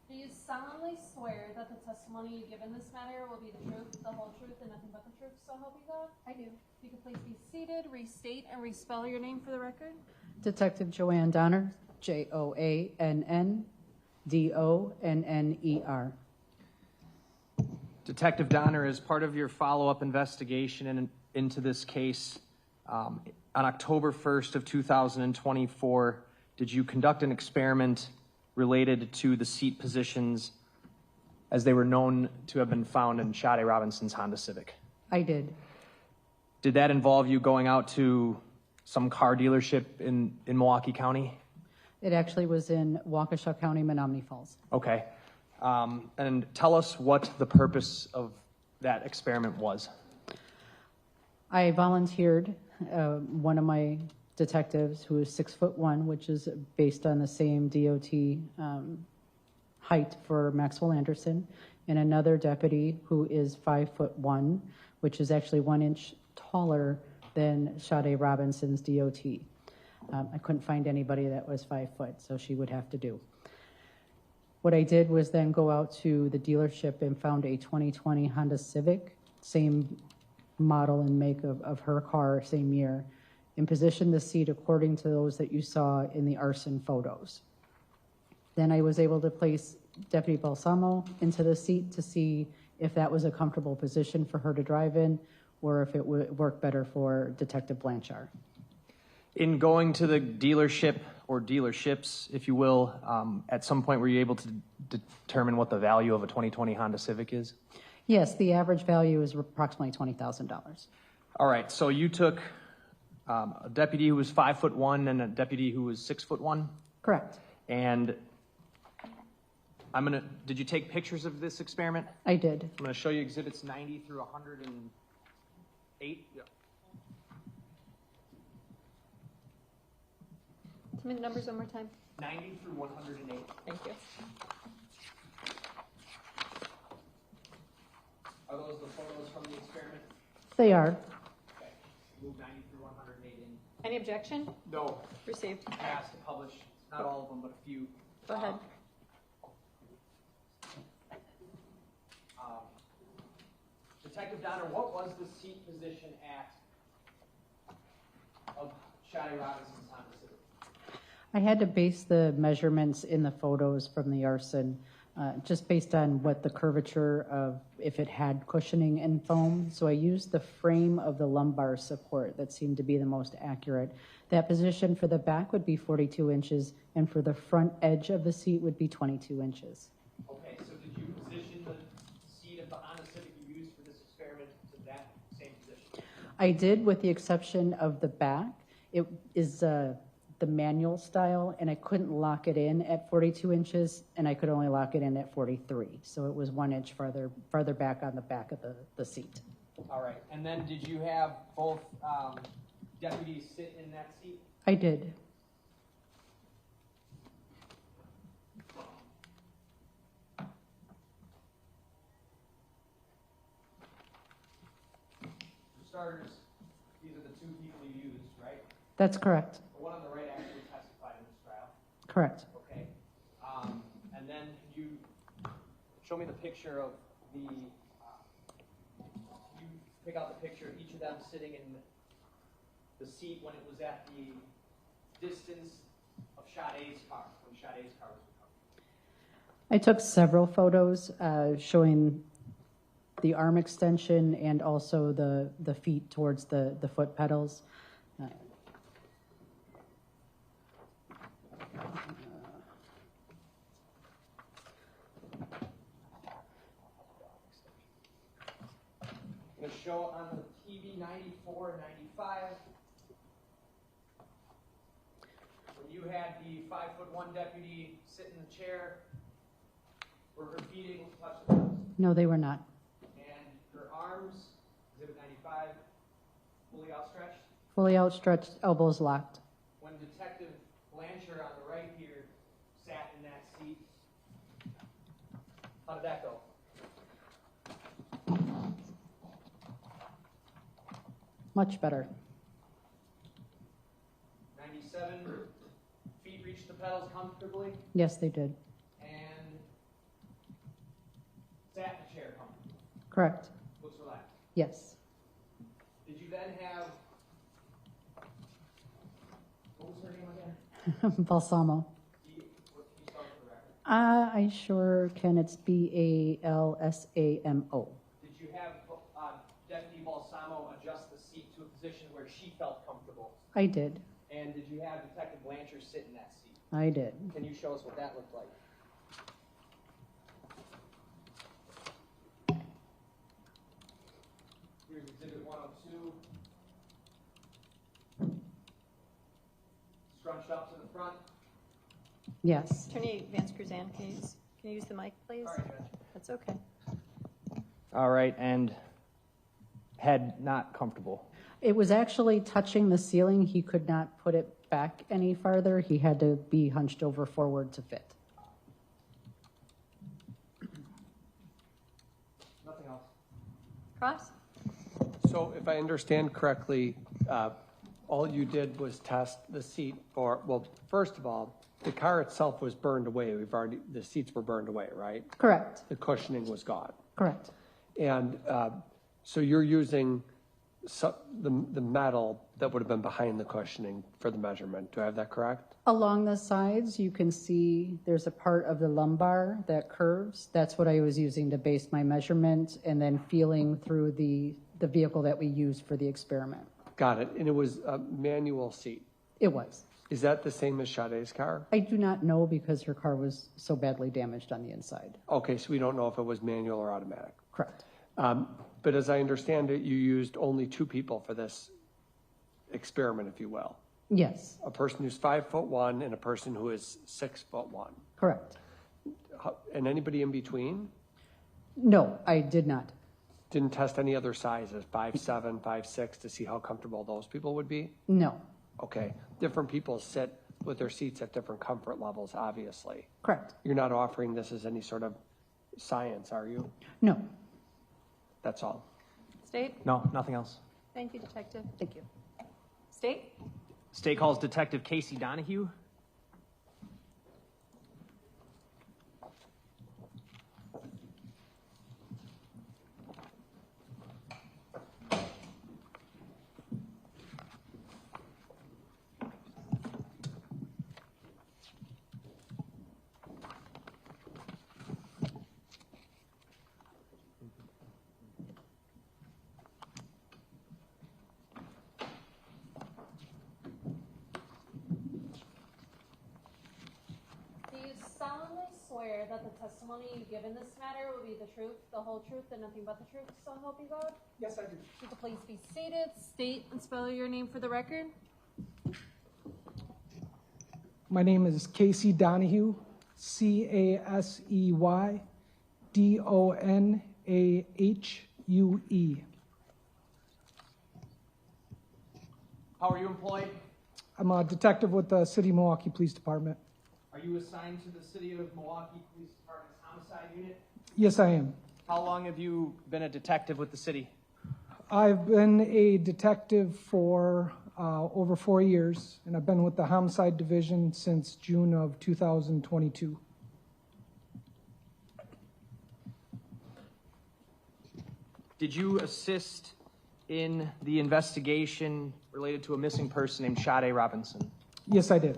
Do you solemnly swear that the testimony you give in this matter will be the truth, the whole truth, and nothing but the truth, so help you God? I do. You can please be seated, restate, and respell your name for the record. Detective Joanne Donner, Joannndonner. Detective Donner, as part of your follow-up investigation into this case, on October 1st of 2024, did you conduct an experiment related to the seat positions as they were known to have been found in Sade Robinson's Honda Civic? I did. Did that involve you going out to some car dealership in Milwaukee County? It actually was in Waukesha County, Menominee Falls. Okay. And tell us what the purpose of that experiment was. I volunteered one of my detectives who is 6'1", which is based on the same DOT height for Maxwell Anderson, and another deputy who is 5'1", which is actually 1 inch taller than Sade Robinson's DOT. I couldn't find anybody that was 5 foot, so she would have to do. What I did was then go out to the dealership and found a 2020 Honda Civic, same model and make of her car, same year, and positioned the seat according to those that you saw in the arson photos. Then I was able to place Deputy Balsamo into the seat to see if that was a comfortable position for her to drive in, or if it would work better for Detective Blancher. In going to the dealership or dealerships, if you will, at some point were you able to determine what the value of a 2020 Honda Civic is? Yes, the average value is approximately $20,000. All right, so you took a deputy who was 5'1" and a deputy who was 6'1"? Correct. And did you take pictures of this experiment? I did. I'm gonna show you exhibits 90 through 108. Yeah. Tell me the numbers one more time. 90 through 108. Thank you. Are those the photos from the experiment? They are. Okay. Move 90 through 108 in. Any objection? No. Received. I asked to publish, not all of them, but a few. Go ahead. Detective Donner, what was the seat position of Sade Robinson's Honda Civic? I had to base the measurements in the photos from the arson just based on what the curvature of, if it had cushioning and foam. So I used the frame of the lumbar support that seemed to be the most accurate. That position for the back would be 42 inches, and for the front edge of the seat would be 22 inches. Okay, so did you position the seat of the Honda Civic you used for this experiment to that same position? I did, with the exception of the back. It is the manual style, and I couldn't lock it in at 42 inches, and I could only lock it in at 43. So it was 1 inch farther back on the back of the seat. All right, and then did you have both deputies sit in that seat? I did. For starters, these are the two people you used, right? That's correct. The one on the right actually testified in this trial. Correct. Okay. And then could you show me the picture of you pick out the picture of each of them sitting in the seat when it was at the distance of Sade's car, when Sade's car was recovered. I took several photos showing the arm extension and also the feet towards the foot pedals. I'm going to show on the TV 94 and 95. When you had the 5'1" deputy sit in the chair, were her feet able to touch the pedals? No, they were not. And her arms, exhibit 95, fully outstretched? Fully outstretched, elbows locked. When Detective Blancher on the right here sat in that seat, how did that go? Much better. 97, feet reached the pedals comfortably? Yes, they did. And sat in the chair comfortably? Correct. Looks relaxed? Yes. Did you then have, what was her name again? Balsamo. I sure can. It's Balsamo. Did you have Deputy Balsamo adjust the seat to a position where she felt comfortable? I did. And did you have Detective Blancher sit in that seat? I did. Can you show us what that looked like? Here's Exhibit 102. Scrunched up to the front. Yes. Attorney Vance Cruzan, can you use the mic, please? Sorry, Judge. That's okay. All right, and head not comfortable. It was actually touching the ceiling. He could not put it back any farther. He had to be hunched over forward to fit. Nothing else. Cross? So if I understand correctly, all you did was test the seat for, well, first of all, the car itself was burned away. The seats were burned away, right? Correct. The cushioning was gone. Correct. And so you're using the metal that would have been behind the cushioning for the measurement. Do I have that correct? Along the sides, you can see there's a part of the lumbar that curves. That's what I was using to base my measurement, and then feeling through the vehicle that we used for the experiment. Got it. And it was a manual seat. It was. Is that the same as Sade's car? I do not know because her car was so badly damaged on the inside. Okay, so we don't know if it was manual or automatic. Correct. But as I understand it, you used only 2 people for this experiment, if you will. Yes. A person who's 5'1" and a person who is 6'1". Correct. And anybody in between? No, I did not. Didn't test any other sizes, 5'7", 5'6", to see how comfortable those people would be? No. Okay. Different people sit with their seats at different comfort levels, obviously. Correct. You're not offering this as any sort of science, are you? No. That's all. State? No, nothing else. Thank you, Detective. Thank you. State? State calls Detective Casey Donahghue. Swear that the testimony you give in this matter will be the truth, the whole truth, and nothing but the truth, so help you God? Yes, I do. Would you please be seated, state and spell your name for the record? My name is Casey Donahghue, Caseydonahue. How are you employed? I'm a detective with the City of Milwaukee Police Department. Are you assigned to the City of Milwaukee Police Department's homicide unit? Yes, I am. How long have you been a detective with the city? I've been a detective for over 4 years, and I've been with the Homicide Division since June of 2022. Did you assist in the investigation related to a missing person named Sade Robinson? Yes, I did.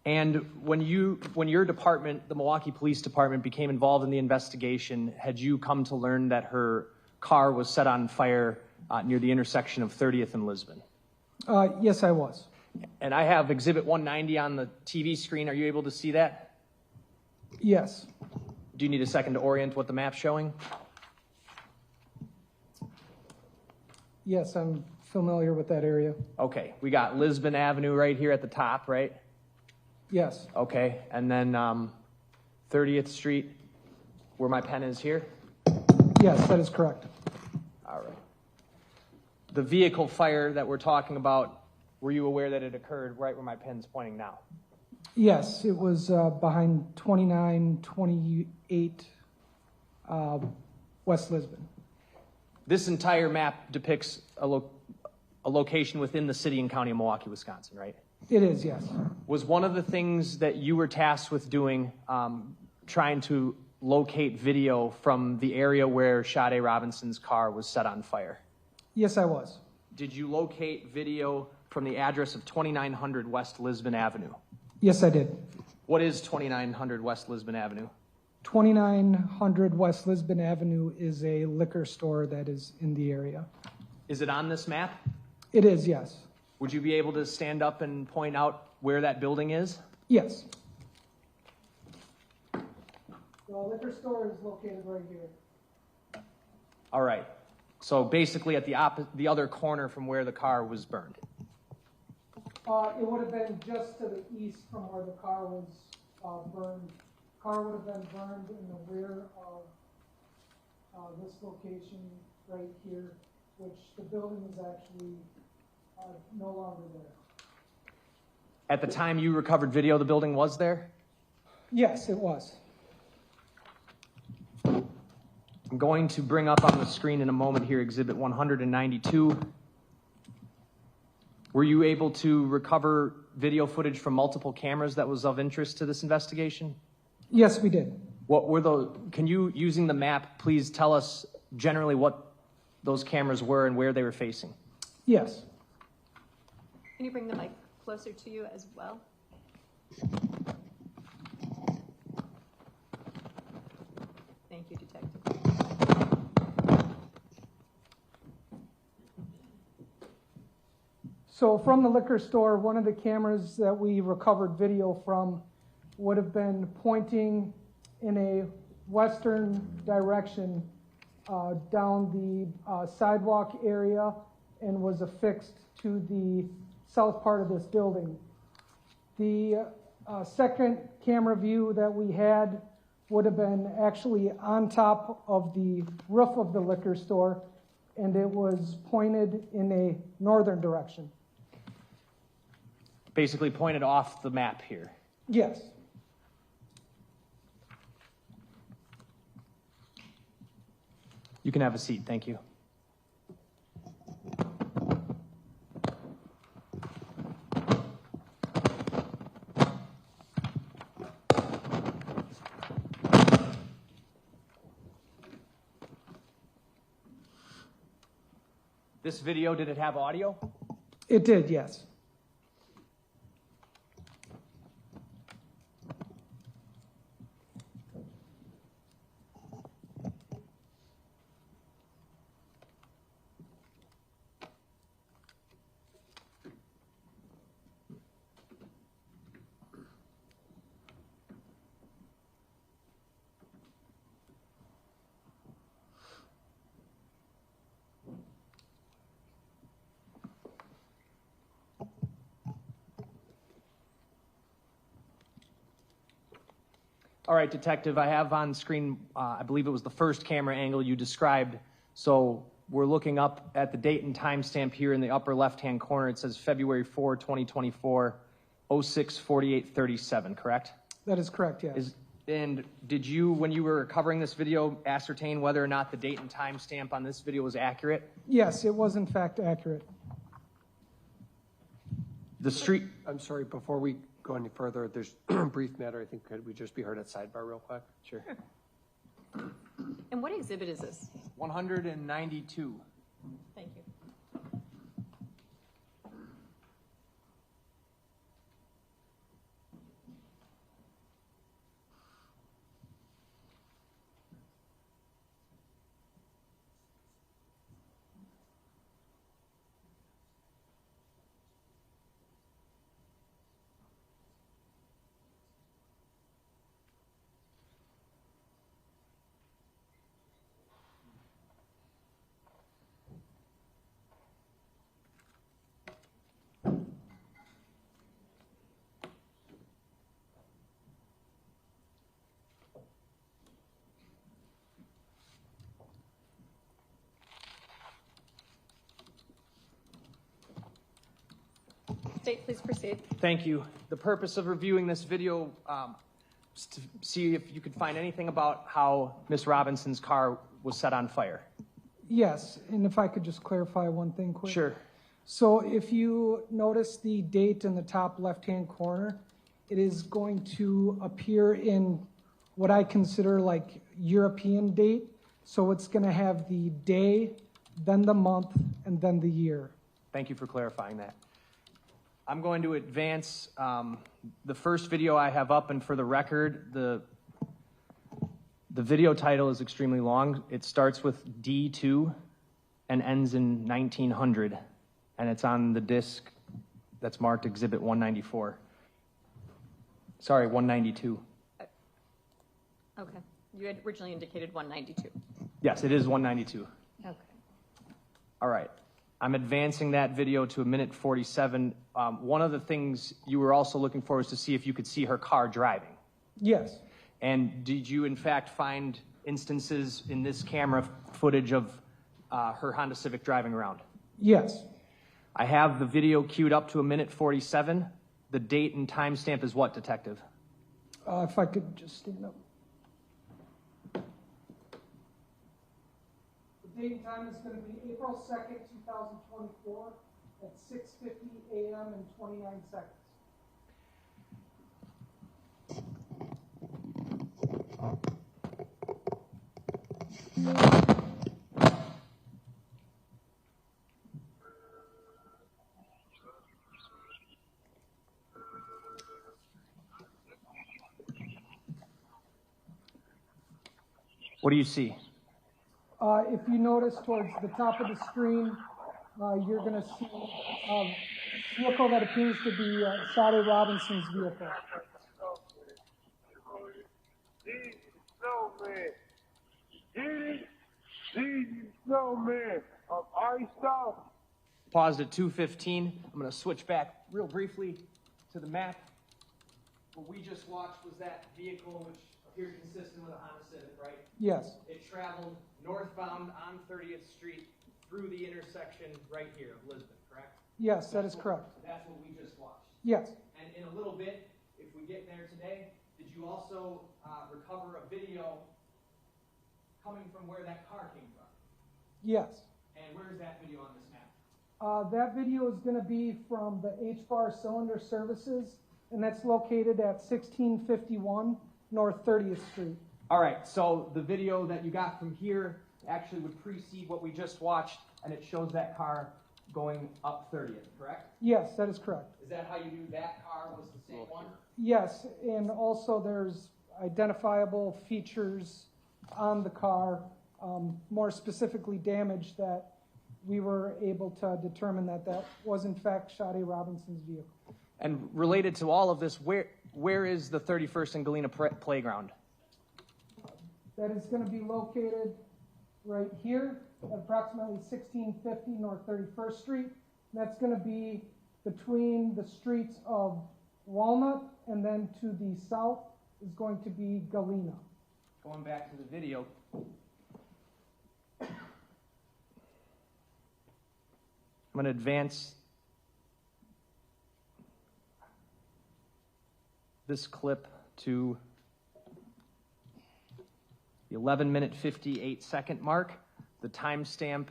And when your department, the Milwaukee Police Department, became involved in the investigation, had you come to learn that her car was set on fire near the intersection of 30th and Lisbon? Yes, I was. And I have Exhibit 190 on the TV screen. Are you able to see that? Yes. Do you need a second to orient what the map's showing? Yes, I'm familiar with that area. Okay, we got Lisbon Avenue right here at the top, right? Yes. Okay, and then 30th Street, where my pen is here? Yes, that is correct. All right. The vehicle fire that we're talking about, were you aware that it occurred right where my pen's pointing now? Yes, it was behind 2928 West Lisbon. This entire map depicts a location within the city and county of Milwaukee, Wisconsin, right? It is, yes. Was one of the things that you were tasked with doing trying to locate video from the area where Sade Robinson's car was set on fire? Yes, I was. Did you locate video from the address of 2900 West Lisbon Avenue? Yes, I did. What is 2900 West Lisbon Avenue? 2900 West Lisbon Avenue is a liquor store that is in the area. Is it on this map? It is, yes. Would you be able to stand up and point out where that building is? Yes. The liquor store is located right here. All right. So basically at the other corner from where the car was burned. It would have been just to the east from where the car was burned. Car would have been burned in the rear of this location right here, which the building is actually no longer there. At the time you recovered video, the building was there? Yes, it was. I'm going to bring up on the screen in a moment here Exhibit 192. Were you able to recover video footage from multiple cameras that was of interest to this investigation? Yes, we did. What were those? Can you, using the map, please tell us generally what those cameras were and where they were facing? Yes. Can you bring the mic closer to you as well? Thank you, Detective. So from the liquor store, one of the cameras that we recovered video from would have been pointing in a western direction down the sidewalk area and was affixed to the south part of this building. The second camera view that we had would have been actually on top of the roof of the liquor store, and it was pointed in a northern direction. Basically pointed off the map here. Yes. You can have a seat, thank you. This video, did it have audio? It did, yes. All right, Detective, I have on screen, I believe it was the first camera angle you described. So we're looking up at the date and timestamp here in the upper left-hand corner. It says February 4, 2024, 06:48:37, correct? That is correct, yes. And did you, when you were covering this video, ascertain whether or not the date and timestamp on this video was accurate? Yes, it was in fact accurate. The street... I'm sorry, before we go any further, there's a brief matter, I think, could we just be heard at sidebar real quick? Sure. And what exhibit is this? 192. Thank you. State, please proceed. Thank you. The purpose of reviewing this video is to see if you could find anything about how Miss Robinson's car was set on fire. Yes, and if I could just clarify one thing quick. Sure. So if you notice the date in the top left-hand corner, it is going to appear in what I consider like European date. So it's going to have the day, then the month, and then the year. Thank you for clarifying that. I'm going to advance the first video I have up, and for the record, the video title is extremely long. It starts with D2 and ends in 1900, and it's on the disc that's marked Exhibit 194. Sorry, 192. Okay. You had originally indicated 192. Yes, it is 192. Okay. All right. I'm advancing that video to 1:47. One of the things you were also looking for was to see if you could see her car driving. Yes. And did you, in fact, find instances in this camera footage of her Honda Civic driving around? Yes. I have the video queued up to 1:47. The date and timestamp is what, Detective? If I could just stand up. The date and time is going to be April 2nd, 2024 at 6:50 a.m. and 29 seconds. What do you see? If you notice towards the top of the screen, you're going to see a vehicle that appears to be Sade Robinson's vehicle. Paused at 2:15. I'm going to switch back real briefly to the map. What we just watched was that vehicle, which appeared consistent with a Honda Civic, right? Yes. It traveled northbound on 30th Street through the intersection right here of Lisbon, correct? Yes, that is correct. That's what we just watched. Yes. And in a little bit, if we get there today, did you also recover a video coming from where that car came from? Yes. And where is that video on this map? That video is going to be from the H-Bar Cylinder Services, and that's located at 1651 North 30th Street. All right, so the video that you got from here actually would precede what we just watched, and it shows that car going up 30th, correct? Yes, that is correct. Is that how you knew that car was the same one? Yes, and also there's identifiable features on the car, more specifically damage, that we were able to determine that that was in fact Sade Robinson's vehicle. And related to all of this, where is the 31st and Galena playground? That is going to be located right here at approximately 1650 North 31st Street. That's going to be between the streets of Walnut, and then to the south is going to be Galena. Going back to the video. I'm going to advance this clip to the 11-minute 58-second mark. The timestamp,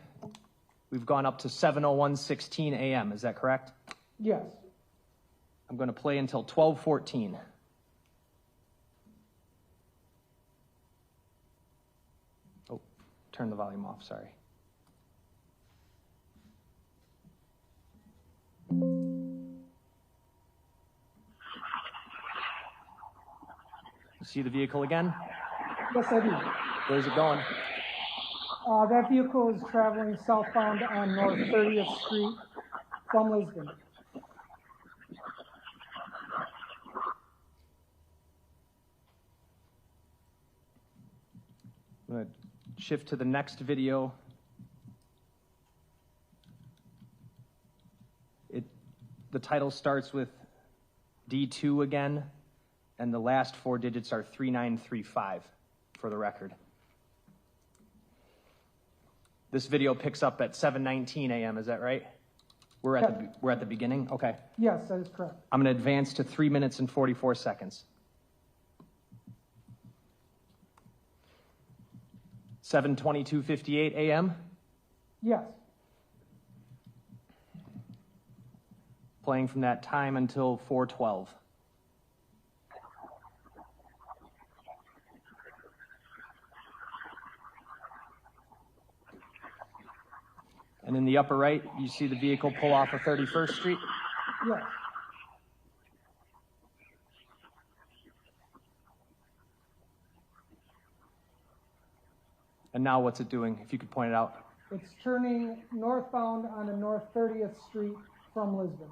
we've gone up to 7:01:16 a.m. Is that correct? Yes. I'm going to play until 12:14. Oh, turn the volume off, sorry. See the vehicle again? Yes, I do. Where's it going? That vehicle is traveling southbound on North 30th Street from Lisbon. I'm going to shift to the next video. The title starts with D2 again, and the last four digits are 3935 for the record. This video picks up at 7:19 a.m., is that right? We're at the beginning? Okay. Yes, that is correct. I'm going to advance to 3 minutes and 44 seconds. 7:22:58 a.m. Yes. Playing from that time until 4:12. And in the upper right, you see the vehicle pull off of 31st Street? Yes. And now what's it doing, if you could point it out? It's turning northbound onto North 30th Street from Lisbon.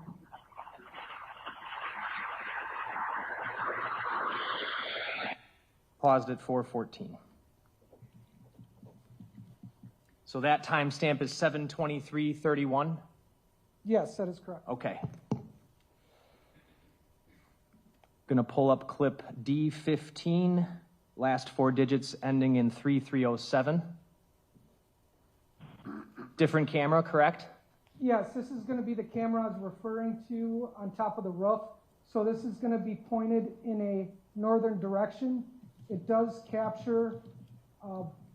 Paused at 4:14. So that timestamp is 7:23:31? Yes, that is correct. Okay. Gonna pull up clip D15, last four digits ending in 3307. Different camera, correct? Yes, this is going to be the camera I was referring to on top of the roof. So this is going to be pointed in a northern direction. It does capture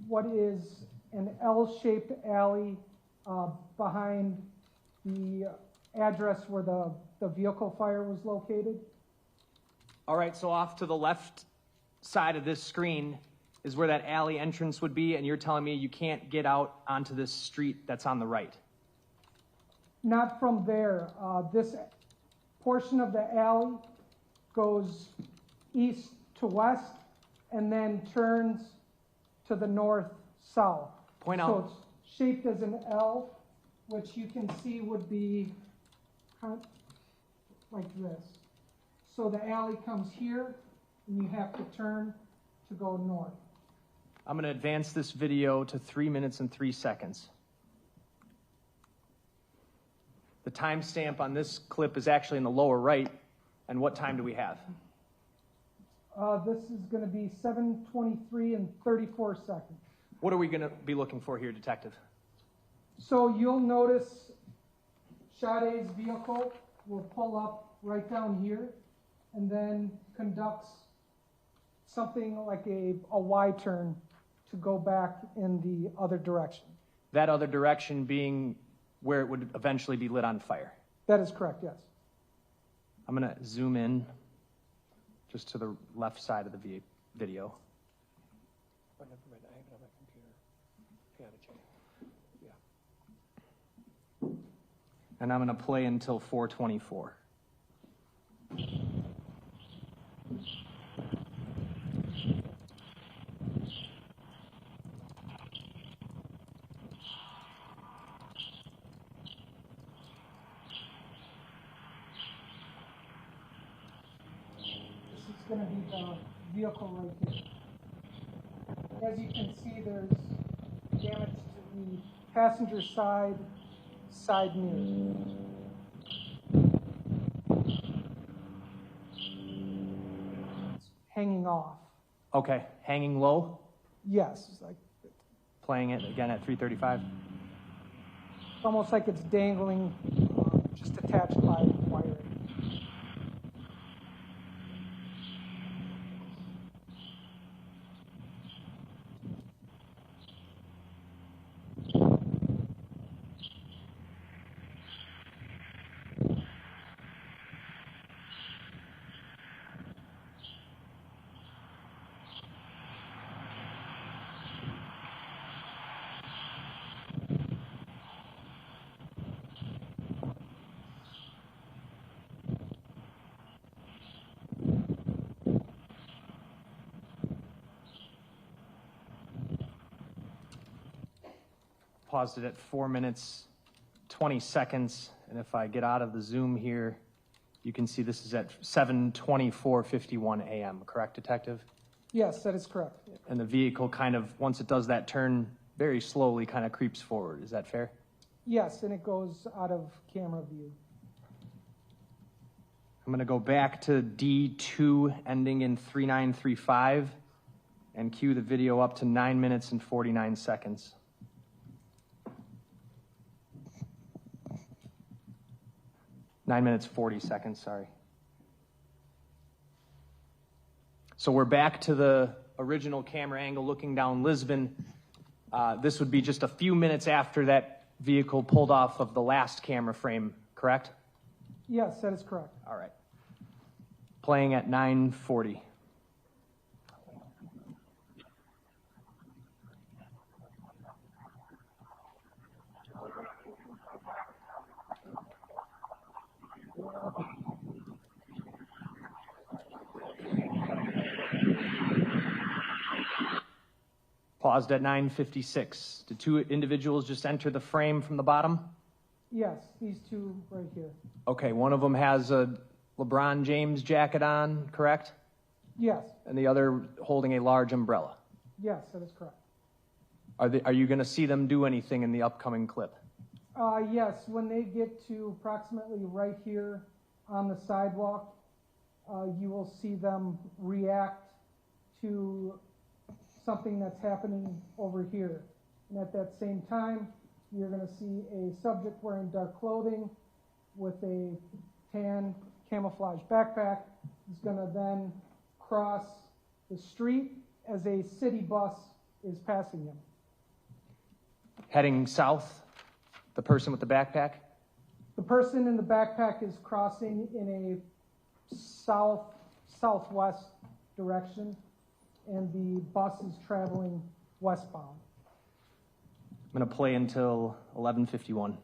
what is an L-shaped alley behind the address where the vehicle fire was located. All right, so off to the left side of this screen is where that alley entrance would be, and you're telling me you can't get out onto this street that's on the right? Not from there. This portion of the alley goes east to west and then turns to the north-south. Point out. So it's shaped as an L, which you can see would be kind of like this. So the alley comes here, and you have to turn to go north. I'm going to advance this video to 3 minutes and 3 seconds. The timestamp on this clip is actually in the lower right. And what time do we have? This is going to be 7:23 and 34 seconds. What are we going to be looking for here, Detective? So you'll notice Sade's vehicle will pull up right down here and then conducts something like a Y-turn to go back in the other direction. That other direction being where it would eventually be lit on fire. That is correct, yes. I'm going to zoom in just to the left side of the video. Oh, never mind. I have it on my computer. Got it, Jay. Yeah. And I'm going to play until 4:24. This is going to be the vehicle right here. As you can see, there's damage to the passenger side mirror. It's hanging off. Okay, hanging low, Yes, it's like playing it again at 3:35. almost like it's dangling, just attached by wiring. Paused it at 4 minutes, 20 seconds. And if I get out of the zoom here, you can see this is at 7:24:51 a.m., correct, Detective? Yes, that is correct. And the vehicle kind of, once it does that turn, very slowly kind of creeps forward. Is that fair? Yes, and it goes out of camera view. I'm going to go back to D2 ending in 3935 and cue the video up to 9 minutes and 49 seconds. 9 minutes, 40 seconds, sorry. So we're back to the original camera angle looking down Lisbon. This would be just a few minutes after that vehicle pulled off of the last camera frame, correct? Yes, that is correct. All right. Playing at 9:40. Paused at 9:56. Did two individuals just enter the frame from the bottom? Yes, these two right here. Okay, one of them has a LeBron James jacket on, correct? Yes, And the other holding a large umbrella. yes, that is correct. Are you going to see them do anything in the upcoming clip? Yes, when they get to approximately right here on the sidewalk, you will see them react to something that's happening over here. And at that same time, you're going to see a subject wearing dark clothing with a tan camouflage backpack. He's going to then cross the street as a city bus is passing him. Heading south, the person with the backpack? The person in the backpack is crossing in a southwest direction, and the bus is traveling westbound. I'm going to play until 11:51.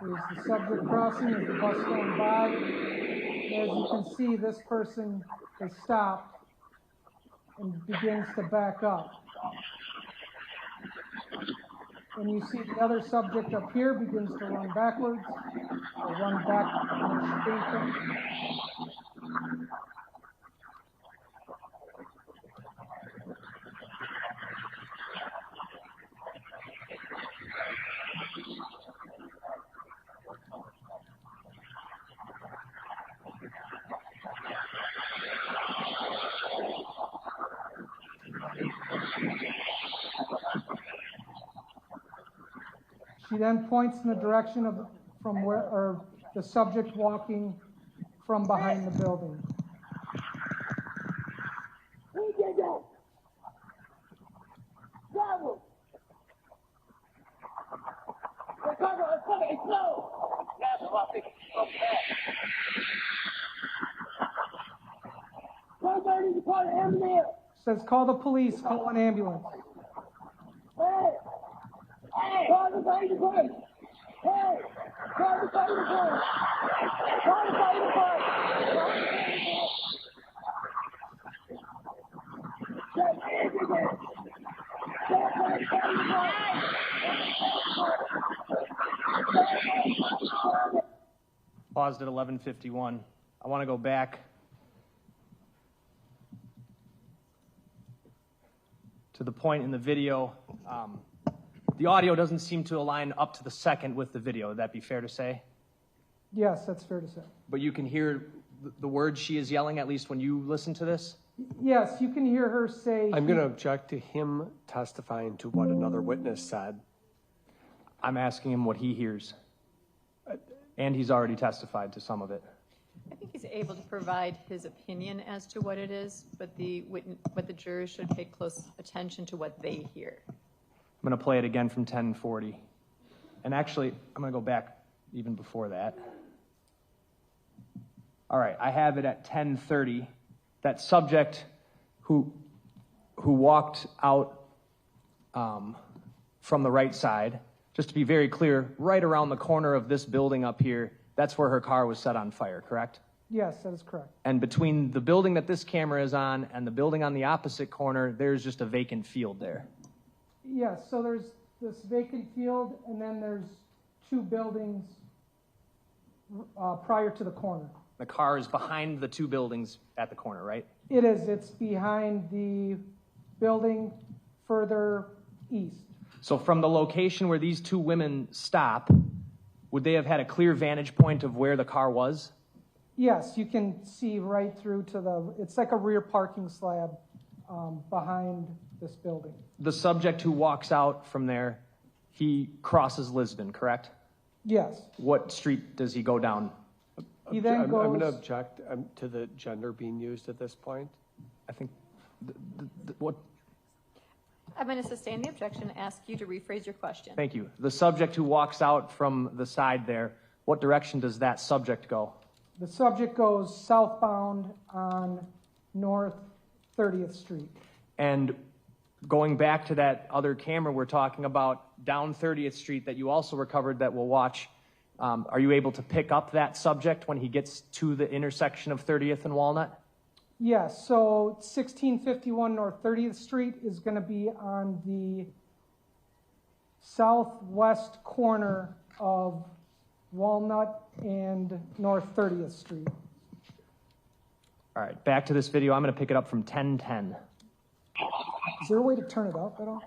There's the subject crossing as the bus going by. As you can see, this person has stopped and begins to back up. And you see the other subject up here begins to run backwards, or run back on the station. She then points in the direction of from where, or the subject walking from behind the building. Who did that? Bravo! It's coming, it's slow! That's what they Somebody to call an ambulance! Says call the police, call an ambulance. Hey! Hey! Call the fire department! Hey! Call the fire department! Call the fire department! Paused at 11:51. I want to go back to the point in the video. The audio doesn't seem to align up to the second with the video. Would that be fair to say? Yes, that's fair to say. But you can hear the words she is yelling, at least when you listen to this? Yes, you can hear her say... I'm going to object to him testifying to what another witness said. I'm asking him what he hears. And he's already testified to some of it. I think he's able to provide his opinion as to what it is, but the jurors should pay close attention to what they hear. I'm going to play it again from 10:40. And actually, I'm going to go back even before that. All right, I have it at 10:30. That subject who walked out from the right side, just to be very clear, right around the corner of this building up here, that's where her car was set on fire, correct? Yes, that is correct. And between the building that this camera is on and the building on the opposite corner, there's just a vacant field there. Yes, so there's this vacant field, and then there's two buildings prior to the corner. The car is behind the two buildings at the corner, right? It is. It's behind the building further east. So from the location where these two women stop, would they have had a clear vantage point of where the car was? Yes, you can see right through to the, it's like a rear parking slab behind this building. The subject who walks out from there, he crosses Lisbon, correct? Yes. What street does he go down? He then I'm going to goes, object to the gender being used at this point. I think, what? I'm going to sustain the objection and ask you to rephrase your question. Thank you. The subject who walks out from the side there, What direction does that subject go? The subject goes southbound on North 30th Street. And going back to that other camera we're talking about, down 30th Street that you also recovered that we'll watch, are you able to pick up that subject when he gets to the intersection of 30th and Walnut? Yes, so 1651 North 30th Street is going to be on the southwest corner of Walnut and North 30th Street. All right, back to this video. I'm going to pick it up from 10:10. Is there a way to turn it up at all?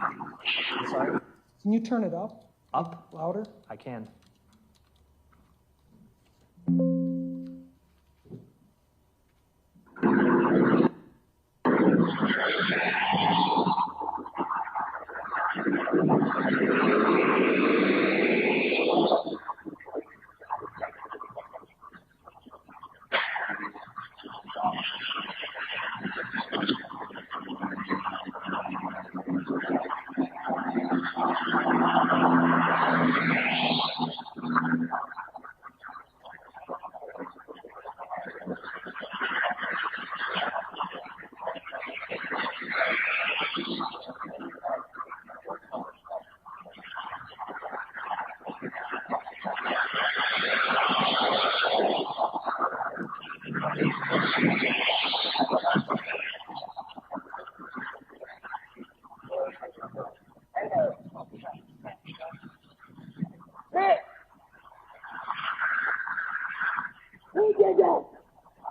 I'm sorry? Can you turn it up? Up? Louder? I can.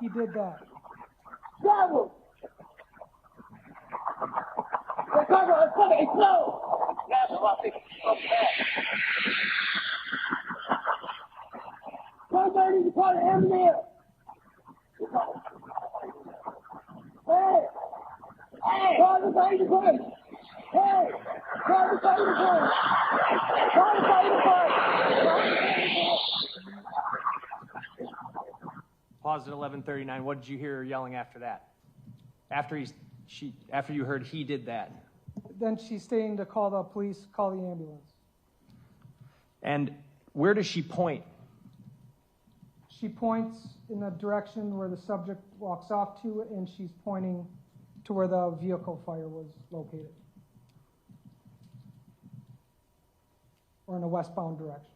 He did that. Travel! It's coming, it's slow! That's what they Somebody to call the ambulance! Hey! Hey! Call the fire department! Hey! Call the fire department! Call the fire department! Pause at 11:39. What did you hear her yelling after that? After you heard he did that. Then she's saying to call the police, call the ambulance. And where does she point? She points in the direction where the subject walks off to, and she's pointing to where the vehicle fire was located. Or in a westbound direction.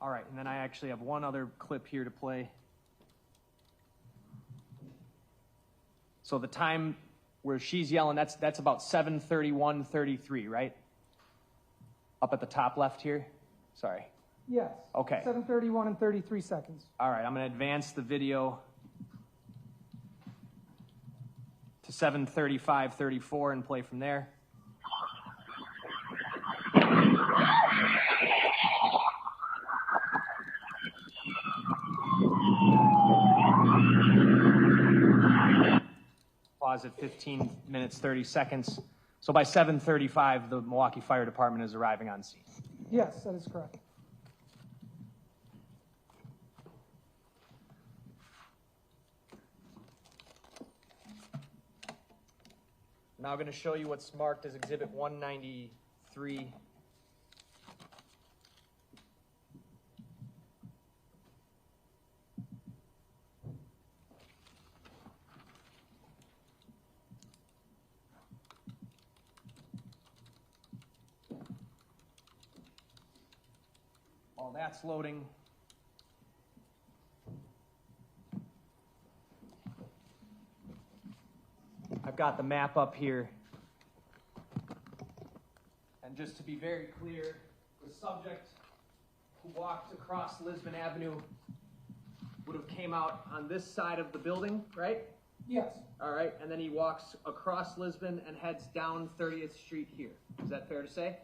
All right, and then I actually have one other clip here to play. So the time where she's yelling, that's about 7:31:33, right? Up at the top left here? Sorry. Yes. Okay. 7:31 and 33 seconds. All right, I'm going to advance the video to 7:35:34 and play from there. Pause at 15 minutes, 30 seconds. So by 7:35, the Milwaukee Fire Department is arriving on scene. Yes, that is correct. Now I'm going to show you what's marked as Exhibit 193. While that's loading, I've got the map up here. And just to be very clear, the subject who walked across Lisbon Avenue would have came out on this side of the building, right? Yes. All right, and then he walks across Lisbon and heads down 30th Street here. Is that fair to say?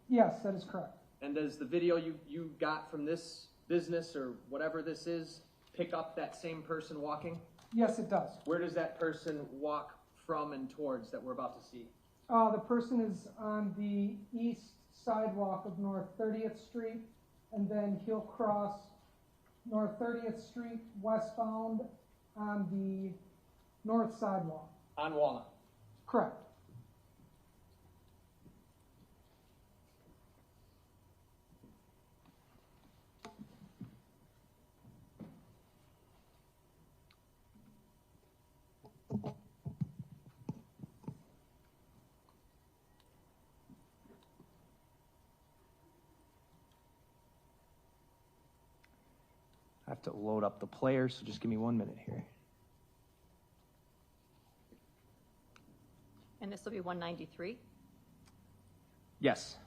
Yes, that is correct. And does the video you got from this business or whatever this is pick up that same person walking? Yes, it does. Where does that person walk from and towards that we're about to see? The person is on the east sidewalk of North 30th Street, and then he'll cross North 30th Street westbound on the north sidewalk. On Walnut. Correct. I have to load up the players, so just give me 1 minute here. And this will be 193? Yes.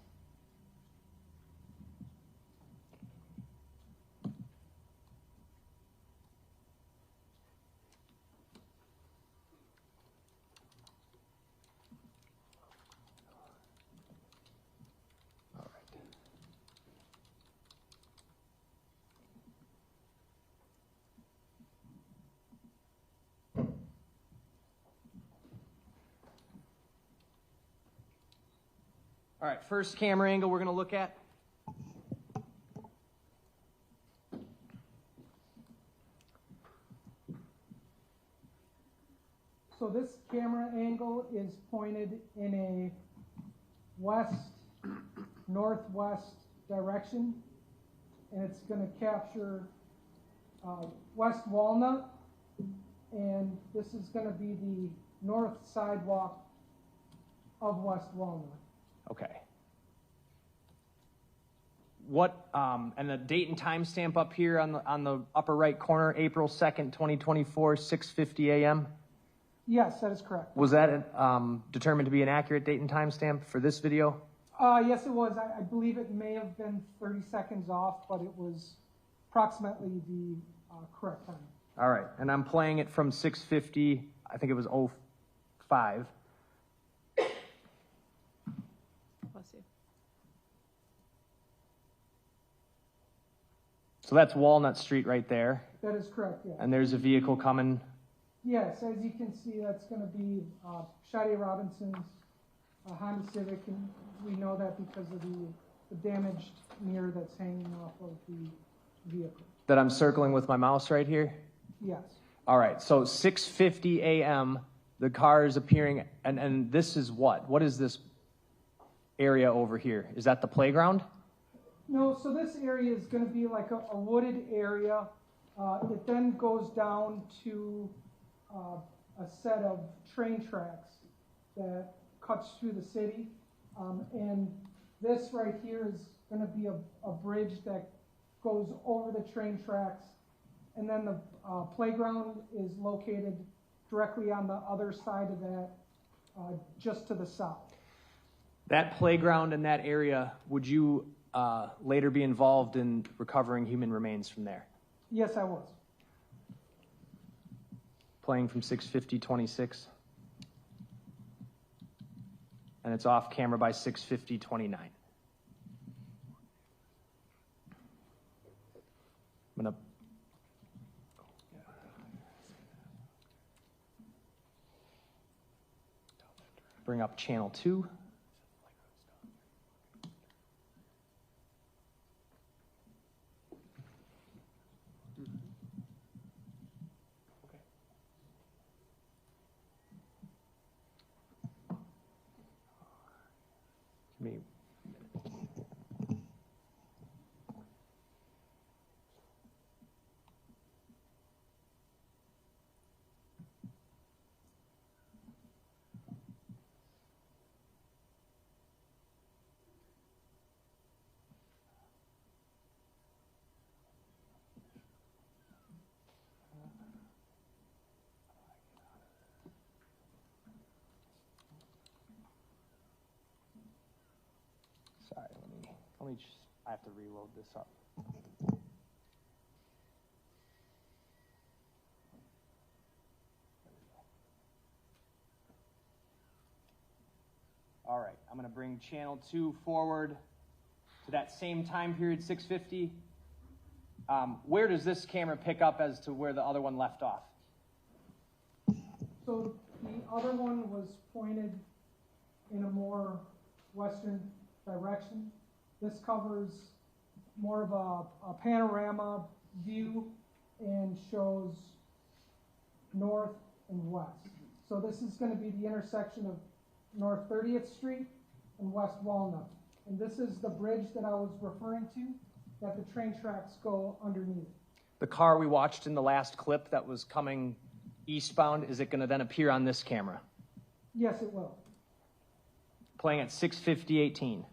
All right, first camera angle we're going to look at. So this camera angle is pointed in a west-northwest direction, and it's going to capture West Walnut, and this is going to be the north sidewalk of West Walnut. Okay. What, and the date and time stamp up here on the upper right corner, April 2nd, 2024, 6:50 a.m.? Yes, that is correct. Was that determined to be an accurate date and time stamp for this video? Yes, it was. I believe it may have been 30 seconds off, but it was approximately the correct time. All right, and I'm playing it from 6:50, I think it was 05. Bless you. So that's Walnut Street right there. That is correct, yes. And there's a vehicle coming. Yes, as you can see, that's going to be Sade Robinson's Honda Civic, and we know that because of the damaged mirror that's hanging off of the vehicle. That I'm circling with my mouse right here? Yes. All right, so 6:50 a.m., the car is appearing, and this is what? What is this area over here? Is that the playground? No, so this area is going to be like a wooded area. It then goes down to a set of train tracks that cuts through the city. And this right here is going to be a bridge that goes over the train tracks. And then the playground is located directly on the other side of that, just to the south. That playground in that area, would you later be involved in recovering human remains from there? Yes, I was. Playing from 6:50:26. And it's off camera by 6:50:29. I'm going to bring up channel 2. Me. Sorry, let me just, I have to reload this up. All right, I'm going to bring channel 2 forward to that same time period, 6:50. Where does this camera pick up as to where the other one left off? So the other one was pointed in a more western direction. This covers more of a panorama view and shows north and west. So this is going to be the intersection of North 30th Street and West Walnut. And this is the bridge that I was referring to, that the train tracks go underneath. The car we watched in the last clip that was coming eastbound, is it going to then appear on this camera? Yes, it will. Playing at 6:50:18.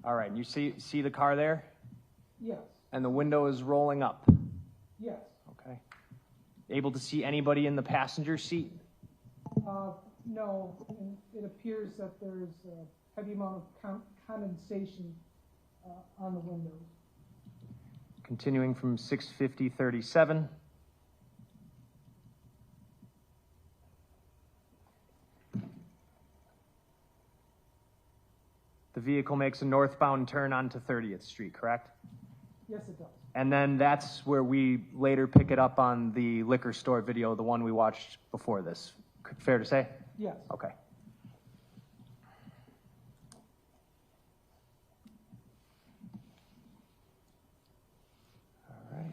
All right, you see the car there? Yes. And the window is rolling up. Yes. Okay. Able to see anybody in the passenger seat? No, and it appears that there's a heavy amount of condensation on the windows. Continuing from 6:50:37. The vehicle makes a northbound turn onto 30th Street, correct? Yes, it does. And then that's where we later pick it up on the liquor store video, the one we watched before this. Fair to say? Yes. Okay. All right.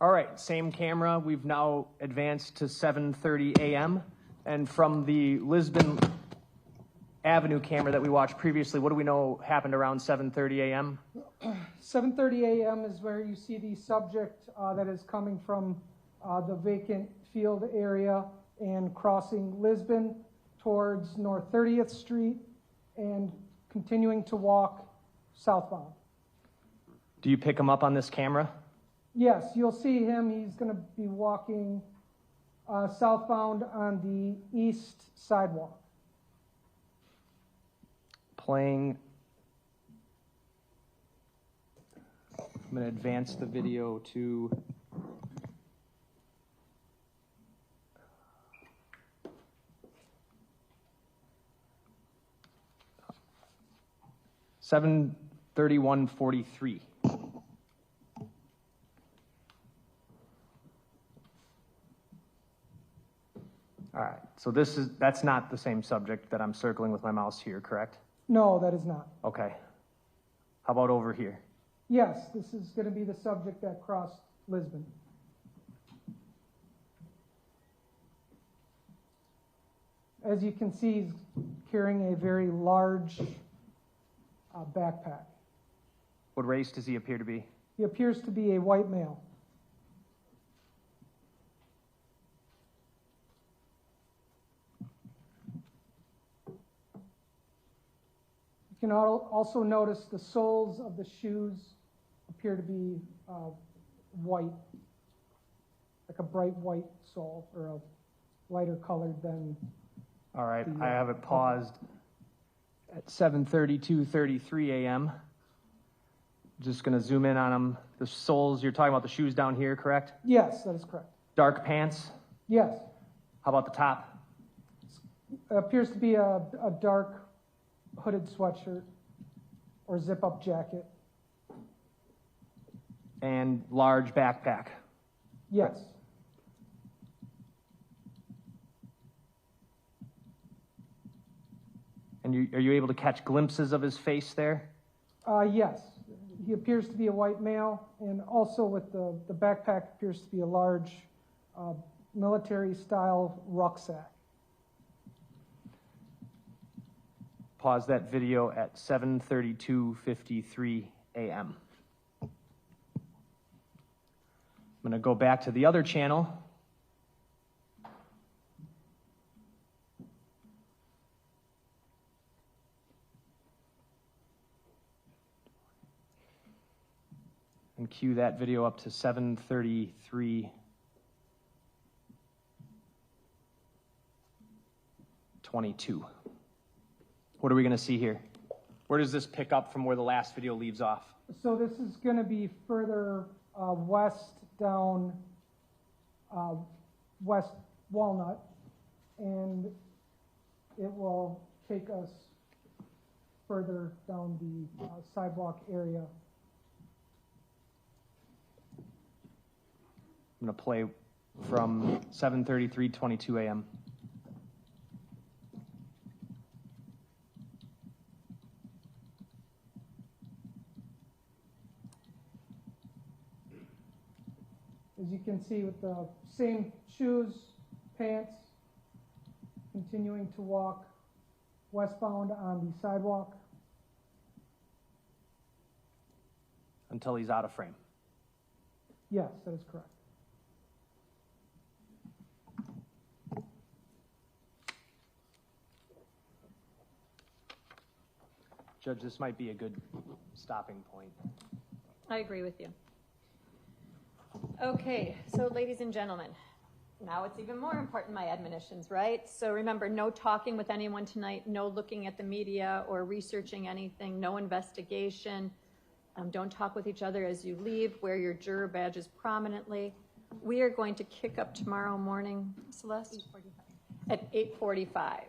All right, same camera. We've now advanced to 7:30 a.m. And from the Lisbon Avenue camera that we watched previously, what do we know happened around 7:30 a.m.? 7:30 a.m. is where you see the subject that is coming from the vacant field area and crossing Lisbon towards North 30th Street and continuing to walk southbound. Do you pick him up on this camera? Yes, you'll see him. He's going to be walking southbound on the east sidewalk. Playing. I'm going to advance the video to 7:31:43. All right, so that's not the same subject that I'm circling with my mouse here, correct? No, that is not. Okay. How about over here? Yes, this is going to be the subject that crossed Lisbon. As you can see, he's carrying a very large backpack. What race does he appear to be? He appears to be a white male. You can also notice the soles of the shoes appear to be white, like a bright white sole, or a lighter colored than. All right, I have it paused at 7:32:33 a.m. Just going to zoom in on him. The soles, you're talking about the shoes down here, correct? Yes, that is correct. Dark pants? Yes. How about the top? It appears to be a dark hooded sweatshirt or zip-up jacket. And large backpack? Yes. And are you able to catch glimpses of his face there? Yes. He appears to be a white male, and also with the backpack appears to be a large military-style rucksack. pause that video at 7:32:53 a.m. I'm going to go back to the other channel. And cue that video up to 7:33:22. What are we going to see here? Where does this pick up from where the last video leaves off? So this is going to be further west down West Walnut, and it will take us further down the sidewalk area. I'm going to play from 7:33:22 a.m. As you can see, with the same shoes, pants, continuing to walk westbound on the sidewalk. Until he's out of frame. Yes, that is correct. Judge, this might be a good stopping point. I agree with you. Okay, so ladies and gentlemen, now it's even more important, my admonitions, right? So remember, no talking with anyone tonight, no looking at the media or researching anything, no investigation. Don't talk with each other as you leave. Wear your juror badges prominently. We are going to kick up tomorrow morning, Celeste? 8:45. At 8:45.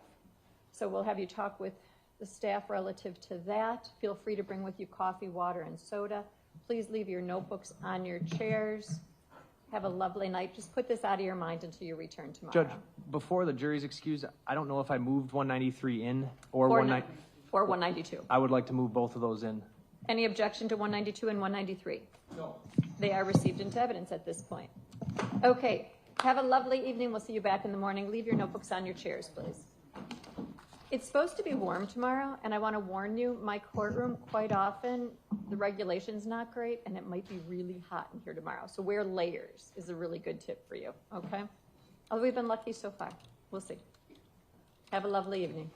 So we'll have you talk with the staff relative to that. Feel free to bring with you coffee, water, and soda. Please leave your notebooks on your chairs. Have a lovely night. Just put this out of your mind until you return tomorrow. Judge, before the jury's excused, I don't know if I moved 193 in or 192. I would like to move both of those in. Any objection to 192 and 193? No. They are received into evidence at this point. Okay, have a lovely evening. We'll see you back in the morning. Leave your notebooks on your chairs, please. It's supposed to be warm tomorrow, and I want to warn you, my courtroom, quite often, the regulation's not great, and it might be really hot in here tomorrow. So wear layers is a really good tip for you, okay? Although we've been lucky so far. We'll see. Have a lovely evening.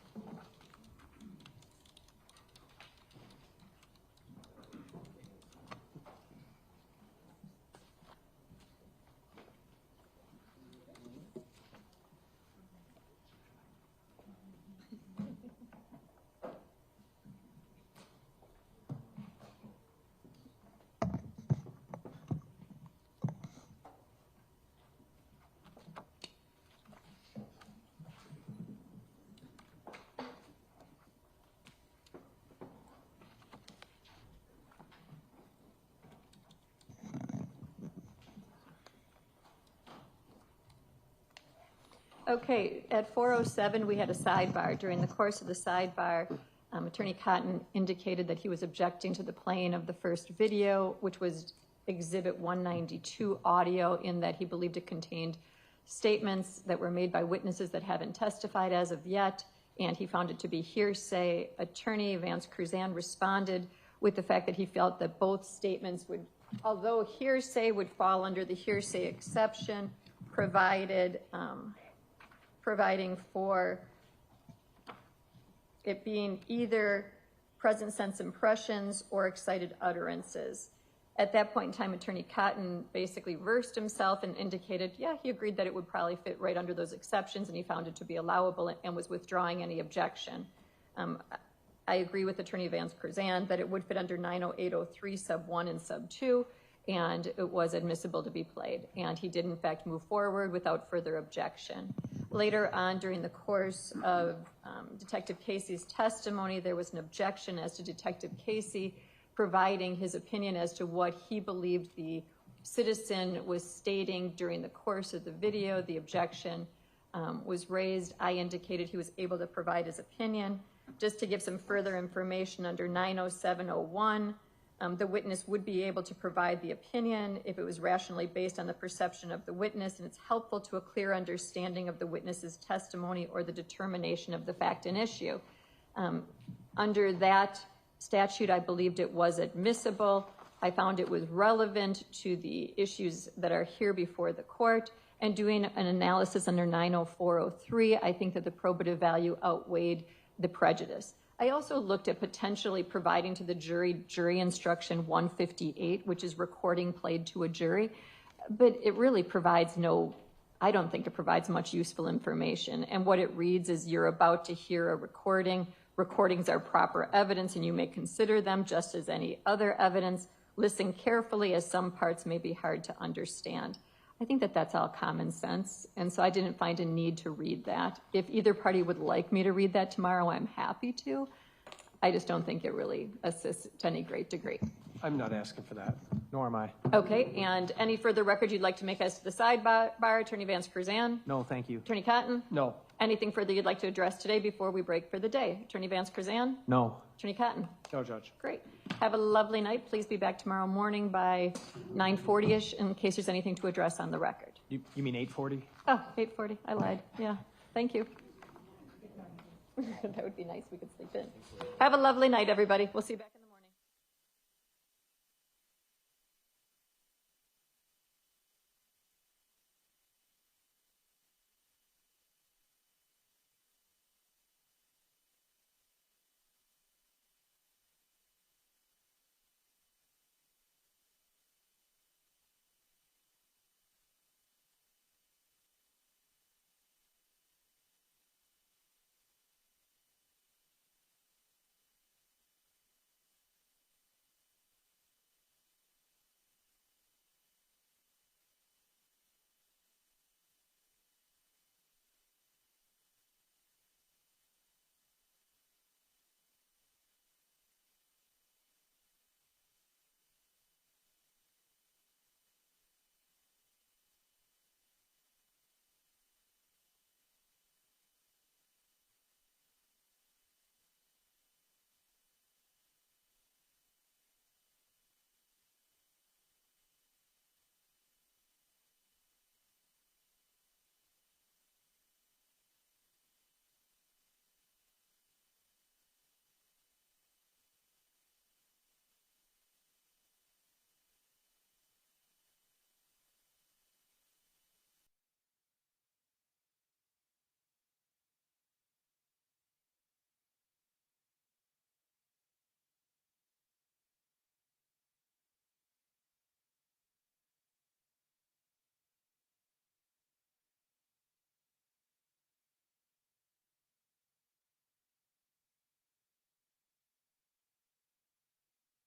Okay, at 4:07, we had a sidebar. During the course of the sidebar, Attorney Cotton indicated that he was objecting to the playing of the first video, which was Exhibit 192 audio, in that he believed it contained statements that were made by witnesses that haven't testified as of yet, and he found it to be hearsay. Attorney Vance Cruzan responded with the fact that he felt that both statements would, although hearsay would fall under the hearsay exception, providing for it being either present sense impressions or excited utterances. At that point in time, Attorney Cotton basically versed himself and indicated, yeah, he agreed that it would probably fit right under those exceptions, and he found it to be allowable and was withdrawing any objection. I agree with Attorney Vance Cruzan that it would fit under 90803 sub 1 and sub 2, and it was admissible to be played. And he did, in fact, move forward without further objection. Later on, during the course of Detective Casey's testimony, there was an objection as to Detective Casey providing his opinion as to what he believed the citizen was stating during the course of the video. The objection was raised. I indicated he was able to provide his opinion. Just to give some further information, under 90701, the witness would be able to provide the opinion if it was rationally based on the perception of the witness, and it's helpful to a clear understanding of the witness's testimony or the determination of the fact and issue. Under that statute, I believed it was admissible. I found it was relevant to the issues that are here before the court. And doing an analysis under 90403, I think that the probative value outweighed the prejudice. I also looked at potentially providing to the jury instruction 158, which is recording played to a jury, but it really provides I don't think it provides much useful information. And what it reads is you're about to hear a recording. Recordings are proper evidence and you may consider them just as any other evidence. Listen carefully as some parts may be hard to understand. I think that that's all common sense, and so I didn't find a need to read that. If either party would like me to read that tomorrow, I'm happy to. I just don't think it really assists to any great degree. I'm not asking for that. Nor am I. Okay, and any further record you'd like to make as to the sidebar, Attorney Vance Cruzan? No, thank you. Attorney Cotton? No. Anything further you'd like to address today before we break for the day? Attorney Vance Cruzan? No. Attorney Cotton? No, Judge. Great. Have a lovely night. Please be back tomorrow morning by 9:40ish in case there's anything to address on the record. You mean 8:40? Oh, 8:40. I lied. Yeah. Thank you. That would be nice. We could sleep in. Have a lovely night, everybody. We'll see you back.